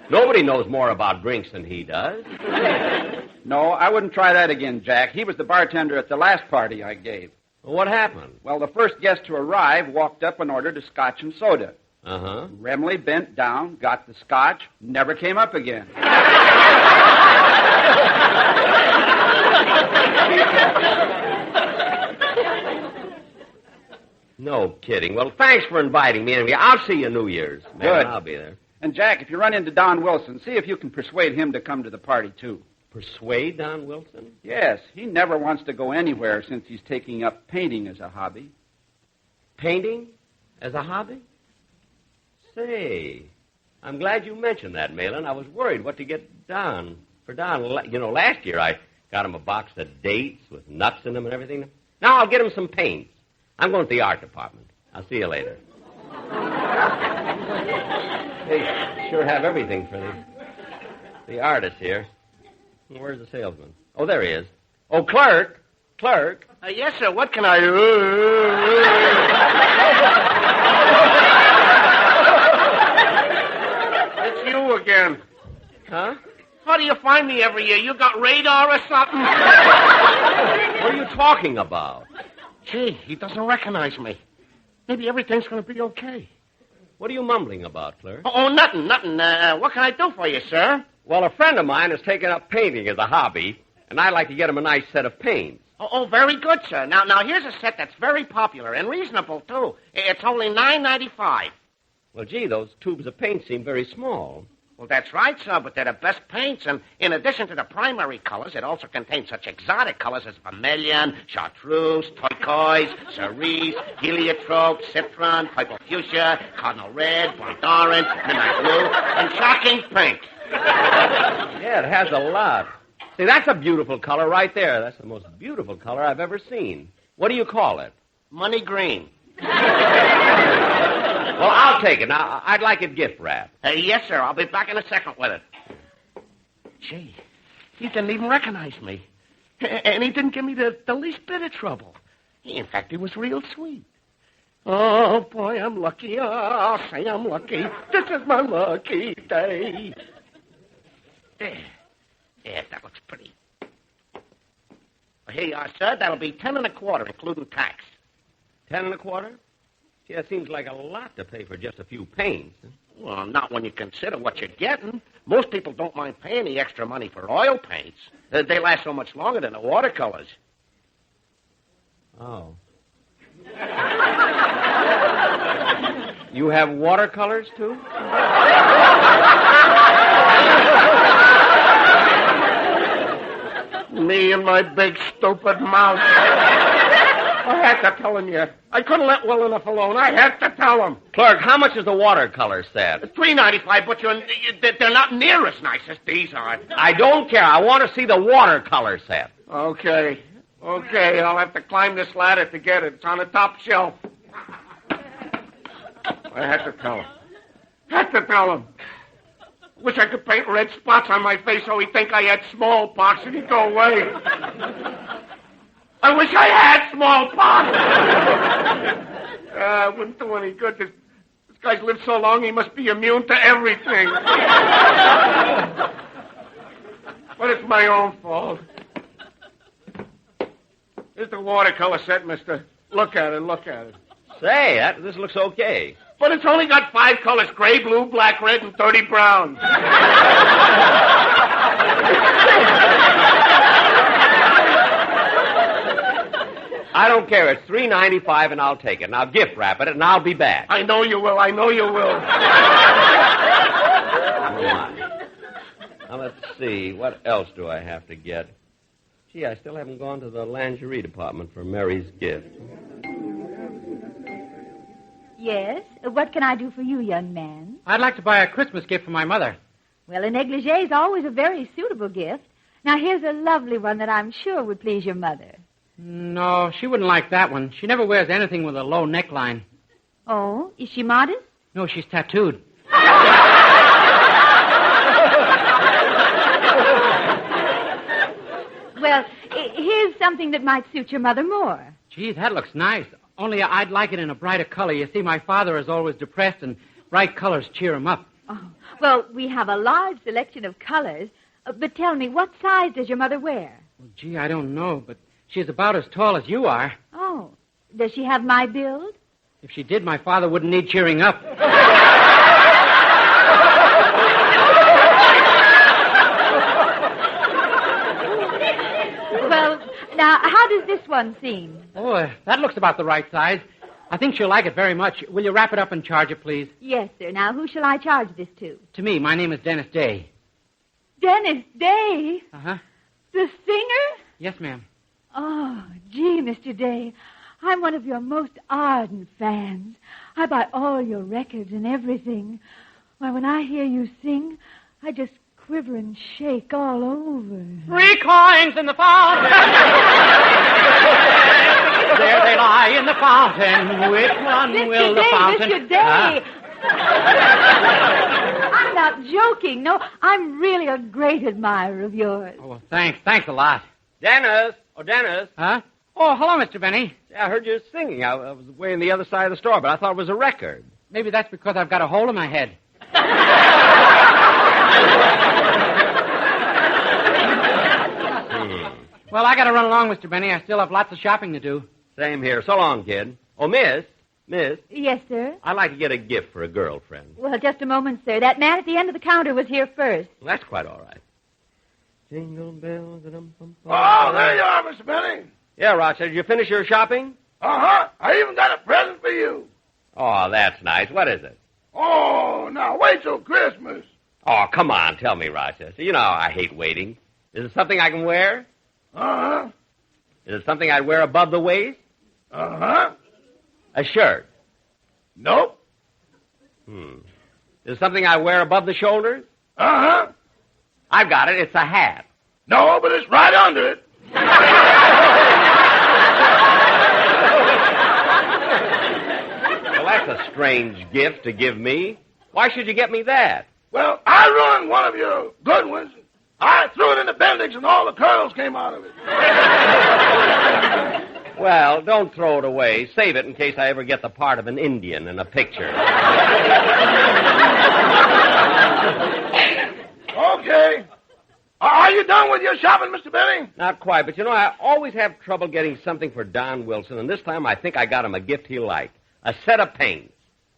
Nobody knows more about drinks than he does. No, I wouldn't try that again, Jack. He was the bartender at the last party I gave. Well, what happened? Well, the first guest to arrive walked up and ordered a scotch and soda. Uh-huh. Remley bent down, got the scotch, never came up again. No kidding. Well, thanks for inviting me. Anyway, I'll see you New Year's. Good. I'll be there. And, Jack, if you run into Don Wilson, see if you can persuade him to come to the party, too. Persuade Don Wilson? Yes. He never wants to go anywhere since he's taking up painting as a hobby. Painting? As a hobby? Say, I'm glad you mentioned that, Malin. I was worried what to get Don. For Don, last year I got him a box of dates with nuts in them and everything. Now I'll get him some paints. I'm going to the art department. I'll see you later. They sure have everything for the artist here. Where's the salesman? Oh, there he is. Oh, clerk. Clerk. Yes, sir. What can I do? It's you again. Huh? How do you find me every year? You got radar or something? What are you talking about? Gee, he doesn't recognize me. Maybe everything's going to be okay. What are you mumbling about, clerk? Oh, nothing. What can I do for you, sir? Well, a friend of mine has taken up painting as a hobby, and I'd like to get him a nice set of paints. Oh, very good, sir. Now here's a set that's very popular and reasonable, too. It's only $9.95. Well, gee, those tubes of paint seem very small. Well, that's right, sir, but they're the best paints, and in addition to the primary colors, it also contains such exotic colors as vermilion, chartreuse, turquoise, cerise, heliotrope, citron, purple fuchsia, cardinal red, burnt orange, midnight blue, and shocking pink. Yeah, it has a lot. See, that's a beautiful color right there. That's the most beautiful color I've ever seen. What do you call it? Money green. Well, I'll take it. Now, I'd like it gift wrapped. Yes, sir. I'll be back in a second with it. Gee, he didn't even recognize me. And he didn't give me the least bit of trouble. In fact, he was real sweet. Oh, boy, I'm lucky. Oh, I'll say I'm lucky. This is my lucky day. There. Yeah, that looks pretty. Well, here you are, sir. That'll be 10 1/4, including tax. 10 1/4? Gee, that seems like a lot to pay for just a few paints. Well, not when you consider what you're getting. Most people don't mind paying the extra money for oil paints. They last so much longer than the watercolors. Oh. You have watercolors, too? Me and my big stupid mouth. I had to tell him yet. I couldn't let well enough alone. I had to tell him. Clerk, how much is the watercolor set? $3.95, but they're not near as nice as these are. I don't care. I want to see the watercolor set. Okay, I'll have to climb this ladder to get it. It's on the top shelf. I had to tell him. Wish I could paint red spots on my face so he'd think I had smallpox and he'd go away. I wish I had smallpox. It wouldn't do any good. This guy's lived so long he must be immune to everything. But it's my own fault. Here's the watercolor set, mister. Look at it. Say, this looks okay. But it's only got 5 colors, gray, blue, black, red, and 30 brown. I don't care. It's $3.95, and I'll take it. Now, gift wrap it, and I'll be back. I know you will. Come on. Now, let's see. What else do I have to get? Gee, I still haven't gone to the lingerie department for Mary's gift. Yes? What can I do for you, young man? I'd like to buy a Christmas gift for my mother. Well, a negligee is always a very suitable gift. Now, here's a lovely one that I'm sure would please your mother. No, she wouldn't like that one. She never wears anything with a low neckline. Oh, is she modest? No, she's tattooed. Well, here's something that might suit your mother more. Gee, that looks nice. Only I'd like it in a brighter color. You see, my father is always depressed, and bright colors cheer him up. Oh, well, we have a large selection of colors. But tell me, what size does your mother wear? Well, gee, I don't know, but she's about as tall as you are. Oh, does she have my build? If she did, my father wouldn't need cheering up. Well, now, how does this one seem? Oh, that looks about the right size. I think she'll like it very much. Will you wrap it up and charge it, please? Yes, sir. Now, who shall I charge this to? To me. My name is Dennis Day. Dennis Day? Uh-huh. The singer? Yes, ma'am. Oh, gee, Mr. Day, I'm one of your most ardent fans. I buy all your records and everything. Why, when I hear you sing, I just quiver and shake all over. 3 coins in the font. There they lie in the font. fountain? Which one will the fountain? Mr. Day! I'm not joking. No, I'm really a great admirer of yours. Oh, well, thanks. Thanks a lot. Dennis! Oh, Dennis. Huh? Oh, hello, Mr. Benny. Yeah, I heard you singing. I was way on the other side of the store, but I thought it was a record. Maybe that's because I've got a hole in my head. Well, I got to run along, Mr. Benny. I still have lots of shopping to do. Same here. So long, kid. Oh, Miss. Yes, sir? I'd like to get a gift for a girlfriend. Well, just a moment, sir. That man at the end of the counter was here first. Well, that's quite all right. Jingle bells. Oh, there you are, Mr. Benny. Yeah, Rochester, did you finish your shopping? Uh-huh. I even got a present for you. Oh, that's nice. What is it? Oh, now wait till Christmas. Oh, come on. Tell me, Rochester. You know I hate waiting. Is it something I can wear? Uh-huh. Is it something I'd wear above the waist? Uh-huh. A shirt? Nope. Is it something I wear above the shoulders? Uh-huh. I've got it. It's a hat. No, but it's right under it. Well, that's a strange gift to give me. Why should you get me that? Well, I ruined one of your good ones. I threw it in the Bendix and all the curls came out of it. Well, don't throw it away. Save it in case I ever get the part of an Indian in a picture. Okay. Are you done with your shopping, Mr. Benny? Not quite, but you know, I always have trouble getting something for Don Wilson, and this time I think I got him a gift he'll like. A set of paints.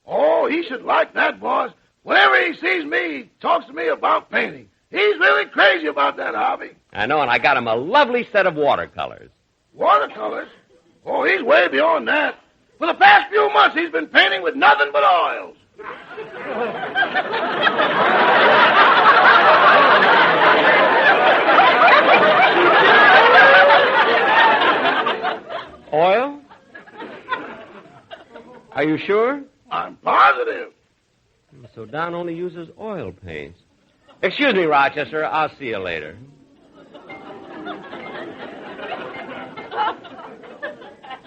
Oh, he should like that, boss. Whenever he sees me, he talks to me about painting. He's really crazy about that hobby. I know, and I got him a lovely set of watercolors. Watercolors? Oh, he's way beyond that. For the past few months, he's been painting with nothing but oils. Oil? Are you sure? I'm positive. So Don only uses oil paints. Excuse me, Rochester. I'll see you later.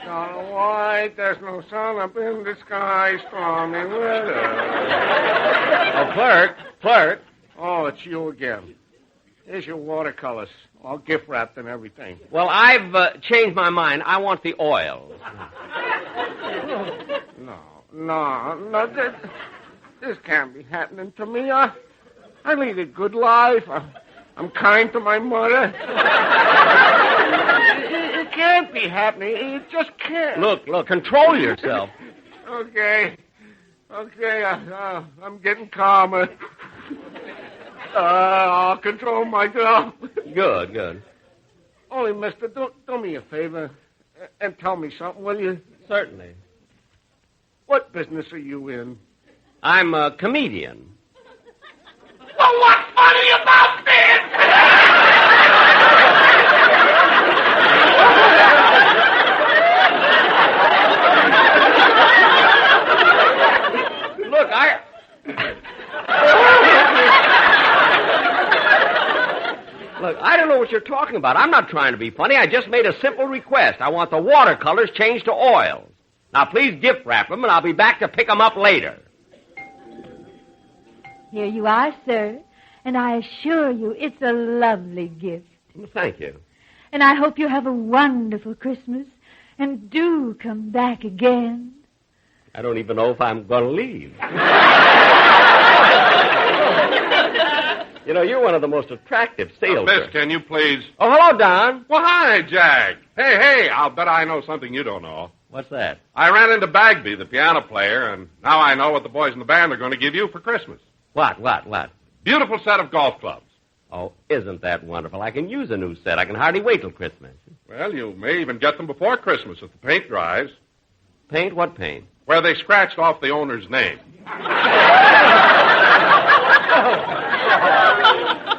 All right, there's no sun up in the sky, stormy weather. Oh, clerk. Oh, it's you again. Here's your watercolors, all gift wrapped and everything. Well, I've changed my mind. I want the oil. No, this can't be happening to me. I lead a good life. I'm kind to my mother. It can't be happening. It just can't. Look, control yourself. Okay, I'm getting calmer. I'll control myself. Good. Only, mister, do me a favor and tell me something, will you? Certainly. What business are you in? I'm a comedian. Well, what's funny about this? Look, I don't know what you're talking about. I'm not trying to be funny. I just made a simple request. I want the watercolors changed to oils. Now, please gift wrap them, and I'll be back to pick them up later. Here you are, sir. And I assure you, it's a lovely gift. Thank you. And I hope you have a wonderful Christmas. And do come back again. I don't even know if I'm going to leave. You know, you're one of the most attractive salesmen. Miss, can you please... Oh, hello, Don. Well, hi, Jack. Hey, I'll bet I know something you don't know. What's that? I ran into Bagby, the piano player, and now I know what the boys in the band are going to give you for Christmas. What? Beautiful set of golf clubs. Oh, isn't that wonderful? I can use a new set. I can hardly wait till Christmas. Well, you may even get them before Christmas if the paint dries. Paint? What paint? Where they scratched off the owner's name.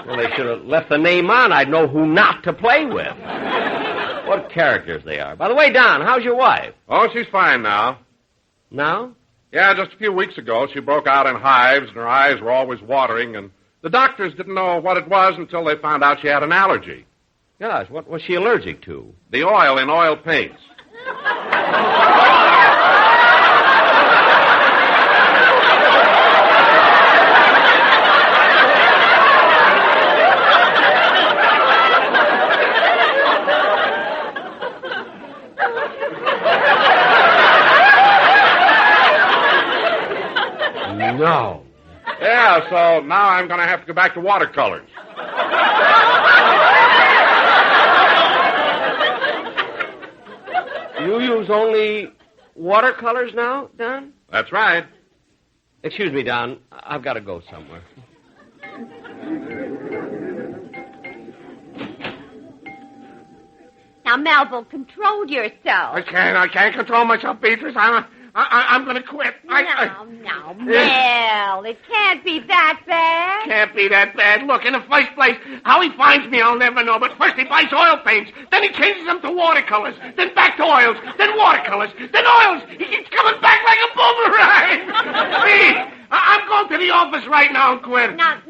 Well, they should have left the name on. I'd know who not to play with. What characters they are. By the way, Don, how's your wife? Oh, she's fine now. Now? Yeah, just a few weeks ago, she broke out in hives, and her eyes were always watering, and the doctors didn't know what it was until they found out she had an allergy. Gosh, what was she allergic to? The oil in oil paints. No. Yeah, so now I'm going to have to go back to watercolors. You use only watercolors now, Don? That's right. Excuse me, Don. I've got to go somewhere. Now, Melville, control yourself. I can't control myself, Beatrice. I'm going to quit. Now, Mel, it can't be that bad. Can't be that bad. Look, in the first place, how he finds me, I'll never know. But first he buys oil paints. Then he changes them to watercolors. Then back to oils. Then watercolors. Then oils. He keeps coming back like a boomerang. Me, I'm going to the office right now and quit. Now,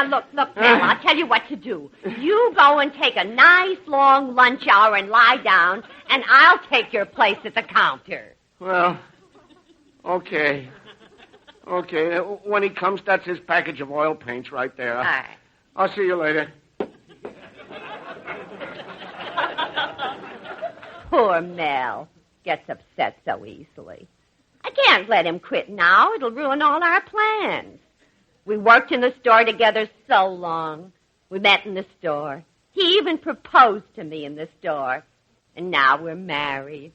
look, Mel, I'll tell you what to do. You go and take a nice long lunch hour and lie down, and I'll take your place at the counter. Well, okay. Okay, when he comes, that's his package of oil paints right there. All right. I'll see you later. Poor Mel. Gets upset so easily. I can't let him quit now. It'll ruin all our plans. We worked in the store together so long. We met in the store. He even proposed to me in the store. And now we're married.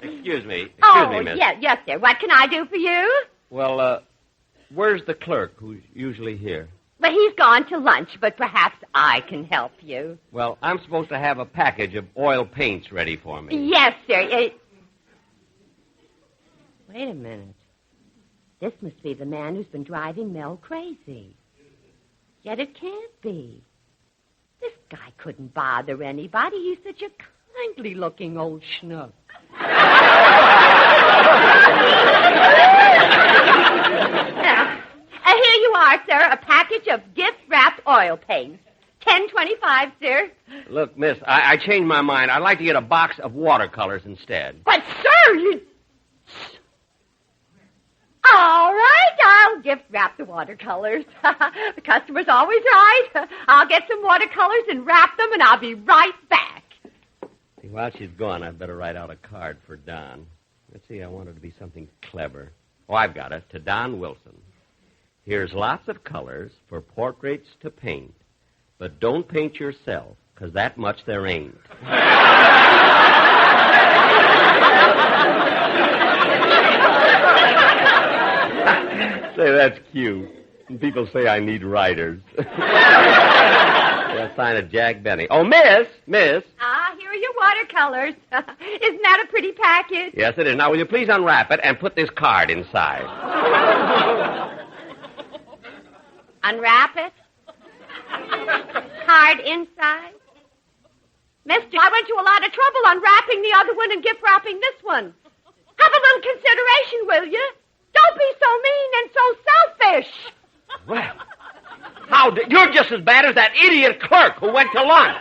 Excuse me, miss. Yes, sir. What can I do for you? Well, where's the clerk who's usually here? Well, he's gone to lunch, but perhaps I can help you. Well, I'm supposed to have a package of oil paints ready for me. Yes, sir. Wait a minute. This must be the man who's been driving Mel crazy. Yet it can't be. This guy couldn't bother anybody. He's such a kindly-looking old schnook. Here you are, sir, a package of gift-wrapped oil paints. $10.25, sir. Look, miss, I changed my mind. I'd like to get a box of watercolors instead. But, sir, you... All right, I'll gift-wrap the watercolors. The customer's always right. I'll get some watercolors and wrap them, and I'll be right back. While she's gone, I'd better write out a card for Don. Let's see, I want it to be something clever. Oh, I've got it. To Don Wilson. Here's lots of colors for portraits to paint. But don't paint yourself, 'cause that much there ain't. Say, that's cute. And people say I need writers. I'll sign it Jack Benny. Oh, miss. Here are your watercolors. Isn't that a pretty package? Yes, it is. Now, will you please unwrap it and put this card inside? Unwrap it? Card inside? Mister, I went to a lot of trouble unwrapping the other one and gift-wrapping this one. Have a little consideration, will you? Don't be so mean and so selfish. Well, you're just as bad as that idiot clerk who went to lunch.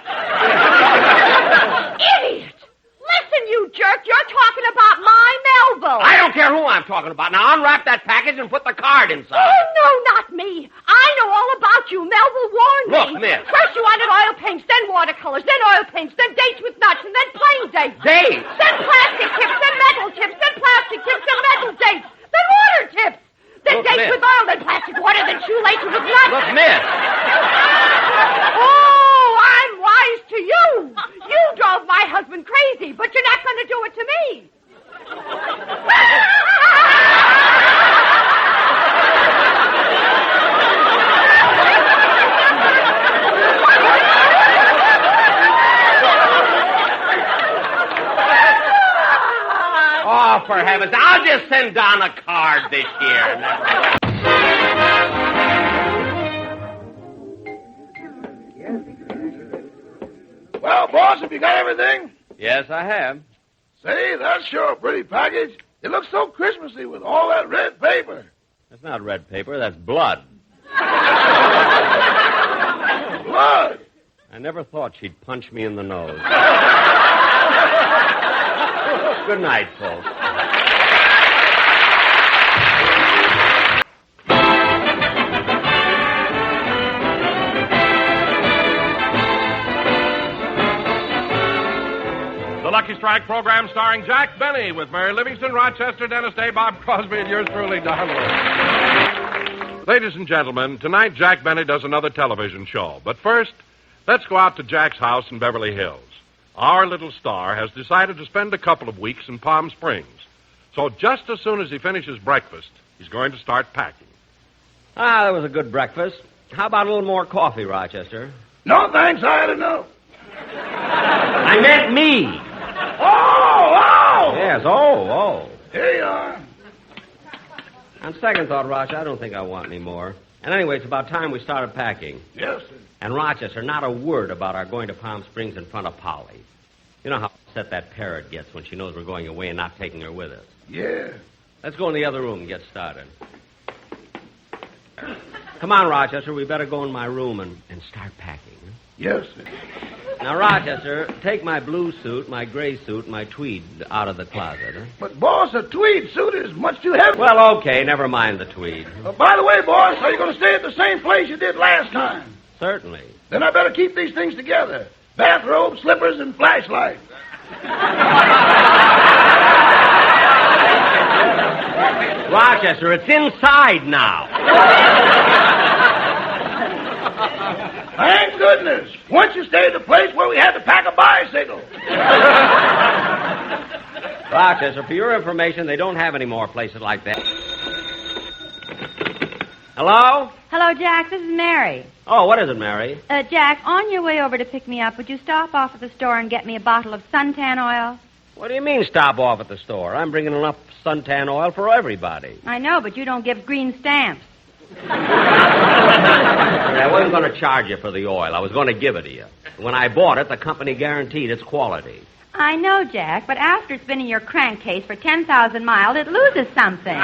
Idiot! Listen, you jerk, you're talking about my Melville. I don't care who I'm talking about. Now unwrap that package and put the card inside. Oh, no, not me. I know all about you. Melville warned me. Look, miss. First you wanted oil paints, then watercolors, then oil paints, then dates with nuts, and then plain dates. Dates? Then plastic tips, then metal tips, then plastic tips, then metal dates, then water tips. Then Look, dates miss. with oil, then plastic water, then shoelaces with nuts. Look, miss. Oh, I'm wise to you. You drove my husband crazy, but you're not going to do it to me. Oh, for heaven's sake, I'll just send Don a card this year. Never... Well, boss, have you got everything? Yes, I have. Say, that's sure a pretty package. It looks so Christmassy with all that red paper. That's not red paper, that's blood. Blood? I never thought she'd punch me in the nose. Good night, folks. The Lucky Strike program starring Jack Benny with Mary Livingston, Rochester, Dennis Day, Bob Crosby, and yours truly, Don Wilson. Ladies and gentlemen, tonight Jack Benny does another television show. But first, let's go out to Jack's house in Beverly Hills. Our little star has decided to spend a couple of weeks in Palm Springs. So just as soon as he finishes breakfast, he's going to start packing. Ah, that was a good breakfast. How about a little more coffee, Rochester? No, thanks. I had enough. I meant me. Oh! Yes, oh. Here you are. On second thought, Rochester, I don't think I want any more. And anyway, it's about time we started packing. Yes, sir. And Rochester, not a word about our going to Palm Springs in front of Polly. You know how upset that parrot gets when she knows we're going away and not taking her with us. Yeah. Let's go in the other room and get started. Come on, Rochester, we better go in my room and start packing. Yes, sir. Now, Rochester, take my blue suit, my gray suit, my tweed out of the closet. Huh? But, boss, a tweed suit is much too heavy. Well, okay, never mind the tweed. By the way, boss, are you going to stay at the same place you did last time? Certainly. Then I better keep these things together. Bathrobe, slippers, and flashlight. Rochester, it's inside now. Thank goodness. Once you stayed at the place where we had to pack a bicycle. Rochester, for your information, they don't have any more places like that. Hello? Hello, Jack. This is Mary. Oh, what is it, Mary? Jack, on your way over to pick me up, would you stop off at the store and get me a bottle of suntan oil? What do you mean, stop off at the store? I'm bringing enough suntan oil for everybody. I know, but you don't give green stamps. I wasn't going to charge you for the oil. I was going to give it to you. When I bought it, the company guaranteed its quality. I know, Jack, but after it's been in your crankcase for 10,000 miles, it loses something.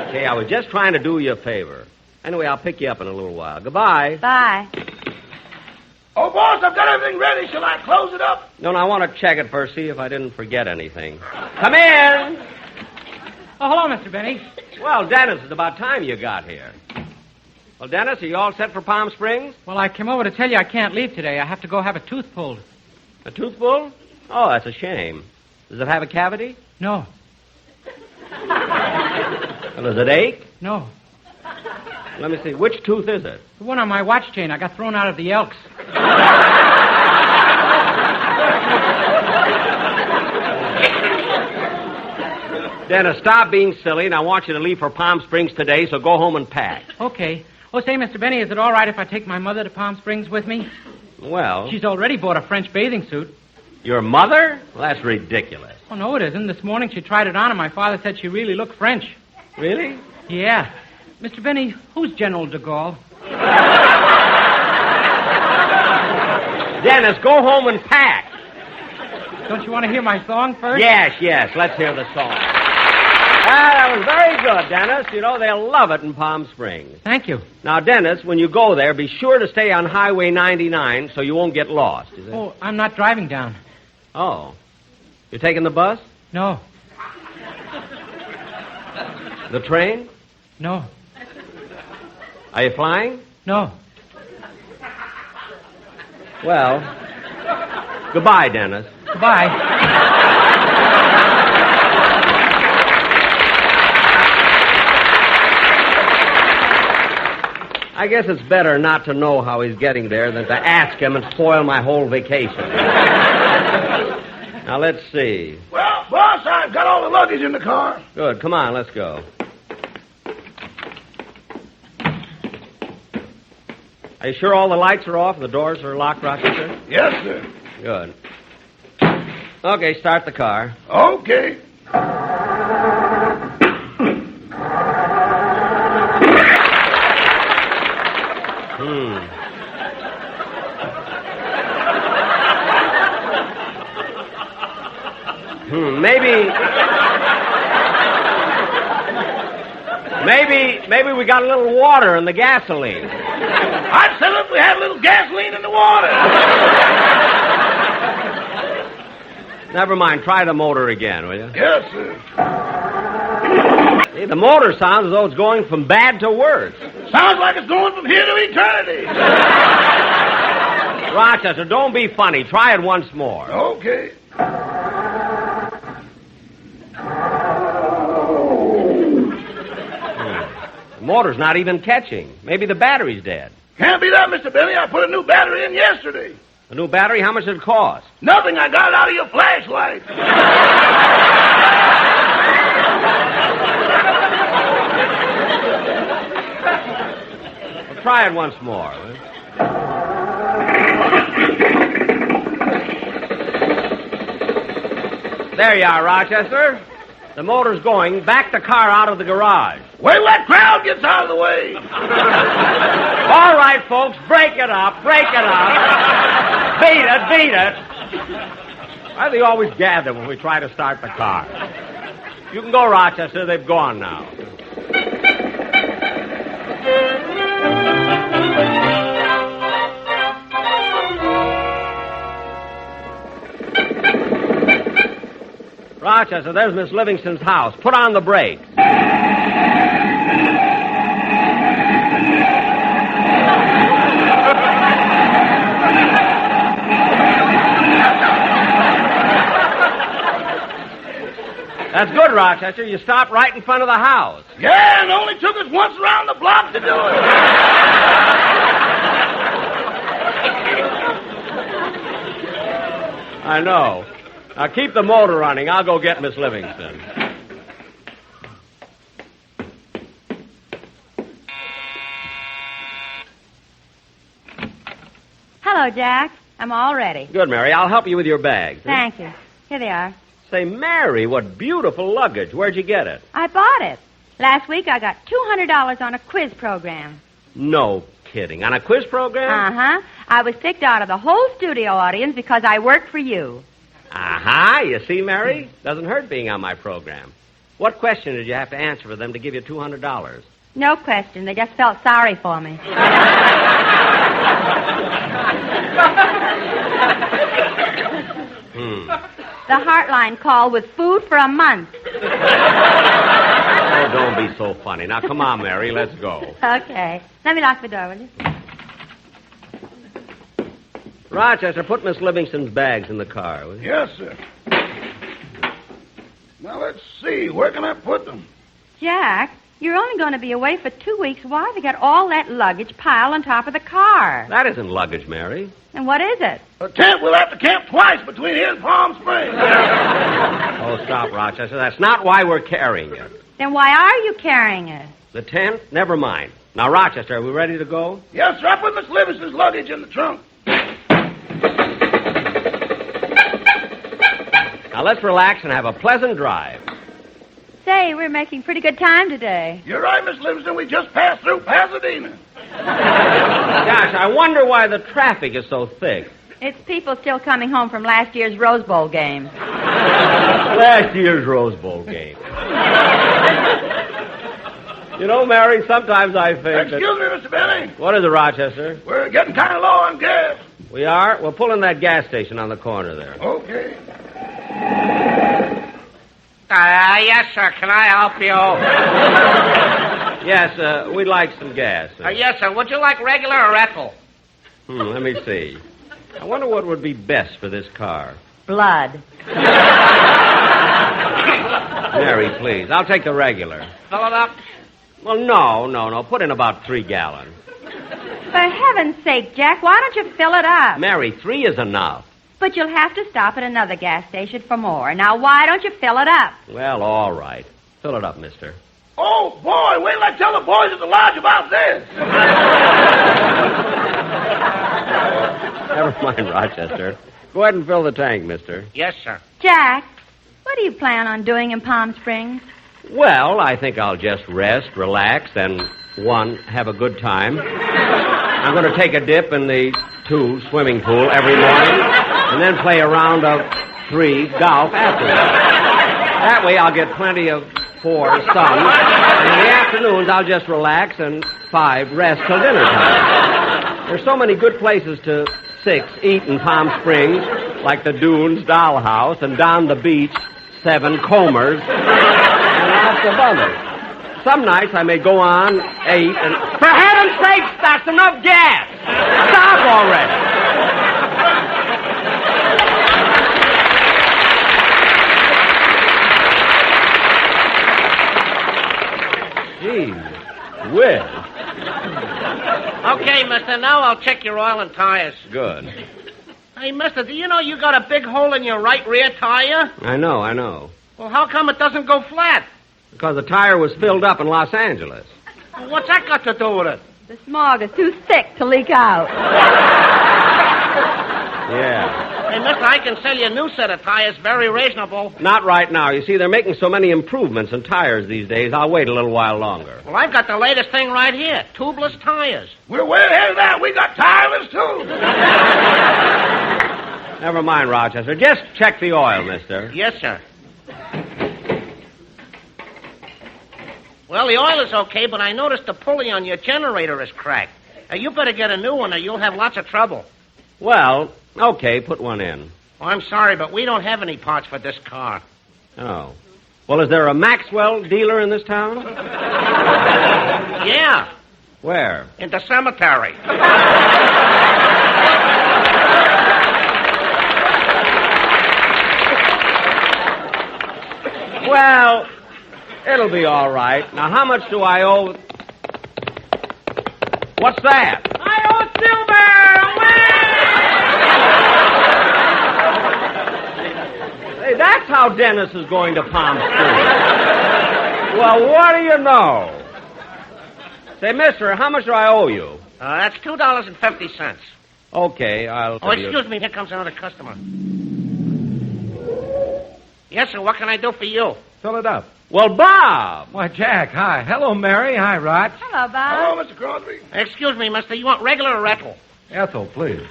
Okay, I was just trying to do you a favor. Anyway, I'll pick you up in a little while. Goodbye. Bye. Oh, boss, I've got everything ready. Shall I close it up? No, I want to check it first, see if I didn't forget anything. Come in. Oh, hello, Mr. Benny. Well, Dennis, it's about time you got here. Well, Dennis, are you all set for Palm Springs? Well, I came over to tell you I can't leave today. I have to go have a tooth pulled. A tooth pulled? Oh, that's a shame. Does it have a cavity? No. Well, does it ache? No. Let me see. Which tooth is it? The one on my watch chain. I got thrown out of the Elks. Dennis, stop being silly, and I want you to leave for Palm Springs today, so go home and pack. Okay. Oh, say, Mr. Benny, is it all right if I take my mother to Palm Springs with me? Well... She's already bought a French bathing suit. Your mother? Well, that's ridiculous. Oh, no, it isn't. This morning she tried it on, and my father said she really looked French. Really? Yeah. Mr. Benny, who's General de Gaulle? Dennis, go home and pack. Don't you want to hear my song first? Yes. Let's hear the song. That was very good, Dennis. You know, they'll love it in Palm Springs. Thank you. Now, Dennis, when you go there, be sure to stay on Highway 99 so you won't get lost. Is it? Oh, I'm not driving down. Oh. You're taking the bus? No. The train? No. Are you flying? No. Well, goodbye, Dennis. Goodbye. I guess it's better not to know how he's getting there than to ask him and spoil my whole vacation. Now, let's see. Well, boss, I've got all the luggage in the car. Good. Come on, let's go. Are you sure all the lights are off and the doors are locked, Rochester? Yes, sir. Good. Okay, start the car. Okay. Maybe we got a little water in the gasoline. I'd sell it if we had a little gasoline in the water. Never mind. Try the motor again, will you? Yes, sir. See, the motor sounds as though it's going from bad to worse. Sounds like it's going from here to eternity. Rochester, don't be funny. Try it once more. Okay. The motor's not even catching. Maybe the battery's dead. Can't be that, Mr. Benny. I put a new battery in yesterday. A new battery? How much did it cost? Nothing. I got it out of your flashlight. Well, try it once more. There you are, Rochester. The motor's going. Back the car out of the garage. Wait till that crowd gets out of the way. All right, folks, break it up. Break it up. Beat it, beat it. Why do they always gather when we try to start the car? You can go, Rochester. They've gone now. Rochester, there's Miss Livingston's house. Put on the brakes. That's good, Rochester. You stopped right in front of the house. Yeah, and it only took us once around the block to do it. I know. Now keep the motor running. I'll go get Miss Livingston. Hello, Jack. I'm all ready. Good, Mary. I'll help you with your bags. Thank you. Here they are. Say, Mary, what beautiful luggage. Where'd you get it? I bought it. Last week I got $200 on a quiz program. No kidding. On a quiz program? Uh-huh. I was picked out of the whole studio audience because I worked for you. Aha, you see, Mary? Doesn't hurt being on my program. What question did you have to answer for them to give you $200? No question. They just felt sorry for me. The Heartline called with food for a month. Oh, don't be so funny. Now, come on, Mary. Let's go. Okay. Let me lock the door, will you? Rochester, put Miss Livingston's bags in the car, will you? Yes, sir. Now, let's see. Where can I put them? Jack, you're only going to be away for 2 weeks. Why have you got all that luggage piled on top of the car? That isn't luggage, Mary. And what is it? A tent. We'll have to camp twice between here and Palm Springs. Oh, stop, Rochester. That's not why we're carrying it. Then why are you carrying it? The tent? Never mind. Now, Rochester, are we ready to go? Yes, sir. I put Miss Livingston's luggage in the trunk. Now, let's relax and have a pleasant drive. Say, we're making pretty good time today. You're right, Miss Livingston. We just passed through Pasadena. Gosh, I wonder why the traffic is so thick. It's people still coming home from last year's Rose Bowl game. Last year's Rose Bowl game. You know, Mary, sometimes I think Excuse me, Mr. Benny. What is it, Rochester? We're getting kind of low on gas. We are? Well, pull in that gas station on the corner there. Okay. Yes, sir. Can I help you? Yes, we'd like some gas. Yes, sir. Would you like regular or Ethel? Let me see. I wonder what would be best for this car. Blood. Mary, please. I'll take the regular. Fill it up? Well, no. Put in about 3 gallons. For heaven's sake, Jack, why don't you fill it up? Mary, 3 is enough. But you'll have to stop at another gas station for more. Now, why don't you fill it up? Well, all right. Fill it up, mister. Oh, boy, wait till I tell the boys at the lodge about this. Never mind, Rochester. Go ahead and fill the tank, mister. Yes, sir. Jack, what do you plan on doing in Palm Springs? Well, I think I'll just rest, relax, and, 1, have a good time. I'm going to take a dip in the 2 swimming pool every morning, and then play a round of 3 golf afterwards. That way I'll get plenty of 4 sun, and in the afternoons I'll just relax, and 5, rest till dinner time. There's so many good places to 6, eat in Palm Springs, like the Dunes Dollhouse, and down the beach, 7 Comers, and lots of others. Some nights I may go on 8 and... For heaven's sakes, that's enough gas! Stop already! Okay, mister, now I'll check your oil and tires. Good. Hey, mister, do you know you got a big hole in your right rear tire? I know. Well, how come it doesn't go flat? Because the tire was filled up in Los Angeles. Well, what's that got to do with it? The smog is too thick to leak out. Yeah. Hey, mister, I can sell you a new set of tires, very reasonable. Not right now. You see, they're making so many improvements in tires these days. I'll wait a little while longer. Well, I've got the latest thing right here, tubeless tires. We're way ahead of that. We got tireless, too. Never mind, Rochester. Just check the oil, mister. Yes, sir. Well, the oil is okay, but I noticed the pulley on your generator is cracked. You better get a new one or you'll have lots of trouble. Well, okay, put one in. Oh, I'm sorry, but we don't have any parts for this car. Oh. Well, is there a Maxwell dealer in this town? Yeah. Where? In the cemetery. Well, it'll be all right. Now, how much do I owe? What's that? I owe Silver! Hey, that's how Dennis is going to Palm Springs. Well, what do you know? Say, mister, how much do I owe you? That's $2.50. Okay, I'll... Oh, excuse me. Here comes another customer. Yes, sir. What can I do for you? Fill it up. Well, Bob! Why, Jack, hi. Hello, Mary. Hi, Rod. Hello, Bob. Hello, Mr. Crosby. Excuse me, mister. You want regular or Ethel? Ethel, please.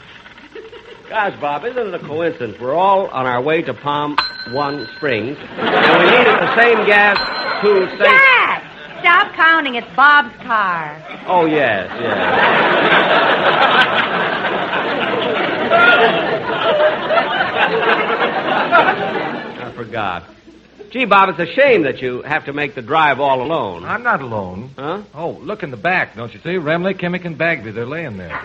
Gosh, Bob, isn't it a coincidence? We're all on our way to Palm Springs, and we needed the same gas to say... Jack! Stop counting. It's Bob's car. Oh, yes. I forgot. Gee, Bob, it's a shame that you have to make the drive all alone. I'm not alone. Huh? Oh, look in the back, don't you see? Remley, Kimmick, and Bagby, they're laying there.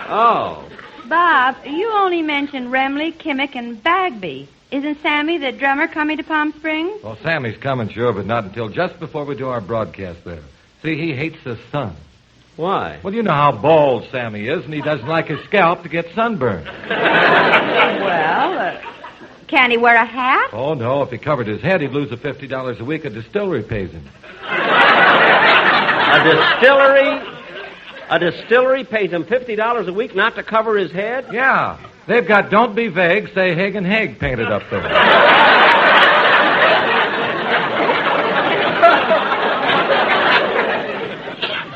Oh. Bob, you only mentioned Remley, Kimmick, and Bagby. Isn't Sammy, the drummer, coming to Palm Springs? Well, Sammy's coming, sure, but not until just before we do our broadcast there. See, he hates the sun. Why? Well, you know how bald Sammy is, and he doesn't like his scalp to get sunburned. Well, can he wear a hat? Oh, no. If he covered his head, he'd lose the $50 a week a distillery pays him. A distillery pays him $50 a week not to cover his head? Yeah. They've got Don't Be Vague, Say Haig and Haig painted up there.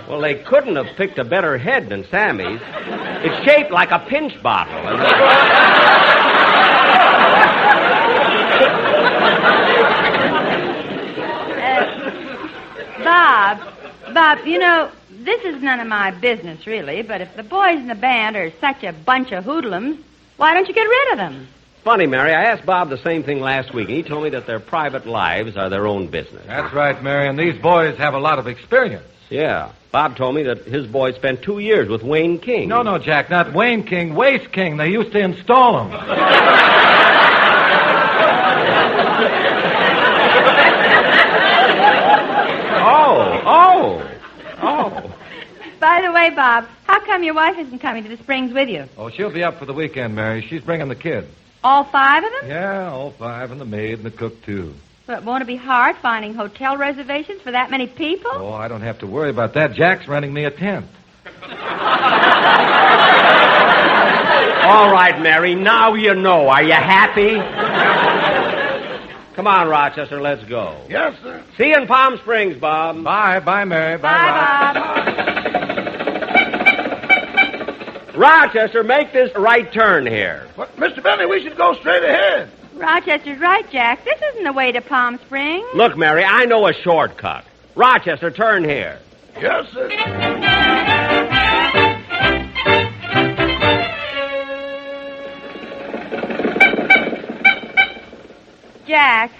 Well, they couldn't have picked a better head than Sammy's. It's shaped like a pinch bottle. Bob, you know, this is none of my business, really, but if the boys in the band are such a bunch of hoodlums, why don't you get rid of them? Funny, Mary, I asked Bob the same thing last week, and he told me that their private lives are their own business. That's right, Mary, and these boys have a lot of experience. Yeah. Bob told me that his boy spent 2 years with Wayne King. No, Jack, not Wayne King, Waste King. They used to install them. Oh. By the way, Bob, how come your wife isn't coming to the Springs with you? Oh, she'll be up for the weekend, Mary. She's bringing the kids. All 5 of them? Yeah, all 5, and the maid and the cook, too. But won't it be hard finding hotel reservations for that many people? Oh, I don't have to worry about that. Jack's renting me a tent. All right, Mary, now you know. Are you happy? Come on, Rochester, let's go. Yes, sir. See you in Palm Springs, Bob. Bye, Mary. Bye, Bob. Rochester, make this right turn here. But, Mr. Bentley, we should go straight ahead. Rochester's right, Jack. This isn't the way to Palm Springs. Look, Mary, I know a shortcut. Rochester, turn here. Yes, sir. Jack,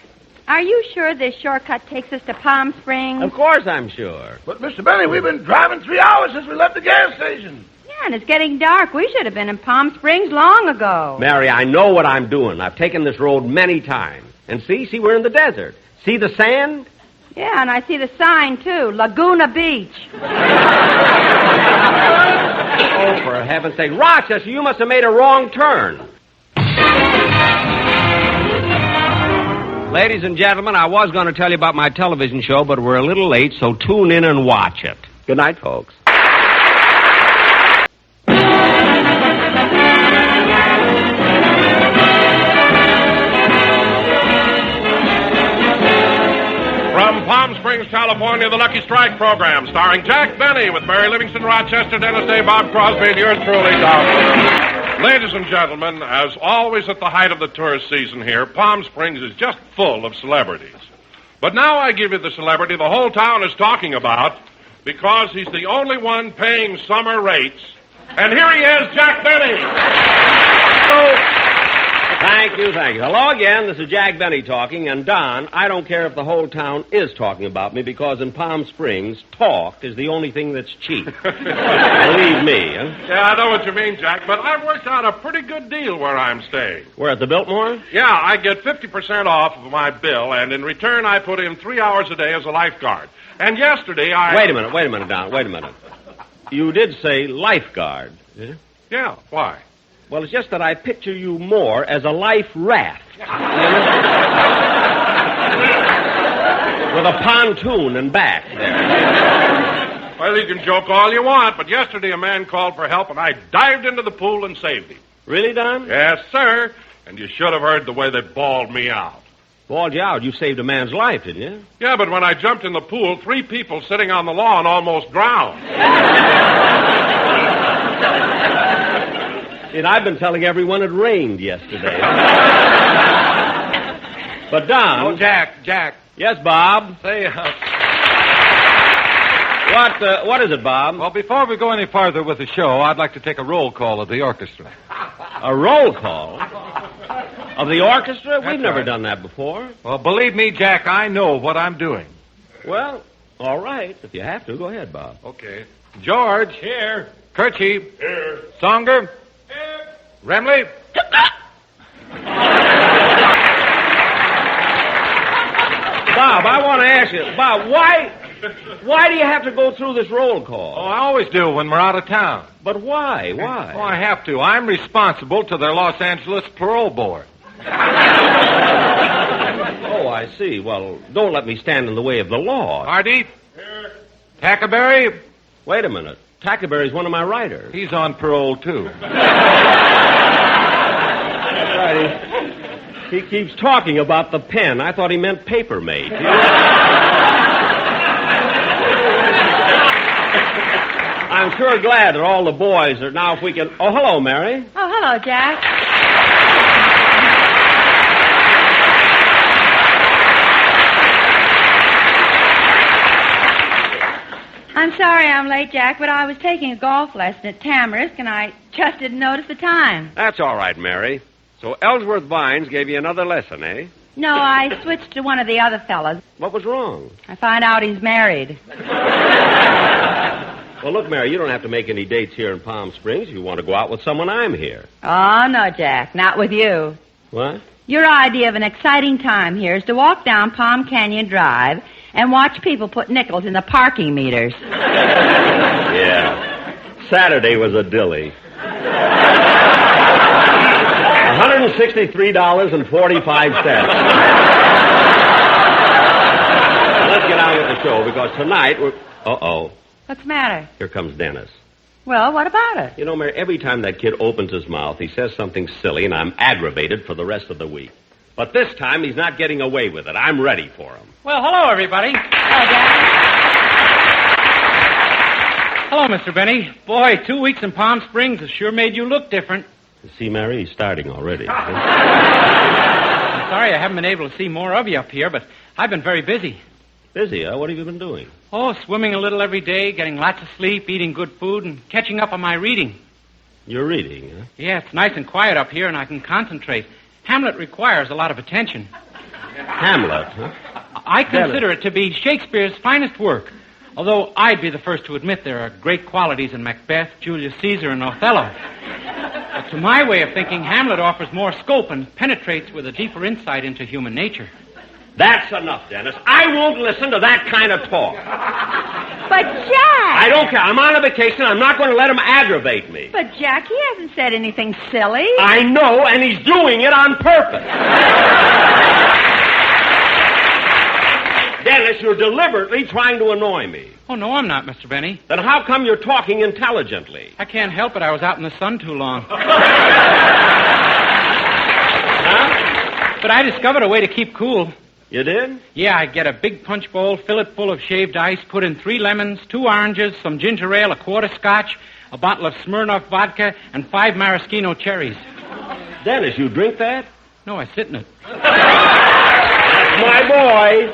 are you sure this shortcut takes us to Palm Springs? Of course I'm sure. But, Mr. Bentley, we've been driving 3 hours since we left the gas station. Yeah, and it's getting dark. We should have been in Palm Springs long ago. Mary, I know what I'm doing. I've taken this road many times. And see, we're in the desert. See the sand? Yeah, and I see the sign, too. Laguna Beach. Oh, for heaven's sake. Rochester, you must have made a wrong turn. Ladies and gentlemen, I was going to tell you about my television show, but we're a little late, so tune in and watch it. Good night, folks. From Palm Springs, California, the Lucky Strike program, starring Jack Benny with Mary Livingston, Rochester, Dennis Day, Bob Crosby, and yours truly, Tom. Ladies and gentlemen, as always at the height of the tourist season here, Palm Springs is just full of celebrities. But now I give you the celebrity the whole town is talking about because he's the only one paying summer rates. And here he is, Jack Benny. Thank you. Hello again. This is Jack Benny talking. And, Don, I don't care if the whole town is talking about me because in Palm Springs, talk is the only thing that's cheap. Believe me. Huh? Yeah, I know what you mean, Jack, but I've worked out a pretty good deal where I'm staying. Where, at the Biltmore? Yeah, I get 50% off of my bill, and in return I put in 3 hours a day as a lifeguard. And yesterday I... Wait a minute, Don. Wait a minute. You did say lifeguard, did you? Yeah, why? Well, it's just that I picture you more as a life raft. With a pontoon and back there. Well, you can joke all you want, but yesterday a man called for help, and I dived into the pool and saved him. Really, Don? Yes, sir. And you should have heard the way they bawled me out. Bawled you out? You saved a man's life, didn't you? Yeah, but when I jumped in the pool, 3 people sitting on the lawn almost drowned. And I've been telling everyone it rained yesterday. But, Don... Oh, Jack. Yes, Bob? Say, What is it, Bob? Well, before we go any farther with the show, I'd like to take a roll call of the orchestra. A roll call? Of the orchestra? We've never right. done that before. Well, believe me, Jack, I know what I'm doing. Well, all right. If you have to, go ahead, Bob. Okay. George. Here. Kirchie. Here. Songer. Here. Remley. Bob, I want to ask you, Bob, why do you have to go through this roll call? Oh, I always do when we're out of town. But why? Why? Oh, I have to. I'm responsible to their Los Angeles parole board. Oh, I see. Well, don't let me stand in the way of the law. Hardy. Here. Tackleberry. Wait a minute. Tackleberry's one of my writers. He's on parole, too. That's right. He keeps talking about the pen. I thought he meant paper mate. I'm sure glad that all the boys are now if we can... Oh, hello, Mary. Oh, hello, Jack. I'm sorry I'm late, Jack, but I was taking a golf lesson at Tamarisk, and I just didn't notice the time. That's all right, Mary. So Ellsworth Vines gave you another lesson, eh? No, I switched to one of the other fellas. What was wrong? I find out he's married. Well, look, Mary, you don't have to make any dates here in Palm Springs. If you want to go out with someone, I'm here. Oh, no, Jack, not with you. What? Your idea of an exciting time here is to walk down Palm Canyon Drive and watch people put nickels in the parking meters. Yeah. Saturday was a dilly. $163.45. Let's get on with the show, because tonight we're... Uh-oh. What's the matter? Here comes Dennis. Well, what about it? You know, Mary, every time that kid opens his mouth, he says something silly, and I'm aggravated for the rest of the week. But this time, he's not getting away with it. I'm ready for him. Well, hello, everybody. Hello, Jack. Hello, Mr. Benny. Boy, 2 weeks in Palm Springs has sure made you look different. See, Mary, he's starting already. I'm sorry I haven't been able to see more of you up here, but I've been very busy. Busy, huh? What have you been doing? Oh, swimming a little every day, getting lots of sleep, eating good food, and catching up on my reading. You're reading, huh? Yeah, it's nice and quiet up here, and I can concentrate. Hamlet requires a lot of attention. Hamlet, huh? I consider it to be Shakespeare's finest work, although I'd be the first to admit there are great qualities in Macbeth, Julius Caesar, and Othello. But to my way of thinking, Hamlet offers more scope and penetrates with a deeper insight into human nature. That's enough, Dennis. I won't listen to that kind of talk. But, Jack... I don't care. I'm on a vacation. I'm not going to let him aggravate me. But, Jack, he hasn't said anything silly. I know, and he's doing it on purpose. Dennis, you're deliberately trying to annoy me. Oh, no, I'm not, Mr. Benny. Then how come you're talking intelligently? I can't help it. I was out in the sun too long. But I discovered a way to keep cool. You did? Yeah, I get a big punch bowl, fill it full of shaved ice, put in 3 lemons, 2 oranges, some ginger ale, a quart of scotch, a bottle of Smirnoff vodka, and 5 maraschino cherries. Dennis, you drink that? No, I sit in it. My boy.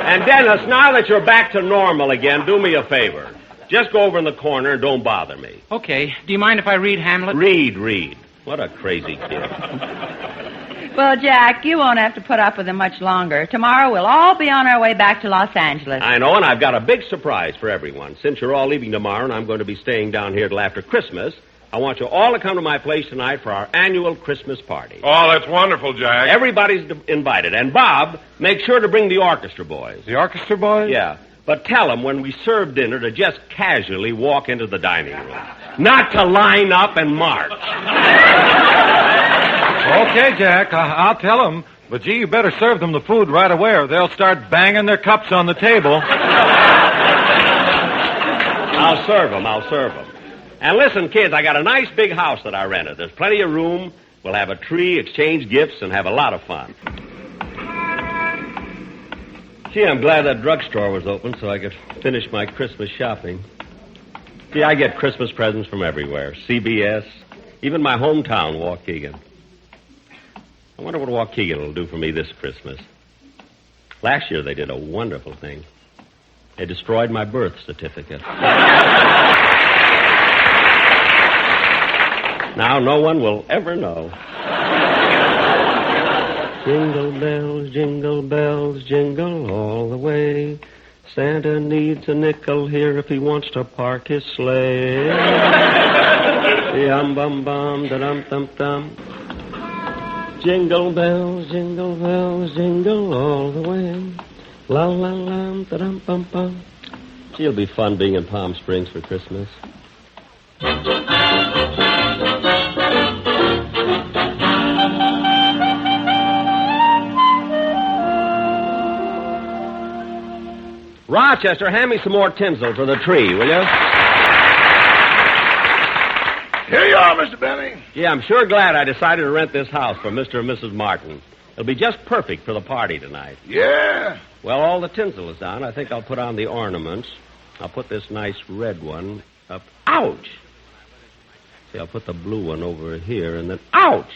And Dennis, now that you're back to normal again, do me a favor. Just go over in the corner and don't bother me. Okay. Do you mind if I read Hamlet? Read. What a crazy kid. Well, Jack, you won't have to put up with him much longer. Tomorrow we'll all be on our way back to Los Angeles. I know, and I've got a big surprise for everyone. Since you're all leaving tomorrow and I'm going to be staying down here till after Christmas, I want you all to come to my place tonight for our annual Christmas party. Oh, that's wonderful, Jack. Everybody's invited. And Bob, make sure to bring the orchestra boys. The orchestra boys? Yeah. But tell them when we serve dinner to just casually walk into the dining room. Not to line up and march. Okay, Jack, I'll tell them. But, gee, you better serve them the food right away or they'll start banging their cups on the table. I'll serve them. And listen, kids, I got a nice big house that I rented. There's plenty of room. We'll have a tree, exchange gifts, and have a lot of fun. Gee, I'm glad that drugstore was open so I could finish my Christmas shopping. See, I get Christmas presents from everywhere. CBS, even my hometown, Waukegan. I wonder what Waukegan will do for me this Christmas. Last year they did a wonderful thing. They destroyed my birth certificate. Now no one will ever know. Jingle bells, jingle all the way. Santa needs a nickel here if he wants to park his sleigh. Yum-bum-bum, da-dum-dum-dum. Jingle bells, jingle all the way. La-la-lam, da-dum-bum-bum. Gee, it'll be fun being in Palm Springs for Christmas. Rochester, hand me some more tinsel for the tree, will you? Here you are, Mr. Benny. Yeah, I'm sure glad I decided to rent this house for Mr. and Mrs. Martin. It'll be just perfect for the party tonight. Yeah. Well, all the tinsel is down. I think I'll put on the ornaments. I'll put this nice red one up. Ouch! See, I'll put the blue one over here, and then... Ouch!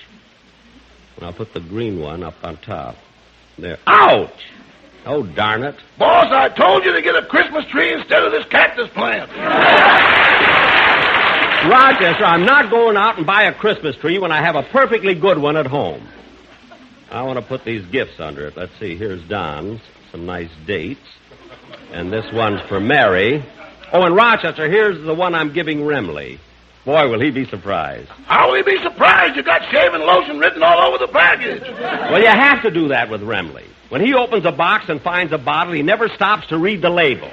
And I'll put the green one up on top. There. Ouch! Oh, darn it. Boss, I told you to get a Christmas tree instead of this cactus plant. Rochester, I'm not going out and buy a Christmas tree when I have a perfectly good one at home. I want to put these gifts under it. Let's see, here's Don's, some nice dates. And this one's for Mary. Oh, and Rochester, here's the one I'm giving Remley. Boy, will he be surprised. How will he be surprised? You got shaving lotion written all over the package. Well, you have to do that with Remley. When he opens a box and finds a bottle, he never stops to read the label.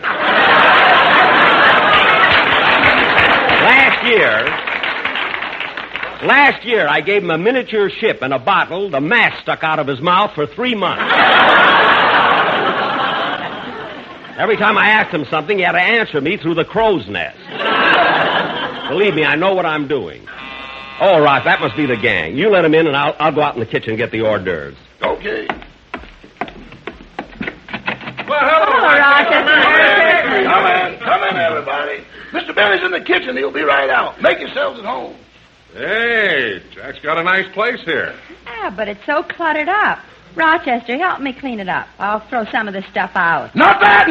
Last year, I gave him a miniature ship and a bottle. The mask stuck out of his mouth for 3 months. Every time I asked him something, he had to answer me through the crow's nest. Believe me, I know what I'm doing. Oh, Rock, that must be the gang. You let him in, and I'll go out in the kitchen and get the hors d'oeuvres. Okay. Well, hello, Rochester. Come in, everybody. Mr. Benny's in the kitchen. He'll be right out. Make yourselves at home. Hey, Jack's got a nice place here. Yeah, but it's so cluttered up. Rochester, help me clean it up. I'll throw some of this stuff out. Not that.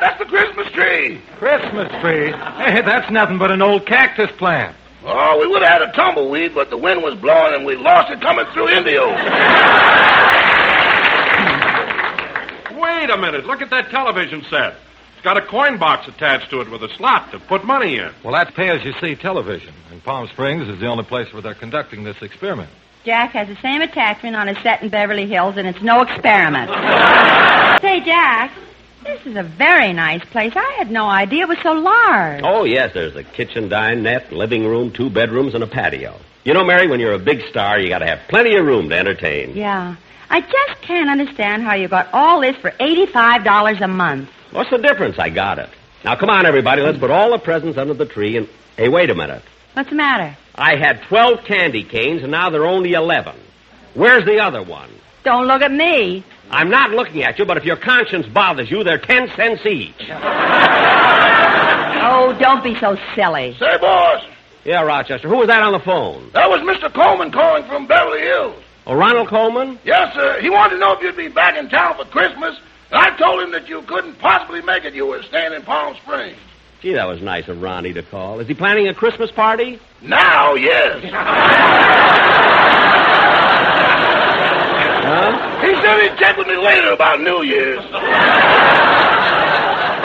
That's the Christmas tree. Christmas tree? Hey, that's nothing but an old cactus plant. Oh, we would have had a tumbleweed, but the wind was blowing and we lost it coming through Indio. Wait a minute. Look at that television set. It's got a coin box attached to it with a slot to put money in. Well, that's pay-as-you-see television. And Palm Springs is the only place where they're conducting this experiment. Jack has the same attachment on his set in Beverly Hills, and it's no experiment. Say, Jack, this is a very nice place. I had no idea it was so large. Oh, yes, there's a kitchen, dinette, living room, 2 bedrooms, and a patio. You know, Mary, when you're a big star, you got to have plenty of room to entertain. Yeah. I just can't understand how you got all this for $85 a month. What's the difference? I got it. Now, come on, everybody. Let's put all the presents under the tree and... Hey, wait a minute. What's the matter? I had 12 candy canes, and now there are only 11. Where's the other one? Don't look at me. I'm not looking at you, but if your conscience bothers you, they're 10 cents each. Oh, don't be so silly. Say, boss. Yeah, Rochester. Who was that on the phone? That was Mr. Coleman calling from Beverly Hills. Oh, Ronald Coleman? Yes, sir. He wanted to know if you'd be back in town for Christmas. And I told him that you couldn't possibly make it. You were staying in Palm Springs. Gee, that was nice of Ronnie to call. Is he planning a Christmas party? Now, yes. Huh? He said he'd check with me later about New Year's.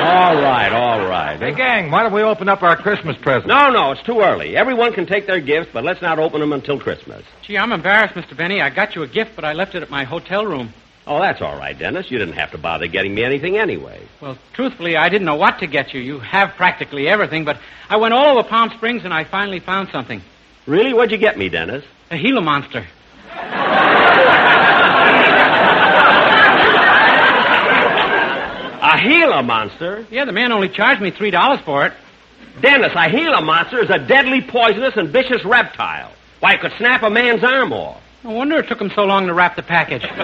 All right. Hey, gang, why don't we open up our Christmas presents? No, it's too early. Everyone can take their gifts, but let's not open them until Christmas. Gee, I'm embarrassed, Mr. Benny. I got you a gift, but I left it at my hotel room. Oh, that's all right, Dennis. You didn't have to bother getting me anything anyway. Well, truthfully, I didn't know what to get you. You have practically everything, but I went all over Palm Springs and I finally found something. Really? What'd you get me, Dennis? A Gila monster. A Gila monster? Yeah, the man only charged me $3 for it. Dennis, a Gila monster is a deadly, poisonous, and vicious reptile. Why, it could snap a man's arm off. No wonder it took him so long to wrap the package. Dennis,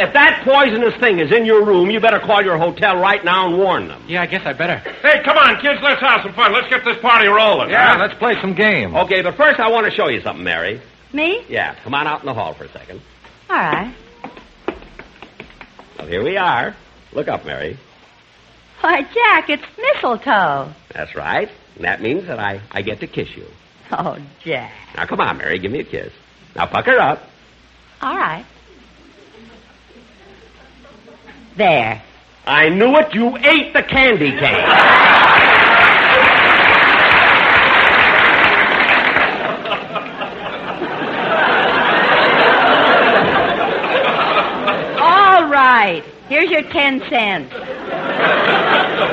if that poisonous thing is in your room, you better call your hotel right now and warn them. Yeah, I guess I better. Hey, come on, kids, let's have some fun. Let's get this party rolling. Yeah, let's play some games. Okay, but first I want to show you something, Mary. Me? Yeah, come on out in the hall for a second. All right. Well, here we are. Look up, Mary. Why, Jack, it's mistletoe. That's right. And that means that I get to kiss you. Oh, Jack. Now, come on, Mary, give me a kiss. Now, pucker up. All right. There. I knew it. You ate the candy cane. All right. Here's your 10 cents.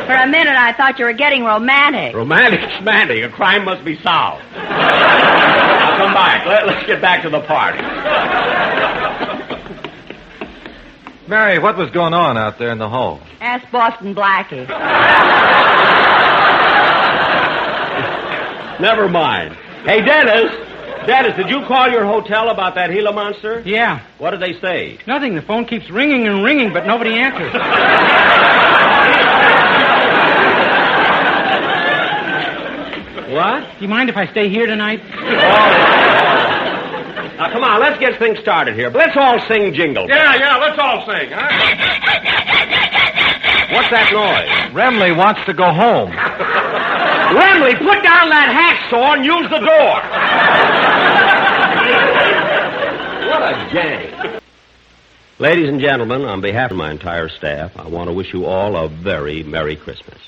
For a minute, I thought you were getting romantic. Romantic? A crime must be solved. Now, come back. Let's get back to the party. Mary, what was going on out there in the hall? Ask Boston Blackie. Never mind. Hey, Dennis, did you call your hotel about that Gila monster? Yeah. What did they say? Nothing. The phone keeps ringing and ringing, but nobody answers. What? Do you mind if I stay here tonight? Now, come on, let's get things started here. But let's all sing Jingle Bells. Yeah, let's all sing, huh? What's that noise? Remley wants to go home. Remley, put down that hacksaw and use the door. What a gang. Ladies and gentlemen, on behalf of my entire staff, I want to wish you all a very Merry Christmas.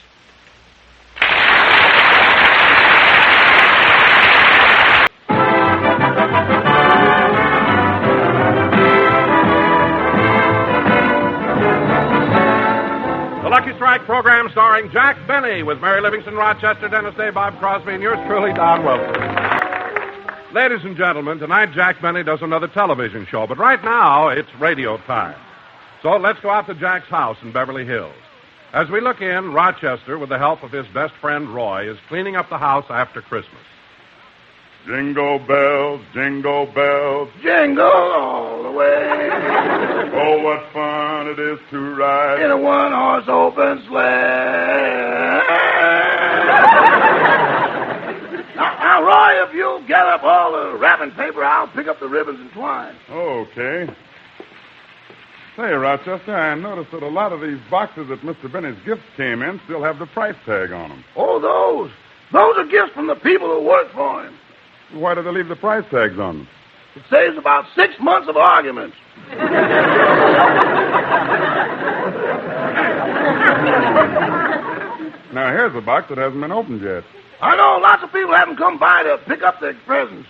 Lucky Strike program starring Jack Benny with Mary Livingston, Rochester, Dennis Day, Bob Crosby, and yours truly, Don Wilson. Ladies and gentlemen, tonight Jack Benny does another television show, but right now it's radio time. So let's go out to Jack's house in Beverly Hills. As we look in, Rochester, with the help of his best friend Roy, is cleaning up the house after Christmas. Jingle bells, jingle all the way. Oh, what fun it is to ride in a one-horse open sleigh. Now, Roy, if you'll get up all the wrapping paper, I'll pick up the ribbons and twine. Okay. Say, Rochester, I noticed that a lot of these boxes that Mr. Benny's gifts came in still have the price tag on them. Oh, those are gifts from the people who work for him. Why do they leave the price tags on them? It saves about 6 months of arguments. Now, here's a box that hasn't been opened yet. I know lots of people haven't come by to pick up their presents.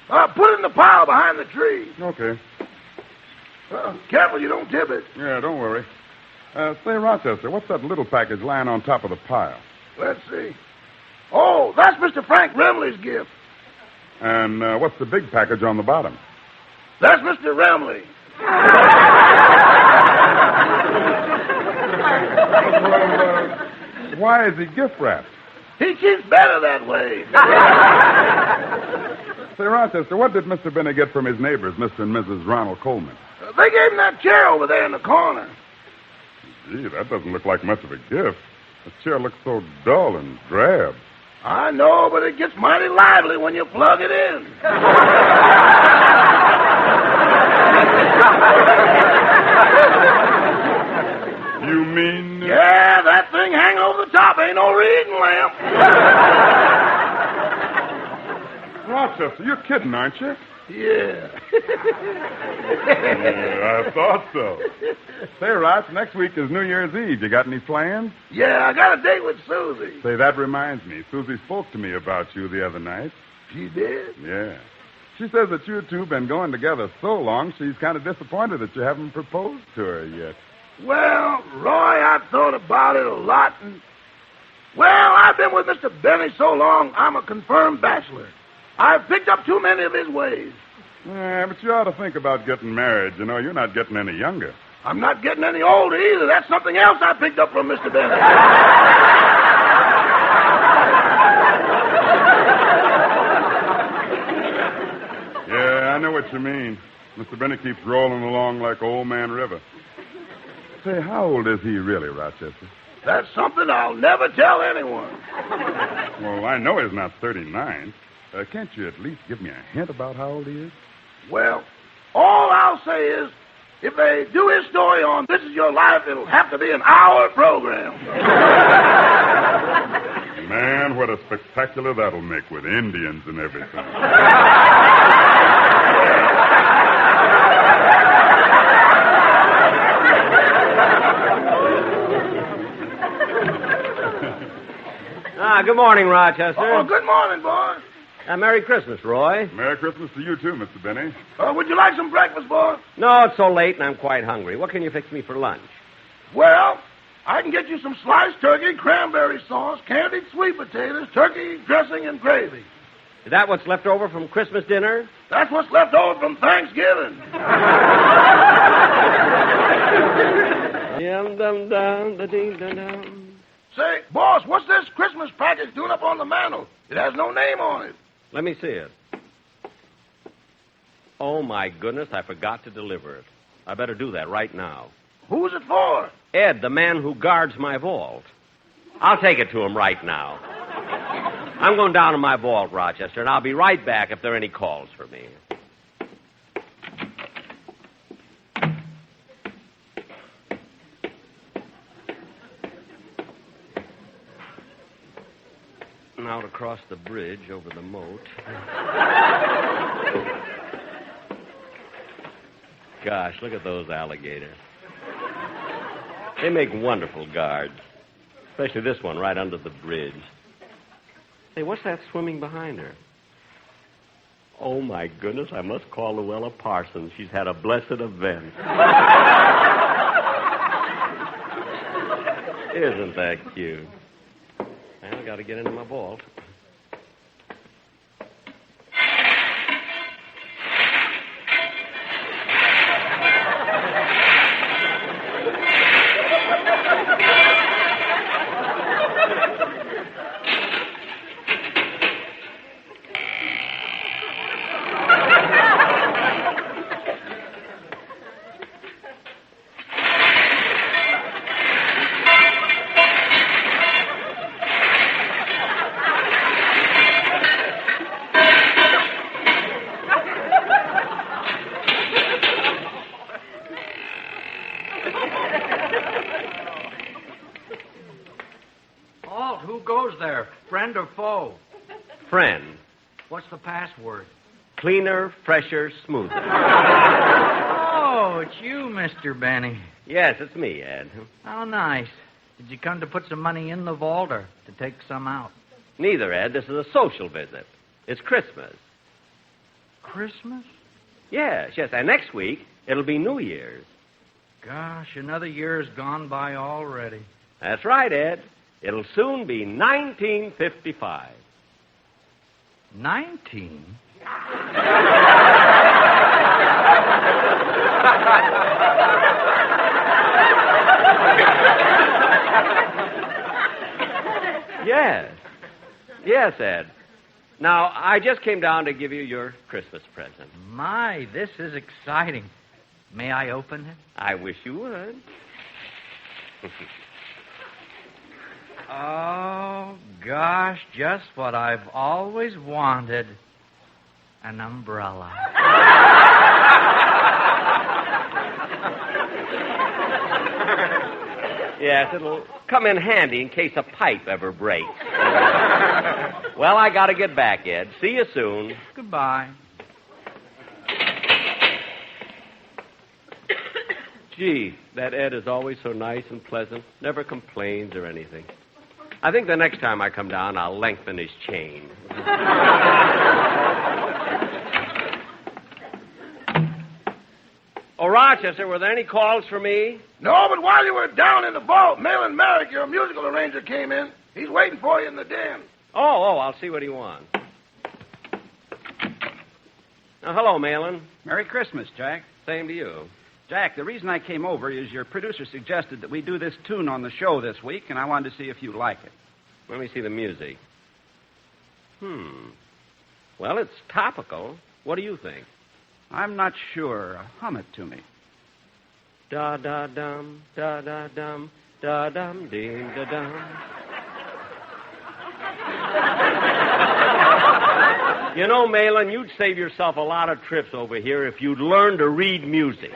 Put it in the pile behind the tree. Okay. Careful you don't tip it. Yeah, don't worry. Say, Rochester, what's that little package lying on top of the pile? Let's see. Oh, that's Mr. Frank Remley's gift. And what's the big package on the bottom? That's Mr. Remley. Why is he gift wrapped? He keeps better that way. Say, Rochester, what did Mr. Benny get from his neighbors, Mr. and Mrs. Ronald Coleman? They gave him that chair over there in the corner. Gee, that doesn't look like much of a gift. The chair looks so dull and drab. I know, but it gets mighty lively when you plug it in. You mean... Yeah, that thing hanging over the top ain't no reading lamp. Rochester, you're kidding, aren't you? Yeah. Yeah, I thought so. Say, Roch, next week is New Year's Eve. You got any plans? Yeah, I got a date with Susie. Say, that reminds me. Susie spoke to me about you the other night. She did? Yeah. She says that you two have been going together so long, she's kind of disappointed that you haven't proposed to her yet. Well, Roy, I've thought about it a lot, and... Well, I've been with Mr. Benny so long, I'm a confirmed bachelor. I've picked up too many of his ways. Yeah, but you ought to think about getting married. You know, you're not getting any younger. I'm not getting any older either. That's something else I picked up from Mr. Benny. Yeah, I know what you mean. Mr. Benny keeps rolling along like Old Man River. Say, how old is he really, Rochester? That's something I'll never tell anyone. Well, I know he's not 39. Can't you at least give me a hint about how old he is? Well, all I'll say is, if they do his story on This Is Your Life, it'll have to be an hour program. Man, what a spectacular that'll make with Indians and everything. Good morning, Rochester. Oh, good morning, boy. Merry Christmas, Roy. Merry Christmas to you, too, Mr. Benny. Would you like some breakfast, boy? No, it's so late and I'm quite hungry. What can you fix me for lunch? Well, I can get you some sliced turkey, cranberry sauce, candied sweet potatoes, turkey dressing, and gravy. Is that what's left over from Christmas dinner? That's what's left over from Thanksgiving. Say, boss, what's this Christmas package doing up on the mantel? It has no name on it. Let me see it. Oh, my goodness, I forgot to deliver it. I better do that right now. Who's it for? Ed, the man who guards my vault. I'll take it to him right now. I'm going down to my vault, Rochester, and I'll be right back if there are any calls for me. Out across the bridge over the moat. Gosh, look at those alligators. They make wonderful guards. Especially this one right under the bridge. Hey, what's that swimming behind her? Oh, my goodness, I must call Luella Parsons. She's had a blessed event. Isn't that cute? I got to get into my vault. Friend or foe? Friend. What's the password? Cleaner, fresher, smoother. Oh, it's you, Mr. Benny. Yes, it's me, Ed. How nice. Did you come to put some money in the vault or to take some out? Neither, Ed. This is a social visit. It's Christmas. Christmas? Yes, and next week it'll be New Year's. Gosh, another year's gone by already. That's right, Ed. It'll soon be 1955. 19? Yes, Ed. Now, I just came down to give you your Christmas present. My, this is exciting. May I open it? I wish you would. Oh, gosh, just what I've always wanted. An umbrella. Yes, it'll come in handy in case a pipe ever breaks. Well, I gotta get back, Ed. See you soon. Goodbye. Gee, that Ed is always so nice and pleasant. Never complains or anything. I think the next time I come down, I'll lengthen his chain. Oh, Rochester, were there any calls for me? No, but while you were down in the vault, Malin Merrick, your musical arranger, came in. He's waiting for you in the den. Oh, I'll see what he wants. Now, hello, Malin. Merry Christmas, Jack. Same to you. Jack, the reason I came over is your producer suggested that we do this tune on the show this week, and I wanted to see if you like it. Let me see the music. Well, it's topical. What do you think? I'm not sure. Hum it to me. Da-da-dum, da-da-dum, da-dum, ding, da-dum. You know, Malin, you'd save yourself a lot of trips over here if you'd learn to read music.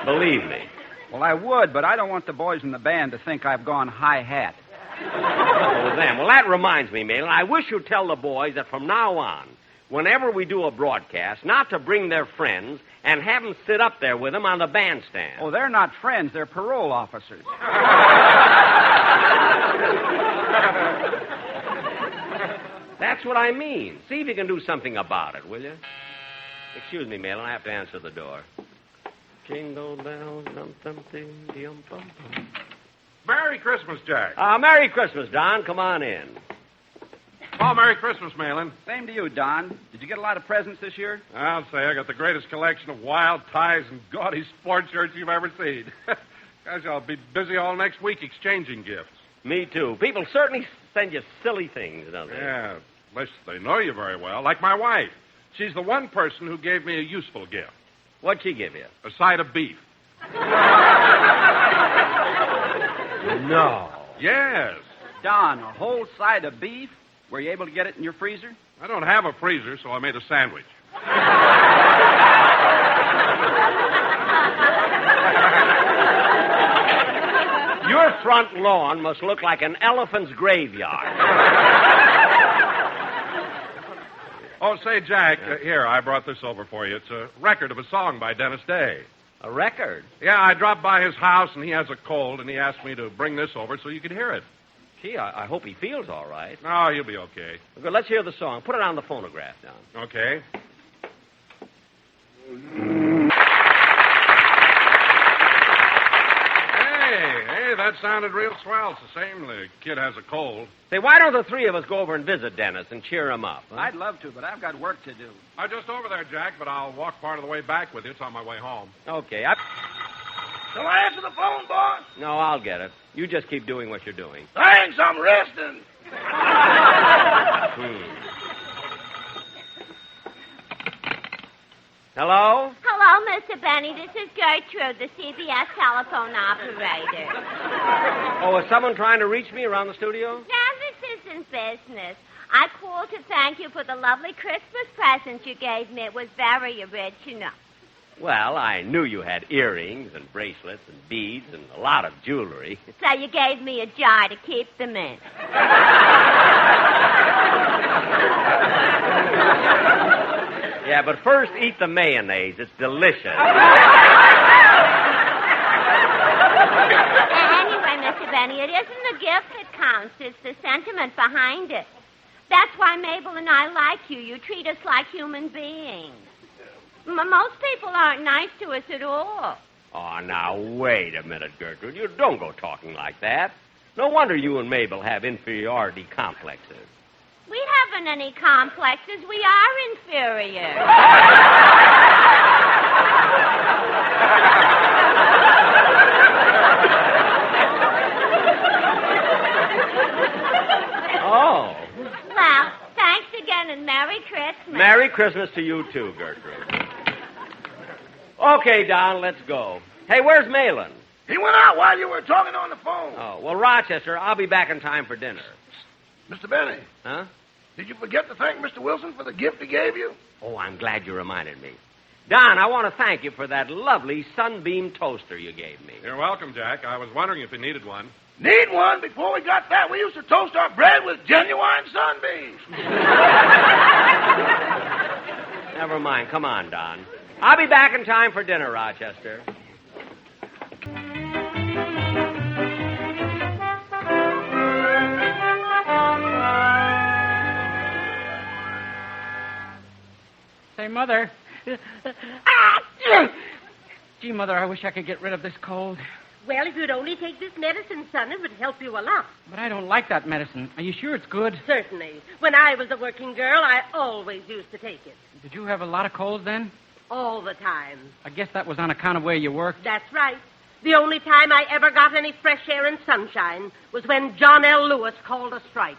Believe me. Well, I would, but I don't want the boys in the band to think I've gone hi-hat. Oh, them. Well, that reminds me, Malin. I wish you'd tell the boys that from now on, whenever we do a broadcast, not to bring their friends and have them sit up there with them on the bandstand. Oh, they're not friends. They're parole officers. That's what I mean. See if you can do something about it, will you? Excuse me, Malin. I have to answer the door. Jingle bells, dum dum ding, dum bum bum. Merry Christmas, Jack. Merry Christmas, Don. Come on in. Oh, Merry Christmas, Malin. Same to you, Don. Did you get a lot of presents this year? I'll say I got the greatest collection of wild ties and gaudy sports shirts you've ever seen. Gosh, I'll be busy all next week exchanging gifts. Me too. People certainly send you silly things, don't they? Yeah, unless they know you very well, like my wife. She's the one person who gave me a useful gift. What'd she give you? A side of beef. No. Yes. Don, a whole side of beef? Were you able to get it in your freezer? I don't have a freezer, so I made a sandwich. Your front lawn must look like an elephant's graveyard. Oh, say, Jack, here, I brought this over for you. It's a record of a song by Dennis Day. A record? Yeah, I dropped by his house, and he has a cold, and he asked me to bring this over so you could hear it. Gee, I hope he feels all right. No, he'll be okay. Good, let's hear the song. Put it on the phonograph, Don. Okay. Hey, that sounded real swell. It's the same. The kid has a cold. Say, why don't the three of us go over and visit Dennis and cheer him up? Huh? I'd love to, but I've got work to do. I'm just over there, Jack, but I'll walk part of the way back with you. It's on my way home. Okay. Shall I answer the phone, boss? No, I'll get it. You just keep doing what you're doing. Thanks, I'm resting. Hello? Hello, Mr. Benny. This is Gertrude, the CBS telephone operator. Oh, is someone trying to reach me around the studio? Now, this isn't business. I called to thank you for the lovely Christmas present you gave me. It was very original. Well, I knew you had earrings and bracelets and beads and a lot of jewelry. So you gave me a jar to keep them in. Yeah, but first eat the mayonnaise. It's delicious. Anyway, Mr. Benny, it isn't the gift that counts. It's the sentiment behind it. That's why Mabel and I like you. You treat us like human beings. Most people aren't nice to us at all. Oh, now, wait a minute, Gertrude. You don't go talking like that. No wonder you and Mabel have inferiority complexes. We haven't any complexes. We are inferior. Oh. Well, thanks again and Merry Christmas. Merry Christmas to you, too, Gertrude. Okay, Don, let's go. Hey, where's Malin? He went out while you were talking on the phone. Oh, well, Rochester, I'll be back in time for dinner. Mr. Benny. Huh? Did you forget to thank Mr. Wilson for the gift he gave you? Oh, I'm glad you reminded me. Don, I want to thank you for that lovely sunbeam toaster you gave me. You're welcome, Jack. I was wondering if you needed one. Need one? Before we got that, we used to toast our bread with genuine sunbeams. Never mind. Come on, Don. I'll be back in time for dinner, Rochester. Say, Mother. Gee, Mother, I wish I could get rid of this cold. Well, if you'd only take this medicine, son, it would help you a lot. But I don't like that medicine. Are you sure it's good? Certainly. When I was a working girl, I always used to take it. Did you have a lot of colds then? All the time. I guess that was on account of where you worked. That's right. The only time I ever got any fresh air and sunshine was when John L. Lewis called a strike.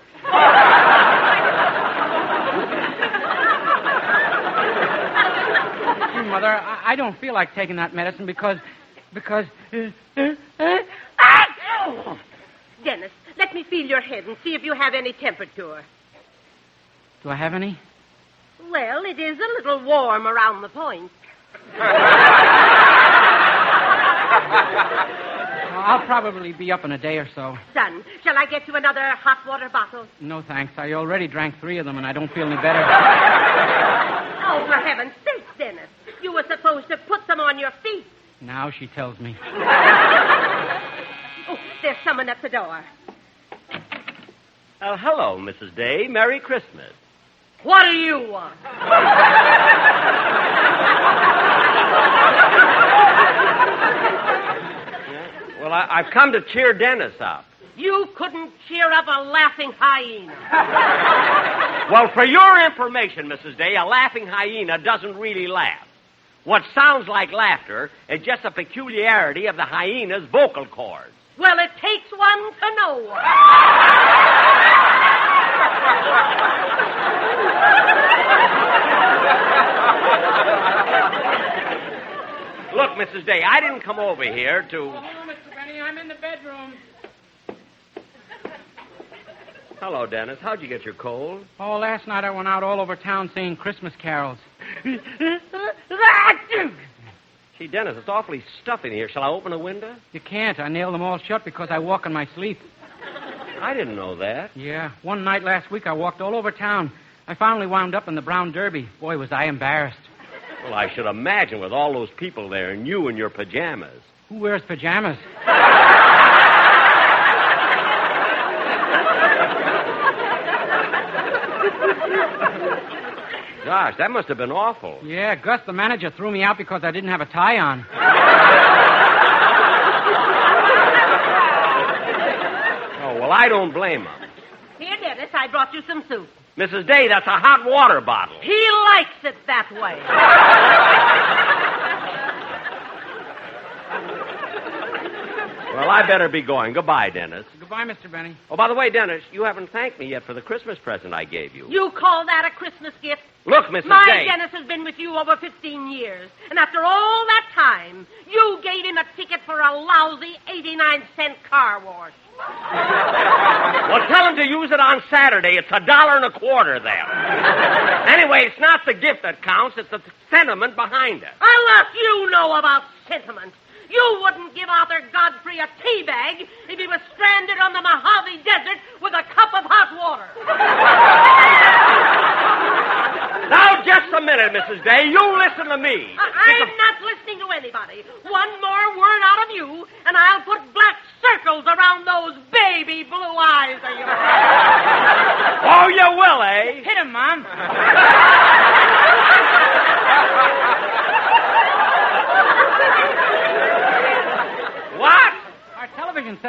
Gee, Mother, I don't feel like taking that medicine because... Dennis, let me feel your head and see if you have any temperature. Do I have any? Well, it is a little warm around the point. I'll probably be up in a day or so. Son, shall I get you another hot water bottle? No, thanks. I already drank 3 of them, and I don't feel any better. Oh, for heaven's sake, Dennis. You were supposed to put them on your feet. Now she tells me. Oh, there's someone at the door. Hello, Mrs. Day. Merry Christmas. What do you want? Well, I've come to cheer Dennis up. You couldn't cheer up a laughing hyena. Well, for your information, Mrs. Day, a laughing hyena doesn't really laugh. What sounds like laughter is just a peculiarity of the hyena's vocal cords. Well, it takes one to know one. Look, Mrs. Day, I didn't come over here to... Oh, hello, Mr. Benny. I'm in the bedroom. Hello, Dennis. How'd you get your cold? Oh, last night I went out all over town singing Christmas carols. Gee, Dennis, it's awfully stuffy in here. Shall I open a window? You can't. I nailed them all shut because I walk in my sleep. I didn't know that. Yeah. One night last week I walked all over town. I finally wound up in the Brown Derby. Boy, was I embarrassed. Well, I should imagine with all those people there and you in your pajamas. Who wears pajamas? Gosh, that must have been awful. Yeah, Gus, the manager, threw me out because I didn't have a tie on. Oh, well, I don't blame him. Here, Dennis, I brought you some soup. Mrs. Day, that's a hot water bottle. He likes it that way. Well, I better be going. Goodbye, Dennis. Goodbye, Mr. Benny. Oh, by the way, Dennis, you haven't thanked me yet for the Christmas present I gave you. You call that a Christmas gift? Look, Mrs. My Day. Dennis has been with you over 15 years. And after all that time, you gave him a ticket for a lousy 89-cent car wash. Well, tell him to use it on Saturday. It's $1.25 there. Anyway, it's not the gift that counts. It's the sentiment behind it. I'll let you know about sentiment. You wouldn't give Arthur Godfrey a tea bag if he was stranded on the Mojave Desert with a cup of hot water. Now, just a minute, Mrs. Day. You listen to me. I'm not listening to anybody. One more word out of you, and I'll put black circles around those baby blue eyes of yours. Oh, you will,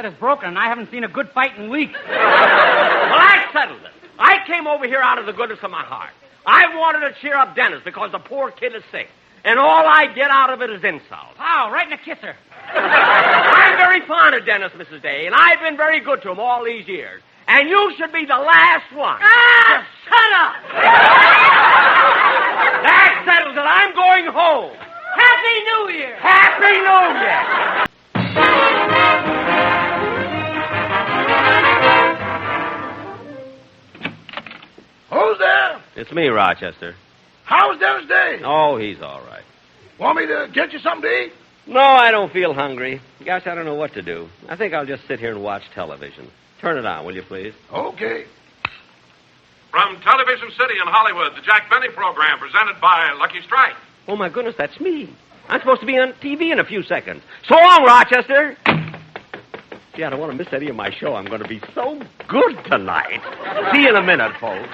set is broken, and I haven't seen a good fight in weeks. Well, I settled it. I came over here out of the goodness of my heart. I wanted to cheer up Dennis because the poor kid is sick. And all I get out of it is insults. Oh, right in the kisser. I'm very fond of Dennis, Mrs. Day, and I've been very good to him all these years. And you should be the last one. Ah, shut up! That settles it. I'm going home. Happy New Year! Happy New Year! Who's there? It's me, Rochester. How's Dennis Day? Oh, he's all right. Want me to get you something to eat? No, I don't feel hungry. Gosh, I don't know what to do. I think I'll just sit here and watch television. Turn it on, will you, please? Okay. From Television City in Hollywood, the Jack Benny program presented by Lucky Strike. Oh, my goodness, that's me. I'm supposed to be on TV in a few seconds. So long, Rochester. Gee, I don't want to miss any of my show. I'm going to be so good tonight. See you in a minute, folks.